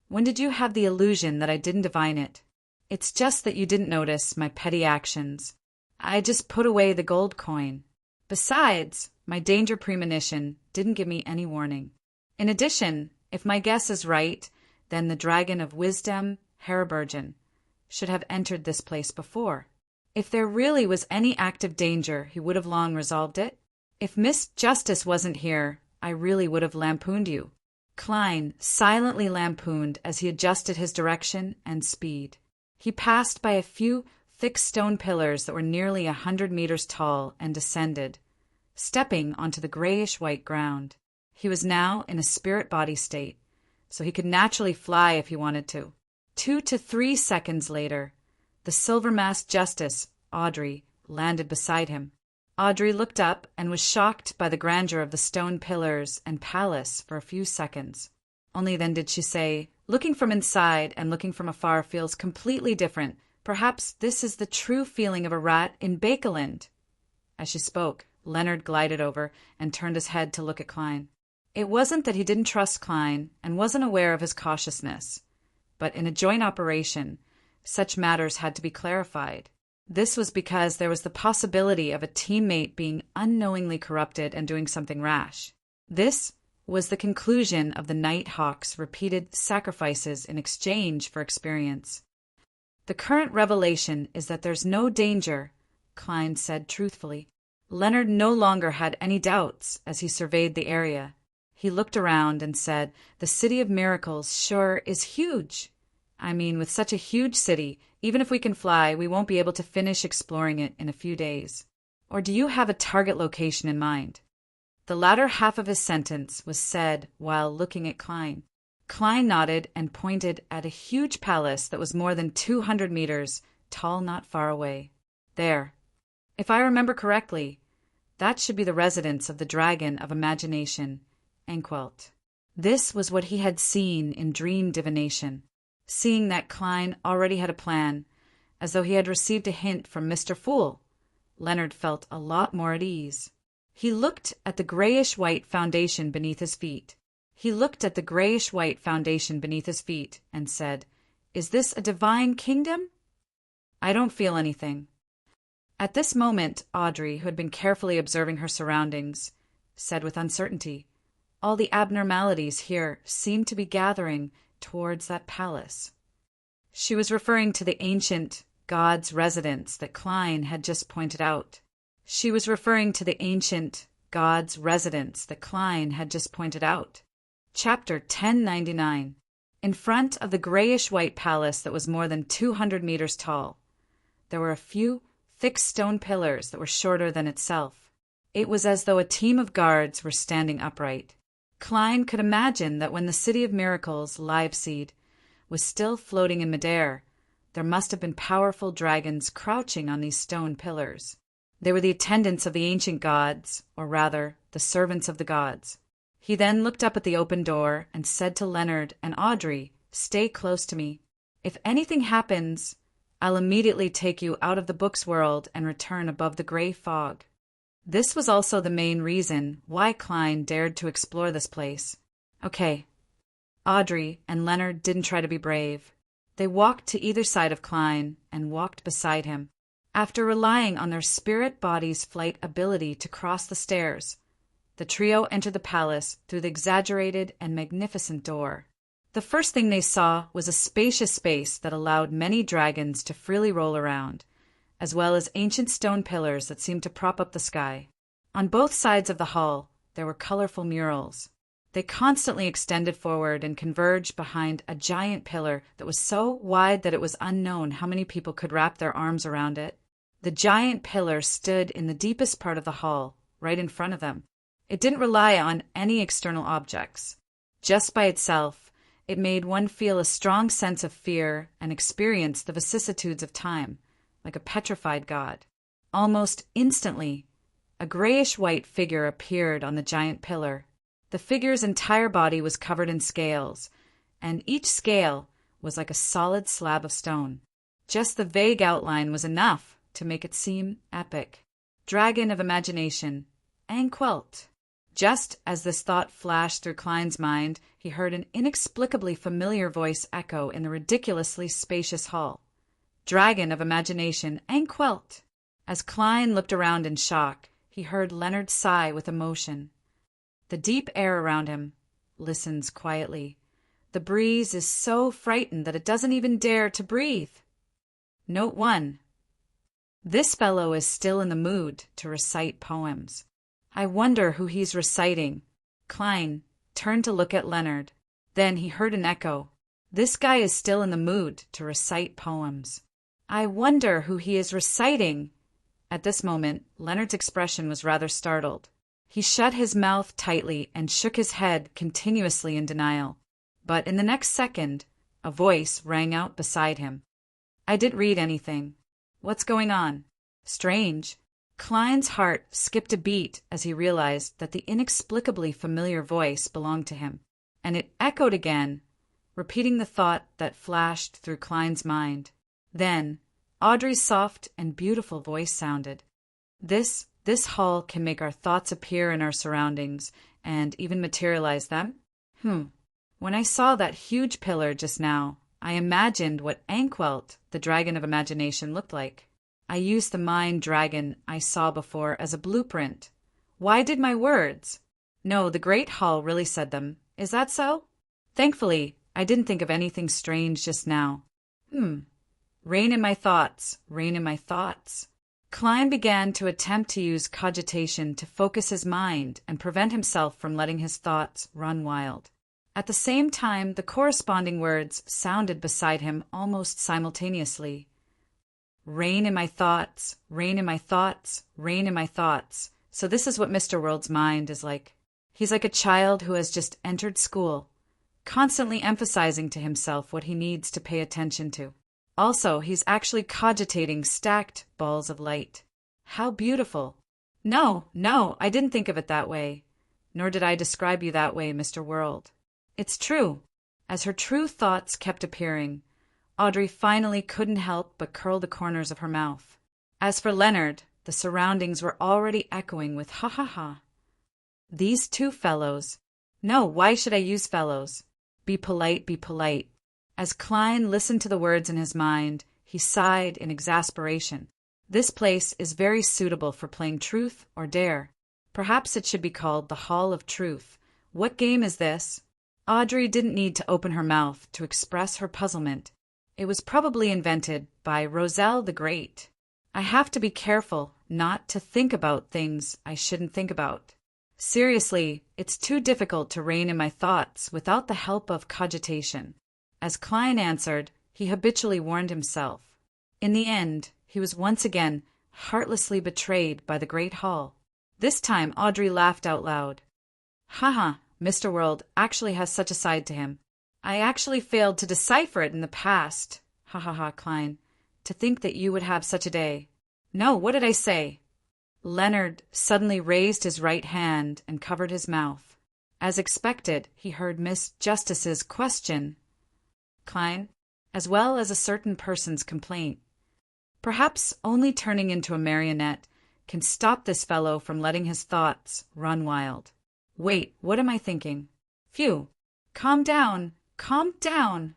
"When did you have the illusion that I didn't divine it? It's just that you didn't notice my petty actions. I just put away the gold coin. Besides, my danger premonition didn't give me any warning. In addition, if my guess is right, then the Dragon of Wisdom, Harabergen, should have entered this place before. If there really was any active danger, he would have long resolved it. If Miss Justice wasn't here, I really would have lampooned you." Klein silently lampooned as he adjusted his direction and speed. He passed by a few thick stone pillars that were nearly 100 meters tall and descended, stepping onto the grayish-white ground. He was now in a spirit-body state, so he could naturally fly if he wanted to. 2 to 3 seconds later, the silver-masked Justice, Audrey, landed beside him. Audrey looked up and was shocked by the grandeur of the stone pillars and palace for a few seconds. Only then did she say, "Looking from inside and looking from afar feels completely different. Perhaps this is the true feeling of a rat in Bakeland." As she spoke, Leonard glided over and turned his head to look at Klein. It wasn't that he didn't trust Klein and wasn't aware of his cautiousness, but in a joint operation, such matters had to be clarified. This was because there was the possibility of a teammate being unknowingly corrupted and doing something rash. This was the conclusion of the Night Hawk's repeated sacrifices in exchange for experience. The current revelation is that there's no danger, Klein said truthfully. Leonard no longer had any doubts as he surveyed the area. He looked around and said, "The City of Miracles sure is huge. I mean, with such a huge city, even if we can fly, we won't be able to finish exploring it in a few days. Or do you have a target location in mind?" The latter half of his sentence was said while looking at Klein. Klein nodded and pointed at a huge palace that was more than 200 meters tall not far away. "There. If I remember correctly, that should be the residence of the Dragon of Imagination, Anquelt." This was what he had seen in dream divination. Seeing that Klein already had a plan, as though he had received a hint from Mr. Fool, Leonard felt a lot more at ease. He looked at the grayish-white foundation beneath his feet. And said, "Is this a divine kingdom?" "I don't feel anything." At this moment, Audrey, who had been carefully observing her surroundings, said with uncertainty, "All the abnormalities here seem to be gathering towards that palace." She was referring to the ancient God's residence that Klein had just pointed out. Chapter 1099. In front of the grayish-white palace that was more than 200 meters tall, there were a few thick stone pillars that were shorter than itself. It was as though a team of guards were standing upright. Klein could imagine that when the City of Miracles live seed was still floating in midair, there must have been powerful dragons crouching on these stone pillars. They were the attendants of the ancient gods, or rather, the servants of the gods. He then looked up at the open door and said to Leonard and Audrey, "Stay close to me. If anything happens, I'll immediately take you out of the book's world and return above the gray fog." This was also the main reason why Klein dared to explore this place. Okay. Audrey and Leonard didn't try to be brave. They walked to either side of Klein and walked beside him. After relying on their spirit body's flight ability to cross the stairs, the trio entered the palace through the exaggerated and magnificent door. The first thing they saw was a spacious space that allowed many dragons to freely roll around, as well as ancient stone pillars that seemed to prop up the sky. On both sides of the hall, there were colorful murals. They constantly extended forward and converged behind a giant pillar that was so wide that it was unknown how many people could wrap their arms around it. The giant pillar stood in the deepest part of the hall, right in front of them. It didn't rely on any external objects. Just by itself, it made one feel a strong sense of fear and experience the vicissitudes of time, like a petrified god. Almost instantly, a grayish-white figure appeared on the giant pillar. The figure's entire body was covered in scales, and each scale was like a solid slab of stone. Just the vague outline was enough to make it seem epic. Dragon of Imagination, Anquelt. Just as this thought flashed through Klein's mind, he heard an inexplicably familiar voice echo in the ridiculously spacious hall. Dragon of Imagination, Anquelt. As Klein looked around in shock, he heard Leonard sigh with emotion. The deep air around him listens quietly. The breeze is so frightened that it doesn't even dare to breathe. Note 1. This fellow is still in the mood to recite poems. I wonder who he's reciting. Klein turned to look at Leonard. Then he heard an echo. This guy is still in the mood to recite poems. I wonder who he is reciting. At this moment, Leonard's expression was rather startled. He shut his mouth tightly and shook his head continuously in denial. But in the next second, a voice rang out beside him. I didn't read anything. What's going on? Strange. Klein's heart skipped a beat as he realized that the inexplicably familiar voice belonged to him, and it echoed again, repeating the thought that flashed through Klein's mind. Then, Audrey's soft and beautiful voice sounded. This hall can make our thoughts appear in our surroundings and even materialize them? When I saw that huge pillar just now, I imagined what Anquelt, the Dragon of Imagination, looked like. I used the mind dragon I saw before as a blueprint. Why did my words? No, the Great Hall really said them. Is that so? Thankfully, I didn't think of anything strange just now. Rain in my thoughts, rain in my thoughts. Klein began to attempt to use cogitation to focus his mind and prevent himself from letting his thoughts run wild. At the same time, the corresponding words sounded beside him almost simultaneously. Rain in my thoughts, rain in my thoughts, rain in my thoughts. So this is what Mr. World's mind is like. He's like a child who has just entered school, constantly emphasizing to himself what he needs to pay attention to. Also, he's actually cogitating stacked balls of light. How beautiful. No, I didn't think of it that way. Nor did I describe you that way, Mr. World. It's true. As her true thoughts kept appearing, Audrey finally couldn't help but curl the corners of her mouth. As for Leonard, the surroundings were already echoing with ha ha ha. These two fellows. No, why should I use fellows? Be polite, be polite. As Klein listened to the words in his mind, he sighed in exasperation. This place is very suitable for playing truth or dare. Perhaps it should be called the Hall of Truth. What game is this? Audrey didn't need to open her mouth to express her puzzlement. It was probably invented by Roselle the Great. I have to be careful not to think about things I shouldn't think about. Seriously, it's too difficult to rein in my thoughts without the help of cogitation. As Klein answered, he habitually warned himself. In the end, he was once again heartlessly betrayed by the Great Hall. This time Audrey laughed out loud. Haha, Mr. World actually has such a side to him. I actually failed to decipher it in the past. Ha ha ha, Klein. To think that you would have such a day. No, what did I say? Leonard suddenly raised his right hand and covered his mouth. As expected, he heard Miss Justice's question. Klein, as well as a certain person's complaint. Perhaps only turning into a marionette can stop this fellow from letting his thoughts run wild. Wait, what am I thinking? Phew! Calm down! Calm down!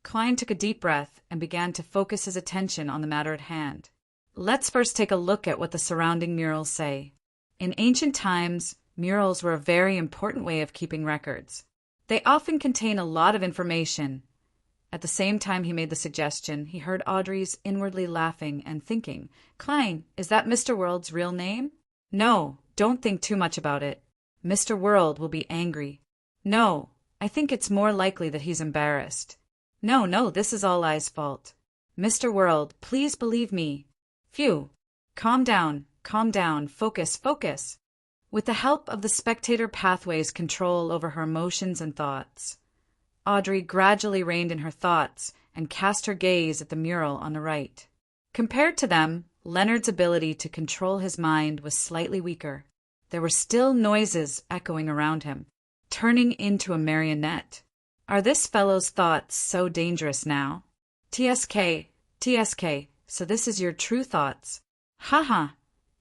Klein took a deep breath and began to focus his attention on the matter at hand. Let's first take a look at what the surrounding murals say. In ancient times, murals were a very important way of keeping records. They often contain a lot of information. At the same time he made the suggestion, he heard Audrey's inwardly laughing and thinking, Klein, is that Mr. World's real name? No, don't think too much about it. Mr. World will be angry. No, I think it's more likely that he's embarrassed. No, this is all I's fault. Mr. World, please believe me. Phew. Calm down, focus. With the help of the spectator pathway's control over her emotions and thoughts, Audrey gradually reined in her thoughts and cast her gaze at the mural on the right. Compared to them, Leonard's ability to control his mind was slightly weaker. There were still noises echoing around him, turning into a marionette. Are this fellow's thoughts so dangerous now? TSK, so this is your true thoughts. Haha.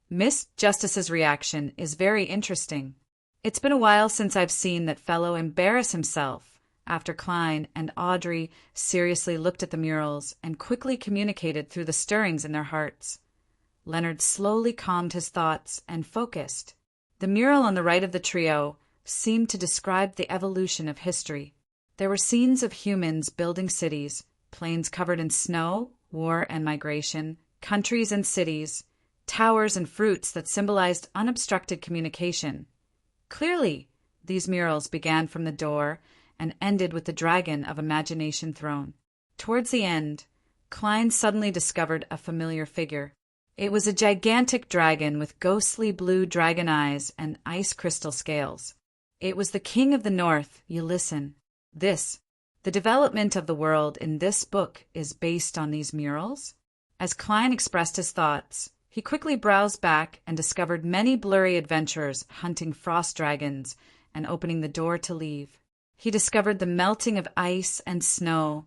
Miss Justice's reaction is very interesting. It's been a while since I've seen that fellow embarrass himself. After Klein and Audrey seriously looked at the murals and quickly communicated through the stirrings in their hearts, Leonard slowly calmed his thoughts and focused. The mural on the right of the trio seemed to describe the evolution of history. There were scenes of humans building cities, plains covered in snow, war and migration, countries and cities, towers and fruits that symbolized unobstructed communication. Clearly, these murals began from the door and ended with the dragon of imagination throne. Towards the end, Klein suddenly discovered a familiar figure. It was a gigantic dragon with ghostly blue dragon eyes and ice crystal scales. It was the king of the north, you listen. The development of the world in this book is based on these murals? As Klein expressed his thoughts, he quickly browsed back and discovered many blurry adventurers hunting frost dragons and opening the door to leave. He discovered the melting of ice and snow,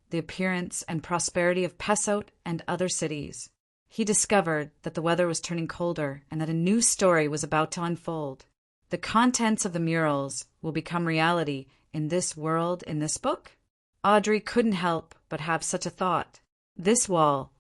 the appearance and prosperity of Pessoat and other cities. He discovered that the weather was turning colder and that a new story was about to unfold. The contents of the murals will become reality in this world in this book? Audrey couldn't help but have such a thought. This wall,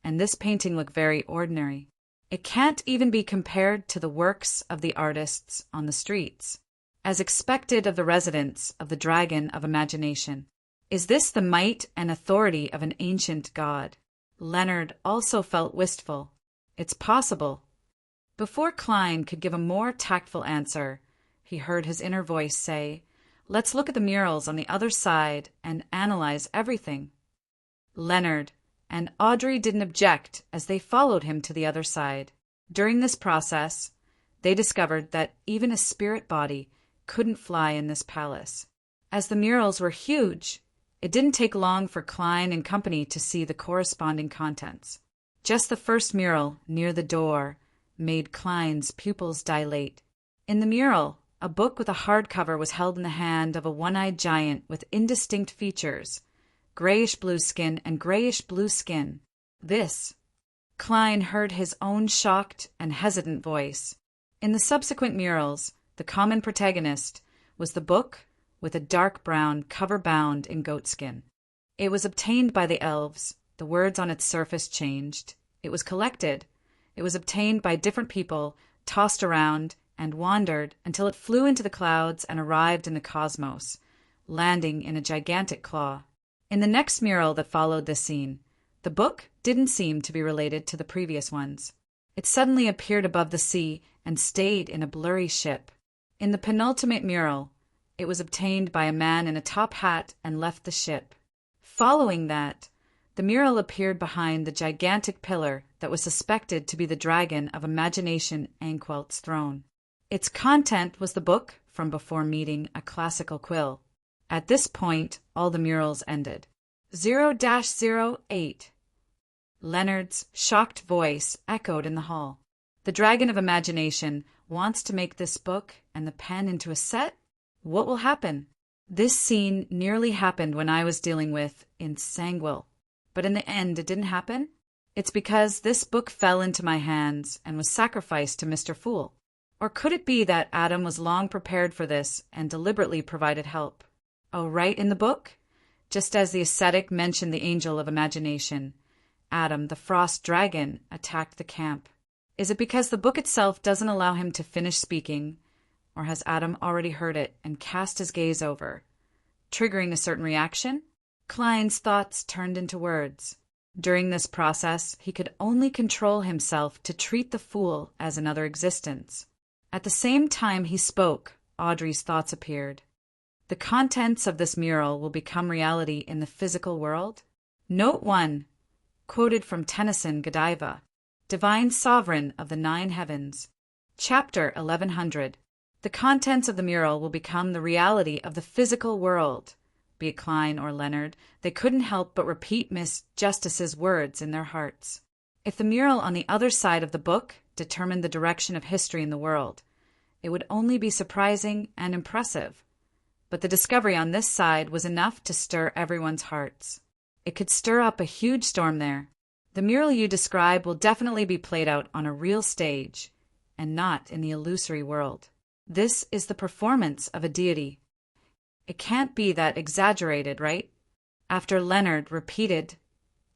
and this painting look very ordinary. It can't even be compared to the works of the artists on the streets, as expected of the residents of the Dragon of Imagination. Is this the might and authority of an ancient god? Leonard also felt wistful. It's possible. Before Klein could give a more tactful answer, he heard his inner voice say, "Let's look at the murals on the other side and analyze everything." Leonard and Audrey didn't object as they followed him to the other side. During this process, they discovered that even a spirit body couldn't fly in this palace. As the murals were huge, it didn't take long for Klein and company to see the corresponding contents. Just the first mural, near the door, made Klein's pupils dilate. In the mural, a book with a hardcover was held in the hand of a one-eyed giant with indistinct features, grayish-blue skin and grayish-blue skin. This. Klein heard his own shocked and hesitant voice. In the subsequent murals, the common protagonist was the book with a dark brown cover bound in goatskin. It was obtained by the elves. The words on its surface changed. It was collected. It was obtained by different people, tossed around, and wandered until it flew into the clouds and arrived in the cosmos, landing in a gigantic claw. In the next mural that followed this scene, the book didn't seem to be related to the previous ones. It suddenly appeared above the sea and stayed in a blurry ship. In the penultimate mural, it was obtained by a man in a top hat and left the ship. Following that, the mural appeared behind the gigantic pillar that was suspected to be the Dragon of Imagination Anquelt's throne. Its content was the book from before meeting a classical quill. At this point, all the murals ended. 0-08. Leonard's shocked voice echoed in the hall. The Dragon of Imagination wants to make this book and the pen into a set? What will happen? This scene nearly happened when I was dealing with in Sangwell, but in the end it didn't happen. It's because this book fell into my hands and was sacrificed to Mr. Fool. Or could it be that Adam was long prepared for this and deliberately provided help? Oh, right in the book? Just as the ascetic mentioned the angel of imagination, Adam, the frost dragon, attacked the camp. Is it because the book itself doesn't allow him to finish speaking, or has Adam already heard it and cast his gaze over, triggering a certain reaction? Klein's thoughts turned into words. During this process, he could only control himself to treat the fool as another existence. At the same time he spoke, Audrey's thoughts appeared. The contents of this mural will become reality in the physical world. Note 1, quoted from Tennyson Godiva, Divine Sovereign of the Nine Heavens, Chapter 1100. The contents of the mural will become the reality of the physical world. Be it Klein or Leonard, they couldn't help but repeat Miss Justice's words in their hearts. If the mural on the other side of the book determined the direction of history in the world, it would only be surprising and impressive. But the discovery on this side was enough to stir everyone's hearts. It could stir up a huge storm there. The mural you describe will definitely be played out on a real stage, and not in the illusory world. This is the performance of a deity. It can't be that exaggerated, right? After Leonard repeated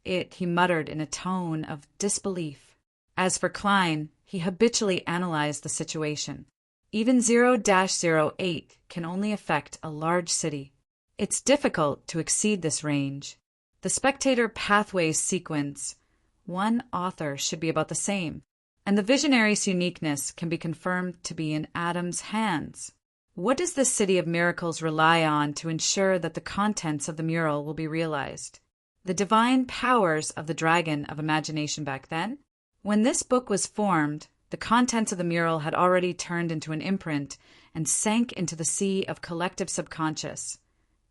it, he muttered in a tone of disbelief. As for Klein, he habitually analyzed the situation. Even 0-08 can only affect a large city. It's difficult to exceed this range. The spectator pathways sequence, one author should be about the same, and the visionary's uniqueness can be confirmed to be in Adam's hands. What does this city of miracles rely on to ensure that the contents of the mural will be realized? The divine powers of the Dragon of Imagination back then? When this book was formed, the contents of the mural had already turned into an imprint and sank into the sea of collective subconscious,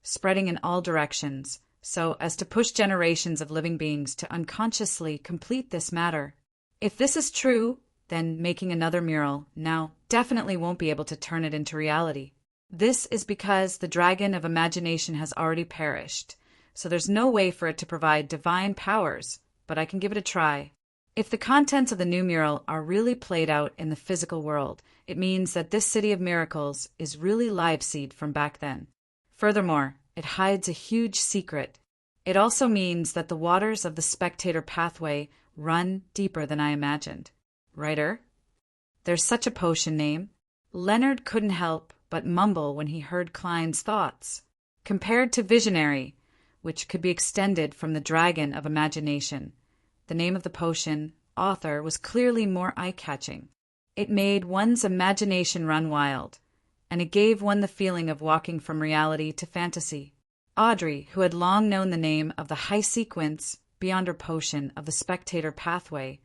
spreading in all directions, so as to push generations of living beings to unconsciously complete this matter. If this is true, then making another mural now definitely won't be able to turn it into reality. This is because the Dragon of Imagination has already perished, so there's no way for it to provide divine powers, but I can give it a try. If the contents of the new mural are really played out in the physical world, it means that this city of miracles is really live seed from back then. Furthermore, it hides a huge secret. It also means that the waters of the spectator pathway Run deeper than I imagined. Writer? There's such a potion name. Leonard couldn't help but mumble when he heard Klein's thoughts. Compared to visionary, which could be extended from the dragon of imagination, the name of the potion, author, was clearly more eye-catching. It made one's imagination run wild, and it gave one the feeling of walking from reality to fantasy. Audrey, who had long known the name of the high sequence beyond her potion of the spectator pathway,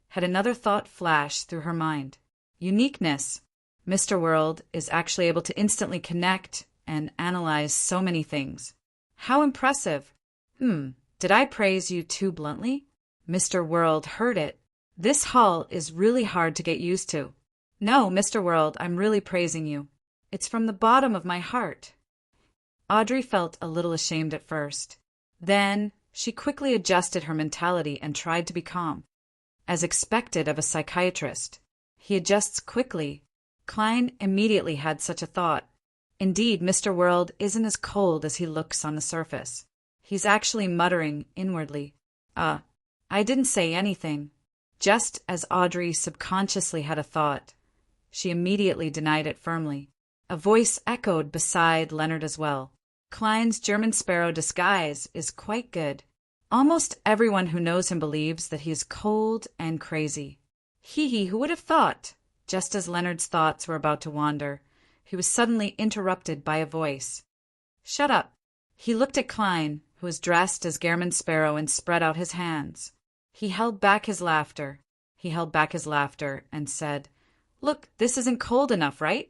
had another thought flash through her mind. Uniqueness. Mr. World is actually able to instantly connect and analyze so many things. How impressive. Did I praise you too bluntly? Mr. World heard it. This hall is really hard to get used to. No, Mr. World, I'm really praising you. It's from the bottom of my heart. Audrey felt a little ashamed at first. Then she quickly adjusted her mentality and tried to be calm. As expected of a psychiatrist, he adjusts quickly. Klein immediately had such a thought. Indeed, Mr. World isn't as cold as he looks on the surface. He's actually muttering inwardly, I didn't say anything. Just as Audrey subconsciously had a thought, she immediately denied it firmly. A voice echoed beside Leonard as well. Klein's German Sparrow disguise is quite good. Almost everyone who knows him believes that he is cold and crazy. Hee, who would have thought? Just as Leonard's thoughts were about to wander, he was suddenly interrupted by a voice. Shut up. He looked at Klein, who was dressed as German Sparrow, and spread out his hands. He held back his laughter and said, Look, this isn't cold enough, right?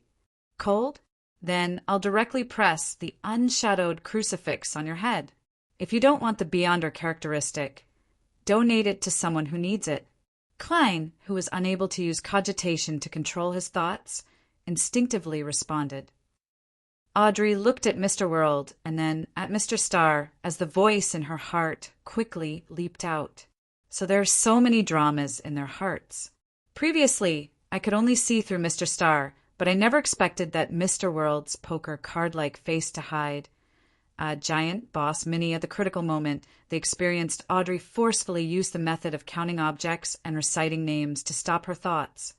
Cold? Then I'll directly press the unshadowed crucifix on your head. If you don't want the beyonder characteristic, donate it to someone who needs it. Klein, who was unable to use cogitation to control his thoughts, instinctively responded. Audrey looked at Mr. World and then at Mr. Starr as the voice in her heart quickly leaped out. So there are so many dramas in their hearts. Previously, I could only see through Mr. Starr, but I never expected that Mr. World's poker card-like face to hide. Giant, Boss, Minnie, at the critical moment, they experienced Audrey forcefully use the method of counting objects and reciting names to stop her thoughts.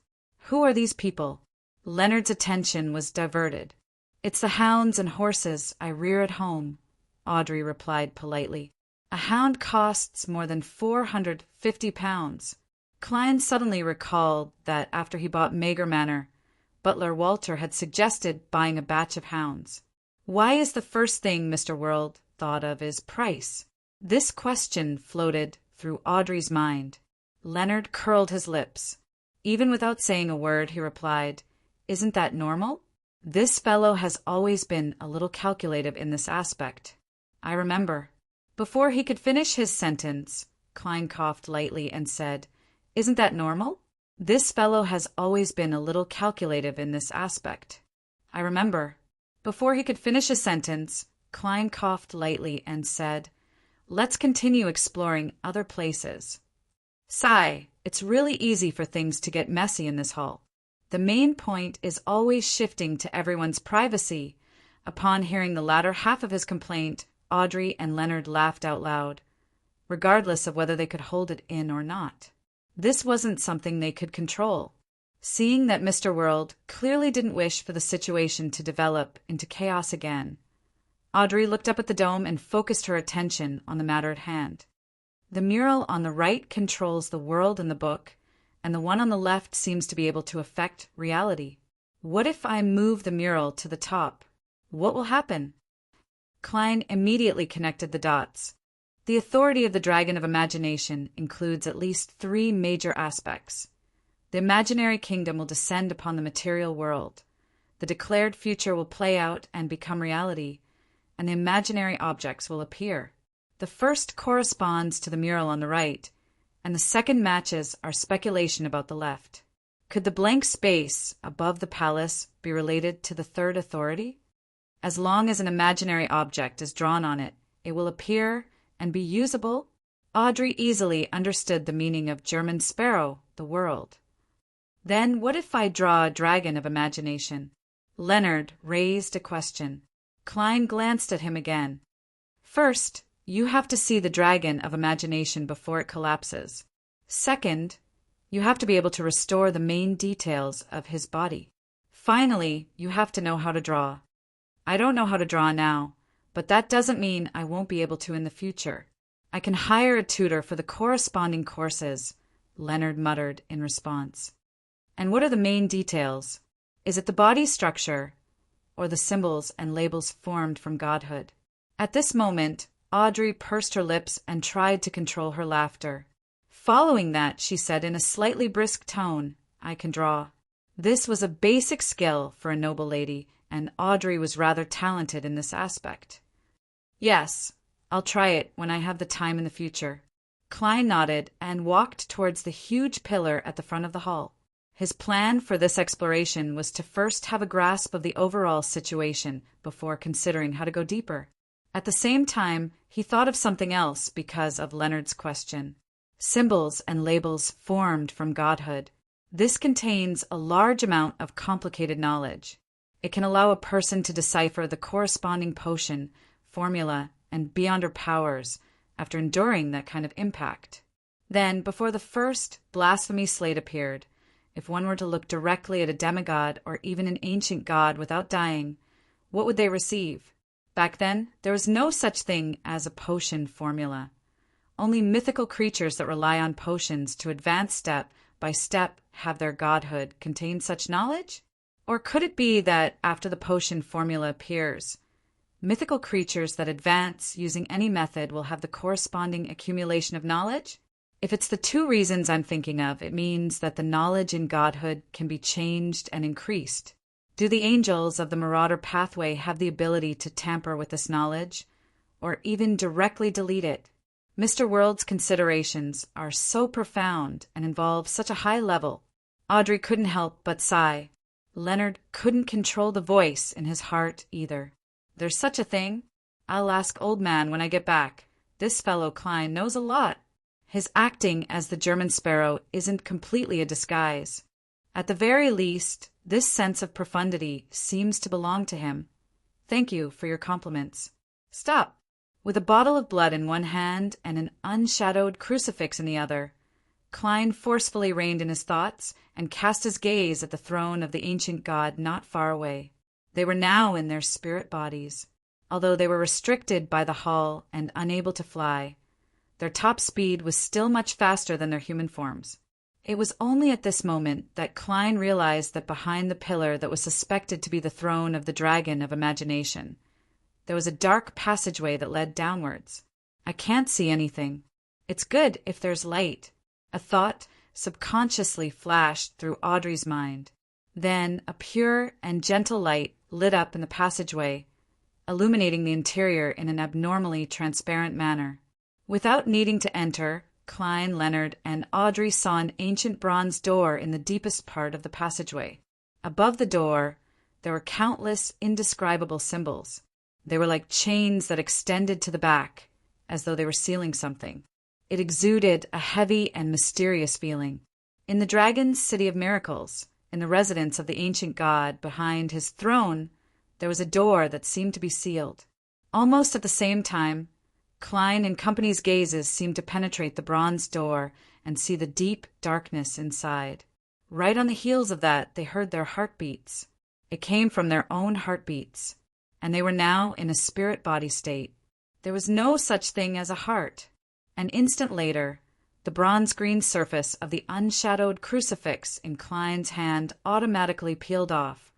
Who are these people? Leonard's attention was diverted. It's the hounds and horses I rear at home, Audrey replied politely. A hound costs more than £450. Klein suddenly recalled that after he bought Mager Manor, Butler Walter had suggested buying a batch of hounds. Why is the first thing Mr. World thought of is price? This question floated through Audrey's mind. Leonard curled his lips. Even without saying a word, he replied, Isn't that normal? This fellow has always been a little calculative in this aspect. I remember. Before he could finish his sentence, Klein coughed lightly and said, Isn't that normal? This fellow has always been a little calculative in this aspect. I remember. Before he could finish a sentence, Klein coughed lightly and said, Let's continue exploring other places. Sigh, it's really easy for things to get messy in this hall. The main point is always shifting to everyone's privacy. Upon hearing the latter half of his complaint, Audrey and Leonard laughed out loud, regardless of whether they could hold it in or not. This wasn't something they could control. Seeing that Mr. World clearly didn't wish for the situation to develop into chaos again, Audrey looked up at the dome and focused her attention on the matter at hand. The mural on the right controls the world in the book, and the one on the left seems to be able to affect reality. What if I move the mural to the top? What will happen? Klein immediately connected the dots. The authority of the Dragon of Imagination includes at least 3 major aspects. The imaginary kingdom will descend upon the material world. The declared future will play out and become reality, and the imaginary objects will appear. The first corresponds to the mural on the right, and the second matches our speculation about the left. Could the blank space above the palace be related to the third authority? As long as an imaginary object is drawn on it, it will appear and be usable. Audrey easily understood the meaning of German Sparrow, the world. Then what if I draw a dragon of imagination? Leonard raised a question. Klein glanced at him again. First, you have to see the dragon of imagination before it collapses. Second, you have to be able to restore the main details of his body. Finally, you have to know how to draw. I don't know how to draw now, but that doesn't mean I won't be able to in the future. I can hire a tutor for the corresponding courses, Leonard muttered in response. And what are the main details? Is it the body structure, or the symbols and labels formed from godhood? At this moment, Audrey pursed her lips and tried to control her laughter. Following that, she said in a slightly brisk tone, I can draw. This was a basic skill for a noble lady, and Audrey was rather talented in this aspect. Yes, I'll try it when I have the time in the future. Klein nodded and walked towards the huge pillar at the front of the hall. His plan for this exploration was to first have a grasp of the overall situation before considering how to go deeper. At the same time, he thought of something else because of Leonard's question. Symbols and labels formed from godhood. This contains a large amount of complicated knowledge. It can allow a person to decipher the corresponding potion, formula, and beyond her powers after enduring that kind of impact. Then, before the first blasphemy slate appeared, if one were to look directly at a demigod or even an ancient god without dying, what would they receive? Back then, there was no such thing as a potion formula. Only mythical creatures that rely on potions to advance step by step have their godhood contain such knowledge? Or could it be that after the potion formula appears, mythical creatures that advance using any method will have the corresponding accumulation of knowledge? If it's the two reasons I'm thinking of, it means that the knowledge in godhood can be changed and increased. Do the angels of the Marauder pathway have the ability to tamper with this knowledge, or even directly delete it? Mr. World's considerations are so profound and involve such a high level. Audrey couldn't help but sigh. Leonard couldn't control the voice in his heart either. There's such a thing? I'll ask old man when I get back. This fellow Klein knows a lot. His acting as the German sparrow isn't completely a disguise. At the very least, this sense of profundity seems to belong to him. Thank you for your compliments. Stop. With a bottle of blood in one hand and an unshadowed crucifix in the other, Klein forcefully reined in his thoughts and cast his gaze at the throne of the ancient god not far away. They were now in their spirit bodies. Although they were restricted by the hull and unable to fly, their top speed was still much faster than their human forms. It was only at this moment that Klein realized that behind the pillar that was suspected to be the throne of the dragon of imagination, there was a dark passageway that led downwards. I can't see anything. It's good if there's light. A thought subconsciously flashed through Audrey's mind. Then a pure and gentle light lit up in the passageway, illuminating the interior in an abnormally transparent manner. Without needing to enter, Klein, Leonard, and Audrey saw an ancient bronze door in the deepest part of the passageway. Above the door, there were countless indescribable symbols. They were like chains that extended to the back, as though they were sealing something. It exuded a heavy and mysterious feeling. In the dragon's city of miracles, in the residence of the ancient god behind his throne, there was a door that seemed to be sealed. Almost at the same time, Klein and company's gazes seemed to penetrate the bronze door and see the deep darkness inside. Right on the heels of that, they heard their heartbeats. It came from their own heartbeats, and they were now in a spirit-body state. There was no such thing as a heart. An instant later, the bronze-green surface of the unshadowed crucifix in Klein's hand automatically peeled off,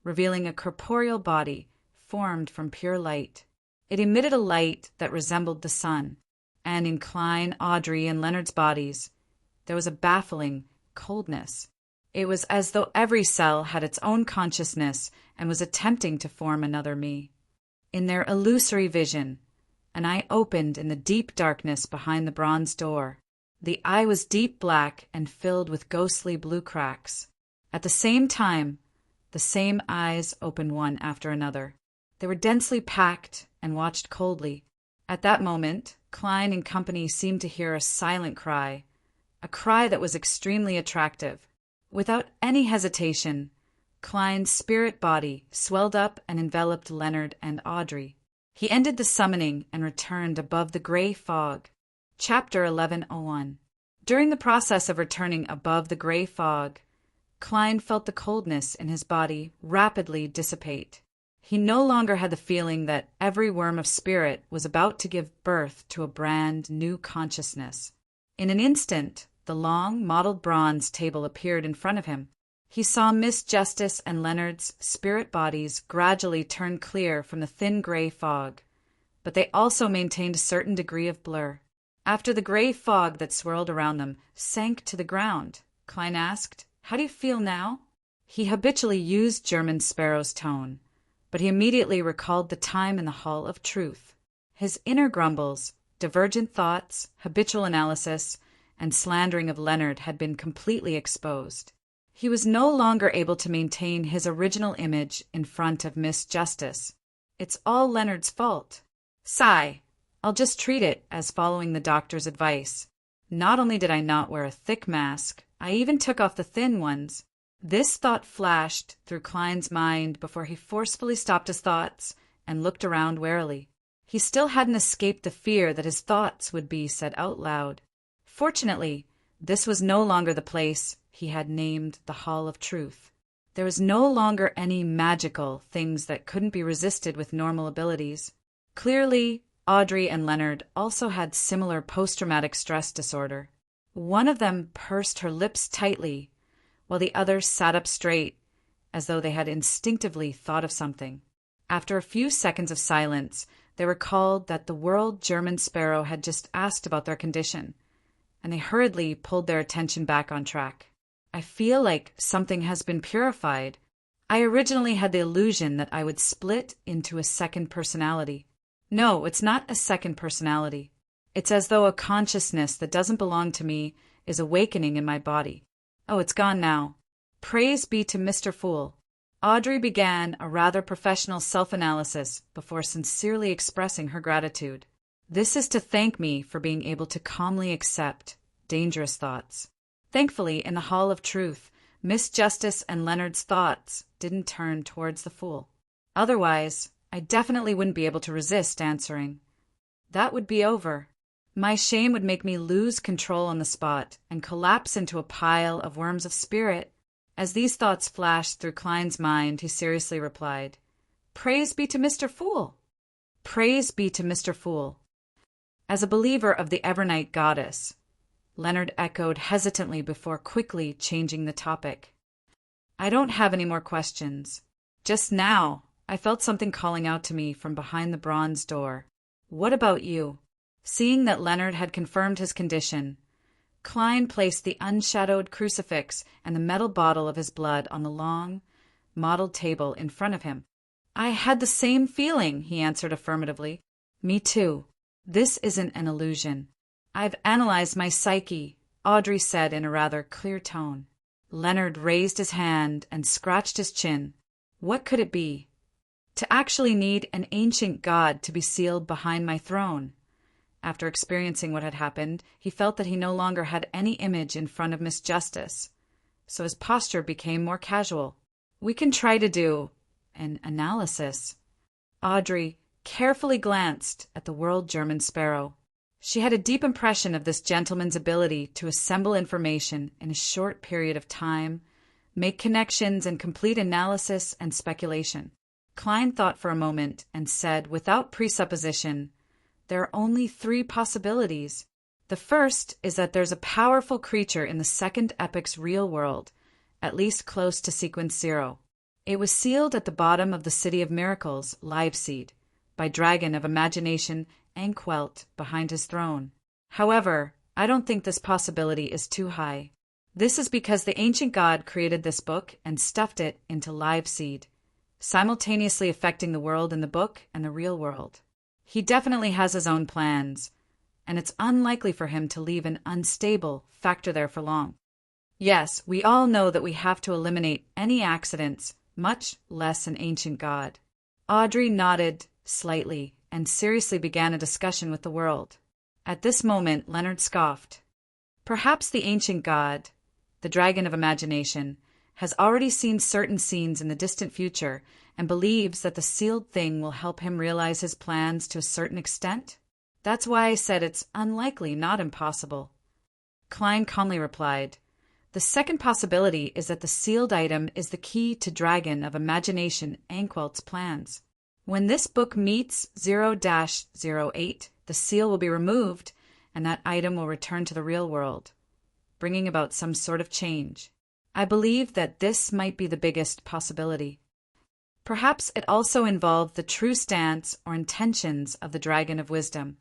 revealing a corporeal body formed from pure light. It emitted a light that resembled the sun, and in Klein, Audrey, and Leonard's bodies, there was a baffling coldness. It was as though every cell had its own consciousness and was attempting to form another me. In their illusory vision, an eye opened in the deep darkness behind the bronze door. The eye was deep black and filled with ghostly blue cracks. At the same time, the same eyes opened one after another. They were densely packed and watched coldly. At that moment, Klein and company seemed to hear a silent cry, a cry that was extremely attractive. Without any hesitation, Klein's spirit body swelled up and enveloped Leonard and Audrey. He ended the summoning and returned above the gray fog. Chapter 1101. During the process of returning above the gray fog, Klein felt the coldness in his body rapidly dissipate. He no longer had the feeling that every worm of spirit was about to give birth to a brand new consciousness. In an instant, the long, mottled bronze table appeared in front of him. He saw Miss Justice and Leonard's spirit bodies gradually turn clear from the thin gray fog, but they also maintained a certain degree of blur. After the gray fog that swirled around them sank to the ground, Klein asked, "How do you feel now?" He habitually used German Sparrow's tone, but he immediately recalled the time in the Hall of Truth. His inner grumbles, divergent thoughts, habitual analysis, and slandering of Leonard had been completely exposed. He was no longer able to maintain his original image in front of Miss Justice. "It's all Leonard's fault." Sigh. I'll just treat it as following the doctor's advice. Not only did I not wear a thick mask, I even took off the thin ones. This thought flashed through Klein's mind before he forcefully stopped his thoughts and looked around warily. He still hadn't escaped the fear that his thoughts would be said out loud. Fortunately, this was no longer the place he had named the Hall of Truth. There was no longer any magical things that couldn't be resisted with normal abilities. Clearly, Audrey and Leonard also had similar post-traumatic stress disorder. One of them pursed her lips tightly, while the other sat up straight, as though they had instinctively thought of something. After a few seconds of silence, they recalled that the World German Sparrow had just asked about their condition, and they hurriedly pulled their attention back on track. "I feel like something has been purified. I originally had the illusion that I would split into a second personality." "No, it's not a second personality. It's as though a consciousness that doesn't belong to me is awakening in my body. Oh, it's gone now. Praise be to Mr. Fool." Audrey began a rather professional self-analysis before sincerely expressing her gratitude. "This is to thank me for being able to calmly accept dangerous thoughts." Thankfully, in the Hall of Truth, Miss Justice and Leonard's thoughts didn't turn towards the Fool. Otherwise, I definitely wouldn't be able to resist answering. That would be over. My shame would make me lose control on the spot and collapse into a pile of worms of spirit. As these thoughts flashed through Klein's mind, he seriously replied, "Praise be to Mr. Fool." Praise be to Mr. Fool. As a believer of the Evernight goddess, Leonard echoed hesitantly before quickly changing the topic. "I don't have any more questions. Just now, I felt something calling out to me from behind the bronze door. What about you?" Seeing that Leonard had confirmed his condition, Klein placed the unshadowed crucifix and the metal bottle of his blood on the long, mottled table in front of him. "I had the same feeling," he answered affirmatively. "Me too. This isn't an illusion. I've analyzed my psyche," Audrey said in a rather clear tone. Leonard raised his hand and scratched his chin. What could it be? To actually need an ancient god to be sealed behind my throne. After experiencing what had happened, he felt that he no longer had any image in front of Miss Justice, so his posture became more casual. "We can try to do an analysis." Audrey carefully glanced at the World German Sparrow. She had a deep impression of this gentleman's ability to assemble information in a short period of time, make connections, and complete analysis and speculation. Klein thought for a moment and said, without presupposition, "There are only 3 possibilities. The first is that there's a powerful creature in the second epoch's real world, at least close to sequence 0. It was sealed at the bottom of the City of Miracles, Liveseed, by Dragon of Imagination Ankwelt behind his throne. However, I don't think this possibility is too high. This is because the ancient god created this book and stuffed it into Liveseed, simultaneously affecting the world in the book and the real world. He definitely has his own plans, and it's unlikely for him to leave an unstable factor there for long. Yes, we all know that we have to eliminate any accidents, much less an ancient god." Audrey nodded slightly and seriously began a discussion with the world. At this moment, Leonard scoffed. "Perhaps the ancient god, the Dragon of Imagination, has already seen certain scenes in the distant future and believes that the sealed thing will help him realize his plans to a certain extent? That's why I said it's unlikely, not impossible." Klein calmly replied, "The second possibility is that the sealed item is the key to Dragon of Imagination Anquelt's plans. When this book meets 0-08, the seal will be removed, and that item will return to the real world, bringing about some sort of change. I believe that this might be the biggest possibility. Perhaps it also involved the true stance or intentions of the Dragon of Wisdom.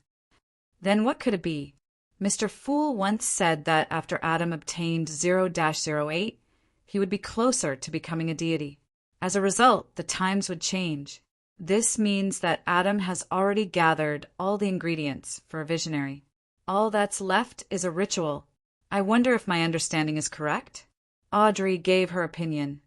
Then what could it be? Mr. Fool once said that after Adam obtained 0-08, he would be closer to becoming a deity. As a result, the times would change. This means that Adam has already gathered all the ingredients for a visionary. All that's left is a ritual. I wonder if my understanding is correct?" Audrey gave her opinion.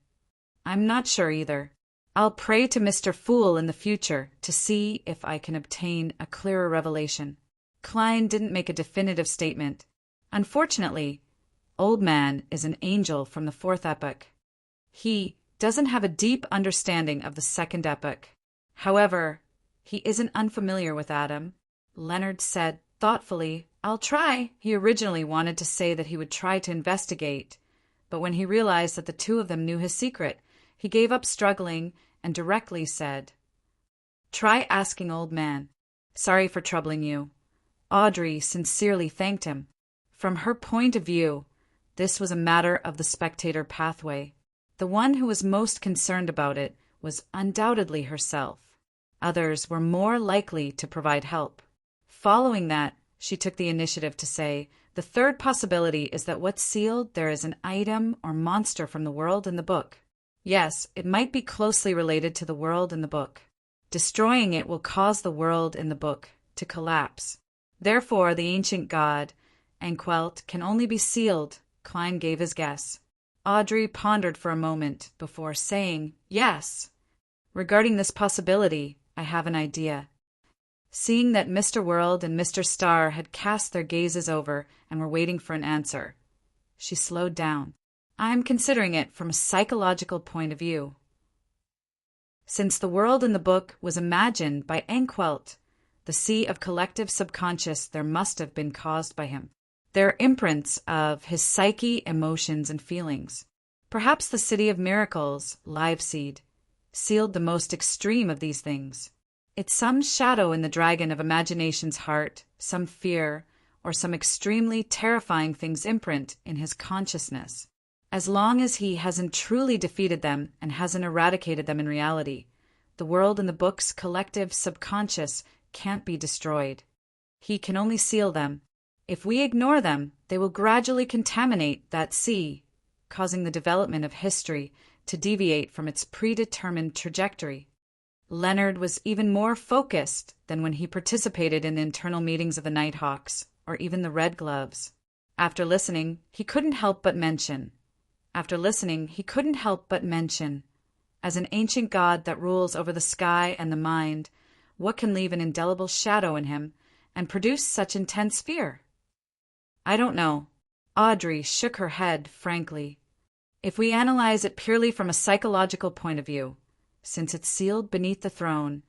"I'm not sure either. I'll pray to Mr. Fool in the future to see if I can obtain a clearer revelation." Klein didn't make a definitive statement. Unfortunately, Old Man is an angel from the fourth epoch. He doesn't have a deep understanding of the second epoch. However, he isn't unfamiliar with Adam. Leonard said thoughtfully, "I'll try." He originally wanted to say that he would try to investigate, but when he realized that the two of them knew his secret, he gave up struggling and directly said, "Try asking Old Man. Sorry for troubling you." Audrey sincerely thanked him. From her point of view, this was a matter of the spectator pathway. The one who was most concerned about it was undoubtedly herself. Others were more likely to provide help. Following that, she took the initiative to say, "The third possibility is that what's sealed there is an item or monster from the world in the book. Yes, it might be closely related to the world in the book. Destroying it will cause the world in the book to collapse. Therefore, the ancient god, Anquelt, can only be sealed." Klein gave his guess. Audrey pondered for a moment before saying, "Yes. Regarding this possibility, I have an idea." Seeing that Mr. World and Mr. Star had cast their gazes over and were waiting for an answer, she slowed down. "I'm considering it from a psychological point of view. Since the world in the book was imagined by Anquelt, the sea of collective subconscious there must have been caused by him. There are imprints of his psyche, emotions, and feelings. Perhaps the City of Miracles, Live Seed, sealed the most extreme of these things. It's some shadow in the Dragon of Imagination's heart, some fear, or some extremely terrifying things imprint in his consciousness. As long as he hasn't truly defeated them and hasn't eradicated them in reality, the world in the book's collective subconscious can't be destroyed. He can only seal them. If we ignore them, they will gradually contaminate that sea, causing the development of history to deviate from its predetermined trajectory." Leonard was even more focused than when he participated in the internal meetings of the Nighthawks, or even the Red Gloves. After listening, he couldn't help but mention, as an ancient god that rules over the sky and the mind, what can leave an indelible shadow in him and produce such intense fear? "I don't know." Audrey shook her head frankly. "If we analyze it purely from a psychological point of view, since it's sealed beneath the throne,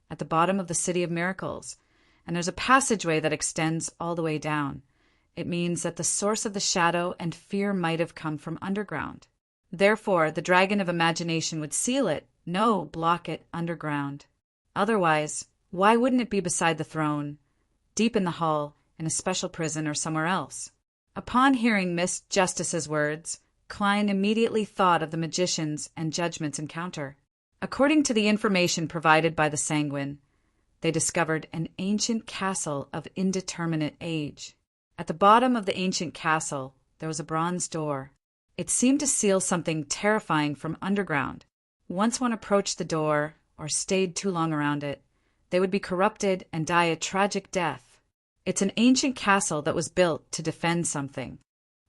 at the bottom of the City of Miracles, and there's a passageway that extends all the way down, it means that the source of the shadow and fear might have come from underground. Therefore, the Dragon of Imagination would seal it, block it underground. Otherwise, why wouldn't it be beside the throne, deep in the hall, in a special prison, or somewhere else?" Upon hearing Miss Justice's words, Klein immediately thought of the magician's and Judgment's encounter. According to the information provided by the Sanguine, they discovered an ancient castle of indeterminate age. At the bottom of the ancient castle, there was a bronze door. It seemed to seal something terrifying from underground. Once one approached the door, or stayed too long around it, they would be corrupted and die a tragic death. It's an ancient castle that was built to defend something.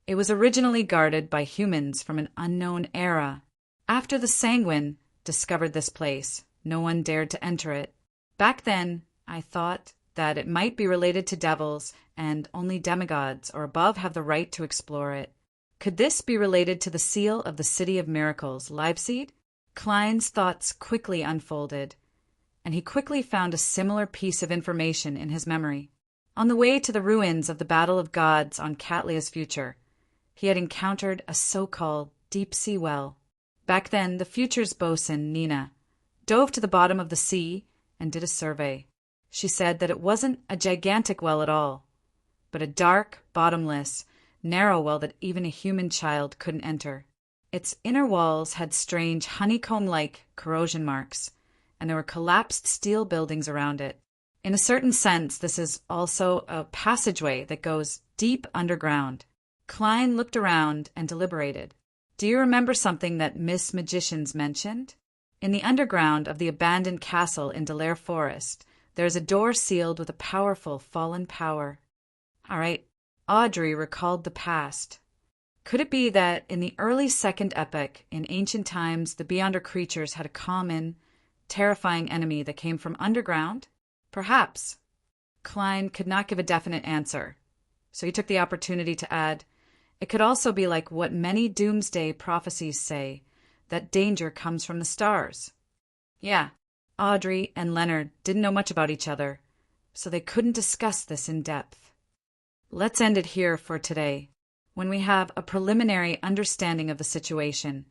It was originally guarded by humans from an unknown era. After the Sanguine discovered this place, no one dared to enter it. Back then, I thought that it might be related to devils, and only demigods or above have the right to explore it. Could this be related to the seal of the City of Miracles, Live Seed? Klein's thoughts quickly unfolded, and he quickly found a similar piece of information in his memory. On the way to the ruins of the Battle of Gods on Catlia's future, he had encountered a so-called deep-sea well. Back then, the future's bosun, Nina, dove to the bottom of the sea and did a survey. She said that it wasn't a gigantic well at all, but a dark, bottomless, narrow well that even a human child couldn't enter. Its inner walls had strange honeycomb-like corrosion marks, and there were collapsed steel buildings around it. In a certain sense, this is also a passageway that goes deep underground. Klein looked around and deliberated. Do you remember something that Miss Magicians mentioned? In the underground of the abandoned castle in Delaire Forest, there is a door sealed with a powerful fallen power. All right, Audrey recalled the past. Could it be that in the early Second Epoch, in ancient times, the Beyonder creatures had a common, terrifying enemy that came from underground? Perhaps. Klein could not give a definite answer, so he took the opportunity to add, it could also be like what many doomsday prophecies say, that danger comes from the stars. Yeah, Audrey and Leonard didn't know much about each other, so they couldn't discuss this in depth. Let's end it here for today. When we have a preliminary understanding of the situation,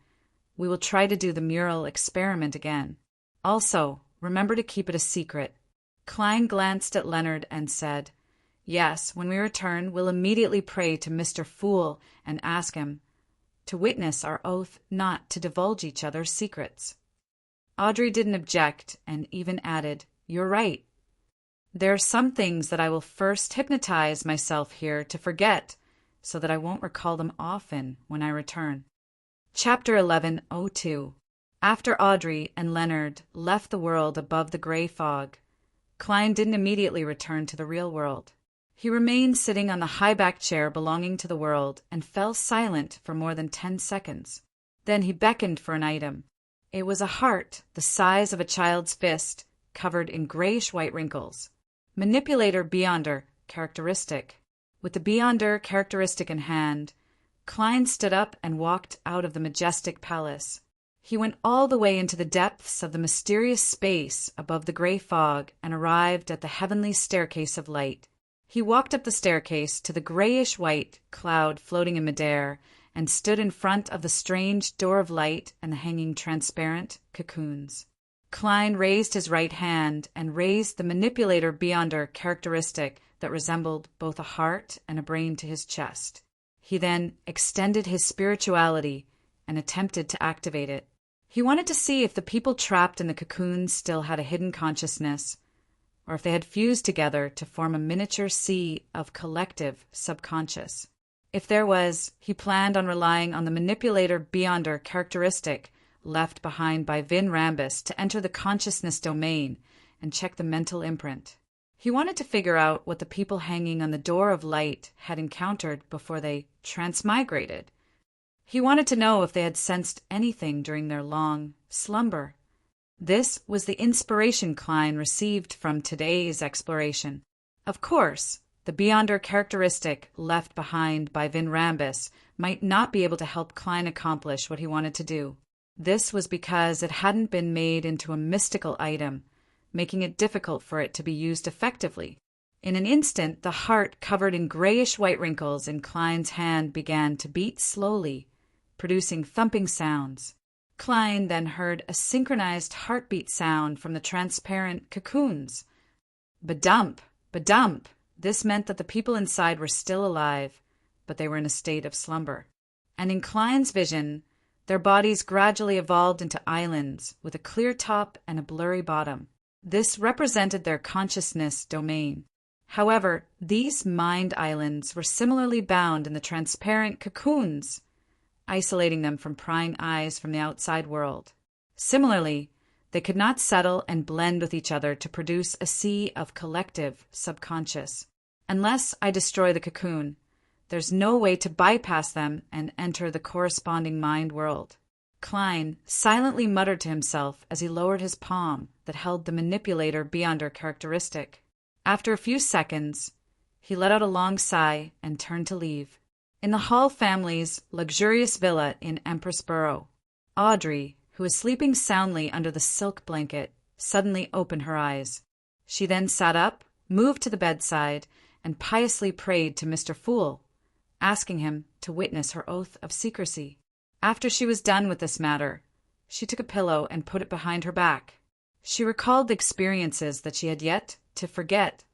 we will try to do the mural experiment again. Also, remember to keep it a secret. Klein glanced at Leonard and said, yes, when we return, we'll immediately pray to Mr. Fool and ask him to witness our oath not to divulge each other's secrets. Audrey didn't object and even added, you're right. There are some things that I will first hypnotize myself here to forget so that I won't recall them often when I return. Chapter 11:02. After Audrey and Leonard left the world above the gray fog, Klein didn't immediately return to the real world. He remained sitting on the high-backed chair belonging to the world and fell silent for more than 10 seconds. Then he beckoned for an item. It was a heart the size of a child's fist, covered in grayish-white wrinkles. Manipulator Beyonder characteristic. With the Beyonder characteristic in hand, Klein stood up and walked out of the majestic palace. He went all the way into the depths of the mysterious space above the gray fog and arrived at the heavenly staircase of light. He walked up the staircase to the grayish-white cloud floating in midair and stood in front of the strange door of light and the hanging transparent cocoons. Klein raised his right hand and raised the Manipulator Beyonder characteristic that resembled both a heart and a brain to his chest. He then extended his spirituality and attempted to activate it. He wanted to see if the people trapped in the cocoons still had a hidden consciousness, or if they had fused together to form a miniature sea of collective subconscious. If there was, he planned on relying on the Manipulator Beyonder characteristic left behind by Vin Rambus to enter the consciousness domain and check the mental imprint. He wanted to figure out what the people hanging on the door of light had encountered before they transmigrated. He wanted to know if they had sensed anything during their long slumber. This was the inspiration Klein received from today's exploration. Of course, the Beyonder characteristic left behind by Vin Rambus might not be able to help Klein accomplish what he wanted to do. This was because it hadn't been made into a mystical item, making it difficult for it to be used effectively. In an instant, the heart covered in grayish-white wrinkles in Klein's hand began to beat slowly, producing thumping sounds. Klein then heard a synchronized heartbeat sound from the transparent cocoons. Ba-dump, ba-dump. This meant that the people inside were still alive, but they were in a state of slumber. And in Klein's vision, their bodies gradually evolved into islands with a clear top and a blurry bottom. This represented their consciousness domain. However, these mind islands were similarly bound in the transparent cocoons, isolating them from prying eyes from the outside world. Similarly, they could not settle and blend with each other to produce a sea of collective subconscious. Unless I destroy the cocoon, there's no way to bypass them and enter the corresponding mind world. Klein silently muttered to himself as he lowered his palm that held the Manipulator Beyonder characteristic. After a few seconds, he let out a long sigh and turned to leave. In the Hall family's luxurious villa in Empress Borough, Audrey, who was sleeping soundly under the silk blanket, suddenly opened her eyes. She then sat up, moved to the bedside, and piously prayed to Mr. Fool, asking him to witness her oath of secrecy. After she was done with this matter, she took a pillow and put it behind her back. She recalled the experiences that she had yet to forget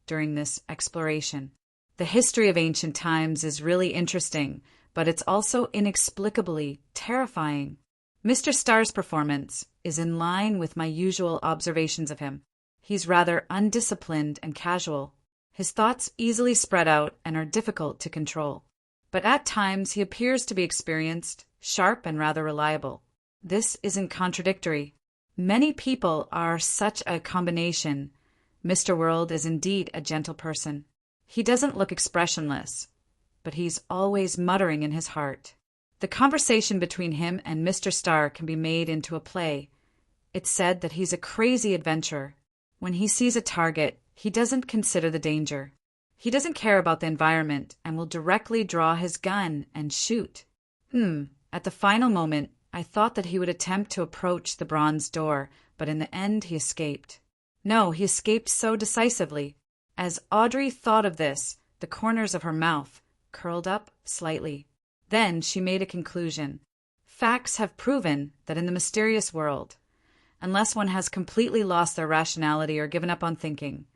during this exploration. The history of ancient times is really interesting, but it's also inexplicably terrifying. Mr. Starr's performance is in line with my usual observations of him. He's rather undisciplined and casual. His thoughts easily spread out and are difficult to control. But at times he appears to be experienced, sharp, and rather reliable. This isn't contradictory. Many people are such a combination. Mr. World is indeed a gentle person. He doesn't look expressionless, but he's always muttering in his heart. The conversation between him and Mr. Starr can be made into a play. It's said that he's a crazy adventurer. When he sees a target, he doesn't consider the danger. He doesn't care about the environment and will directly draw his gun and shoot. At the final moment, I thought that he would attempt to approach the bronze door, but in the end he escaped. No, he escaped so decisively. As Audrey thought of this, the corners of her mouth curled up slightly. Then she made a conclusion. Facts have proven that in the mysterious world, unless one has completely lost their rationality or given up on thinking,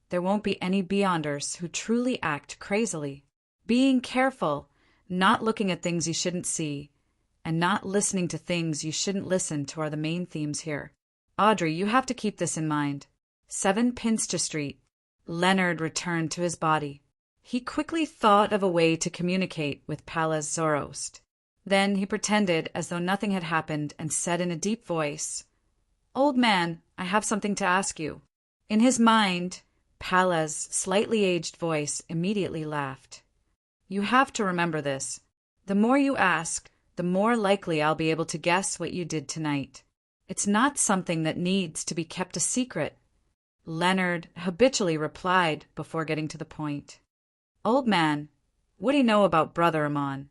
there won't be any beyonders who truly act crazily. Being careful, not looking at things you shouldn't see, and not listening to things you shouldn't listen to are the main themes here. Audrey, you have to keep this in mind. 7 Pinster Street. Leonard returned to his body. He quickly thought of a way to communicate with Pallas Zoroast. Then he pretended as though nothing had happened and said in a deep voice, "Old man, I have something to ask you." In his mind, Pallas' slightly aged voice immediately laughed. "You have to remember this. The more you ask, the more likely I'll be able to guess what you did tonight. It's not something that needs to be kept a secret." Leonard habitually replied before getting to the point. "Old man, what do you know about Brother Amon?"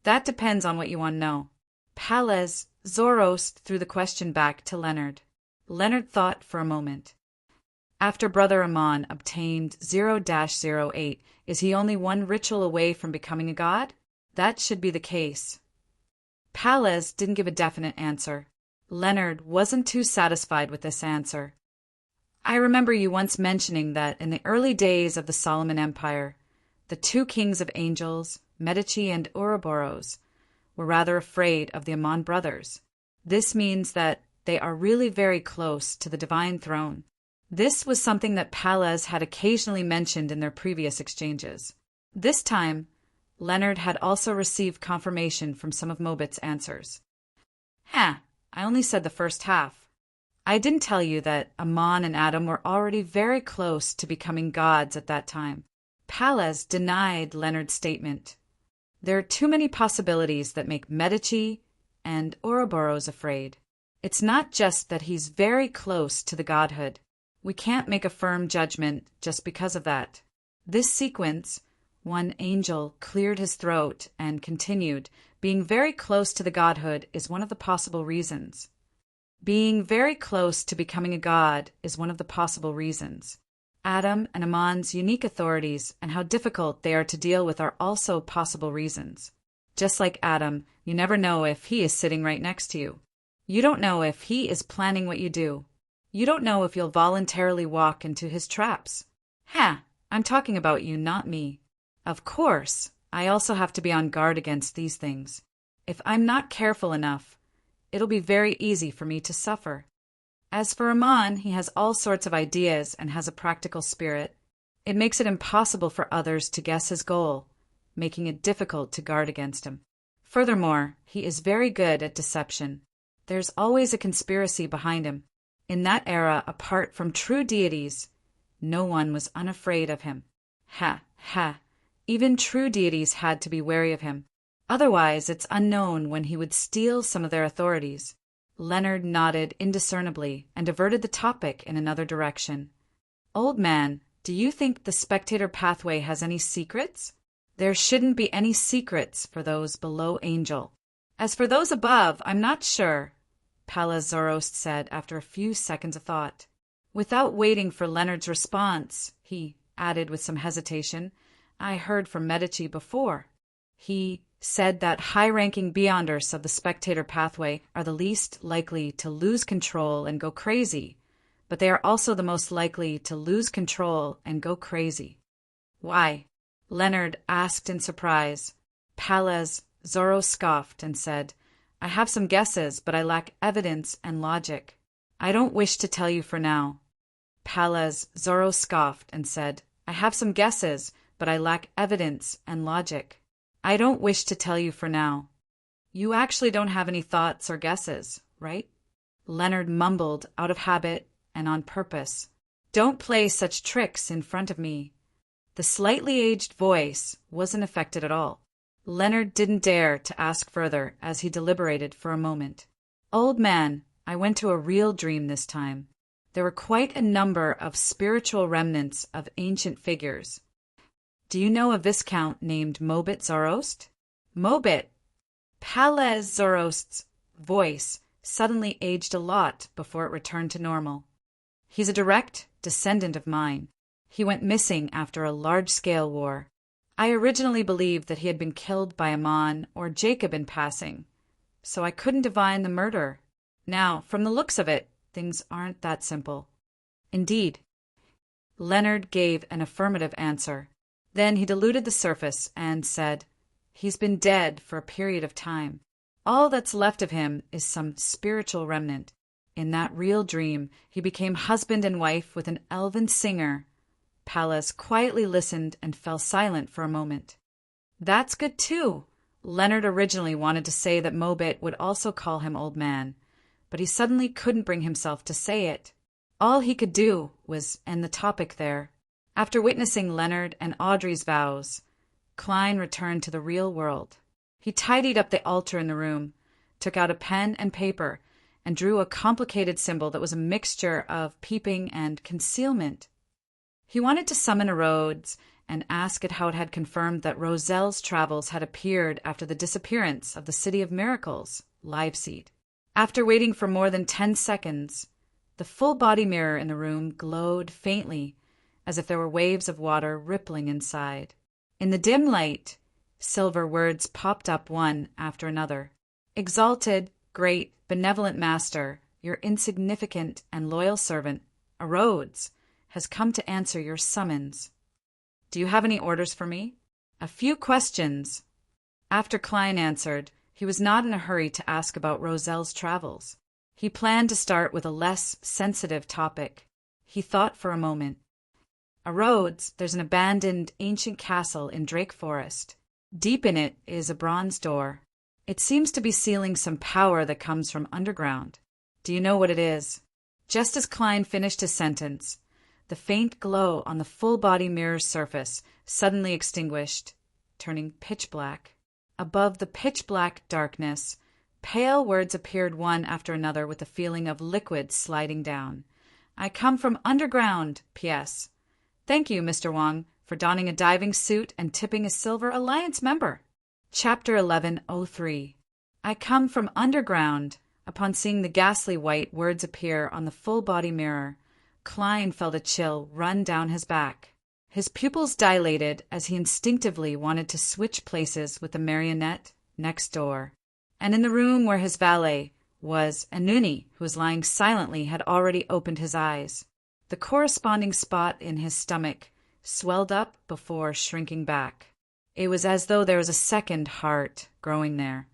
"That depends on what you want to know." Pallas Zoroast threw the question back to Leonard. Leonard thought for a moment. "After Brother Amon obtained 0-08, is he only one ritual away from becoming a god?" "That should be the case." Pallas didn't give a definite answer. Leonard wasn't too satisfied with this answer. "I remember you once mentioning that in the early days of the Solomon Empire, the 2 kings of angels, Medici and Ouroboros, were rather afraid of the Amon brothers. This means that they are really very close to the divine throne." This was something that Pallas had occasionally mentioned in their previous exchanges. This time, Leonard had also received confirmation from some of Mobit's answers. I only said the first half. I didn't tell you that Amon and Adam were already very close to becoming gods at that time." Pallas denied Leonard's statement. "There are too many possibilities that make Medici and Ouroboros afraid. It's not just that he's very close to the godhood. We can't make a firm judgment just because of that." This sequence, one angel cleared his throat and continued, "Being very close to the godhood is one of the possible reasons. Being very close to becoming a god is one of the possible reasons. Adam and Amon's unique authorities and how difficult they are to deal with are also possible reasons. Just like Adam, you never know if he is sitting right next to you. You don't know if he is planning what you do. You don't know if you'll voluntarily walk into his traps. I'm talking about you, not me. Of course, I also have to be on guard against these things. If I'm not careful enough, it'll be very easy for me to suffer. As for Amon, he has all sorts of ideas and has a practical spirit. It makes it impossible for others to guess his goal, making it difficult to guard against him. Furthermore, he is very good at deception. There's always a conspiracy behind him. In that era, apart from true deities, no one was unafraid of him. Even true deities had to be wary of him. Otherwise, it's unknown when he would steal some of their authorities." Leonard nodded indiscernibly and diverted the topic in another direction. "Old man, do you think the spectator pathway has any secrets?" "There shouldn't be any secrets for those below Angel. As for those above, I'm not sure," Pallas Zoroast said after a few seconds of thought. Without waiting for Leonard's response, he added with some hesitation. "I heard from Medici before. He said that high-ranking beyonders of the spectator pathway are the least likely to lose control and go crazy, but they are also the most likely to lose control and go crazy." "Why?" Leonard asked in surprise. Pallas Zorro scoffed and said, "I have some guesses, but I lack evidence and logic. I don't wish to tell you for now." Pallas Zorro scoffed and said, "I have some guesses, but I lack evidence and logic. I don't wish to tell you for now." "You actually don't have any thoughts or guesses, right?" Leonard mumbled out of habit and on purpose. "Don't play such tricks in front of me." The slightly aged voice wasn't affected at all. Leonard didn't dare to ask further as he deliberated for a moment. "Old man, I went to a real dream this time. There were quite a number of spiritual remnants of ancient figures. Do you know a viscount named Mobit Zoroast?" "Mobit?" Pallas Zoroast's voice suddenly aged a lot before it returned to normal. "He's a direct descendant of mine. He went missing after a large-scale war. I originally believed that he had been killed by Ammon or Jacob in passing, so I couldn't divine the murder. Now, from the looks of it, things aren't that simple." "Indeed." Leonard gave an affirmative answer. Then he diluted the surface and said, "He's been dead for a period of time. All that's left of him is some spiritual remnant. In that real dream, he became husband and wife with an elven singer." Pallas quietly listened and fell silent for a moment. "That's good too." Leonard originally wanted to say that Mobit would also call him old man, but he suddenly couldn't bring himself to say it. All he could do was end the topic there. After witnessing Leonard and Audrey's vows, Klein returned to the real world. He tidied up the altar in the room, took out a pen and paper, and drew a complicated symbol that was a mixture of peeping and concealment. He wanted to summon a Rhodes and ask it how it had confirmed that Roselle's travels had appeared after the disappearance of the City of Miracles, live seed. After waiting for more than 10 seconds, the full-body mirror in the room glowed faintly, as if there were waves of water rippling inside. In the dim light, silver words popped up one after another. "Exalted, great, benevolent master, your insignificant and loyal servant, a Rhodes, has come to answer your summons. Do you have any orders for me? A few questions." After Klein answered, he was not in a hurry to ask about Roselle's travels. He planned to start with a less sensitive topic. He thought for a moment. "A Rhodes, there's an abandoned ancient castle in Drake Forest. Deep in it is a bronze door. It seems to be sealing some power that comes from underground. Do you know what it is?" Just as Klein finished his sentence, the faint glow on the full-body mirror's surface suddenly extinguished, turning pitch black. Above the pitch-black darkness, pale words appeared one after another with the feeling of liquid sliding down. "I come from underground, P.S. Thank you, Mr. Wong, for donning a diving suit and tipping a Silver Alliance member." Chapter 1103. "I come from underground." Upon seeing the ghastly white words appear on the full-body mirror, Klein felt a chill run down his back. His pupils dilated as he instinctively wanted to switch places with the marionette next door. And in the room where his valet was, Anuni, who was lying silently, had already opened his eyes. The corresponding spot in his stomach swelled up before shrinking back. It was as though there was a second heart growing there,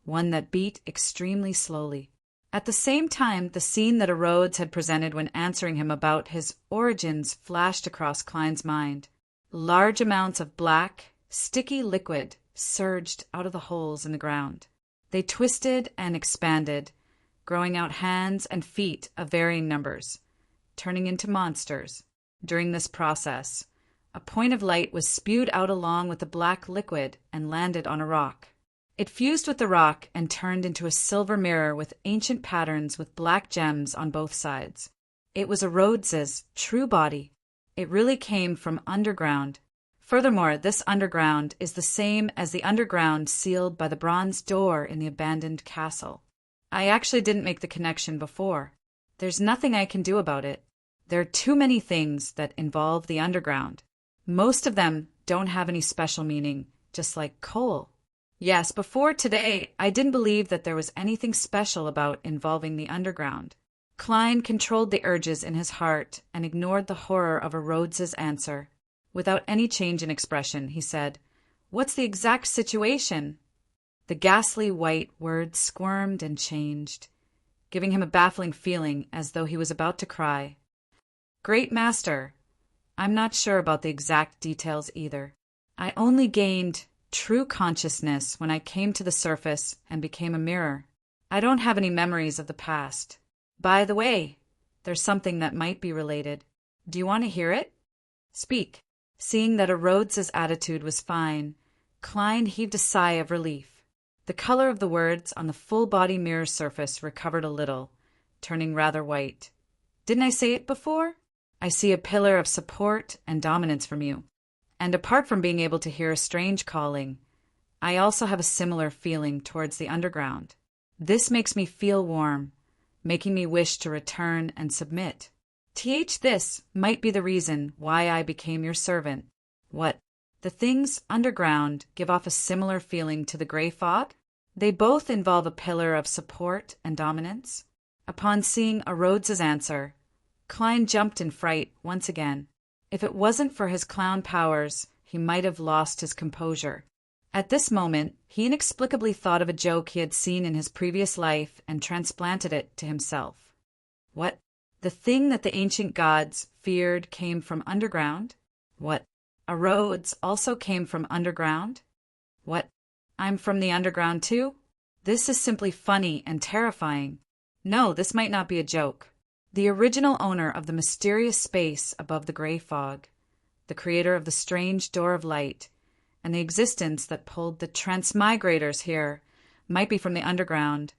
one that beat extremely slowly. At the same time, the scene that Rhodes had presented when answering him about his origins flashed across Klein's mind. Large amounts of black, sticky liquid surged out of the holes in the ground. They twisted and expanded, growing out hands and feet of varying numbers, turning into monsters. During this process, a point of light was spewed out along with the black liquid and landed on a rock. It fused with the rock and turned into a silver mirror with ancient patterns with black gems on both sides. It was a Rhodes's true body. It really came from underground. Furthermore, this underground is the same as the underground sealed by the bronze door in the abandoned castle. I actually didn't make the connection before. There's nothing I can do about it. There are too many things that involve the underground. Most of them don't have any special meaning, just like coal. Yes, before today, I didn't believe that there was anything special about involving the underground. Klein controlled the urges in his heart and ignored the horror of Rhodes's answer. Without any change in expression, he said, "What's the exact situation?" The ghastly white words squirmed and changed, giving him a baffling feeling as though he was about to cry. "Great Master, I'm not sure about the exact details either. I only gained true consciousness when I came to the surface and became a mirror. I don't have any memories of the past. By the way, there's something that might be related. Do you want to hear it? Speak." Seeing that Rhodes's attitude was fine, Klein heaved a sigh of relief. The color of the words on the full-body mirror surface recovered a little, turning rather white. "Didn't I say it before? I see a pillar of support and dominance from you. And apart from being able to hear a strange calling, I also have a similar feeling towards the underground. This makes me feel warm, making me wish to return and submit. This might be the reason why I became your servant." "What? The things underground give off a similar feeling to the gray fog? They both involve a pillar of support and dominance?" Upon seeing Rhodes's answer, Klein jumped in fright once again. If it wasn't for his clown powers, he might have lost his composure. At this moment, he inexplicably thought of a joke he had seen in his previous life and transplanted it to himself. What? The thing that the ancient gods feared came from underground? What? Rhodes also came from underground? What? I'm from the underground too? This is simply funny and terrifying. No, this might not be a joke. The original owner of the mysterious space above the gray fog, the creator of the strange door of light, and the existence that pulled the transmigrators here might be from the underground,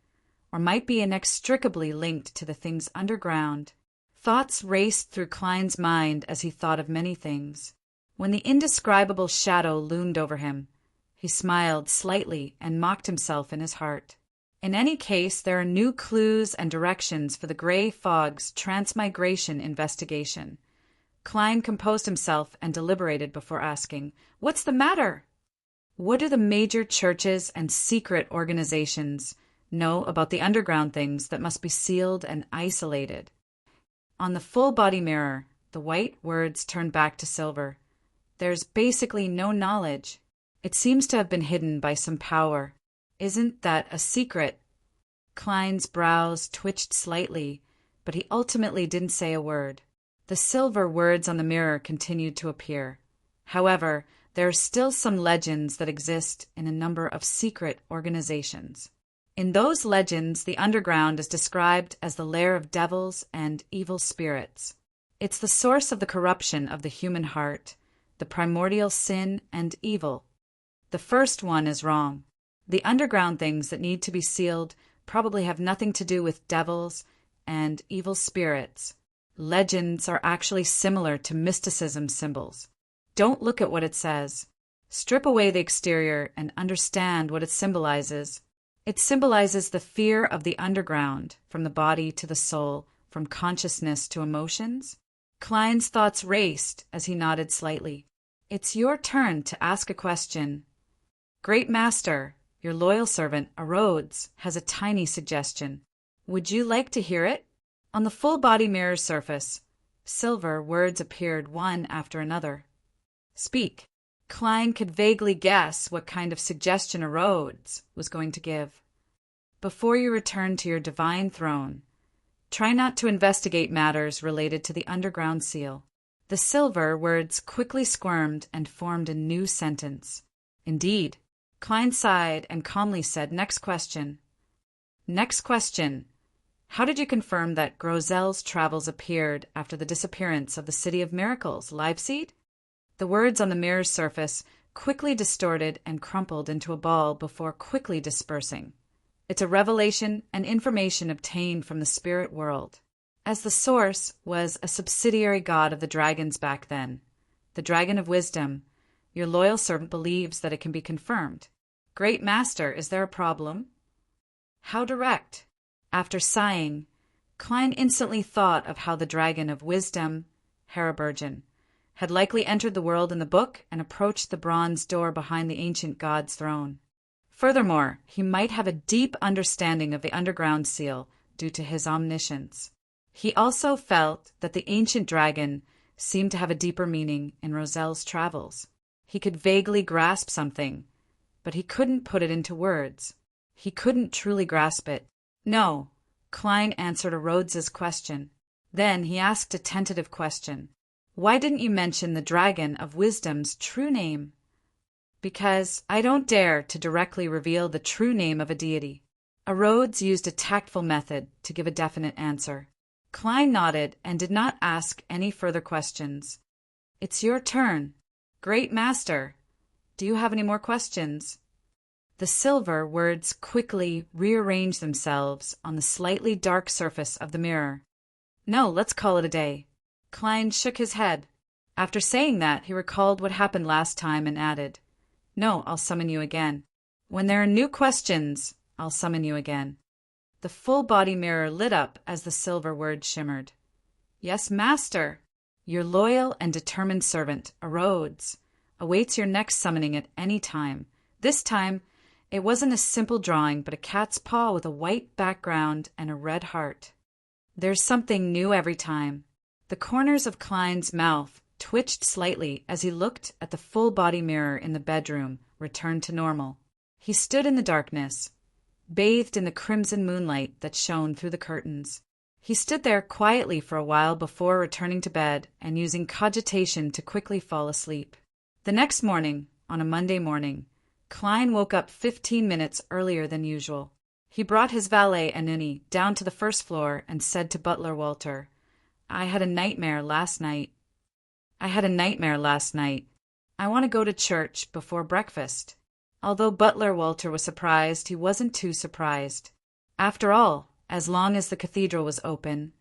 or might be inextricably linked to the things underground. Thoughts raced through Klein's mind as he thought of many things. When the indescribable shadow loomed over him, he smiled slightly and mocked himself in his heart. In any case, there are new clues and directions for the gray fog's transmigration investigation. Klein composed himself and deliberated before asking, "What's the matter?" What do the major churches and secret organizations know about the underground things that must be sealed and isolated? On the full-body mirror, the white words turned back to silver. There's basically no knowledge. It seems to have been hidden by some power. Isn't that a secret? Klein's brows twitched slightly, but he ultimately didn't say a word. The silver words on the mirror continued to appear. However, there are still some legends that exist in a number of secret organizations. In those legends, the underground is described as the lair of devils and evil spirits. It's the source of the corruption of the human heart, the primordial sin and evil. The first one is wrong. The underground things that need to be sealed probably have nothing to do with devils and evil spirits. Legends are actually similar to mysticism symbols. Don't look at what it says. Strip away the exterior and understand what it symbolizes. It symbolizes the fear of the underground, from the body to the soul, from consciousness to emotions. Klein's thoughts raced as he nodded slightly. It's your turn to ask a question. Great Master, your loyal servant, Rhodes, has a tiny suggestion. Would you like to hear it? On the full-body mirror surface, silver words appeared one after another. Speak. Klein could vaguely guess what kind of suggestion Rhodes was going to give. Before you return to your divine throne, try not to investigate matters related to the underground seal. The silver words quickly squirmed and formed a new sentence. Indeed. Klein sighed and calmly said, "Next question." Next question. How did you confirm that Grozel's travels appeared after the disappearance of the City of Miracles, Leipzig? The words on the mirror's surface quickly distorted and crumpled into a ball before quickly dispersing. It's a revelation and information obtained from the spirit world. As the source was a subsidiary god of the dragons back then, the dragon of wisdom, your loyal servant believes that it can be confirmed. Great Master, is there a problem? How direct? After sighing, Klein instantly thought of how the dragon of wisdom, Harabergen, had likely entered the world in the book and approached the bronze door behind the ancient god's throne. Furthermore, he might have a deep understanding of the underground seal due to his omniscience. He also felt that the ancient dragon seemed to have a deeper meaning in Roselle's travels. He could vaguely grasp something, but he couldn't put it into words. He couldn't truly grasp it. No, Klein answered a Rhodes's question. Then he asked a tentative question. Why didn't you mention the dragon of wisdom's true name? Because I don't dare to directly reveal the true name of a deity. A Rhodes used a tactful method to give a definite answer. Klein nodded and did not ask any further questions. It's your turn. Great master. Do you have any more questions? The silver words quickly rearranged themselves on the slightly dark surface of the mirror. No, let's call it a day. Klein shook his head. After saying that, he recalled what happened last time and added, No, I'll summon you again. When there are new questions, I'll summon you again. The full-body mirror lit up as the silver word shimmered. Yes, master. Your loyal and determined servant, a Rhodes, awaits your next summoning at any time. This time, it wasn't a simple drawing, but a cat's paw with a white background and a red heart. There's something new every time. The corners of Klein's mouth twitched slightly as he looked at the full-body mirror in the bedroom, returned to normal. He stood in the darkness, bathed in the crimson moonlight that shone through the curtains. He stood there quietly for a while before returning to bed and using cogitation to quickly fall asleep. The next morning, on a Monday morning, Klein woke up 15 minutes earlier than usual. He brought his valet Anuni down to the first floor and said to butler Walter, I had a nightmare last night. I want to go to church before breakfast. Although butler Walter was surprised, he wasn't too surprised. After all, as long as the cathedral was open,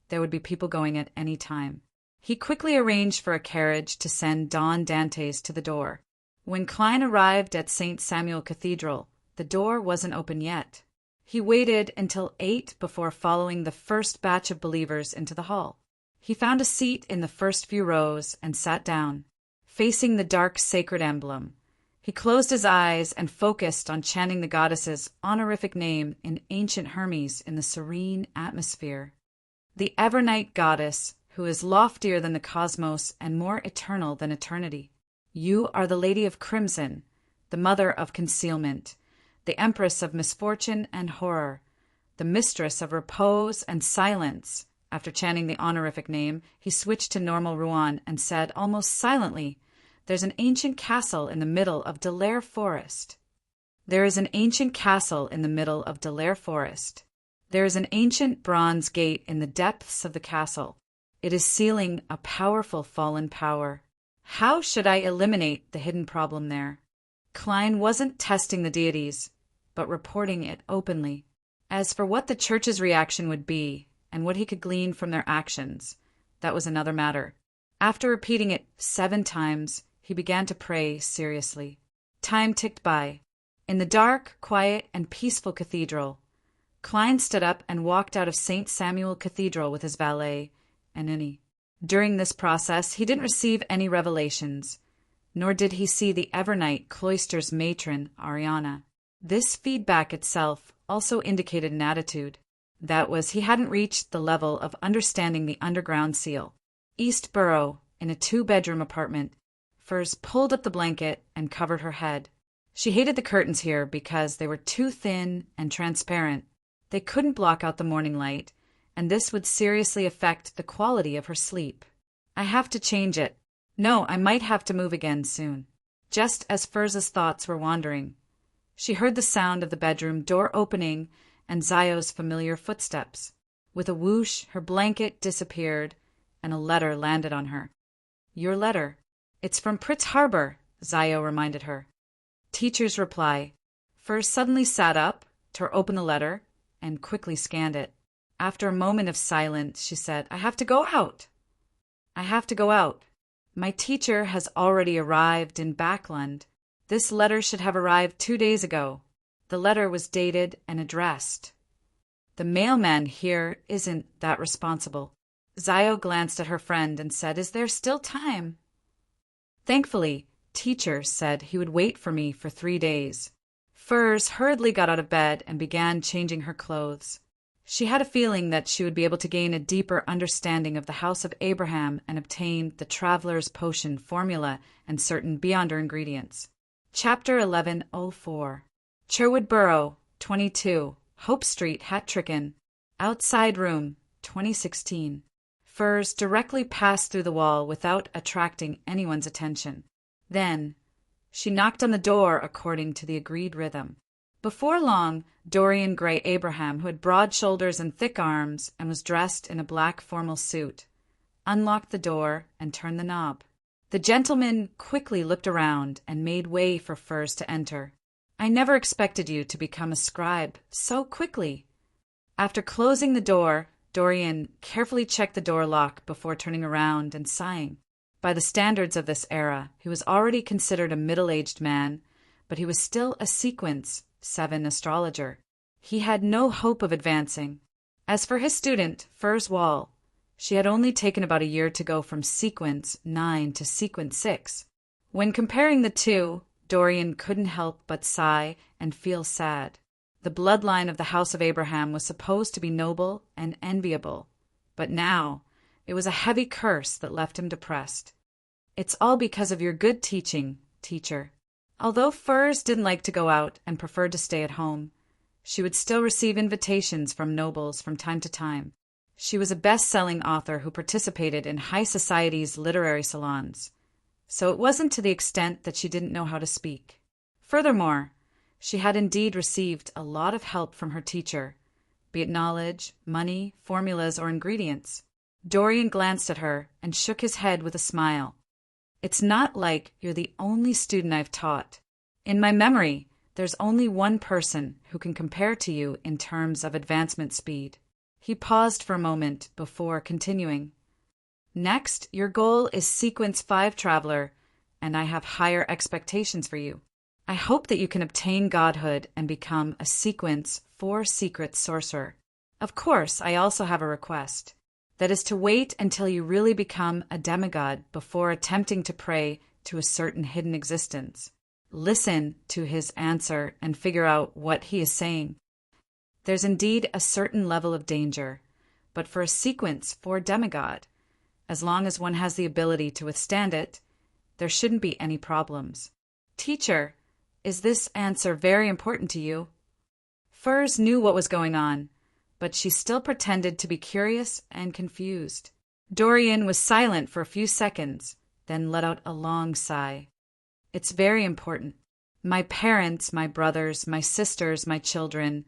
there would be people going at any time. He quickly arranged for a carriage to send Don Dantes to the door. When Klein arrived at St. Samuel Cathedral, the door wasn't open yet. He waited until 8 before following the first batch of believers into the hall. He found a seat in the first few rows and sat down, facing the dark sacred emblem. He closed his eyes and focused on chanting the goddess's honorific name in ancient Hermes in the serene atmosphere. The Evernight goddess, who is loftier than the cosmos and more eternal than eternity. You are the Lady of Crimson, the Mother of Concealment, the Empress of Misfortune and Horror, the Mistress of Repose and Silence. After chanting the honorific name, he switched to normal Rouen and said almost silently, There's an ancient castle in the middle of Delaire Forest. There is an ancient castle in the middle of Delaire Forest. There is an ancient bronze gate in the depths of the castle. It is sealing a powerful fallen power. How should I eliminate the hidden problem there? Klein wasn't testing the deities, but reporting it openly. As for what the church's reaction would be, and what he could glean from their actions, that was another matter. After repeating it 7 times, he began to pray seriously. Time ticked by. In the dark, quiet, and peaceful cathedral, Klein stood up and walked out of St. Samuel Cathedral with his valet, Anuni. During this process, he didn't receive any revelations, nor did he see the Evernight cloister's matron, Ariana. This feedback itself also indicated an attitude. That was, he hadn't reached the level of understanding the underground seal. East Borough, in a 2-bedroom apartment, Furs pulled up the blanket and covered her head. She hated the curtains here because they were too thin and transparent. They couldn't block out the morning light, and this would seriously affect the quality of her sleep. I have to change it. No, I might have to move again soon. Just as Furza's thoughts were wandering, she heard the sound of the bedroom door opening and Zio's familiar footsteps. With a whoosh, her blanket disappeared, and a letter landed on her. Your letter. It's from Pritz Harbor, Zio reminded her. Teacher's reply. Furs suddenly sat up, tore open the letter, and quickly scanned it. After a moment of silence, she said, I have to go out. My teacher has already arrived in Backlund. This letter should have arrived 2 days ago. The letter was dated and addressed. The mailman here isn't that responsible. Zio glanced at her friend and said, "Is there still time?" Thankfully, teacher said he would wait for me for 3 days. Furs hurriedly got out of bed and began changing her clothes. She had a feeling that she would be able to gain a deeper understanding of the House of Abraham and obtain the Traveler's Potion formula and certain beyonder ingredients. Chapter 1104. Sherwood Borough, 22, Hope Street, Hattricken. Outside room, 2016. Furs directly passed through the wall without attracting anyone's attention. Then, she knocked on the door according to the agreed rhythm. Before long, Dorian Gray Abraham, who had broad shoulders and thick arms and was dressed in a black formal suit, unlocked the door and turned the knob. The gentleman quickly looked around and made way for Furs to enter. "I never expected you to become a scribe so quickly." After closing the door, Dorian carefully checked the door lock before turning around and sighing. By the standards of this era, he was already considered a middle-aged man, but he was still a Sequence 7 astrologer. He had no hope of advancing. As for his student, Furs Wall, she had only taken about a year to go from Sequence 9 to Sequence 6. When comparing the two, Dorian couldn't help but sigh and feel sad. The bloodline of the House of Abraham was supposed to be noble and enviable, but now it was a heavy curse that left him depressed. "It's all because of your good teaching, teacher." Although Furs didn't like to go out and preferred to stay at home, she would still receive invitations from nobles from time to time. She was a best-selling author who participated in high society's literary salons, so it wasn't to the extent that she didn't know how to speak. Furthermore, she had indeed received a lot of help from her teacher, be it knowledge, money, formulas, or ingredients. Dorian glanced at her and shook his head with a smile. "It's not like you're the only student I've taught. In my memory, there's only one person who can compare to you in terms of advancement speed." He paused for a moment before continuing. "Next, your goal is Sequence 5 Traveler, and I have higher expectations for you. I hope that you can obtain godhood and become a Sequence 4 Secret Sorcerer. Of course, I also have a request. That is to wait until you really become a demigod before attempting to pray to a certain hidden existence. Listen to his answer and figure out what he is saying. There's indeed a certain level of danger, but for a Sequence 4 demigod, as long as one has the ability to withstand it, there shouldn't be any problems. Teacher, is this answer very important to you?" Furs knew what was going on, but she still pretended to be curious and confused. Dorian was silent for a few seconds, then let out a long sigh. "It's very important. My parents, my brothers, my sisters, my children,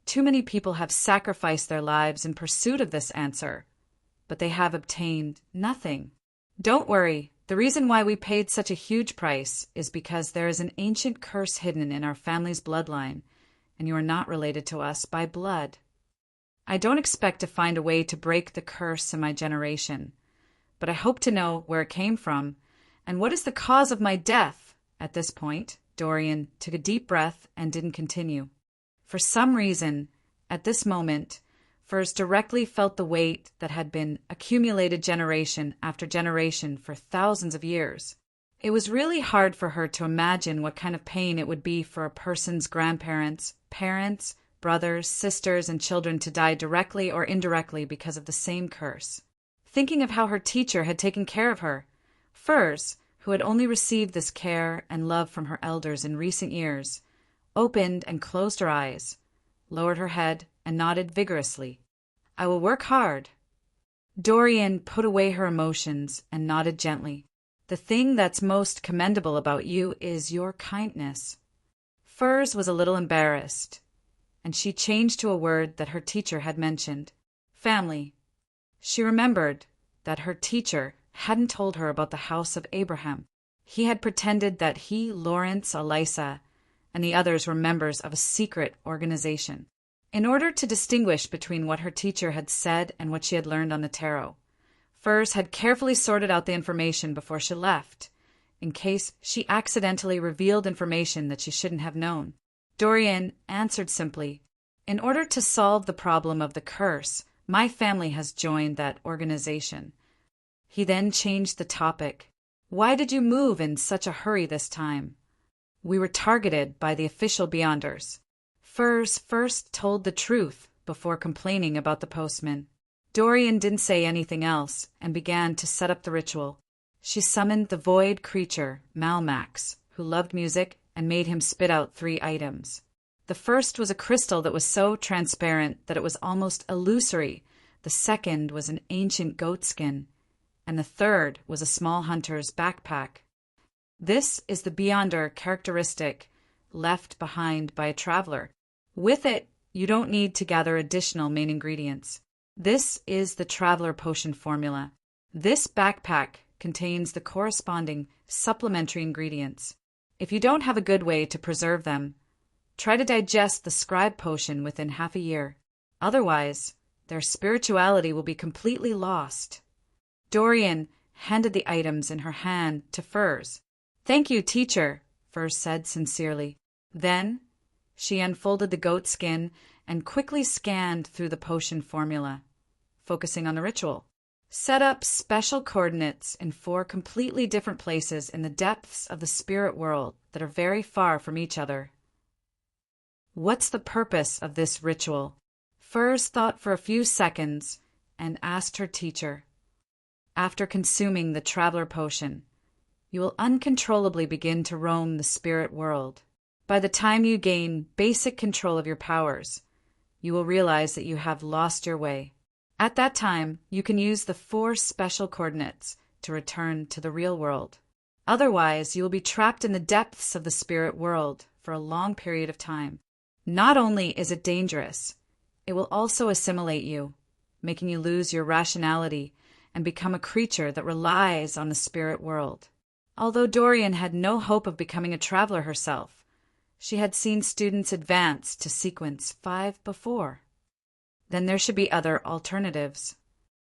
too many people have sacrificed their lives in pursuit of this answer, but they have obtained nothing. Don't worry, the reason why we paid such a huge price is because there is an ancient curse hidden in our family's bloodline, and you are not related to us by blood. I don't expect to find a way to break the curse in my generation, but I hope to know where it came from and what is the cause of my death." At this point, Dorian took a deep breath and didn't continue. For some reason, at this moment, Furs directly felt the weight that had been accumulated generation after generation for thousands of years. It was really hard for her to imagine what kind of pain it would be for a person's grandparents, parents, brothers, sisters, and children to die directly or indirectly because of the same curse. Thinking of how her teacher had taken care of her, Furs, who had only received this care and love from her elders in recent years, opened and closed her eyes, lowered her head, and nodded vigorously. "I will work hard." Dorian put away her emotions and nodded gently. "The thing that's most commendable about you is your kindness." Furs was a little embarrassed, and she changed to a word that her teacher had mentioned: family. She remembered that her teacher hadn't told her about the House of Abraham. He had pretended that he, Lawrence, Elisa, and the others were members of a secret organization. In order to distinguish between what her teacher had said and what she had learned on the tarot, Furs had carefully sorted out the information before she left, in case she accidentally revealed information that she shouldn't have known. Dorian answered simply, In order to solve the problem of the curse, my family has joined that organization. He then changed the topic. Why did you move in such a hurry this time? We were targeted by the official Beyonders. Furs first told the truth before complaining about the postman. Dorian didn't say anything else and began to set up the ritual. She summoned the void creature, Malmax, who loved music, and made him spit out 3 items. The first was a crystal that was so transparent that it was almost illusory. The second was an ancient goatskin, and the third was a small hunter's backpack. This is the Beyonder characteristic left behind by a traveler. With it, you don't need to gather additional main ingredients. This is the traveler potion formula. This backpack contains the corresponding supplementary ingredients. If you don't have a good way to preserve them, try to digest the scribe potion within half a year. Otherwise, their spirituality will be completely lost. Dorian handed the items in her hand to Furs. Thank you, teacher, Furs said sincerely. Then, she unfolded the goat skin and quickly scanned through the potion formula, focusing on the ritual. Set up special coordinates in 4 completely different places in the depths of the spirit world that are very far from each other. What's the purpose of this ritual? Furs thought for a few seconds and asked her teacher. After consuming the traveler potion, you will uncontrollably begin to roam the spirit world. By the time you gain basic control of your powers, you will realize that you have lost your way. At that time, you can use the 4 special coordinates to return to the real world. Otherwise, you will be trapped in the depths of the spirit world for a long period of time. Not only is it dangerous, it will also assimilate you, making you lose your rationality and become a creature that relies on the spirit world. Although Dorian had no hope of becoming a traveler herself, she had seen students advance to sequence 5 before. Then there should be other alternatives.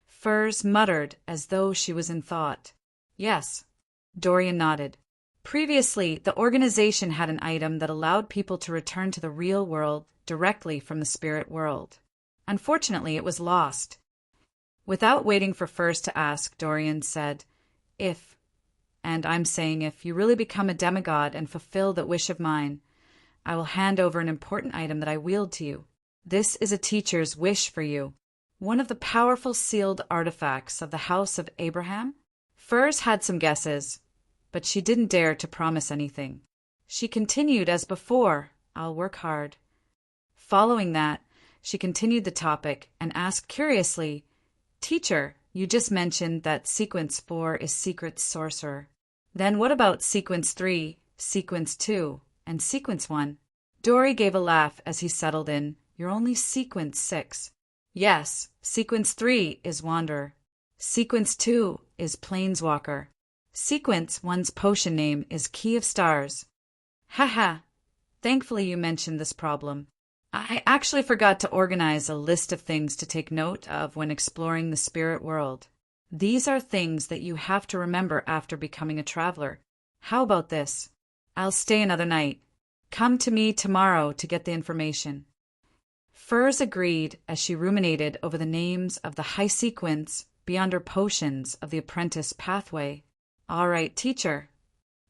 Furs muttered as though she was in thought. Yes. Dorian nodded. Previously, the organization had an item that allowed people to return to the real world directly from the spirit world. Unfortunately, it was lost. Without waiting for Furs to ask, Dorian said, If, and I'm saying if, you really become a demigod and fulfill that wish of mine, I will hand over an important item that I wield to you. This is a teacher's wish for you. One of the powerful sealed artifacts of the House of Abraham? Furs had some guesses, but she didn't dare to promise anything. She continued as before, I'll work hard. Following that, she continued the topic and asked curiously, Teacher, you just mentioned that sequence 4 is secret sorcerer. Then what about sequence 3, sequence 2, and sequence 1? Dory gave a laugh as he settled in. You're only sequence 6. Yes, sequence 3 is wanderer. Sequence 2 is planeswalker. Sequence 1's potion name is Key of Stars. Haha, thankfully you mentioned this problem. I actually forgot to organize a list of things to take note of when exploring the spirit world. These are things that you have to remember after becoming a traveler. How about this? I'll stay another night. Come to me tomorrow to get the information. Furs agreed as she ruminated over the names of the high sequence Beyonder potions of the apprentice pathway. All right, teacher.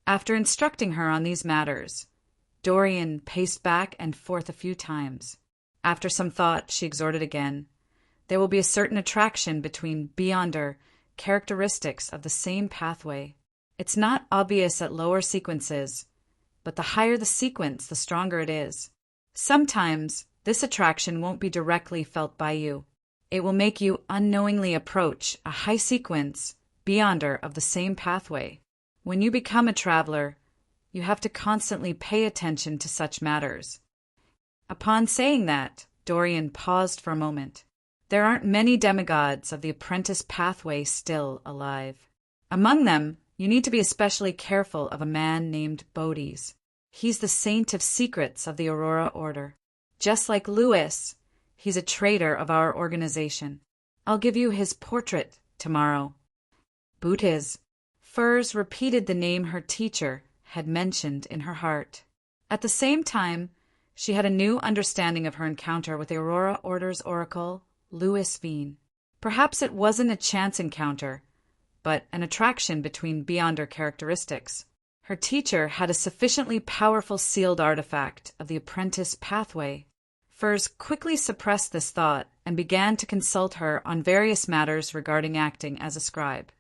After instructing her on these matters, Dorian paced back and forth a few times. After some thought, she exhorted again. There will be a certain attraction between Beyonder characteristics of the same pathway. It's not obvious at lower sequences, but the higher the sequence, the stronger it is. Sometimes this attraction won't be directly felt by you. It will make you unknowingly approach a high sequence Beyonder of the same pathway. When you become a traveler, you have to constantly pay attention to such matters. Upon saying that, Dorian paused for a moment. There aren't many demigods of the apprentice pathway still alive. Among them, you need to be especially careful of a man named Bodis. He's the saint of secrets of the Aurora Order. Just like Lewis, he's a traitor of our organization. I'll give you his portrait tomorrow. Bootiz. Furs repeated the name her teacher had mentioned in her heart. At the same time, She had a new understanding of her encounter with the Aurora Order's oracle, Louis Veen. Perhaps it wasn't a chance encounter, but an attraction between beyonder characteristics. Her teacher had a sufficiently powerful sealed artifact of the apprentice pathway. Furs quickly suppressed this thought and began to consult her on various matters regarding acting as a scribe.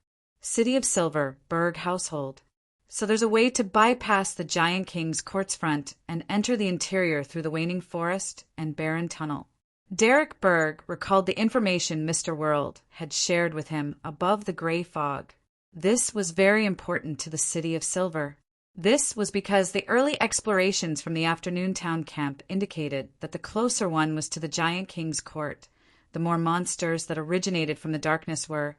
City of Silver, Berg household. So there's a way to bypass the Giant King's court's front and enter the interior through the waning forest and barren tunnel. Derek Berg recalled the information Mr. World had shared with him above the gray fog. This was very important to the City of Silver. This was because the early explorations from the afternoon town camp indicated that the closer one was to the Giant King's court, the more monsters that originated from the darkness were,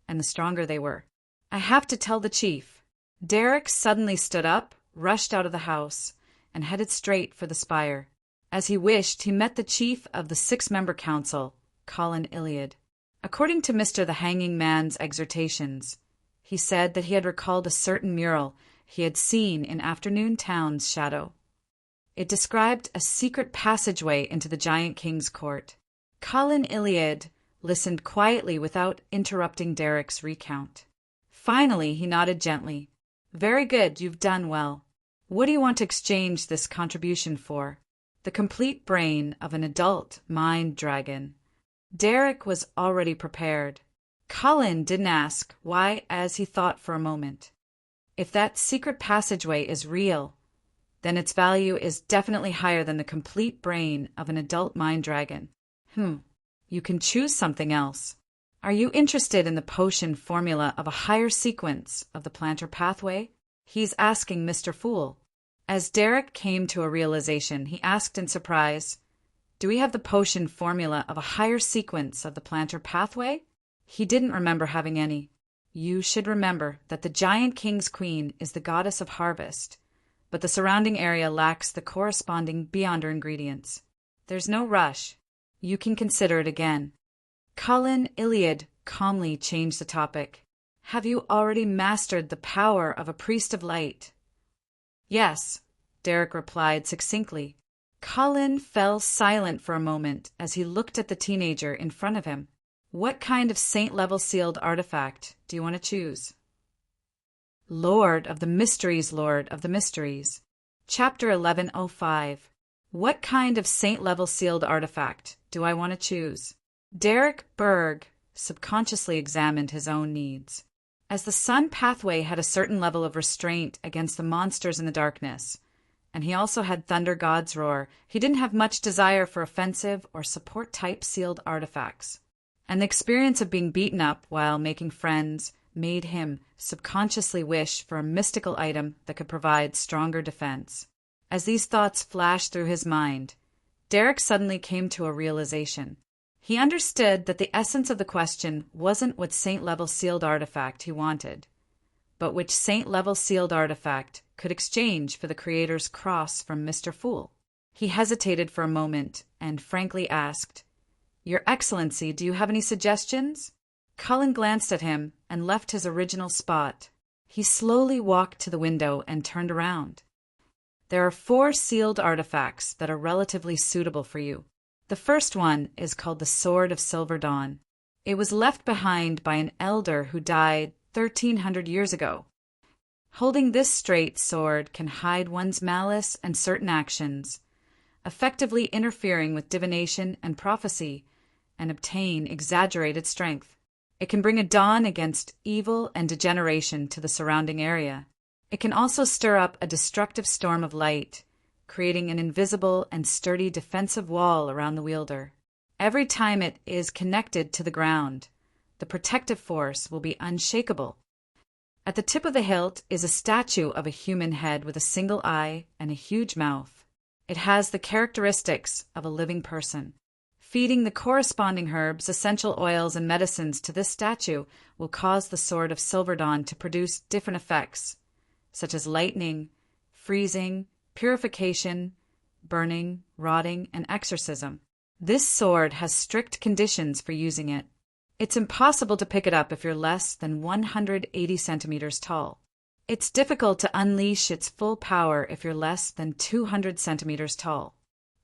and the stronger they were. I have to tell the chief. Derek suddenly stood up, rushed out of the house, and headed straight for the spire. As he wished, he met the chief of the 6-member council, Colin Iliad. According to Mr. the Hanging Man's exhortations, he said that he had recalled a certain mural he had seen in Afternoon Town's shadow. It described a secret passageway into the Giant King's court. Colin Iliad listened quietly without interrupting Derek's recount. Finally, he nodded gently. Very good, you've done well. What do you want to exchange this contribution for? The complete brain of an adult mind dragon. Derek was already prepared. Colin didn't ask why as he thought for a moment. If that secret passageway is real, then its value is definitely higher than the complete brain of an adult mind dragon. You can choose something else. Are you interested in the potion formula of a higher sequence of the plantar pathway? He's asking Mr. Fool. As Derek came to a realization, he asked in surprise, Do we have the potion formula of a higher sequence of the plantar pathway? He didn't remember having any. You should remember that the Giant King's queen is the goddess of harvest, but the surrounding area lacks the corresponding beyonder ingredients. There's no rush. You can consider it again. Colin Iliad calmly changed the topic. Have you already mastered the power of a priest of light? Yes, Derek replied succinctly. Colin fell silent for a moment as he looked at the teenager in front of him. What kind of saint-level sealed artifact do you want to choose? Lord of the Mysteries, Lord of the Mysteries. Chapter 1105. What kind of saint-level sealed artifact do I want to choose? Derek Berg subconsciously examined his own needs. As the sun pathway had a certain level of restraint against the monsters in the darkness, and he also had Thunder God's Roar, he didn't have much desire for offensive or support-type sealed artifacts. And the experience of being beaten up while making friends made him subconsciously wish for a mystical item that could provide stronger defense. As these thoughts flashed through his mind, Derek suddenly came to a realization. He understood that the essence of the question wasn't what saint-level sealed artifact he wanted, but which saint-level sealed artifact could exchange for the Creator's cross from Mr. Fool. He hesitated for a moment and frankly asked, Your Excellency, do you have any suggestions? Cullen glanced at him and left his original spot. He slowly walked to the window and turned around. There are 4 sealed artifacts that are relatively suitable for you. The first one is called the Sword of Silver Dawn. It was left behind by an elder who died 1,300 years ago. Holding this straight sword can hide one's malice and certain actions, effectively interfering with divination and prophecy, and obtain exaggerated strength. It can bring a dawn against evil and degeneration to the surrounding area. It can also stir up a destructive storm of light, creating an invisible and sturdy defensive wall around the wielder. Every time it is connected to the ground, the protective force will be unshakable. At the tip of the hilt is a statue of a human head with a single eye and a huge mouth. It has the characteristics of a living person. Feeding the corresponding herbs, essential oils, and medicines to this statue will cause the Sword of Silver Dawn to produce different effects, such as lightning, freezing, purification, burning, rotting, and exorcism. This sword has strict conditions for using it. It's impossible to pick it up if you're less than 180 centimeters tall. It's difficult to unleash its full power if you're less than 200 centimeters tall.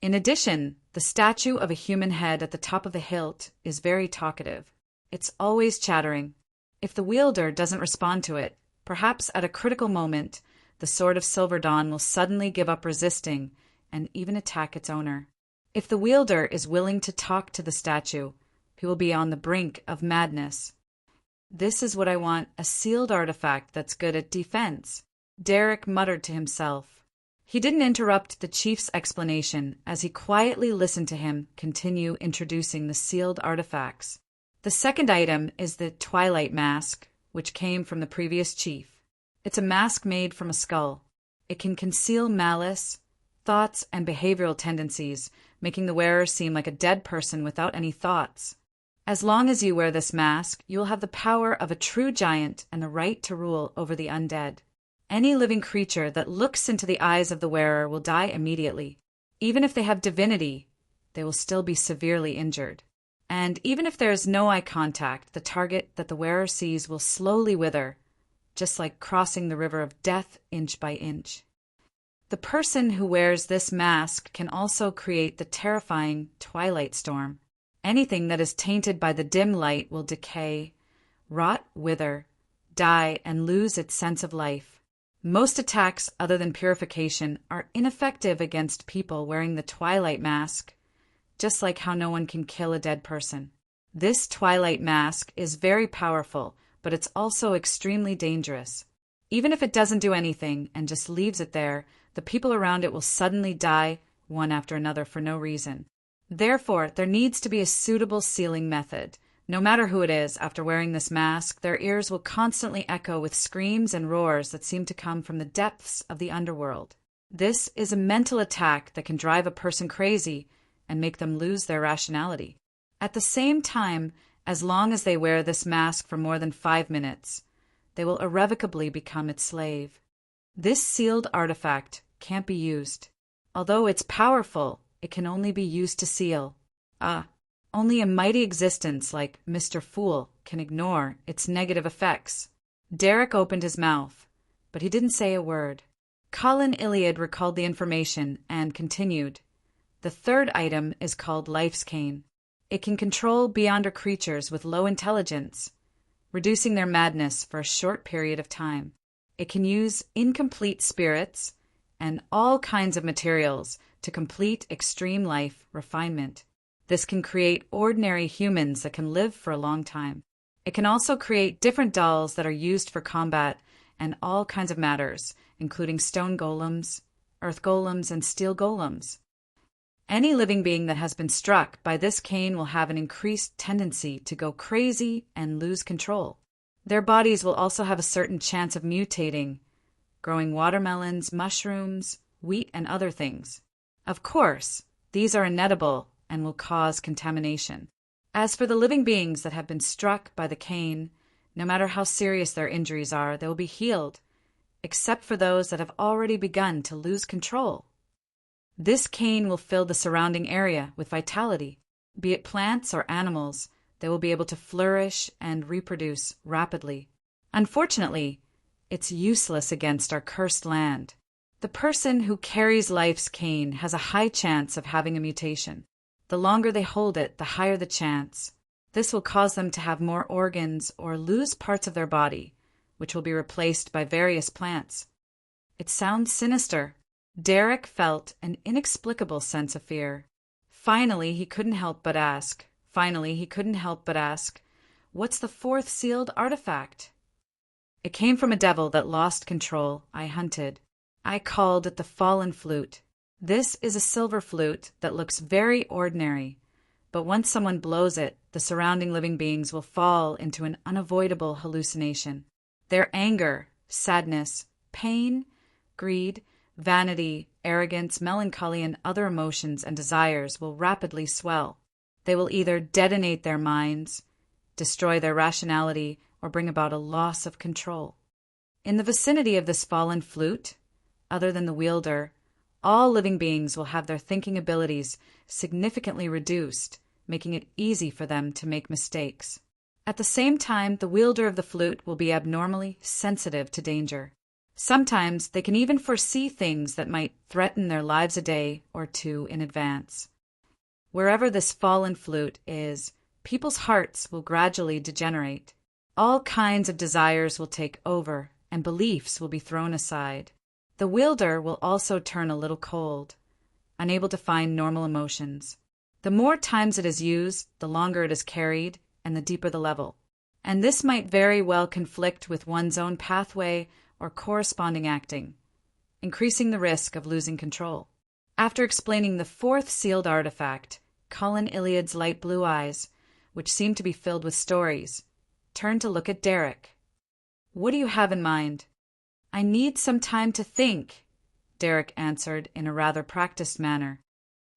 In addition, the statue of a human head at the top of the hilt is very talkative. It's always chattering. If the wielder doesn't respond to it, perhaps at a critical moment, the sword of Silver Dawn will suddenly give up resisting and even attack its owner. If the wielder is willing to talk to the statue, he will be on the brink of madness. This is what I want, a sealed artifact that's good at defense, Derek muttered to himself. He didn't interrupt the chief's explanation as he quietly listened to him continue introducing the sealed artifacts. The second item is the Twilight Mask, which came from the previous chief. It's a mask made from a skull. It can conceal malice, thoughts, and behavioral tendencies, making the wearer seem like a dead person without any thoughts. As long as you wear this mask, you will have the power of a true giant and the right to rule over the undead. Any living creature that looks into the eyes of the wearer will die immediately. Even if they have divinity, they will still be severely injured. And even if there is no eye contact, the target that the wearer sees will slowly wither, just like crossing the river of death inch by inch. The person who wears this mask can also create the terrifying twilight storm. Anything that is tainted by the dim light will decay, rot, wither, die, and lose its sense of life. Most attacks other than purification are ineffective against people wearing the Twilight Mask, just like how no one can kill a dead person. This Twilight Mask is very powerful, but it's also extremely dangerous. Even if it doesn't do anything and just leaves it there, the people around it will suddenly die one after another for no reason. Therefore, there needs to be a suitable sealing method. No matter who it is, after wearing this mask, their ears will constantly echo with screams and roars that seem to come from the depths of the underworld. This is a mental attack that can drive a person crazy and make them lose their rationality. At the same time, as long as they wear this mask for more than 5 minutes, they will irrevocably become its slave. This sealed artifact can't be used. Although it's powerful, it can only be used to seal. Only a mighty existence like Mr. Fool can ignore its negative effects. Derek opened his mouth, but he didn't say a word. Colin Iliad recalled the information and continued. The third item is called Life's Cane. It can control beyonder creatures with low intelligence, reducing their madness for a short period of time. It can use incomplete spirits and all kinds of materials to complete extreme life refinement. This can create ordinary humans that can live for a long time. It can also create different dolls that are used for combat and all kinds of matters, including stone golems, earth golems, and steel golems. Any living being that has been struck by this cane will have an increased tendency to go crazy and lose control. Their bodies will also have a certain chance of mutating, growing watermelons, mushrooms, wheat, and other things. Of course, these are inedible and will cause contamination. As for the living beings that have been struck by the cane, no matter how serious their injuries are, they will be healed, except for those that have already begun to lose control. This cane will fill the surrounding area with vitality. Be it plants or animals, they will be able to flourish and reproduce rapidly. Unfortunately, it's useless against our cursed land. The person who carries Life's Cane has a high chance of having a mutation. The longer they hold it, the higher the chance. This will cause them to have more organs or lose parts of their body, which will be replaced by various plants. It sounds sinister. Derek felt an inexplicable sense of fear. Finally, he couldn't help but ask, what's the fourth sealed artifact? It came from a devil that lost control. I hunted. I called it the Fallen Flute. This is a silver flute that looks very ordinary, but once someone blows it, the surrounding living beings will fall into an unavoidable hallucination. Their anger, sadness, pain, greed, vanity, arrogance, melancholy, and other emotions and desires will rapidly swell. They will either detonate their minds, destroy their rationality, or bring about a loss of control. In the vicinity of this fallen flute, other than the wielder, all living beings will have their thinking abilities significantly reduced, making it easy for them to make mistakes. At the same time, the wielder of the flute will be abnormally sensitive to danger. Sometimes they can even foresee things that might threaten their lives a day or two in advance. Wherever this fallen flute is, people's hearts will gradually degenerate. All kinds of desires will take over, and beliefs will be thrown aside. The wielder will also turn a little cold, unable to find normal emotions. The more times it is used, the longer it is carried, and the deeper the level. And this might very well conflict with one's own pathway or corresponding acting, increasing the risk of losing control. After explaining the fourth sealed artifact, Colin Iliad's light blue eyes, which seemed to be filled with stories, turned to look at Derek. "What do you have in mind?" "I need some time to think," Derek answered in a rather practiced manner.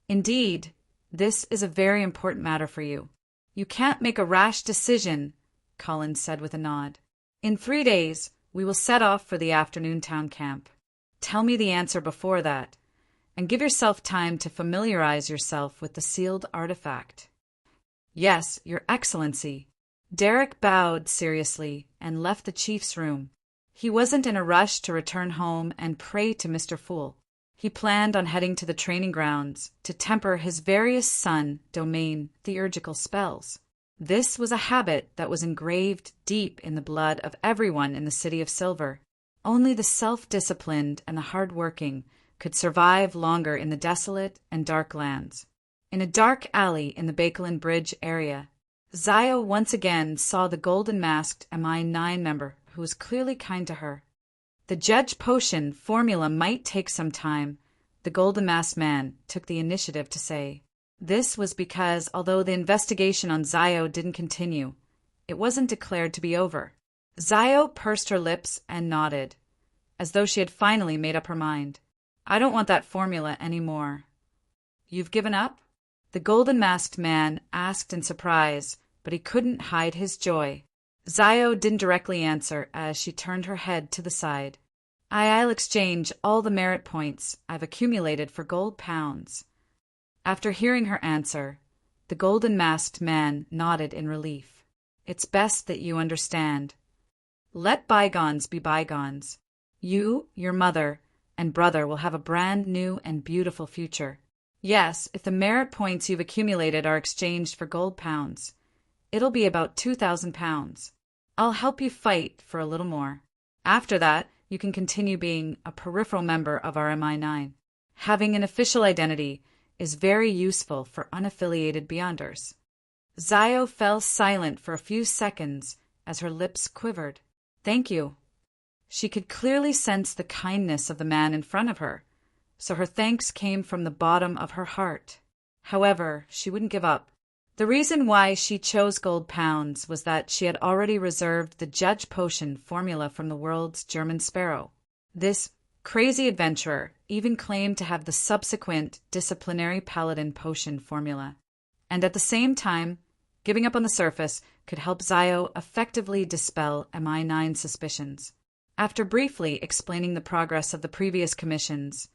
"Indeed, this is a very important matter for you. You can't make a rash decision," Colin said with a nod. "In 3 days, we will set off for the afternoon town camp. Tell me the answer before that, and give yourself time to familiarize yourself with the sealed artifact." "Yes, Your Excellency." Derek bowed seriously and left the chief's room. He wasn't in a rush to return home and pray to Mr. Fool. He planned on heading to the training grounds to temper his various sun domain theurgical spells. This was a habit that was engraved deep in the blood of everyone in the City of Silver. Only the self-disciplined and the hard-working could survive longer in the desolate and dark lands. In a dark alley in the Bakelin Bridge area, Zio once again saw the golden-masked MI9 member who was clearly kind to her. The Judge Potion formula might take some time, the golden-masked man took the initiative to say. This was because, although the investigation on Zio didn't continue, it wasn't declared to be over. Zio pursed her lips and nodded, as though she had finally made up her mind. "I don't want that formula anymore." "You've given up?" the golden-masked man asked in surprise, but he couldn't hide his joy. Zio didn't directly answer as she turned her head to the side. "I'll exchange all the merit points I've accumulated for gold pounds." After hearing her answer, the golden-masked man nodded in relief. "It's best that you understand. Let bygones be bygones. You, your mother, and brother will have a brand new and beautiful future. Yes, if the merit points you've accumulated are exchanged for gold pounds, it'll be about 2,000 pounds. I'll help you fight for a little more. After that, you can continue being a peripheral member of our MI9. Having an official identity is very useful for unaffiliated Beyonders." Zio fell silent for a few seconds as her lips quivered. "Thank you." She could clearly sense the kindness of the man in front of her, so her thanks came from the bottom of her heart. However, she wouldn't give up. The reason why she chose gold pounds was that she had already reserved the Judge Potion formula from the world's German Sparrow. This crazy adventurer even claimed to have the subsequent disciplinary paladin potion formula. And at the same time, giving up on the surface could help Zio effectively dispel MI9 suspicions. After briefly explaining the progress of the previous commissions,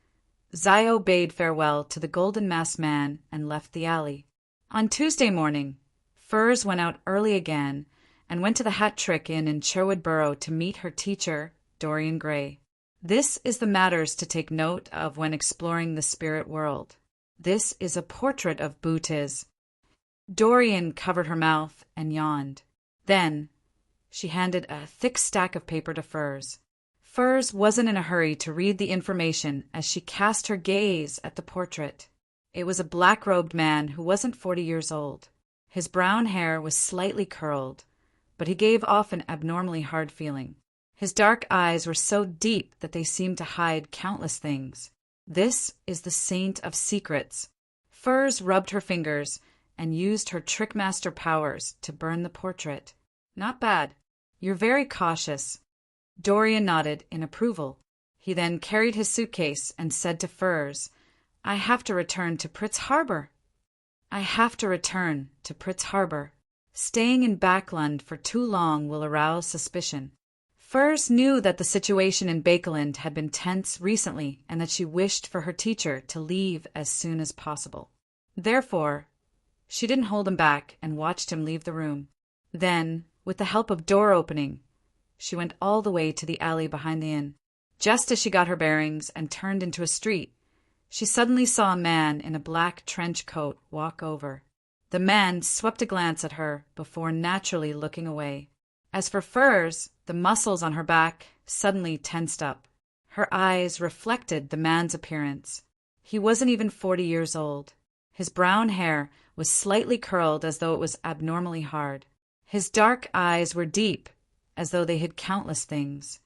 Zio bade farewell to the golden-masked man and left the alley. On Tuesday morning, Furs went out early again and went to the Hat Trick Inn in Sherwood Borough to meet her teacher, Dorian Gray. This is the matters to take note of when exploring the spirit world. This is a portrait of Bootiz. Dorian covered her mouth and yawned. Then she handed a thick stack of paper to Furs. Furs wasn't in a hurry to read the information as she cast her gaze at the portrait. It was a black-robed man who wasn't 40 years old. His brown hair was slightly curled, but he gave off an abnormally hard feeling. His dark eyes were so deep that they seemed to hide countless things. This is the Saint of Secrets. Furs rubbed her fingers and used her trickmaster powers to burn the portrait. "Not bad. You're very cautious." Dorian nodded in approval. He then carried his suitcase and said to Furs, "I have to return to Pritz Harbor." Staying in Backlund for too long will arouse suspicion. Furs knew that the situation in Bakeland had been tense recently and that she wished for her teacher to leave as soon as possible. Therefore, she didn't hold him back and watched him leave the room. Then, with the help of door opening, she went all the way to the alley behind the inn. Just as she got her bearings and turned into a street, she suddenly saw a man in a black trench coat walk over. The man swept a glance at her before naturally looking away. As for Furs, the muscles on her back suddenly tensed up. Her eyes reflected the man's appearance. He wasn't even 40 years old. His brown hair was slightly curled as though it was abnormally hard. His dark eyes were deep, as though they hid countless things.